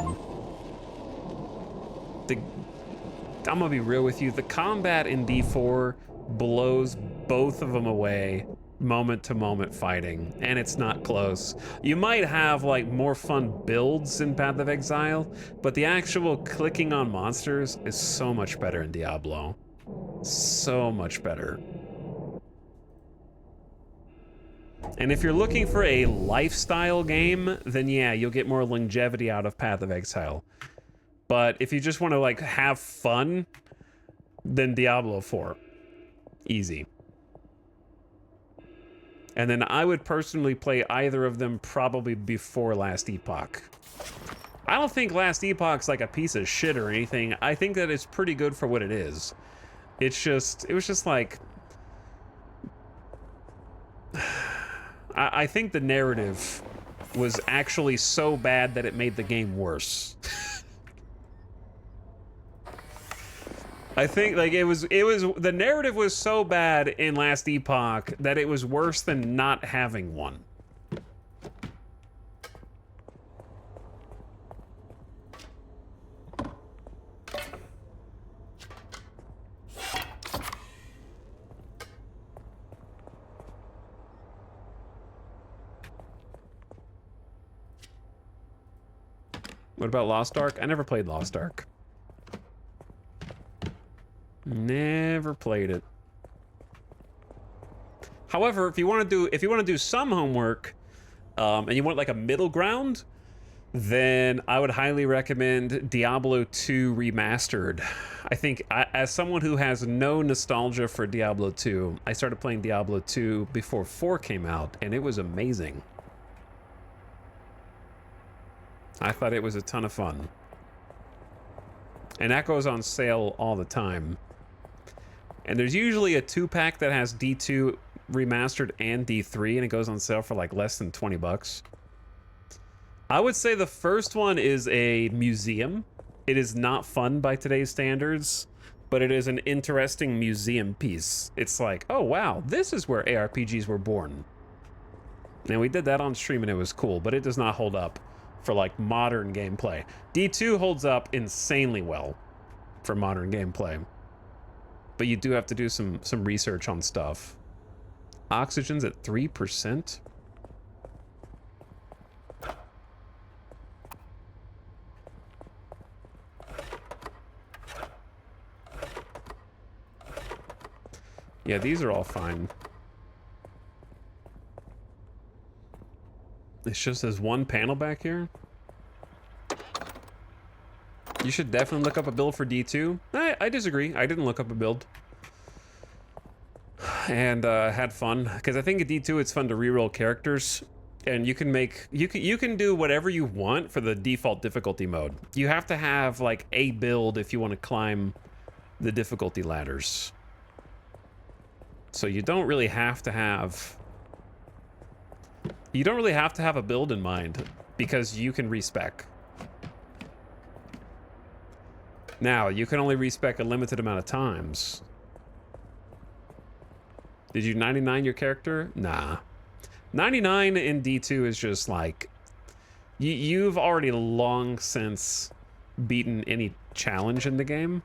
I'm gonna be real with you, the combat in D4 blows both of them away moment to moment fighting, and it's not close. You might have like more fun builds in Path of Exile, but the actual clicking on monsters is so much better in Diablo. So much better. And if you're looking for a lifestyle game, then yeah, you'll get more longevity out of Path of Exile. But if you just want to like have fun, then Diablo 4. Easy. And then I would personally play either of them probably before Last Epoch. I don't think Last Epoch's like a piece of shit or anything. I think that it's pretty good for what it is. It was just like... I think the narrative was actually so bad that it made the game worse. I think like the narrative was so bad in Last Epoch that it was worse than not having one. What about Lost Ark? I never played Lost Ark. Never played it. However, if you want to do some homework, and you want like a middle ground, then I would highly recommend Diablo 2 Remastered. I think as someone who has no nostalgia for Diablo 2, I started playing Diablo 2 before 4 came out, and it was amazing. I thought it was a ton of fun. And that goes on sale all the time. And there's usually a 2-pack that has D2 Remastered and D3, and it goes on sale for like less than 20 bucks. I would say the first one is a museum. It is not fun by today's standards, but it is an interesting museum piece. It's like, oh wow, this is where ARPGs were born. And we did that on stream and it was cool, but it does not hold up for like modern gameplay. D2 holds up insanely well for modern gameplay. But you do have to do some research on stuff. Oxygen's at 3%. Yeah, these are all fine. It's just there's one panel back here. You should definitely look up a build for D2. I disagree. I didn't look up a build. And had fun. Because I think at D2 it's fun to reroll characters. And you can make... You can do whatever you want for the default difficulty mode. You have to have, like, a build if you want to climb the difficulty ladders. So you don't really have to have... You don't really have to have a build in mind. Because you can respec. Now, you can only respec a limited amount of times. Did you 99 your character? Nah. 99 in D2 is just like... You've already long since beaten any challenge in the game.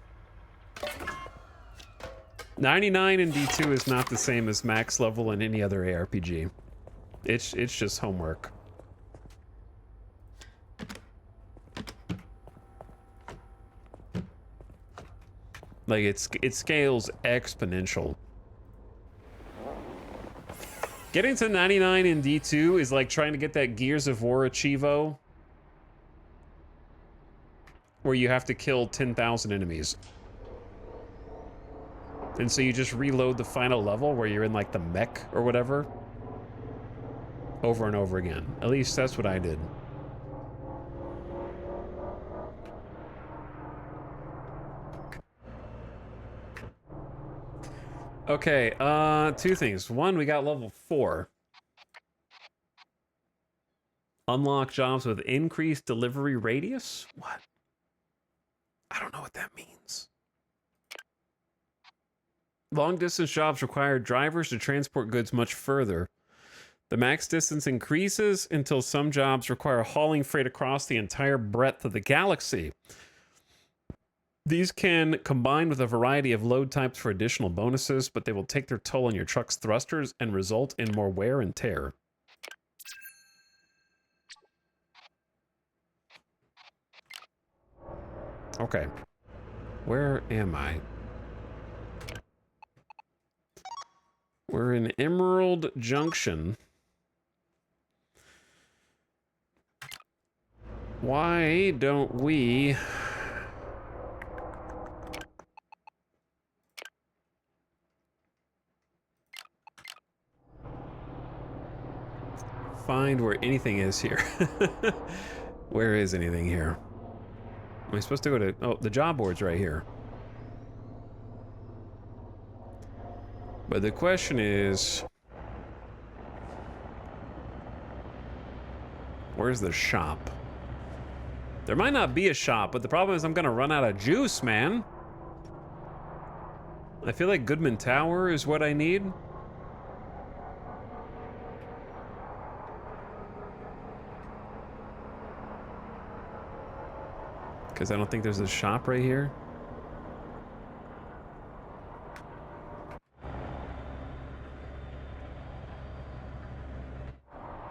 99 in D2 is not the same as max level in any other ARPG. It's just homework. Like, it scales exponential. Getting to 99 in D2 is like trying to get that Gears of War Achievo, where you have to kill 10,000 enemies. And so you just reload the final level where you're in like the mech or whatever. Over and over again. At least that's what I did. Okay, two things. One, we got level 4. Unlock jobs with increased delivery radius? What? I don't know what that means. Long distance jobs require drivers to transport goods much further. The max distance increases until some jobs require hauling freight across the entire breadth of the galaxy. These can combine with a variety of load types for additional bonuses, but they will take their toll on your truck's thrusters and result in more wear and tear. Okay. Where am I? We're in Emerald Junction. Why don't we... find where anything is here? Where is anything here? Am I supposed to go to... oh, the job board's right here. But the question is... where's the shop? There might not be a shop, but the problem is I'm gonna run out of juice, man. I feel like Goodman Tower is what I need. Because I don't think there's a shop right here.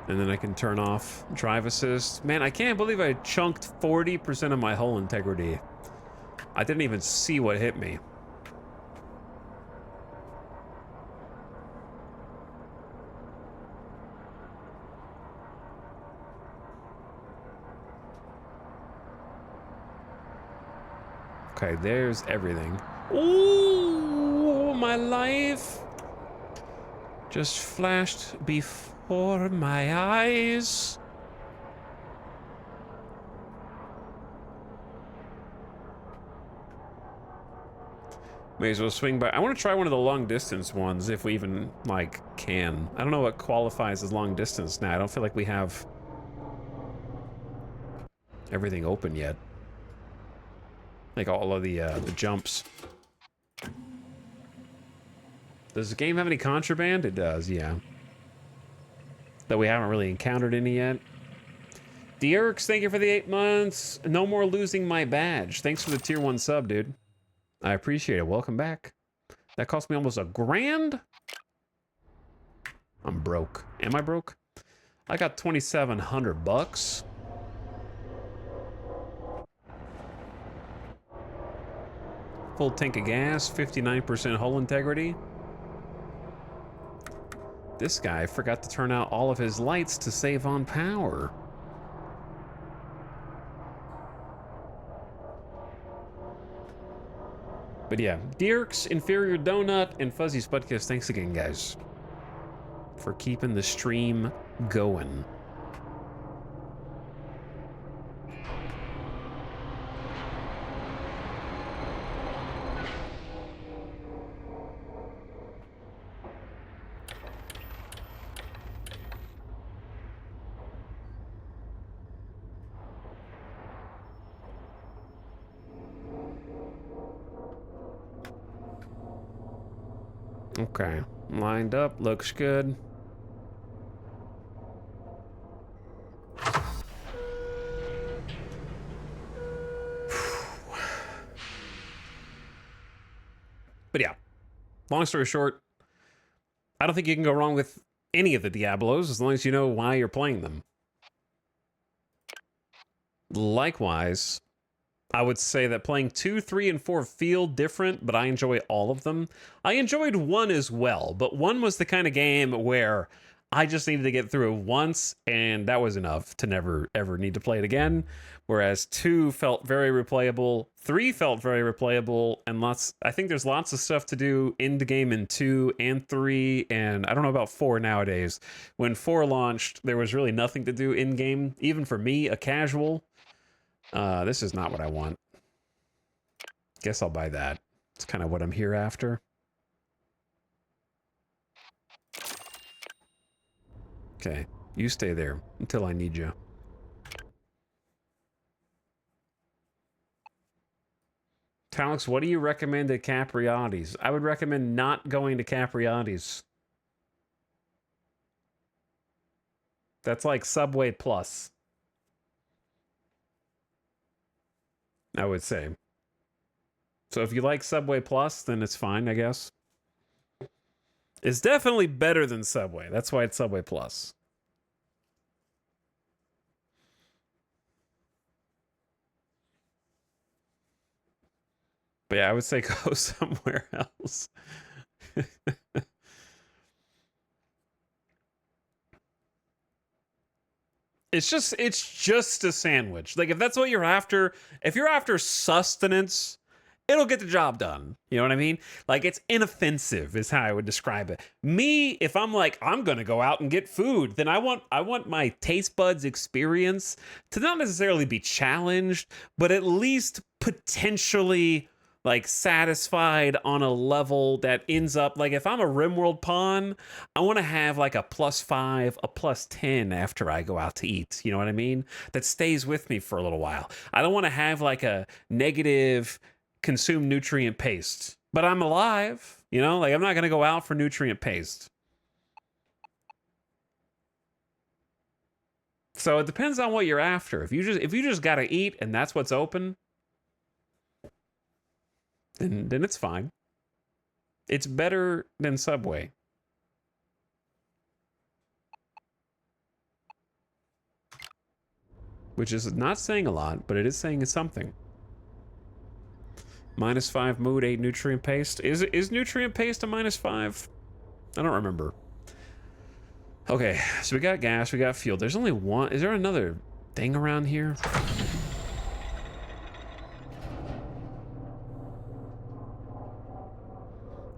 And then I can turn off drive assist. Man, I can't believe I chunked 40% of my hull integrity. I didn't even see what hit me. Okay, there's everything. Ooh, my life just flashed before my eyes. May as well swing by. I want to try one of the long distance ones if we even, like, can. I don't know what qualifies as long distance now. I don't feel like we have everything open yet. Like all of the jumps. Does the game have any contraband? It does, yeah. Though we haven't really encountered any yet. Dierks, thank you for the 8 months. No more losing my badge. Thanks for the tier 1 sub, dude. I appreciate it. Welcome back. That cost me almost $1,000. I'm broke. Am I broke? I got 2,700 bucks. Full tank of gas, 59% hull integrity. This guy forgot to turn out all of his lights to save on power. But yeah, Dierks, Inferior Donut, and Fuzzy Spudkiss, thanks again, guys, for keeping the stream going. Okay, lined up, looks good. But yeah, long story short, I don't think you can go wrong with any of the Diablos as long as you know why you're playing them. Likewise, I would say that playing 2, 3, and 4 feel different, but I enjoy all of them. I enjoyed 1 as well, but 1 was the kind of game where I just needed to get through it once, and that was enough to never, ever need to play it again. Whereas 2 felt very replayable, 3 felt very replayable, and I think there's lots of stuff to do in the game in 2 and 3, and I don't know about 4 nowadays. When 4 launched, there was really nothing to do in-game, even for me, a casual. This is not what I want. Guess I'll buy that. It's kind of what I'm here after. Okay, you stay there until I need you. Alex, what do you recommend at Capriati's? I would recommend not going to Capriati's. That's like Subway Plus, I would say. So if you like Subway Plus, then it's fine, I guess. It's definitely better than Subway. That's why it's Subway Plus. But yeah, I would say go somewhere else. It's just a sandwich. Like if that's what you're after, if you're after sustenance, it'll get the job done. You know what I mean? Like it's inoffensive is how I would describe it. Me, if I'm like I'm going to go out and get food, then I want my taste buds experience to not necessarily be challenged, but at least potentially like satisfied on a level that ends up like if I'm a Rimworld pawn, I want to have like a +5, a +10 after I go out to eat. You know what I mean? That stays with me for a little while. I don't want to have like a negative consume nutrient paste, but I'm alive. You know, like I'm not going to go out for nutrient paste. So it depends on what you're after. If you just got to eat and that's what's open, then it's fine. It's better than Subway. Which is not saying a lot, but it is saying something. -5 mood, 8 nutrient paste. Is nutrient paste a -5? I don't remember. Okay, so we got gas, we got fuel. There's only one. Is there another thing around here?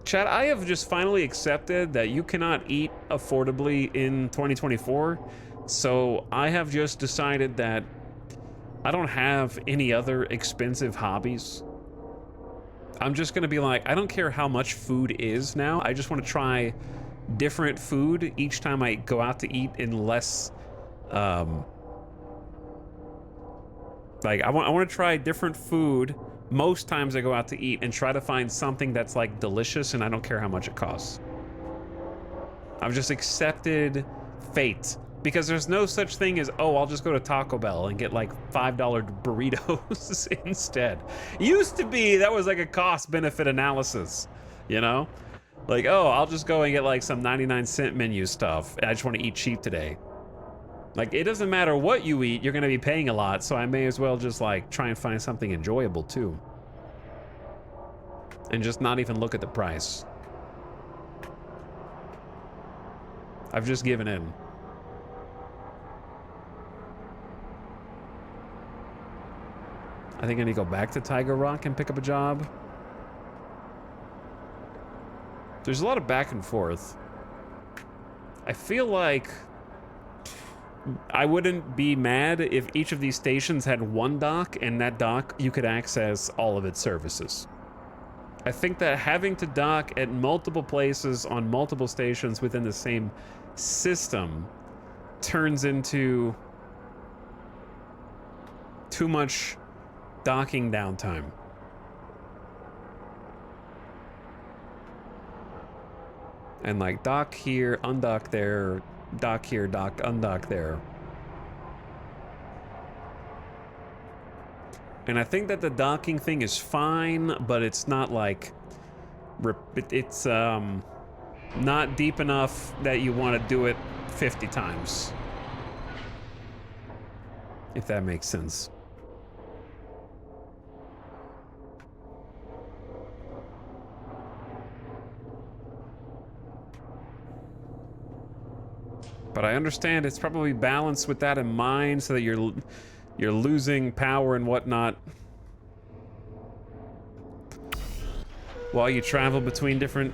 Chad, I have just finally accepted that you cannot eat affordably in 2024. So I have just decided that I don't have any other expensive hobbies. I'm just going to be like, I don't care how much food is now. I just want to try different food each time I go out to eat in less, like I want to try different food most times I go out to eat and try to find something that's like delicious and I don't care how much it costs. I've just accepted fate because there's no such thing as, oh, I'll just go to Taco Bell and get like $5 burritos instead. Used to be that was like a cost benefit analysis, you know? Like, oh, I'll just go and get like some 99-cent menu stuff. I just want to eat cheap today. Like, it doesn't matter what you eat, you're going to be paying a lot, so I may as well just, like, try and find something enjoyable, too. And just not even look at the price. I've just given in. I think I need to go back to Tiger Rock and pick up a job. There's a lot of back and forth. I feel like I wouldn't be mad if each of these stations had one dock, and that dock you could access all of its services. I think that having to dock at multiple places on multiple stations within the same system turns into too much docking downtime. And like dock here, undock there, dock here, dock, undock there. And I think that the docking thing is fine, but it's not like, it's not deep enough that you want to do it 50 times. If that makes sense. But I understand it's probably balanced with that in mind so that you're losing power and whatnot while you travel between different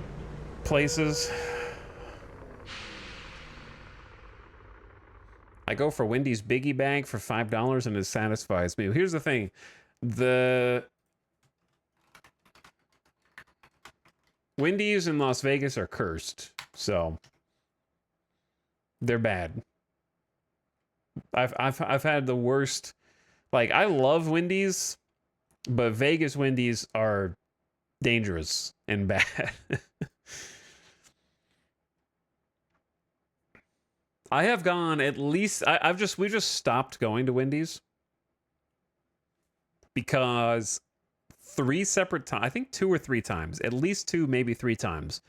places. I go for Wendy's Biggie Bag for $5 and it satisfies me. Here's the thing. The Wendy's in Las Vegas are cursed, so they're bad. I've had the worst. Like, I love Wendy's, But Vegas Wendy's are dangerous and bad. I have gone at least we just stopped going to Wendy's because 3 separate times, I think 2 or 3 times, at least 2, maybe 3 times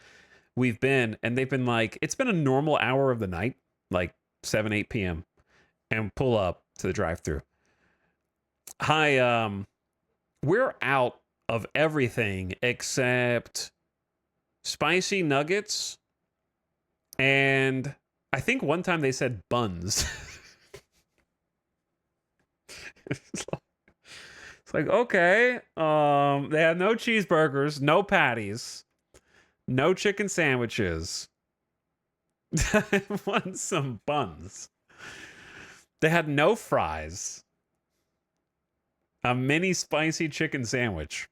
we've been, and they've been like, it's been a normal hour of the night, like 7, 8 p.m. and pull up to the drive-thru. Hi, we're out of everything except spicy nuggets, and I think one time they said buns. It's like, okay. They had no cheeseburgers, no patties, no chicken sandwiches. I want some buns. They had no fries. A mini spicy chicken sandwich.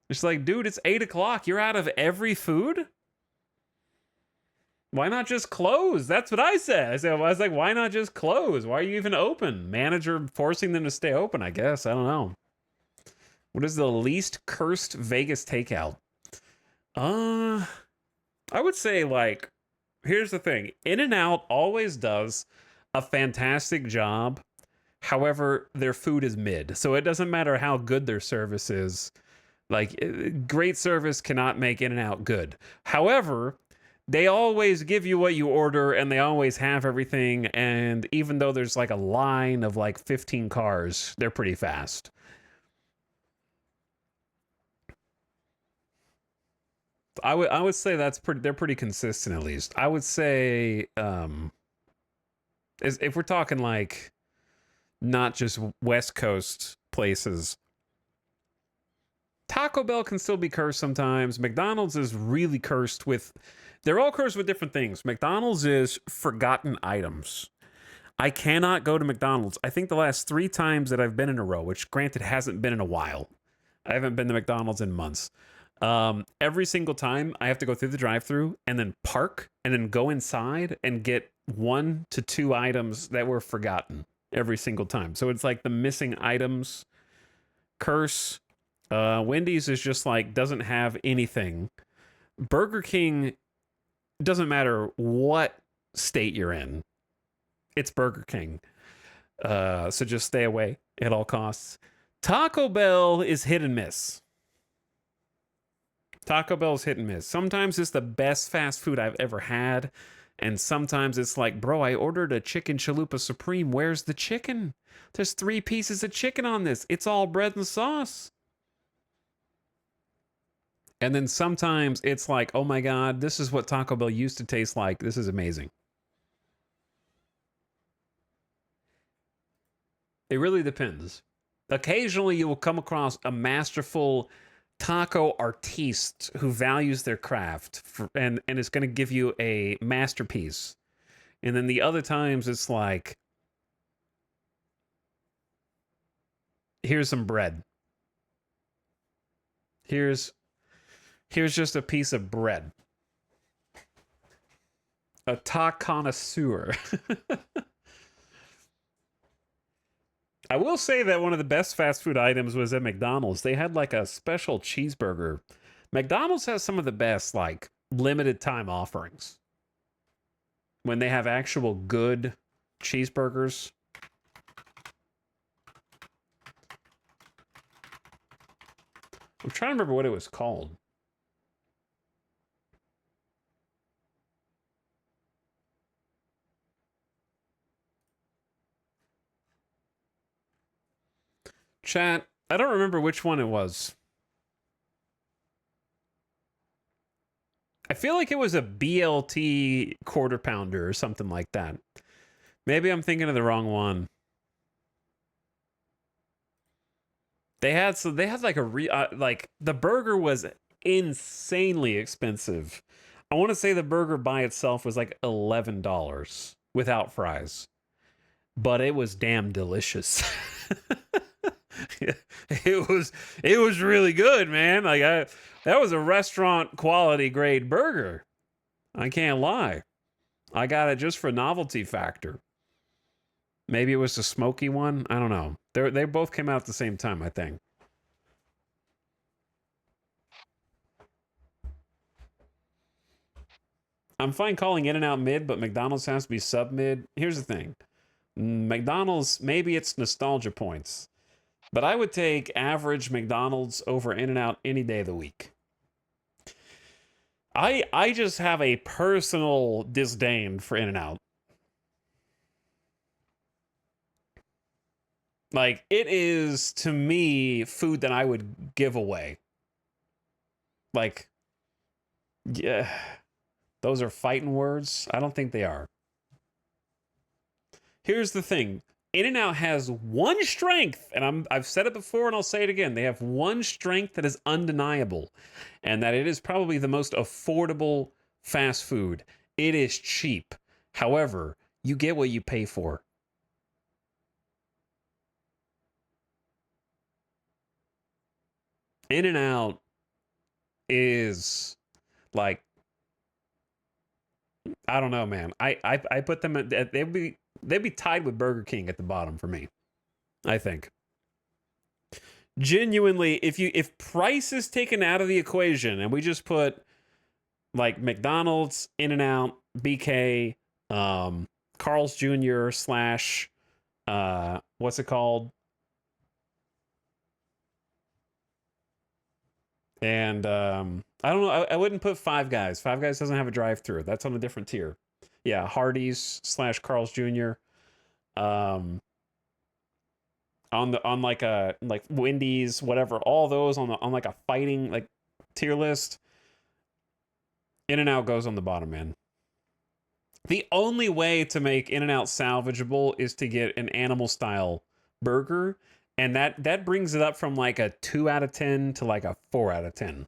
It's like, dude, it's 8 o'clock. You're out of every food? Why not just close? That's what I said. I was like, why not just close? Why are you even open? Manager forcing them to stay open, I guess. I don't know. What is the least cursed Vegas takeout? I would say, like, here's the thing. In-N-Out always does a fantastic job. However, their food is mid. So it doesn't matter how good their service is. Like, great service cannot make In-N-Out good. However, they always give you what you order, and they always have everything. And even though there's like a line of like 15 cars, they're pretty fast. I would say they're pretty consistent, at least. I would say if we're talking like not just West Coast places, Taco Bell can still be cursed sometimes. McDonald's is really cursed with... They're all cursed with different things. McDonald's is forgotten items. I cannot go to McDonald's. I think the last 3 times that I've been in a row, which granted hasn't been in a while. I haven't been to McDonald's in months. Every single time I have to go through the drive-thru and then park and then go inside and get 1 to 2 items that were forgotten every single time. So it's like the missing items curse. Wendy's is just like doesn't have anything. Burger King, doesn't matter what state you're in, it's Burger King. So just stay away at all costs. Taco Bell is hit and miss. Taco Bell's hit and miss. Sometimes it's the best fast food I've ever had. And sometimes it's like, bro, I ordered a chicken chalupa supreme. Where's the chicken? There's 3 pieces of chicken on this. It's all bread and sauce. And then sometimes it's like, oh my God, this is what Taco Bell used to taste like. This is amazing. It really depends. Occasionally you will come across a masterful taco artiste who values their craft and is going to give you a masterpiece. And then the other times it's like, here's some bread. Here's just a piece of bread. A taco connoisseur. I will say that one of the best fast food items was at McDonald's. They had like a special cheeseburger. McDonald's has some of the best like limited time offerings. When they have actual good cheeseburgers. I'm trying to remember what it was called. Chat, I don't remember which one it was. I feel like it was a BLT quarter pounder or something like that. Maybe I'm thinking of the wrong one. They had like like the burger was insanely expensive. I want to say the burger by itself was like $11 without fries. But it was damn delicious. It was really good, man. Like that was a restaurant quality grade burger. I can't lie. I got it just for novelty factor. Maybe it was the smoky one. I don't know. They both came out at the same time, I think. I'm fine calling In-N-Out mid, but McDonald's has to be sub-mid. Here's the thing. McDonald's, maybe it's nostalgia points, but I would take average McDonald's over In-N-Out any day of the week. I just have a personal disdain for In-N-Out. Like, it is, to me, food that I would give away. Like, yeah, those are fighting words. I don't think they are. Here's the thing. In-N-Out has one strength, and I've said it before and I'll say it again. They have one strength that is undeniable, and that it is probably the most affordable fast food. It is cheap. However, you get what you pay for. In-N-Out is like, I don't know, man. I put them at, they'd be tied with Burger King at the bottom for me, I think. Genuinely, if price is taken out of the equation and we just put like McDonald's, In-N-Out, BK, Carl's Jr. slash what's it called? And I don't know. I wouldn't put Five Guys. Five Guys doesn't have a drive-through. That's on a different tier. Yeah, Hardee's slash Carl's Jr. On like a like Wendy's, whatever. All those on like a fighting like tier list. In-N-Out goes on the bottom, man. The only way to make In-N-Out salvageable is to get an animal style burger. And that brings it up from like a 2 out of 10 to like a 4 out of 10.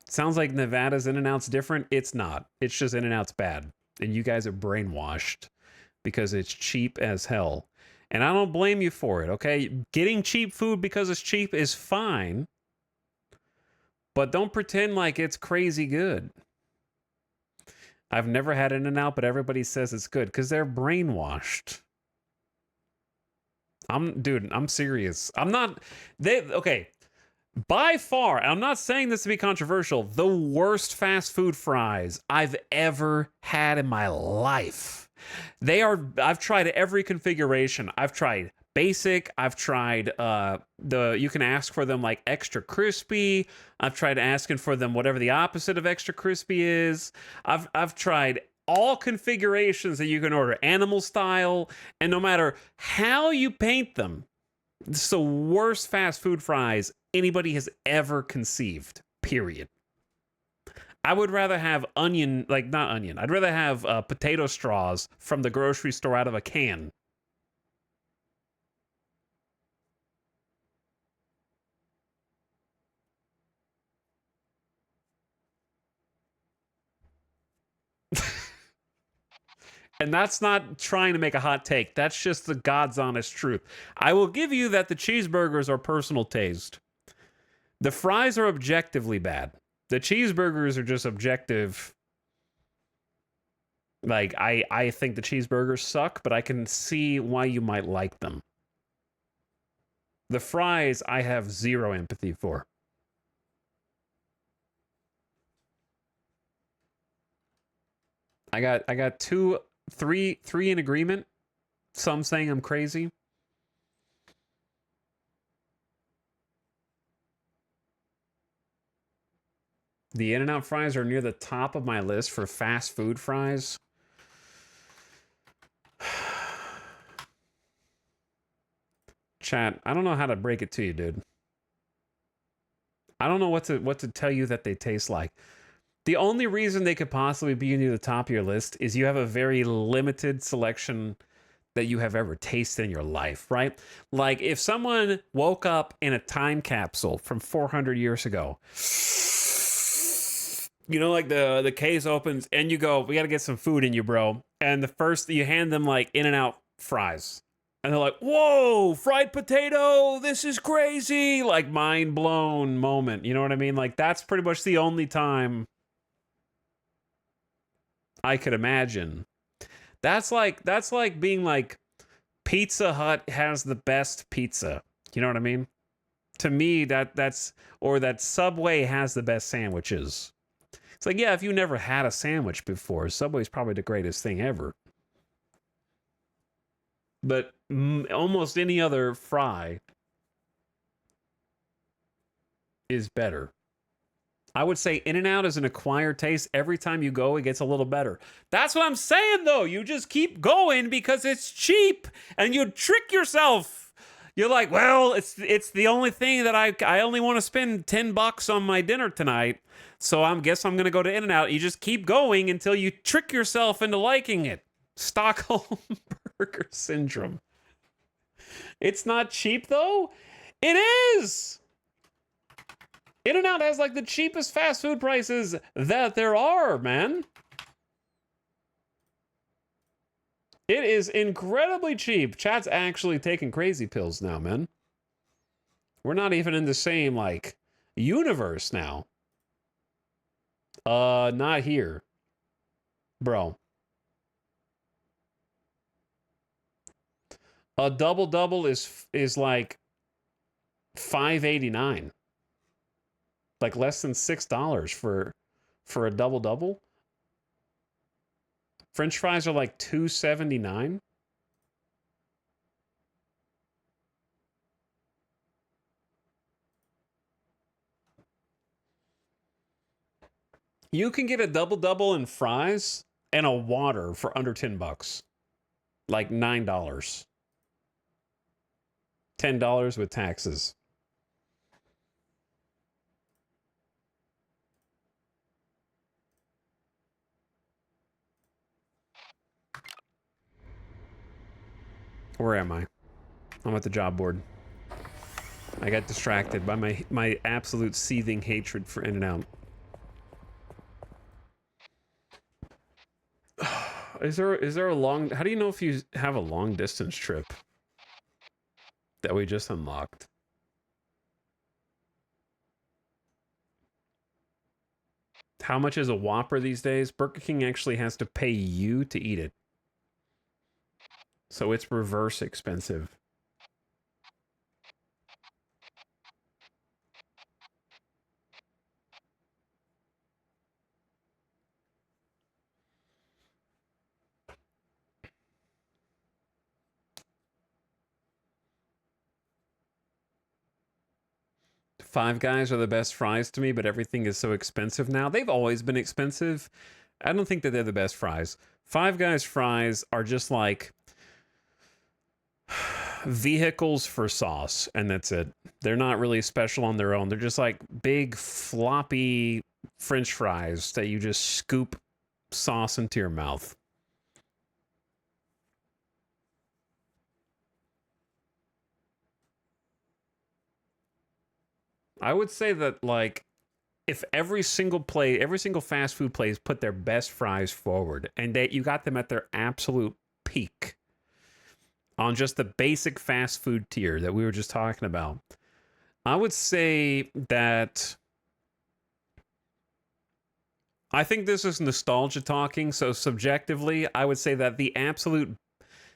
Sounds like Nevada's In-N-Out's different. It's not. It's just In-N-Out's bad. And you guys are brainwashed because it's cheap as hell. And I don't blame you for it, okay? Getting cheap food because it's cheap is fine. But don't pretend like it's crazy good. I've never had In-N-Out, but everybody says it's good because they're brainwashed. I'm serious. Okay. By far, I'm not saying this to be controversial, the worst fast food fries I've ever had in my life. I've tried every configuration. I've tried basic. I've tried you can ask for them like extra crispy. I've tried asking for them whatever the opposite of extra crispy is. I've tried all configurations that you can order, animal style, and no matter how you paint them, it's the worst fast food fries anybody has ever conceived, period. I would rather have I'd rather have potato straws from the grocery store out of a can. And that's not trying to make a hot take. That's just the God's honest truth. I will give you that the cheeseburgers are personal taste. The fries are objectively bad. The cheeseburgers are just objective. Like, I think the cheeseburgers suck, but I can see why you might like them. The fries, I have zero empathy for. I got three in agreement. Some saying I'm crazy. The In-N-Out fries are near the top of my list for fast food fries. Chat, I don't know how to break it to you, dude. I don't know what to tell you that they taste like. The only reason they could possibly be near the top of your list is you have a very limited selection that you have ever tasted in your life, right? Like if someone woke up in a time capsule from 400 years ago, you know, like the case opens and you go, we got to get some food in you, bro. And the first you hand them like In-N-Out fries. And they're like, whoa, fried potato, this is crazy. Like mind blown moment. You know what I mean? Like that's pretty much the only time I could imagine. That's like being like Pizza Hut has the best pizza. You know what I mean? to me, that Subway has the best sandwiches. It's like, yeah, if you never had a sandwich before, Subway's probably the greatest thing ever. But almost any other fry is better. I would say In-N-Out is an acquired taste. Every time you go, it gets a little better. That's what I'm saying, though. You just keep going because it's cheap, and you trick yourself. You're like, well, it's the only thing that I only want to spend $10 on my dinner tonight, so I guess I'm going to go to In-N-Out. You just keep going until you trick yourself into liking it. Stockholm Burger Syndrome. It's not cheap, though. It is. In-N-Out has like the cheapest fast food prices that there are, man. It is incredibly cheap. Chat's actually taking crazy pills now, man. We're not even in the same, like, universe now. Not here. Bro. A double-double is like $5.89. Like less than $6 for a double-double. French fries are like $2.79. You can get a double-double and fries and a water for under $10. Like $9. $10 with taxes. Where am I? I'm at the job board. I got distracted by my absolute seething hatred for In-N-Out. Is there a long... How do you know if you have a long distance trip that we just unlocked? How much is a Whopper these days? Burger King actually has to pay you to eat it. So it's reverse expensive. Five Guys are the best fries to me, but everything is so expensive now. They've always been expensive. I don't think that they're the best fries. Five Guys fries are just like vehicles for sauce, and that's it. They're not really special on their own. They're just like big floppy French fries that you just scoop sauce into your mouth. I would say that, like, if every single fast food place put their best fries forward and that you got them at their absolute peak on just the basic fast food tier that we were just talking about, I would say that I think this is nostalgia talking. So subjectively, I would say that the absolute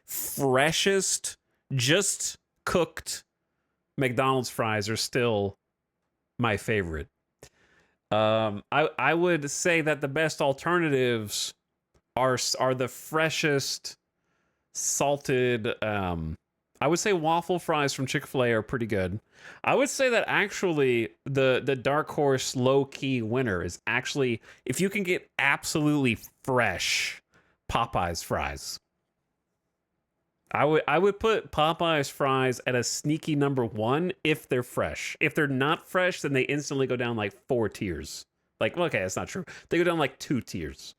freshest, just cooked McDonald's fries are still my favorite. I would say that the best alternatives are the freshest salted. I would say waffle fries from Chick-fil-A are pretty good. I would say that actually the dark horse low key winner is actually if you can get absolutely fresh Popeyes fries. I would put Popeyes fries at a sneaky number 1 if they're fresh. If they're not fresh, then they instantly go down like 4 tiers. Like, okay, that's not true. They go down like 2 tiers.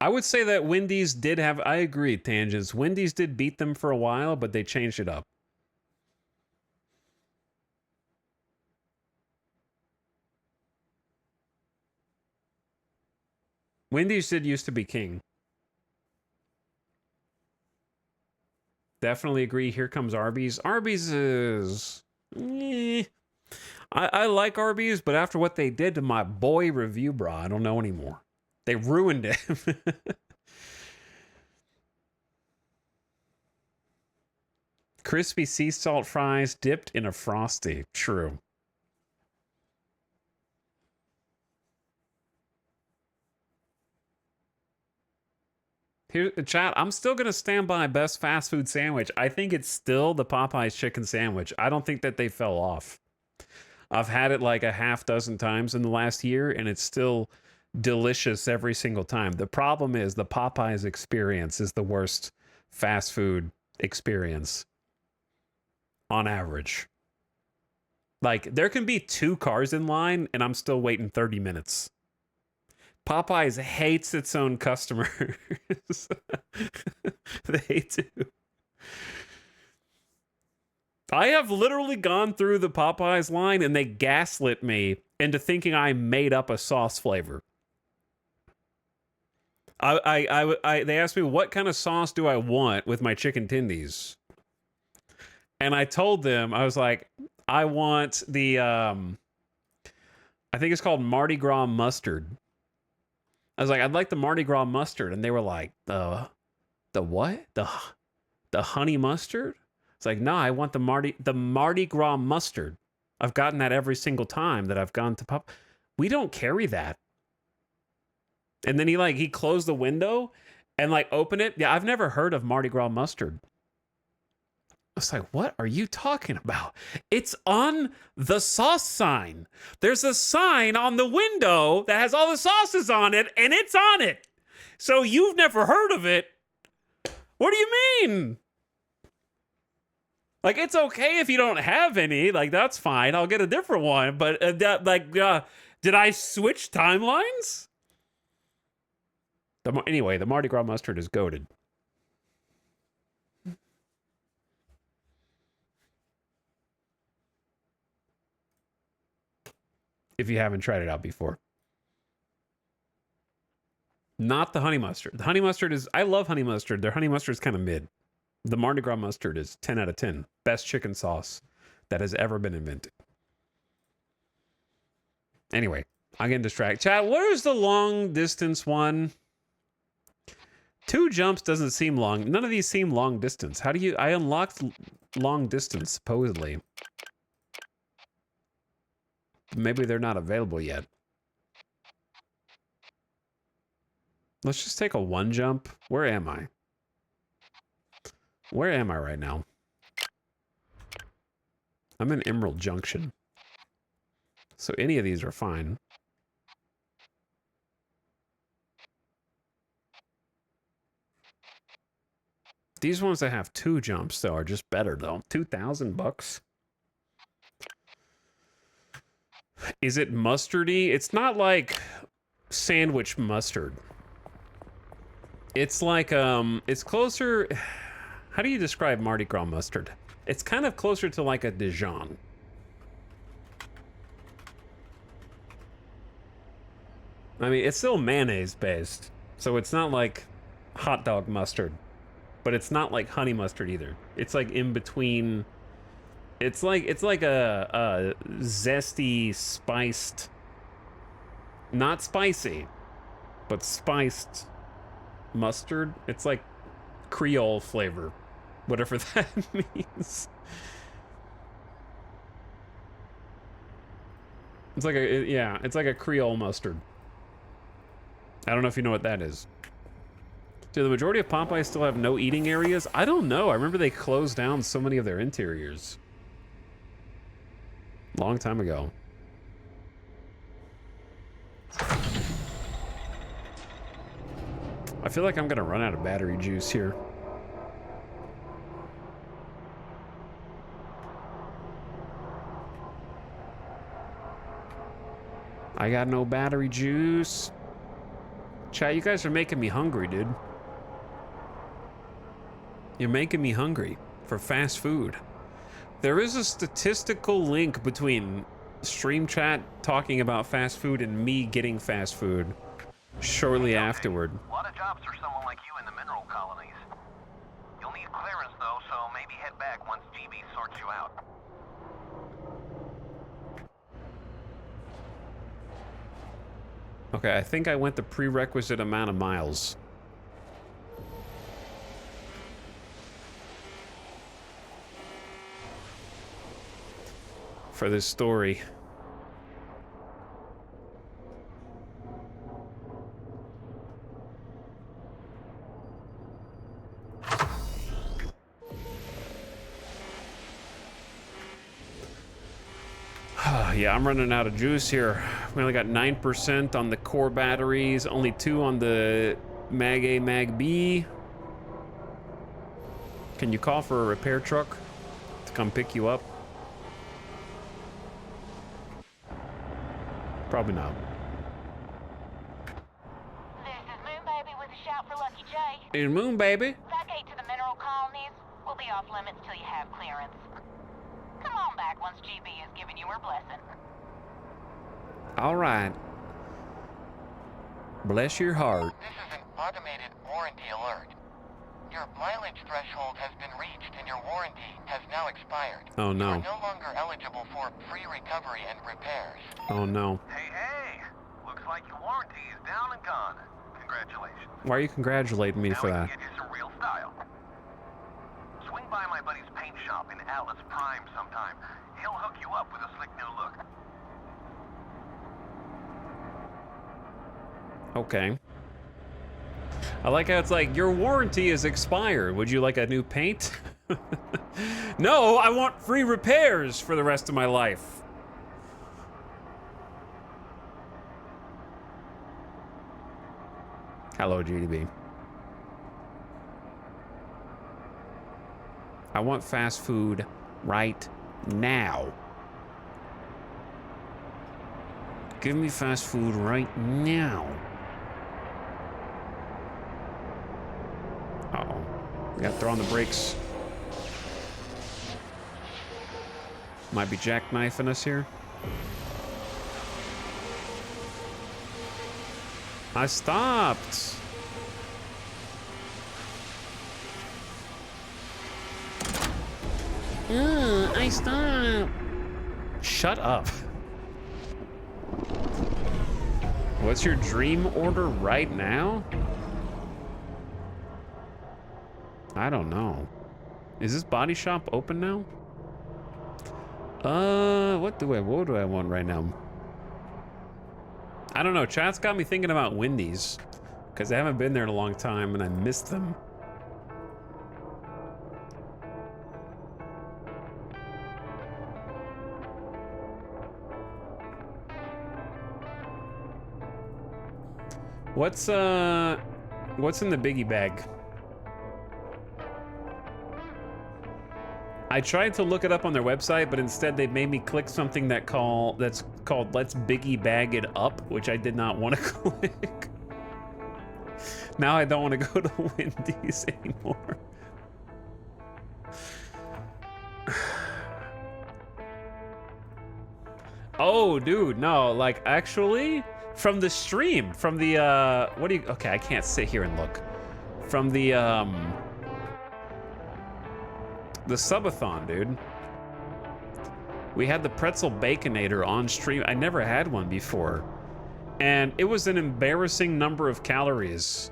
I would say that Wendy's did have... I agree, Tangents. Wendy's did beat them for a while, but they changed it up. Wendy's did used to be king. Definitely agree. Here comes Arby's. Arby's is... I like Arby's, but after what they did to my boy Review Bra, I don't know anymore. They ruined him. Crispy sea salt fries dipped in a Frosty. True. Here, chat, I'm still going to stand by best fast food sandwich. I think it's still the Popeyes chicken sandwich. I don't think that they fell off. I've had it like a half dozen times in the last year, and it's still delicious every single time. The problem is the Popeyes experience is the worst fast food experience on average. Like, there can be 2 cars in line, and I'm still waiting 30 minutes. Popeyes hates its own customers. They hate to. I have literally gone through the Popeyes line and they gaslit me into thinking I made up a sauce flavor. They asked me what kind of sauce do I want with my chicken tendies, and I told them, I was like, I want the I think it's called Mardi Gras mustard. I was like, I'd like the Mardi Gras mustard. And they were like, the what? The honey mustard? It's like, no, I want the Mardi Gras mustard. I've gotten that every single time that I've gone to Pop. We don't carry that. And then he closed the window and like opened it. Yeah, I've never heard of Mardi Gras mustard. I was like, what are you talking about? It's on the sauce sign. There's a sign on the window that has all the sauces on it, and it's on it. So you've never heard of it. What do you mean? Like, it's okay if you don't have any. Like, that's fine. I'll get a different one. But, did I switch timelines? Anyway, the Mardi Gras mustard is goated. If you haven't tried it out before. Not the honey mustard. The honey mustard is, I love honey mustard. Their honey mustard is kind of mid. The Mardi Gras mustard is 10 out of 10. Best chicken sauce that has ever been invented. Anyway, I'm getting distracted. Chat, where's the long distance one? 2 jumps doesn't seem long. None of these seem long distance. How do you, I unlocked long distance, supposedly. Maybe they're not available yet. Let's just take a 1 jump. Where am I? Where am I right now? I'm in Emerald Junction. So any of these are fine. These ones that have 2 jumps, though, are just better, though. $2,000. Is it mustardy? It's not like sandwich mustard. It's like, it's closer... How do you describe Mardi Gras mustard? It's kind of closer to like a Dijon. I mean, it's still mayonnaise based, so it's not like hot dog mustard, but it's not like honey mustard either. It's like in between. It's like a zesty, spiced, not spicy, but spiced mustard. It's like Creole flavor, whatever that means. It's like it's like a Creole mustard. I don't know if you know what that is. Do the majority of Popeyes still have no eating areas? I don't know. I remember they closed down so many of their interiors. Long time ago. I feel like I'm gonna run out of battery juice here. I got no battery juice. Chat, you guys are making me hungry, dude. You're making me hungry for fast food. There is a statistical link between stream chat talking about fast food and me getting fast food shortly afterward. A lot of jobs for someone like you in the mineral colonies. You'll need clearance though, so maybe head back once GB sorts you out. Okay, I think I went the prerequisite amount of miles. for this story. Yeah, I'm running out of juice here. We only got 9% on the core batteries, only 2 on the Mag A, Mag B. Can you call for a repair truck to come pick you up? Probably not. This is Moon Baby with a shout for Lucky J. Hey, Moon Baby. Vacate to the mineral colonies. We'll be off limits till you have clearance. Come on back once GB has given you her blessing. All right. Bless your heart. This is an automated warranty alert. Your mileage threshold has been reached and your warranty has now expired. Oh no. You are no longer eligible for free recovery and repairs. Oh no. Hey, hey! Looks like your warranty is down and gone. Congratulations. Why are you congratulating me Now for we can that? get you some real style. Swing by my buddy's paint shop in Atlas Prime sometime. He'll hook you up with a slick new look. Okay. I like how it's like, your warranty is expired. Would you like a new paint? No, I want free repairs for the rest of my life. Hello, GDB. I want fast food right now. Give me fast food right now. Uh-oh. We gotta throw on the brakes. Might be jackknifing us here. I stopped. I stopped. Shut up. What's your dream order right now? I don't know. Is this body shop open now? What do I want right now? I don't know. Chat's got me thinking about Wendy's because I haven't been there in a long time and I missed them. What's in the biggie bag? I tried to look it up on their website, but instead they made me click something that's called "Let's Biggie Bag It Up," which I did not want to click. Now I don't want to go to Wendy's anymore. Oh, dude, no, like actually, from the stream, from the okay, I can't sit here and look. From the subathon, dude. We had the pretzel baconator on stream. I never had one before. And it was an embarrassing number of calories.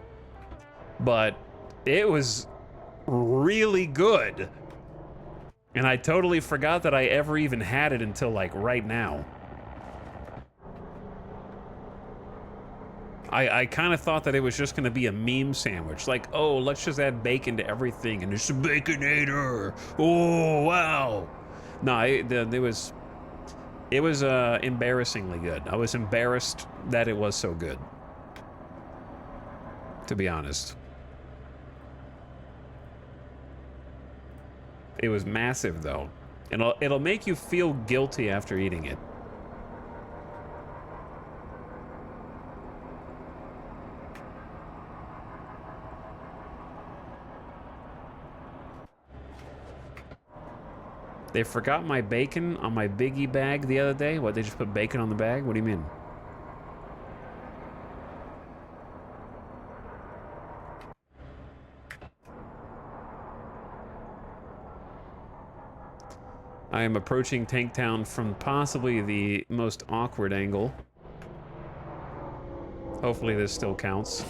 But it was really good. And I totally forgot that I ever even had it until like right now. I kind of thought that it was just going to be a meme sandwich. Like, oh, let's just add bacon to everything and it's a baconator. Oh, wow. No, it was embarrassingly good. I was embarrassed that it was so good, to be honest. It was massive, though. And it'll make you feel guilty after eating it. They forgot my bacon on my biggie bag the other day. What, they just put bacon on the bag? What do you mean? I am approaching Tanktown from possibly the most awkward angle. Hopefully this still counts.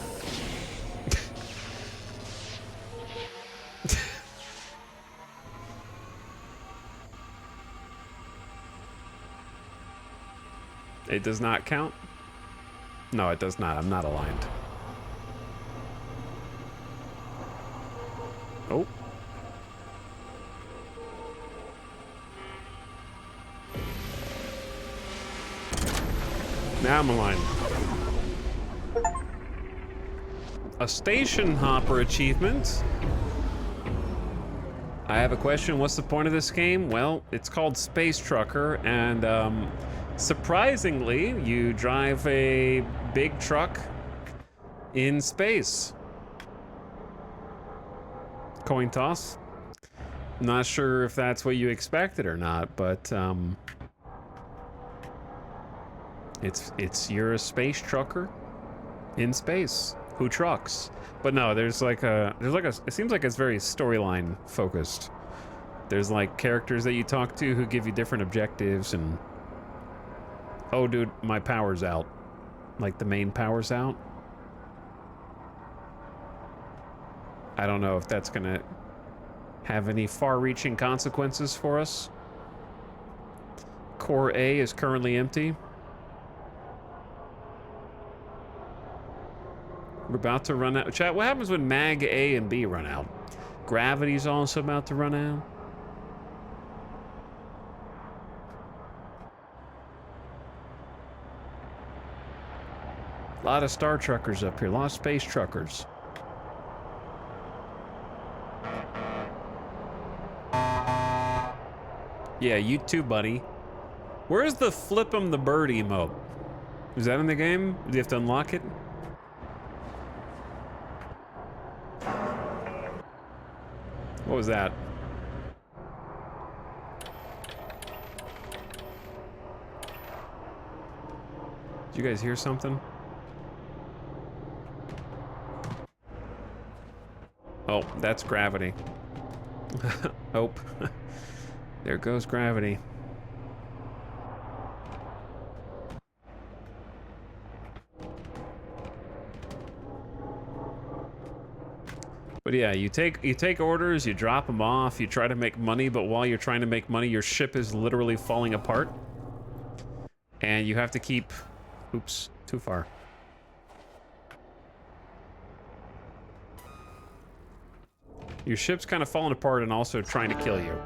It does not count? No, it does not. I'm not aligned. Oh. Now I'm aligned. A station hopper achievement. I have a question. What's the point of this game? Well, it's called Space Trucker, and surprisingly, you drive a big truck in space. Coin toss. Not sure if that's what you expected or not, but you're a space trucker in space who trucks. But no, there's like a it seems like it's very storyline focused. There's like characters that you talk to who give you different objectives, and oh dude, my power's out. Like the main power's out. I don't know if that's gonna have any far-reaching consequences for us. Core A is currently empty. We're about to run out. Chat, what happens when Mag A and B run out? Gravity's also about to run out. A lot of Star Truckers up here, a lot of space truckers. Yeah, you too, buddy. Where's the flip 'em the bird emote? Is that in the game? Do you have to unlock it? What was that? Did you guys hear something? Oh, that's gravity. Oh. There goes gravity. But yeah, you take orders, you drop them off, you try to make money, but while you're trying to make money, your ship is literally falling apart. And you have to keep... Oops, too far. Your ship's kind of falling apart and also trying to kill you.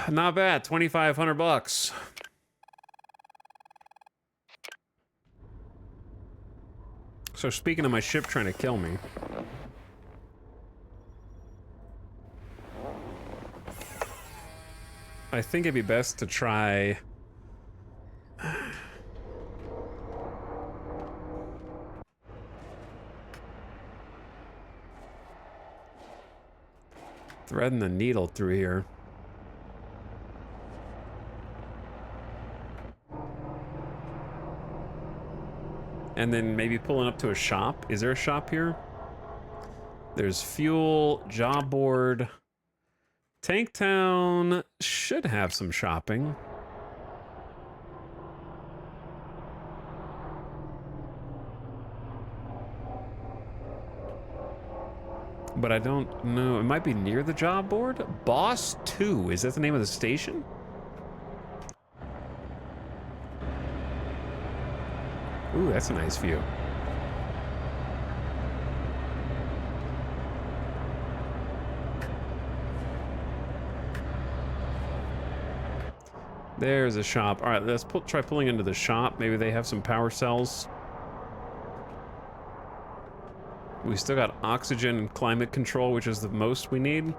Not bad, 2,500 bucks. So speaking of my ship trying to kill me, I think it'd be best to try... threading the needle through here. And then maybe pulling up to a shop. Is there a shop here? There's fuel, job board. Tanktown should have some shopping. But I don't know. It might be near the job board. Boss 2. Is that the name of the station? Ooh, that's a nice view. There's a shop. All right, let's try pulling into the shop. Maybe they have some power cells. We still got oxygen and climate control, which is the most we need.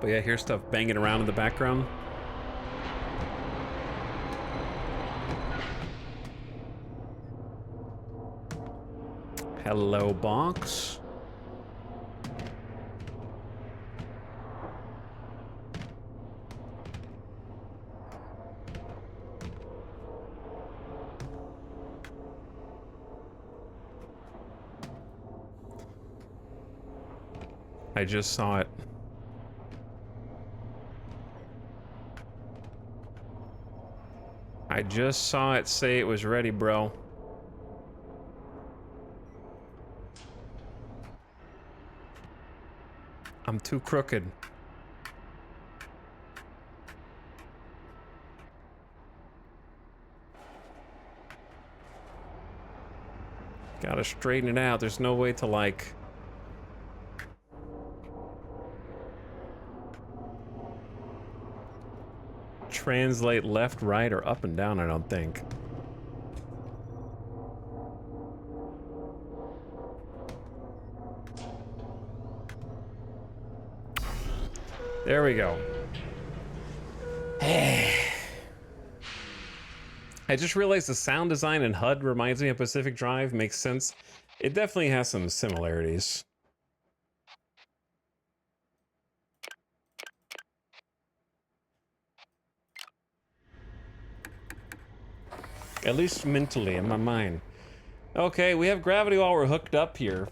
But yeah, here's stuff banging around in the background. Hello, box. I just saw it. I just saw it say it was ready, bro. I'm too crooked. Gotta straighten it out. There's no way to, like... translate left, right, or up and down, I don't think. There we go. I just realized the sound design and HUD reminds me of Pacific Drive. Makes sense. It definitely has some similarities. At least mentally, in my mind. Okay, we have gravity while we're hooked up here.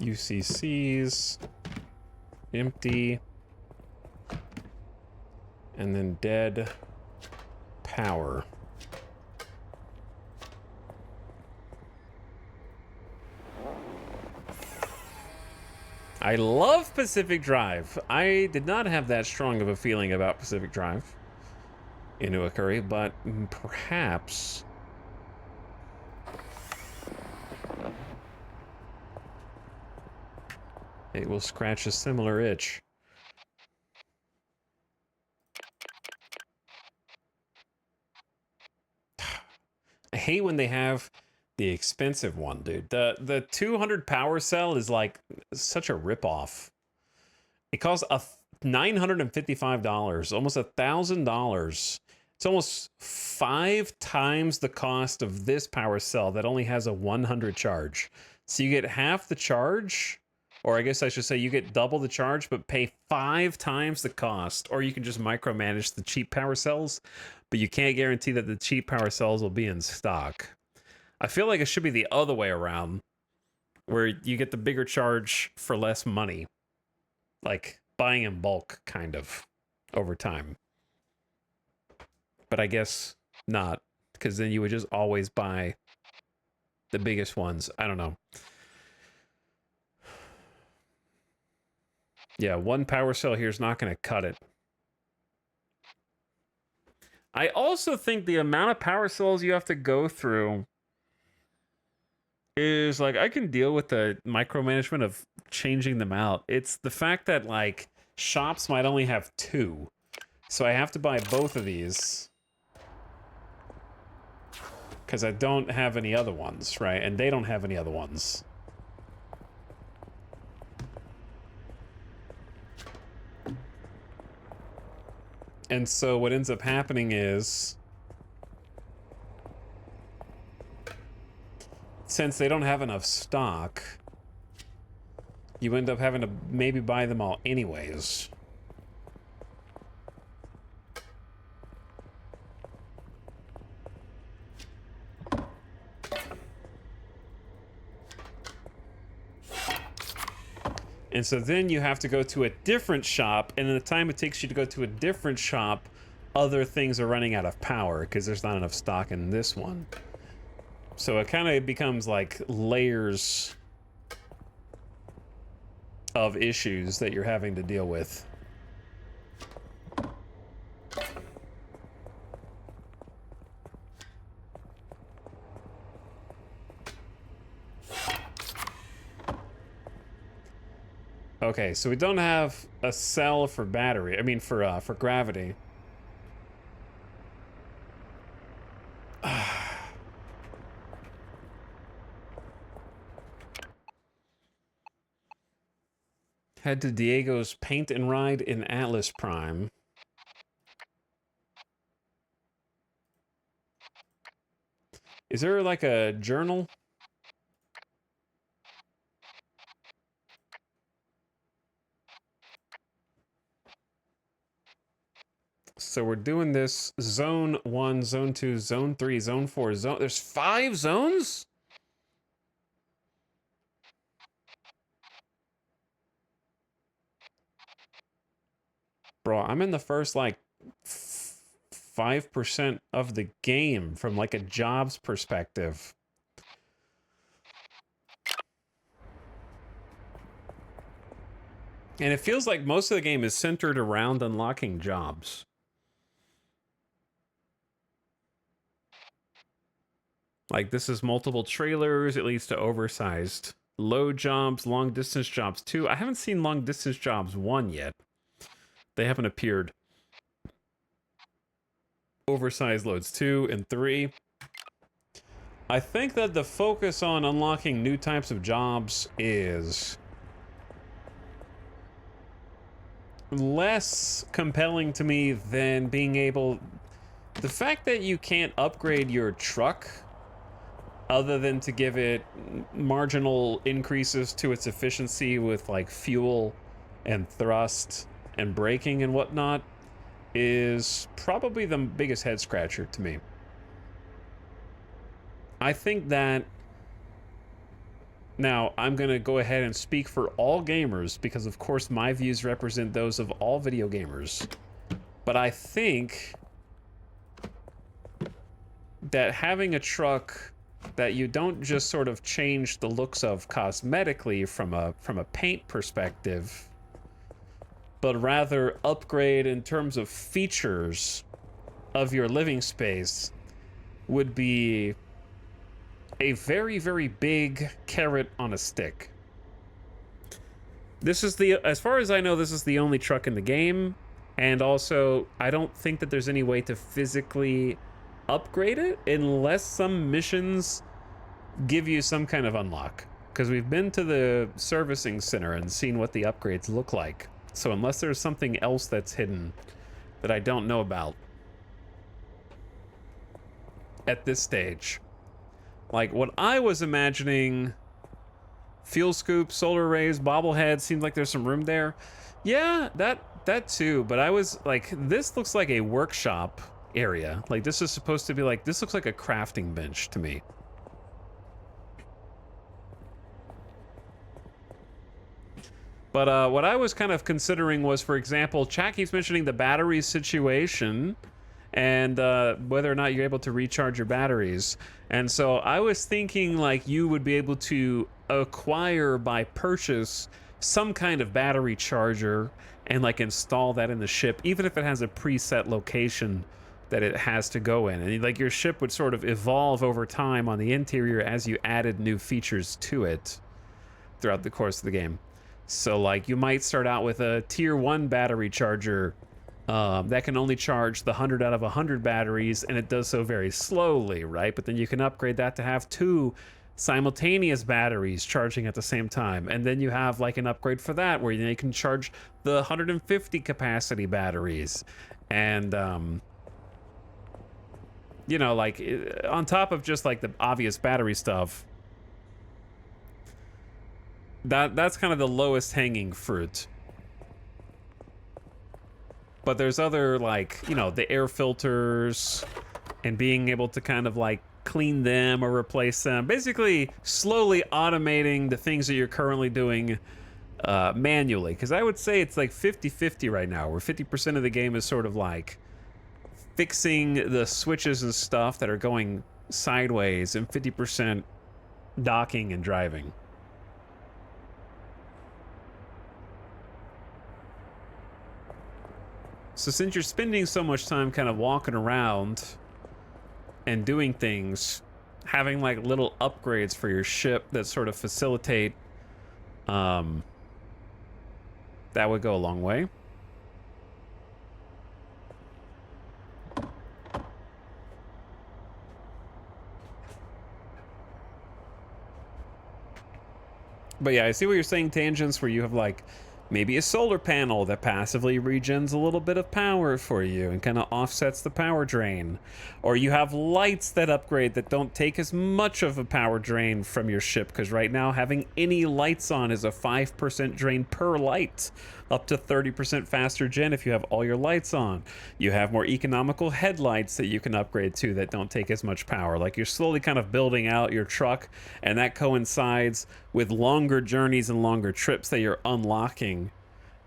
UCCs. Empty. And then dead power. I love Pacific Drive. I did not have that strong of a feeling about Pacific Drive in Uakuri, but perhaps it will scratch a similar itch. I hate when they have the expensive one, dude. The 200 power cell is like such a ripoff. It costs $955, almost $1,000. It's almost 5 times the cost of this power cell that only has a 100 charge. So you get half the charge, or I guess I should say you get double the charge, but pay 5 times the cost. Or you can just micromanage the cheap power cells, but you can't guarantee that the cheap power cells will be in stock. I feel like it should be the other way around, where you get the bigger charge for less money. Like buying in bulk, kind of, over time. But I guess not, because then you would just always buy the biggest ones. I don't know. Yeah, one power cell here is not going to cut it. I also think the amount of power cells you have to go through is like, I can deal with the micromanagement of changing them out. It's the fact that like shops might only have 2. So I have to buy both of these because I don't have any other ones, right? And they don't have any other ones. And so what ends up happening is, since they don't have enough stock, you end up having to maybe buy them all anyways. And so then you have to go to a different shop, and in the time it takes you to go to a different shop, other things are running out of power because there's not enough stock in this one. So it kind of becomes like layers of issues that you're having to deal with. Okay, so we don't have a cell for battery. I mean, for gravity. Head to Diego's Paint and Ride in Atlas Prime. Is there like a journal? So we're doing this zone 1, zone 2, zone 3, zone 4, zone... There's 5 zones? Bro, I'm in the first, like, 5% of the game from, like, a jobs perspective. And it feels like most of the game is centered around unlocking jobs. Like, this is multiple trailers. It leads to oversized load jobs, long distance jobs 2. I haven't seen long distance jobs 1 yet. They haven't appeared. Oversized loads 2 and 3. I think that the focus on unlocking new types of jobs is less compelling to me than being able... The fact that you can't upgrade your truck other than to give it marginal increases to its efficiency with like fuel and thrust and braking and whatnot is probably the biggest head scratcher to me. I think that... Now, I'm going to go ahead and speak for all gamers because, of course, my views represent those of all video gamers. But I think that having a truck that you don't just sort of change the looks of cosmetically from a paint perspective, but rather upgrade in terms of features of your living space would be a very, very big carrot on a stick. This is the, as far as I know, this is the only truck in the game, and also I don't think that there's any way to physically upgrade it unless some missions give you some kind of unlock, because we've been to the servicing center and seen what the upgrades look like. So unless there's something else that's hidden that I don't know about at this stage, like what I was imagining, fuel scoop, solar arrays, bobblehead, seems like there's some room there. Yeah, that too, but I was like, this looks like a workshop area. Like, this is supposed to be like, this looks like a crafting bench to me. But what I was kind of considering was, for example, chat keeps mentioning the battery situation and whether or not you're able to recharge your batteries. And so I was thinking like you would be able to acquire by purchase some kind of battery charger and like install that in the ship, even if it has a preset location that it has to go in. And like your ship would sort of evolve over time on the interior as you added new features to it throughout the course of the game. So like you might start out with a tier 1 battery charger that can only charge the 100 out of 100 batteries, and it does so very slowly, right? But then you can upgrade that to have 2 simultaneous batteries charging at the same time, and then you have like an upgrade for that where you can charge the 150 capacity batteries, and you know, like on top of just like the obvious battery stuff, that's kind of the lowest hanging fruit. But there's other, like, you know, the air filters and being able to kind of like clean them or replace them. Basically, slowly automating the things that you're currently doing manually. Because I would say it's like 50-50 right now, where 50% of the game is sort of like fixing the switches and stuff that are going sideways, and 50% docking and driving. So since you're spending so much time kind of walking around and doing things, having like little upgrades for your ship that sort of facilitate, that would go a long way. But yeah, I see what you're saying, Tangents, where you have like maybe a solar panel that passively regens a little bit of power for you and kind of offsets the power drain. Or you have lights that upgrade that don't take as much of a power drain from your ship, because right now having any lights on is a 5% drain per light, up to 30% faster gen if you have all your lights on. You have more economical headlights that you can upgrade to that don't take as much power. Like, you're slowly kind of building out your truck, and that coincides with longer journeys and longer trips that you're unlocking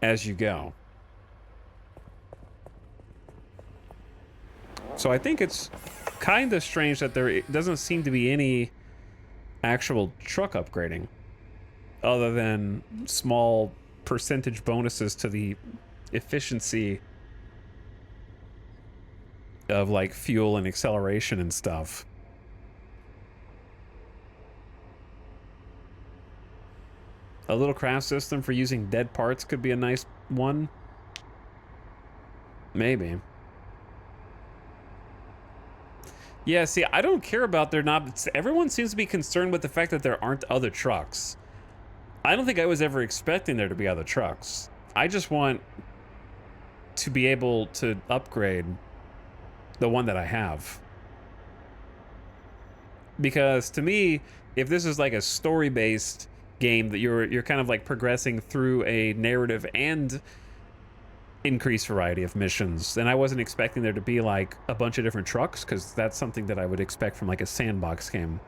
as you go. So I think it's kind of strange that there doesn't seem to be any actual truck upgrading other than small percentage bonuses to the efficiency of like fuel and acceleration and stuff. A little craft system for using dead parts could be a nice one. Maybe. Yeah, see, I don't care about there not... Everyone seems to be concerned with the fact that there aren't other trucks. I don't think I was ever expecting there to be other trucks. I just want to be able to upgrade the one that I have. Because to me, if this is like a story-based game that you're kind of like progressing through a narrative and increased variety of missions, then I wasn't expecting there to be like a bunch of different trucks, because that's something that I would expect from like a sandbox game.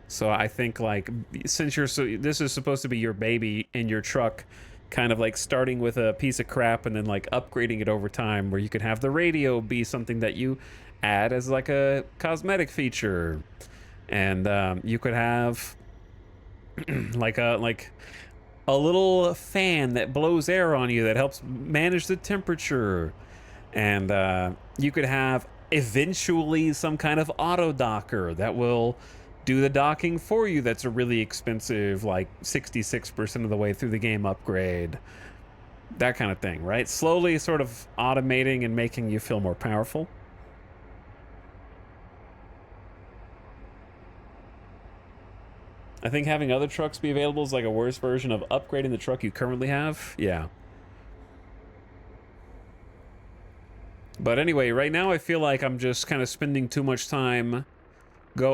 So I think like, since this is supposed to be your baby and your truck, kind of like starting with a piece of crap and then like upgrading it over time, where you could have the radio be something that you add as like a cosmetic feature, and you could have like a little fan that blows air on you that helps manage the temperature, and you could have eventually some kind of auto docker that will do the docking for you. That's a really expensive, like 66% of the way through the game upgrade, that kind of thing, right? Slowly sort of automating and making you feel more powerful. I think having other trucks be available is like a worse version of upgrading the truck you currently have. Yeah. But anyway, right now I feel like I'm just kind of spending too much time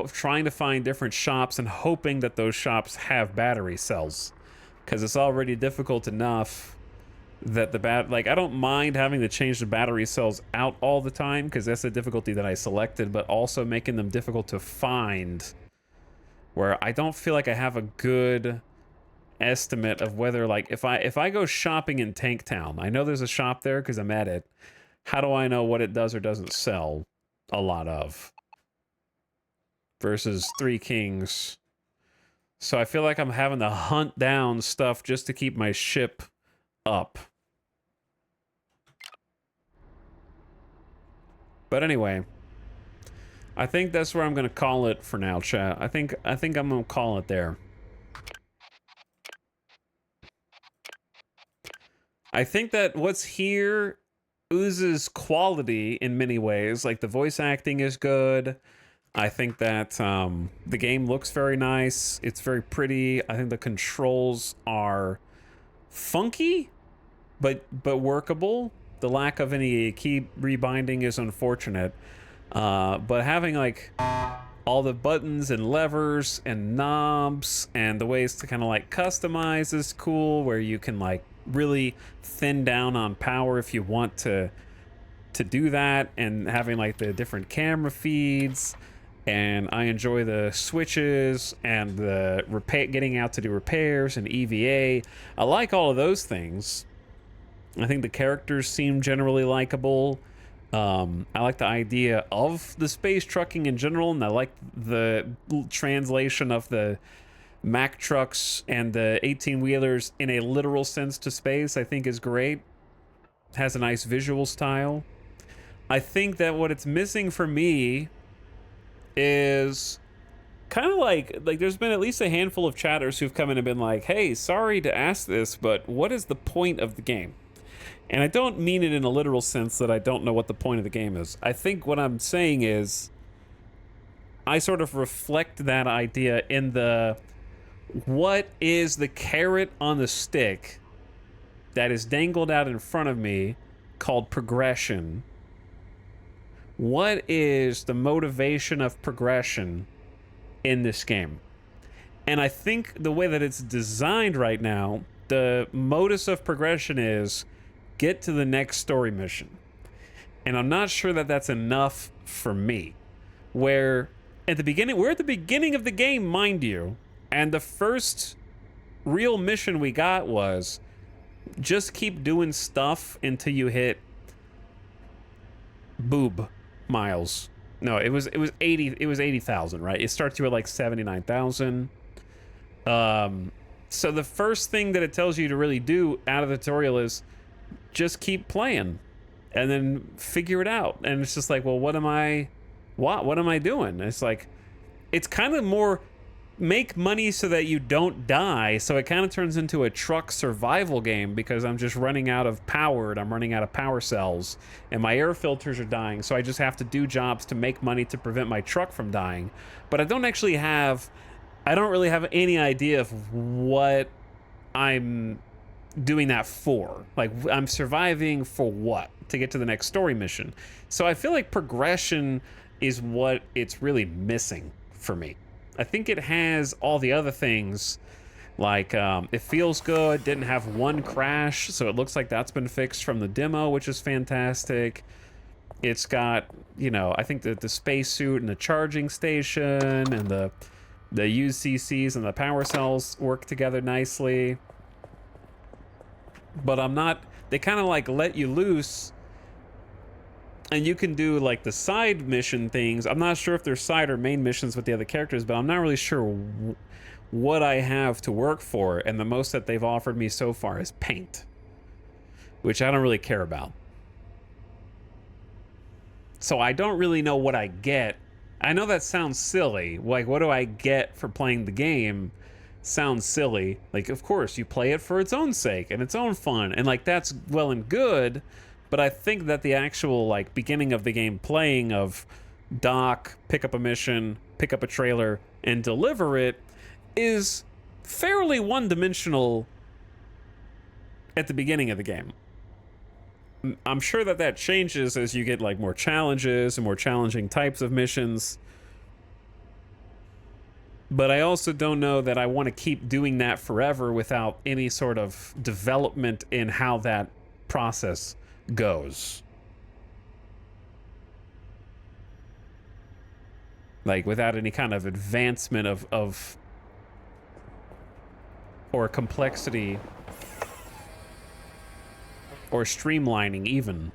trying to find different shops and hoping that those shops have battery cells, because it's already difficult enough that I don't mind having to change the battery cells out all the time, because that's the difficulty that I selected, but also making them difficult to find, where I don't feel like I have a good estimate of whether, like, if I go shopping in Tank Town, I know there's a shop there because I'm at it. How do I know what it does or doesn't sell a lot of? Versus Three Kings. So I feel like I'm having to hunt down stuff just to keep my ship up. But anyway, I think that's where I'm going to call it for now, chat. I think I'm going to call it there. I think that what's here oozes quality in many ways. Like, the voice acting is good. I think that the game looks very nice. It's very pretty. I think the controls are funky, but workable. The lack of any key rebinding is unfortunate. But having like all the buttons and levers and knobs and the ways to kind of like customize is cool, where you can like really thin down on power if you want to do that, and having like the different camera feeds. And I enjoy the switches and the getting out to do repairs and EVA. I like all of those things. I think the characters seem generally likable. I like the idea of the space trucking in general, and I like the translation of the Mack trucks and the 18-wheelers in a literal sense to space. I think is great. Has a nice visual style. I think that what it's missing for me is kind of like there's been at least a handful of chatters who've come in and been like, hey, sorry to ask this, but what is the point of the game? And I don't mean it in a literal sense that I don't know what the point of the game is. I think what I'm saying is I sort of reflect that idea in the, what is the carrot on the stick that is dangled out in front of me called progression? What is the motivation of progression in this game? And I think the way that it's designed right now, the modus of progression is get to the next story mission. And I'm not sure that that's enough for me. Where at the beginning, we're at the beginning of the game, mind you, and the first real mission we got was just keep doing stuff until you hit boob miles. No, it was 80. It was 80,000, right? It starts you at like 79,000. So the first thing that it tells you to really do out of the tutorial is just keep playing, and then figure it out. And it's just like, well, what am I doing? It's like, it's kind of more make money so that you don't die. So it kind of turns into a truck survival game because I'm just running out of power and I'm running out of power cells and my air filters are dying. So I just have to do jobs to make money to prevent my truck from dying. But I don't really have any idea of what I'm doing that for. Like, I'm surviving for what? To get to the next story mission. So I feel like progression is what it's really missing for me. I think it has all the other things, like it feels good, didn't have one crash, so it looks like that's been fixed from the demo, which is fantastic. It's got, you know, I think the spacesuit and the charging station and the UCCs and the power cells work together nicely. But they kind of like let you loose and you can do like the side mission things. I'm not sure if they're side or main missions with the other characters, but I'm not really sure what I have to work for. And the most that they've offered me so far is paint, which I don't really care about. So I don't really know what I get. I know that sounds silly. Like, what do I get for playing the game? Sounds silly. Like, of course, you play it for its own sake and its own fun. And like, that's well and good. But I think that the actual like beginning of the game playing of dock, pick up a mission, pick up a trailer, and deliver it is fairly one-dimensional at the beginning of the game. I'm sure that changes as you get like more challenges and more challenging types of missions. But I also don't know that I want to keep doing that forever without any sort of development in how that process goes. Like, without any kind of advancement of or complexity or streamlining even.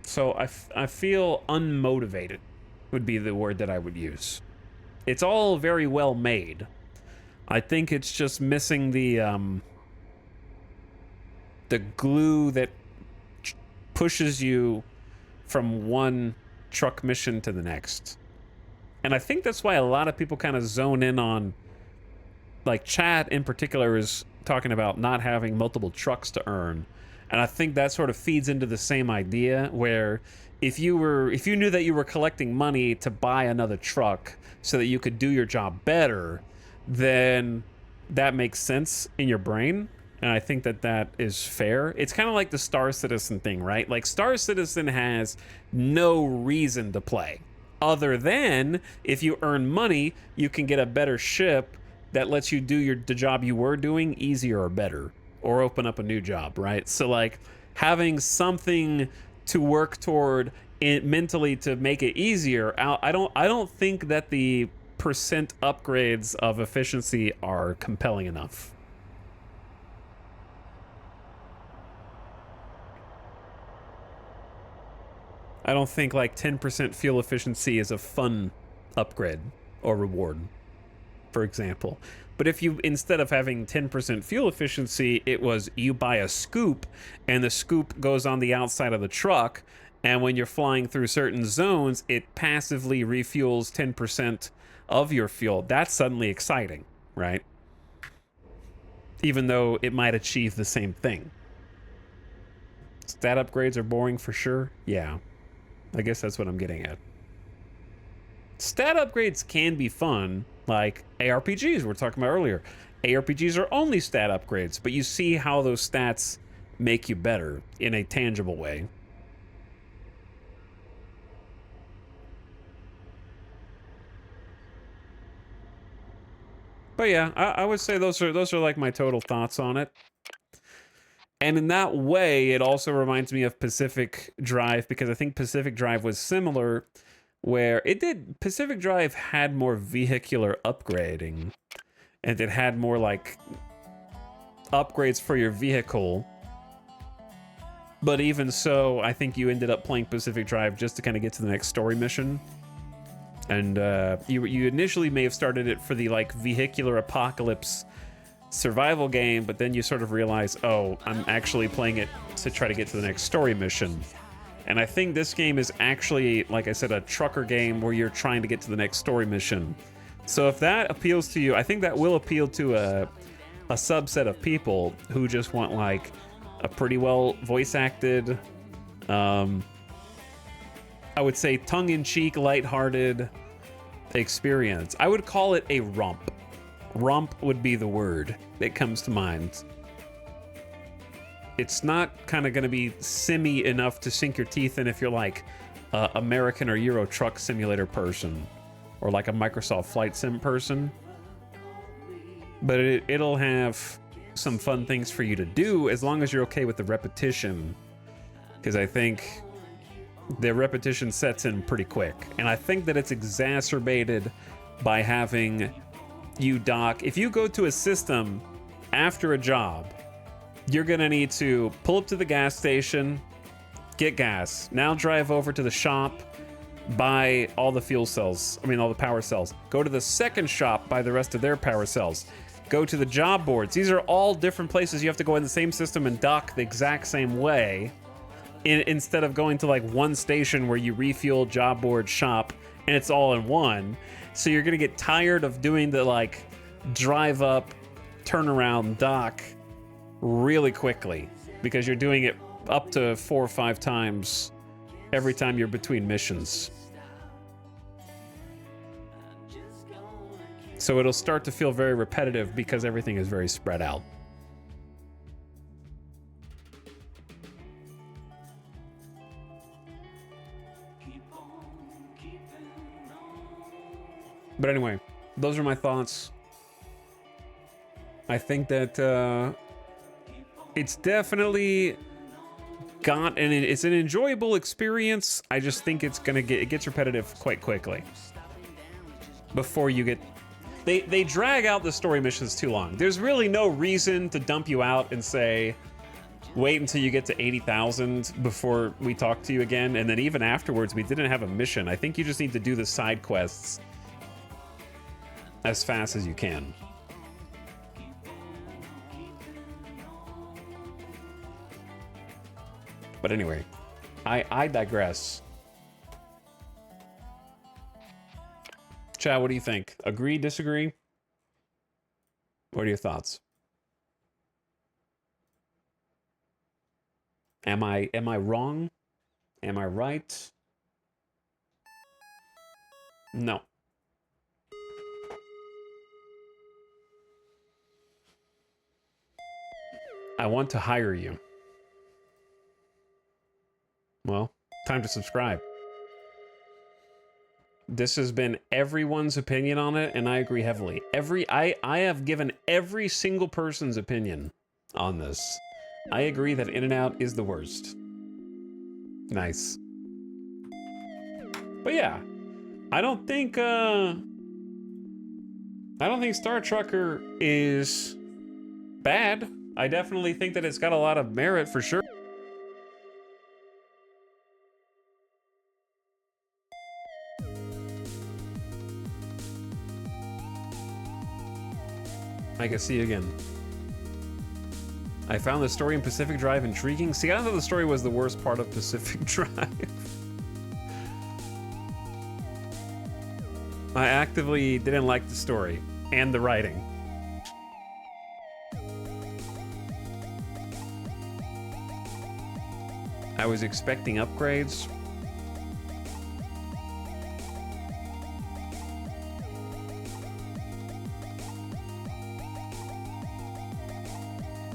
So I feel unmotivated would be the word that I would use. It's all very well made. I think it's just missing the glue that pushes you from one truck mission to the next. And I think that's why a lot of people kind of zone in on, like, chat in particular is talking about not having multiple trucks to earn. And I think that sort of feeds into the same idea where if you knew that you were collecting money to buy another truck so that you could do your job better, then that makes sense in your brain. And I think that is fair. It's kind of like the Star Citizen thing, right? Like, Star Citizen has no reason to play other than if you earn money, you can get a better ship that lets you do the job you were doing easier or better, or open up a new job, right? So like having something to work toward mentally to make it easier. I don't think that the percent upgrades of efficiency are compelling enough. I don't think like 10% fuel efficiency is a fun upgrade or reward, for example. But if you, instead of having 10% fuel efficiency, it was you buy a scoop and the scoop goes on the outside of the truck, and when you're flying through certain zones, it passively refuels 10% of your fuel. That's suddenly exciting, right? Even though it might achieve the same thing. Stat upgrades are boring for sure. Yeah, I guess that's what I'm getting at. Stat upgrades can be fun, like ARPGs we were talking about earlier. ARPGs are only stat upgrades, but you see how those stats make you better in a tangible way. But yeah, I would say those are like my total thoughts on it. And in that way, it also reminds me of Pacific Drive, because I think Pacific Drive was similar, where Pacific Drive had more vehicular upgrading, and it had more like upgrades for your vehicle But even so, I think you ended up playing Pacific Drive just to kind of get to the next story mission. And you initially may have started it for the like vehicular apocalypse survival game, but then you sort of realize, oh, I'm actually playing it to try to get to the next story mission. And I think this game is actually, like I said, a trucker game where you're trying to get to the next story mission. So if that appeals to you, I think that will appeal to a subset of people who just want like a pretty well voice acted, I would say tongue-in-cheek, lighthearted experience. I would call it a romp. Romp would be the word that comes to mind. It's not kind of going to be simmy enough to sink your teeth in if you're like a American or Euro Truck Simulator person, or like a Microsoft Flight Sim person. But it'll have some fun things for you to do as long as you're okay with the repetition, because I think the repetition sets in pretty quick, and I think that it's exacerbated by having you dock. If you go to a system after a job, you're gonna need to pull up to the gas station, get gas, now drive over to the shop, buy all the fuel cells, all the power cells, go to the second shop, buy the rest of their power cells, go to the job boards. These are all different places you have to go in the same system and dock the exact same way, instead of going to like one station where you refuel, job board, shop, and it's all in one. So you're gonna get tired of doing the like drive up, turn around, dock really quickly, because you're doing it up to 4 or 5 times every time you're between missions. So it'll start to feel very repetitive because everything is very spread out. But anyway, those are my thoughts. I think that it's definitely it's an enjoyable experience. I just think it gets repetitive quite quickly. Before you get, they drag out the story missions too long. There's really no reason to dump you out and say, wait until you get to 80,000 before we talk to you again. And then even afterwards, we didn't have a mission. I think you just need to do the side quests as fast as you can. But anyway, I digress. Chad, what do you think? Agree, disagree? What are your thoughts? Am I wrong? Am I right? No. I want to hire you. Well, time to subscribe. This has been everyone's opinion on it, and I agree heavily. I have given every single person's opinion on this. I agree that In-N-Out is the worst. Nice. But yeah, I don't think Star Trucker is bad. I definitely think that it's got a lot of merit for sure. I can see you again. I found the story in Pacific Drive intriguing. See, I thought the story was the worst part of Pacific Drive. I actively didn't like the story and the writing. I was expecting upgrades.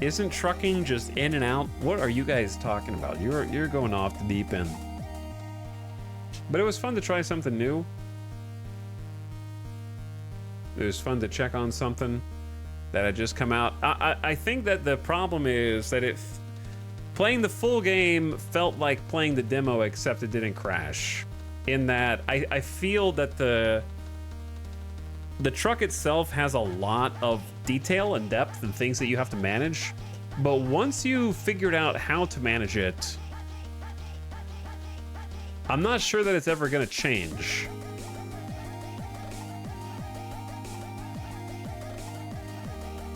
Isn't trucking just in and out? What are you guys talking about? You're going off the deep end. But it was fun to try something new. It was fun to check on something that had just come out. I think that the problem is that playing the full game felt like playing the demo, except it didn't crash. In that, I feel that the truck itself has a lot of detail and depth and things that you have to manage, But once you figured out how to manage it, I'm not sure that it's ever going to change.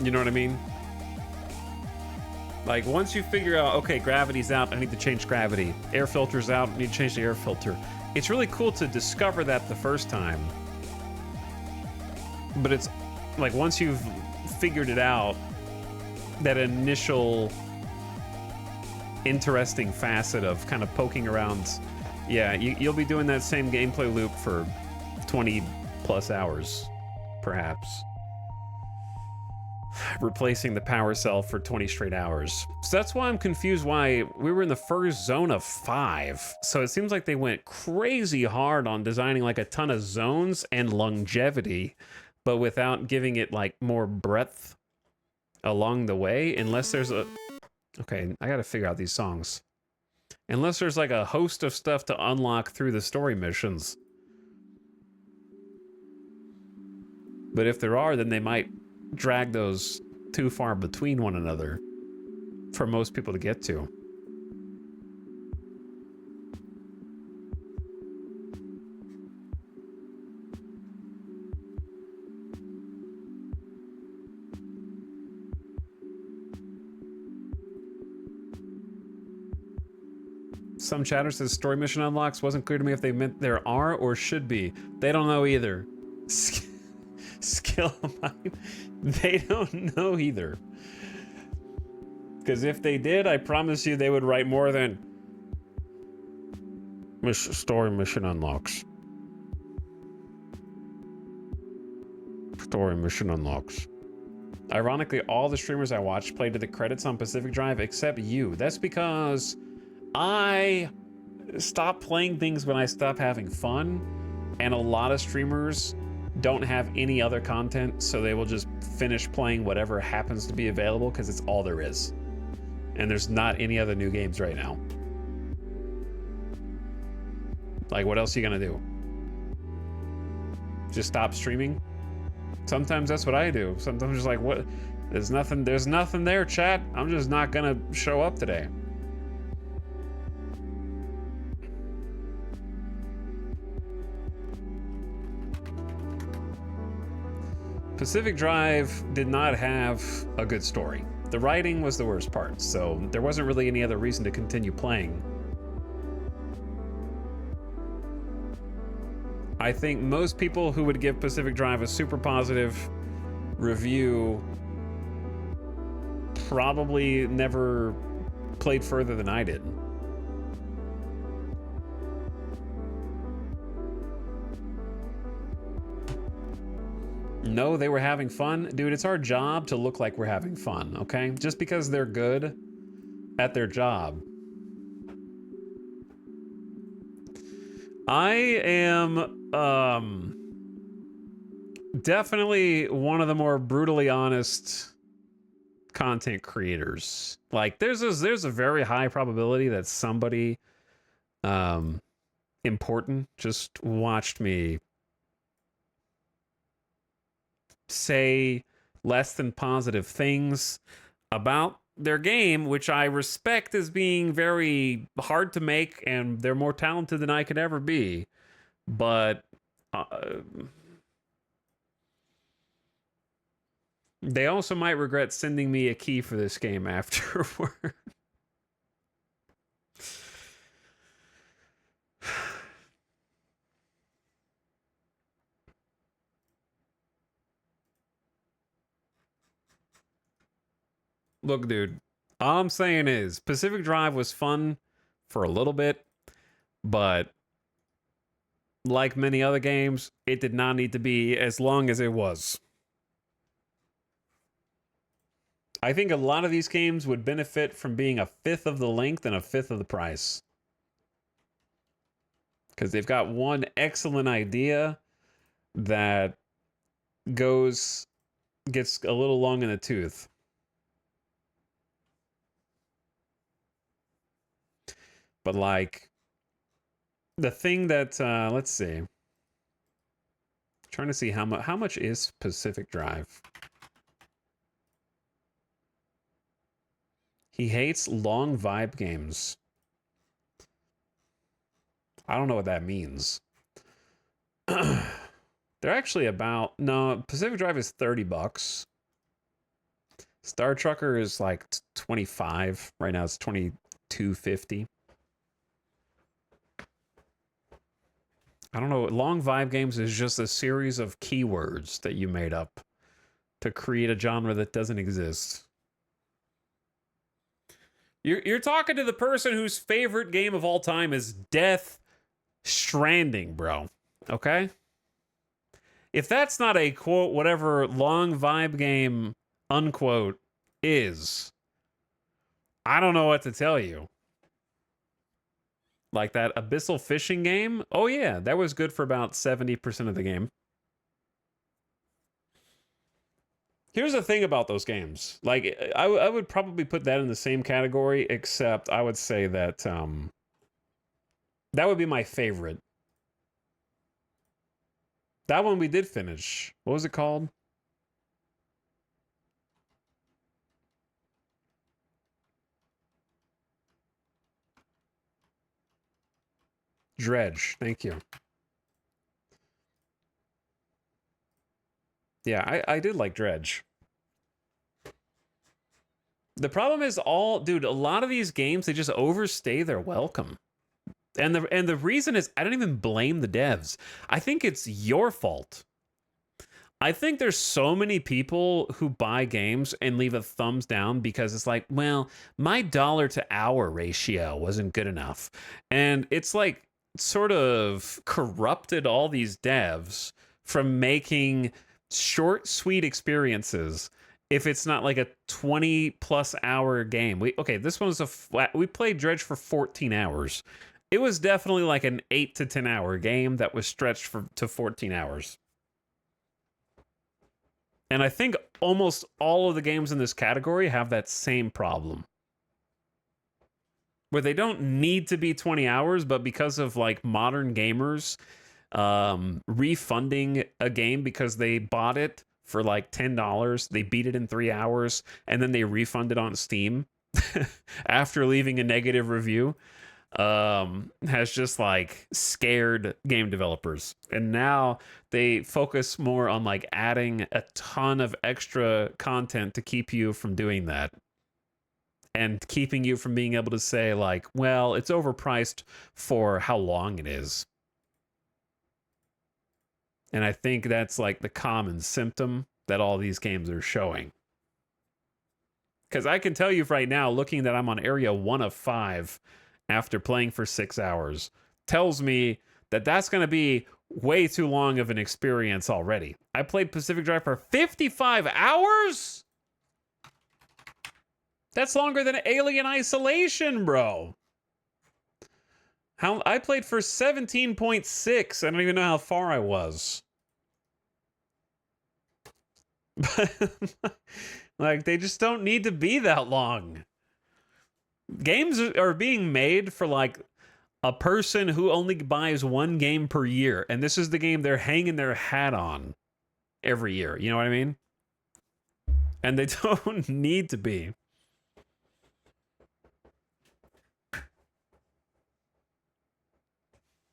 You know what I mean? Like, once you figure out, okay, gravity's out, I need to change gravity. Air filter's out, I need to change the air filter. It's really cool to discover that the first time. But it's, like, once you've figured it out, that initial interesting facet of kind of poking around, yeah, you'll be doing that same gameplay loop for 20 plus hours, perhaps. Replacing the power cell for 20 straight hours. So that's why I'm confused why we were in the first zone of 5. So it seems like they went crazy hard on designing like a ton of zones and longevity, but without giving it like more breadth along the way, unless there's a... Okay, I gotta figure out these songs. Unless there's like a host of stuff to unlock through the story missions. But if there are, then they might drag those too far between one another for most people to get to. Some chatter says story mission unlocks. Wasn't clear to me if they meant there are or should be. They don't know either. Skill mine. They don't know either. Because if they did, I promise you they would write more than story mission unlocks. Story mission unlocks. Ironically, all the streamers I watched played to the credits on Pacific Drive except you. That's because I stop playing things when I stop having fun, and a lot of streamers don't have any other content, so they will just finish playing whatever happens to be available because it's all there is. And there's not any other new games right now. Like, what else are you gonna do? Just stop streaming? Sometimes that's what I do. Sometimes I'm just like, what? There's nothing there, chat. I'm just not gonna show up today. Pacific Drive did not have a good story. The writing was the worst part, so there wasn't really any other reason to continue playing. I think most people who would give Pacific Drive a super positive review probably never played further than I did. No, they were having fun. Dude, it's our job to look like we're having fun, okay? Just because they're good at their job. I am definitely one of the more brutally honest content creators. Like, there's a very high probability that somebody important just watched me say less than positive things about their game, which I respect as being very hard to make, and they're more talented than I could ever be. But they also might regret sending me a key for this game afterward. Look, dude, all I'm saying is Pacific Drive was fun for a little bit, but like many other games, it did not need to be as long as it was. I think a lot of these games would benefit from being a fifth of the length and a fifth of the price. Because they've got one excellent idea that gets a little long in the tooth. But like, the thing that, let's see. Trying to see how much is Pacific Drive. He hates long vibe games. I don't know what that means. They're actually about, no, Pacific Drive is $30. Star Trucker is like 25. Right now it's 22.50. I don't know. Long vibe games is just a series of keywords that you made up to create a genre that doesn't exist. You're talking to the person whose favorite game of all time is Death Stranding, bro. Okay? If that's not a quote, whatever long vibe game, unquote, is, I don't know what to tell you. Like that Abyssal Fishing game? Oh, yeah, that was good for about 70% of the game. Here's the thing about those games. Like, I would probably put that in the same category, except I would say that that would be my favorite. That one we did finish. What was it called? Dredge. Thank you. Yeah, I did like Dredge. The problem is dude, a lot of these games, they just overstay their welcome. And the reason is, I don't even blame the devs. I think it's your fault. I think there's so many people who buy games and leave a thumbs down because it's like, well, my dollar to hour ratio wasn't good enough. And it's like sort of corrupted all these devs from making short, sweet experiences if it's not like a 20 plus hour game. This one was we played Dredge for 14 hours. It was definitely like an 8 to 10 hour game that was stretched to 14 hours. And I think almost all of the games in this category have that same problem. Where they don't need to be 20 hours, but because of like modern gamers refunding a game because they bought it for like $10, they beat it in 3 hours, and then they refund it on Steam after leaving a negative review, has just like scared game developers. And now they focus more on like adding a ton of extra content to keep you from doing that. And keeping you from being able to say like, well, it's overpriced for how long it is. And I think that's like the common symptom that all these games are showing. Because I can tell you right now, looking that I'm on area 1 of 5 after playing for 6 hours, tells me that that's going to be way too long of an experience already. I played Pacific Drive for 55 hours? That's longer than Alien Isolation, bro. I played for 17.6. I don't even know how far I was. Like, they just don't need to be that long. Games are being made for like a person who only buys one game per year, and this is the game they're hanging their hat on every year. You know what I mean? And they don't need to be.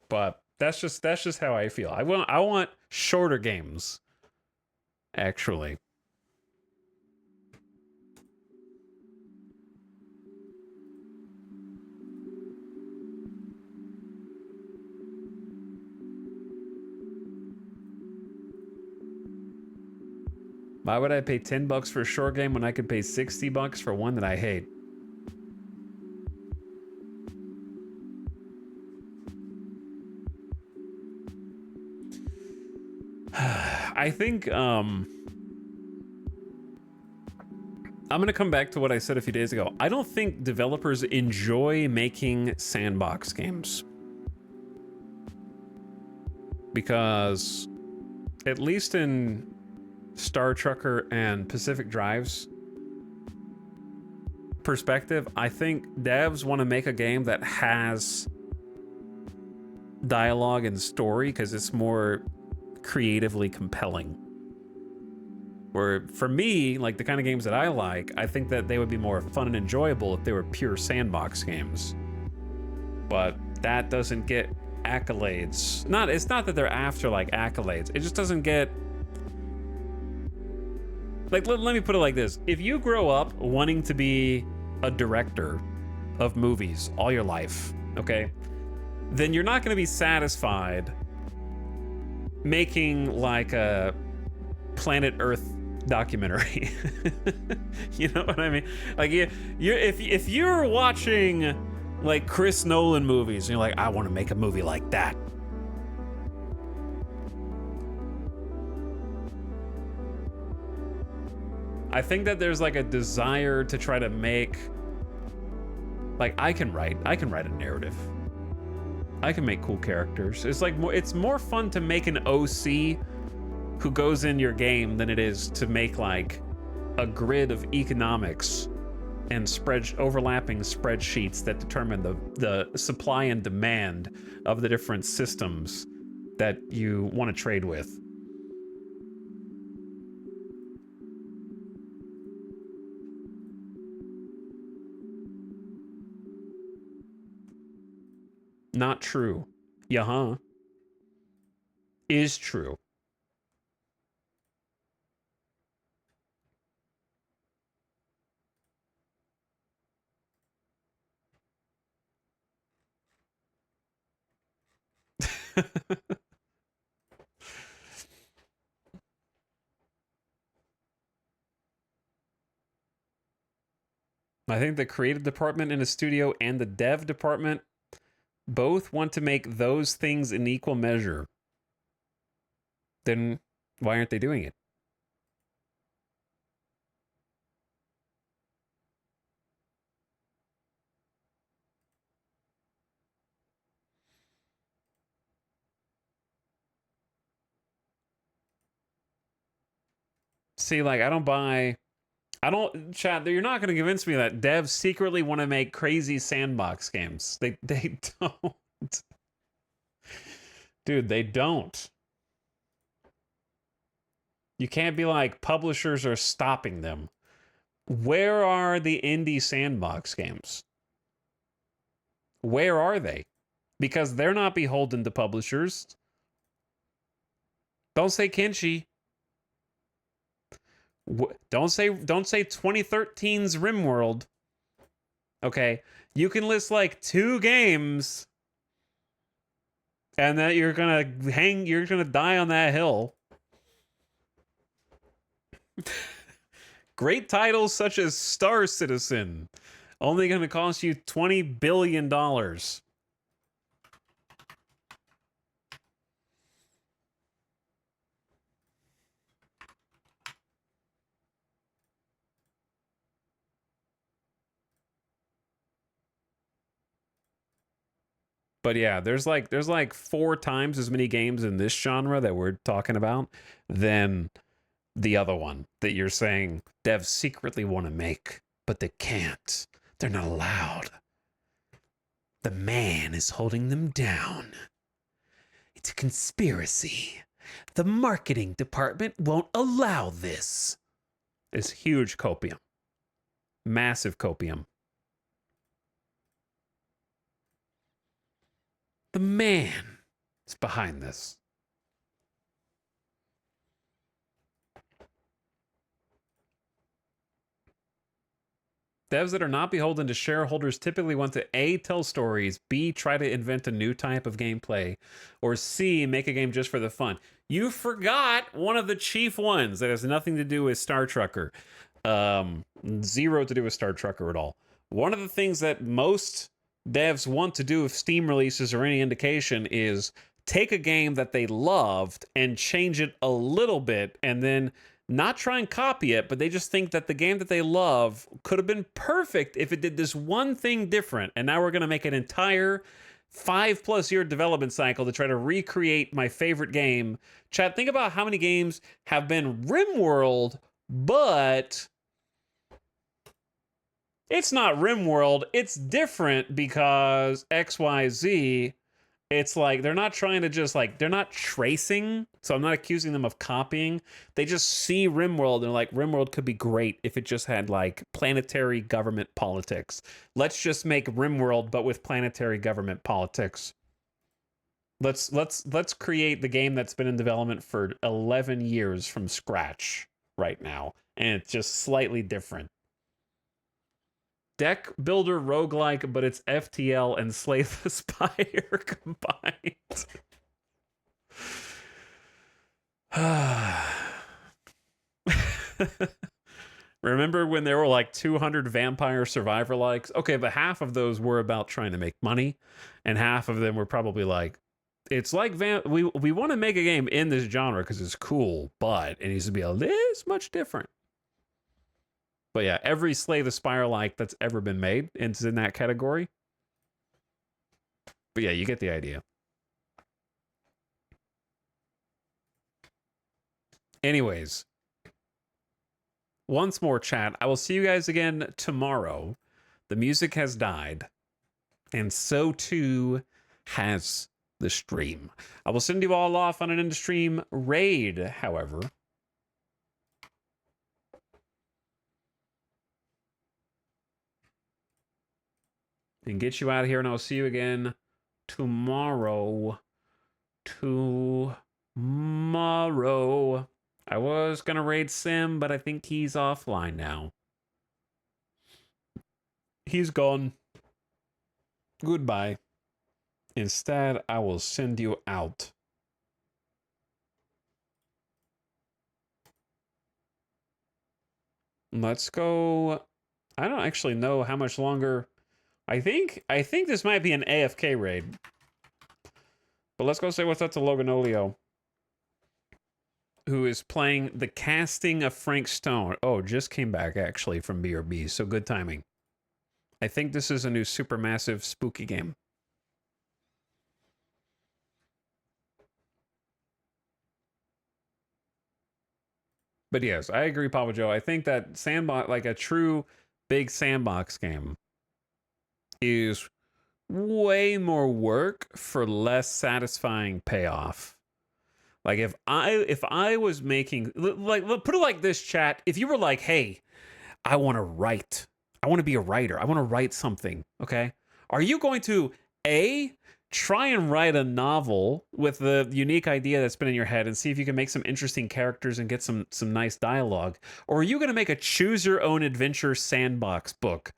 But that's just how I feel. I want shorter games, actually. Why would I pay $10 for a short game when I could pay $60 for one that I hate? I think I'm going to come back to what I said a few days ago. I don't think developers enjoy making sandbox games. Because at least in Star Trucker and Pacific Drive's perspective, I think devs want to make a game that has dialogue and story because it's more creatively compelling. Where for me, like the kind of games that I like, I think that they would be more fun and enjoyable if they were pure sandbox games. But that doesn't get accolades. It's not that they're after like accolades. It just doesn't get like let me put it like this. If you grow up wanting to be a director of movies all your life, okay? Then you're not going to be satisfied making like a Planet Earth documentary. You know what I mean? Like if you're watching like Chris Nolan movies and you're like, I want to make a movie like that. I think that there's like a desire to try to make like I can write a narrative. I can make cool characters. It's more fun to make an OC who goes in your game than it is to make like a grid of economics and overlapping spreadsheets that determine the supply and demand of the different systems that you want to trade with. Not true. Yeah, is true. I think the creative department in a studio and the dev department both want to make those things in equal measure. Then why aren't they doing it? See, like, Chad, you're not going to convince me that devs secretly want to make crazy sandbox games. They don't. Dude, they don't. You can't be like, publishers are stopping them. Where are the indie sandbox games? Where are they? Because they're not beholden to publishers. Don't say Kenshi. Don't say 2013's RimWorld. Okay, you can list like 2 games, and that you're gonna die on that hill. Great titles such as Star Citizen, only gonna cost you $20 billion. But yeah, there's like 4 times as many games in this genre that we're talking about than the other one that you're saying devs secretly want to make, but they can't. They're not allowed. The man is holding them down. It's a conspiracy. The marketing department won't allow this. It's huge copium. Massive copium. The man is behind this. Devs that are not beholden to shareholders typically want to A, tell stories, B, try to invent a new type of gameplay, or C, make a game just for the fun. You forgot one of the chief ones that has nothing to do with Star Trucker. Zero to do with Star Trucker at all. One of the things that most devs want to do if Steam releases are any indication is take a game that they loved and change it a little bit, and then not try and copy it, but they just think that the game that they love could have been perfect if it did this one thing different. And now we're going to make an entire 5+ year development cycle to try to recreate my favorite game. Chad, think about how many games have been RimWorld, but it's not RimWorld. It's different because XYZ. It's like they're not trying to just like they're not tracing, so I'm not accusing them of copying. They just see RimWorld and they're like, RimWorld could be great if it just had like planetary government politics. Let's just make RimWorld but with planetary government politics. Let's create the game that's been in development for 11 years from scratch right now, and it's just slightly different. Deck builder roguelike, but it's FTL and Slay the Spire combined. Remember when there were like 200 vampire survivor likes? Okay, but half of those were about trying to make money, and half of them were probably like, it's like we want to make a game in this genre because it's cool, but it needs to be a this much different. But yeah, every Slay the Spire like that's ever been made is in that category. But yeah, you get the idea. Anyways, once more, chat. I will see you guys again tomorrow. The music has died, and so too has the stream. I will send you all off on an in-stream raid, however. And get you out of here, and I'll see you again tomorrow. Tomorrow. I was gonna raid Sim, but I think he's offline now. He's gone. Goodbye. Instead, I will send you out. Let's go. I don't actually know how much longer. I think this might be an AFK raid. But let's go say what's up to Loganolio, who is playing The Casting of Frank Stone. Oh, just came back actually from BRB, so good timing. I think this is a new supermassive spooky game. But yes, I agree, Papa Joe. I think that sandbox, like a true big sandbox game, is way more work for less satisfying payoff. Like if I was making, like, put it like this, chat. If you were like, hey, I want to write, I want to be a writer, I want to write something, okay? Are you going to try and write a novel with the unique idea that's been in your head and see if you can make some interesting characters and get some nice dialogue? Or are you going to make a choose your own adventure sandbox book?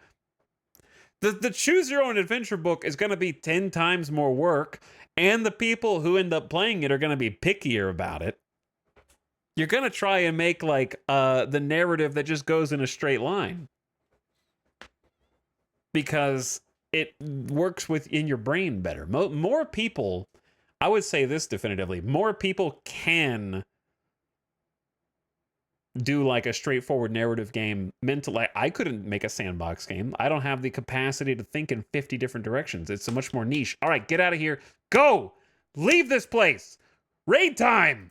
The choose your own adventure book is going to be 10 times more work, and the people who end up playing it are going to be pickier about it. You're going to try and make like the narrative that just goes in a straight line because it works within your brain better. More people, I would say this definitively, more people can do like a straightforward narrative game mentally. I couldn't make a sandbox game. I don't have the capacity to think in 50 different directions. It's a much more niche. All right, get out of here. Go! Leave this place! Raid time!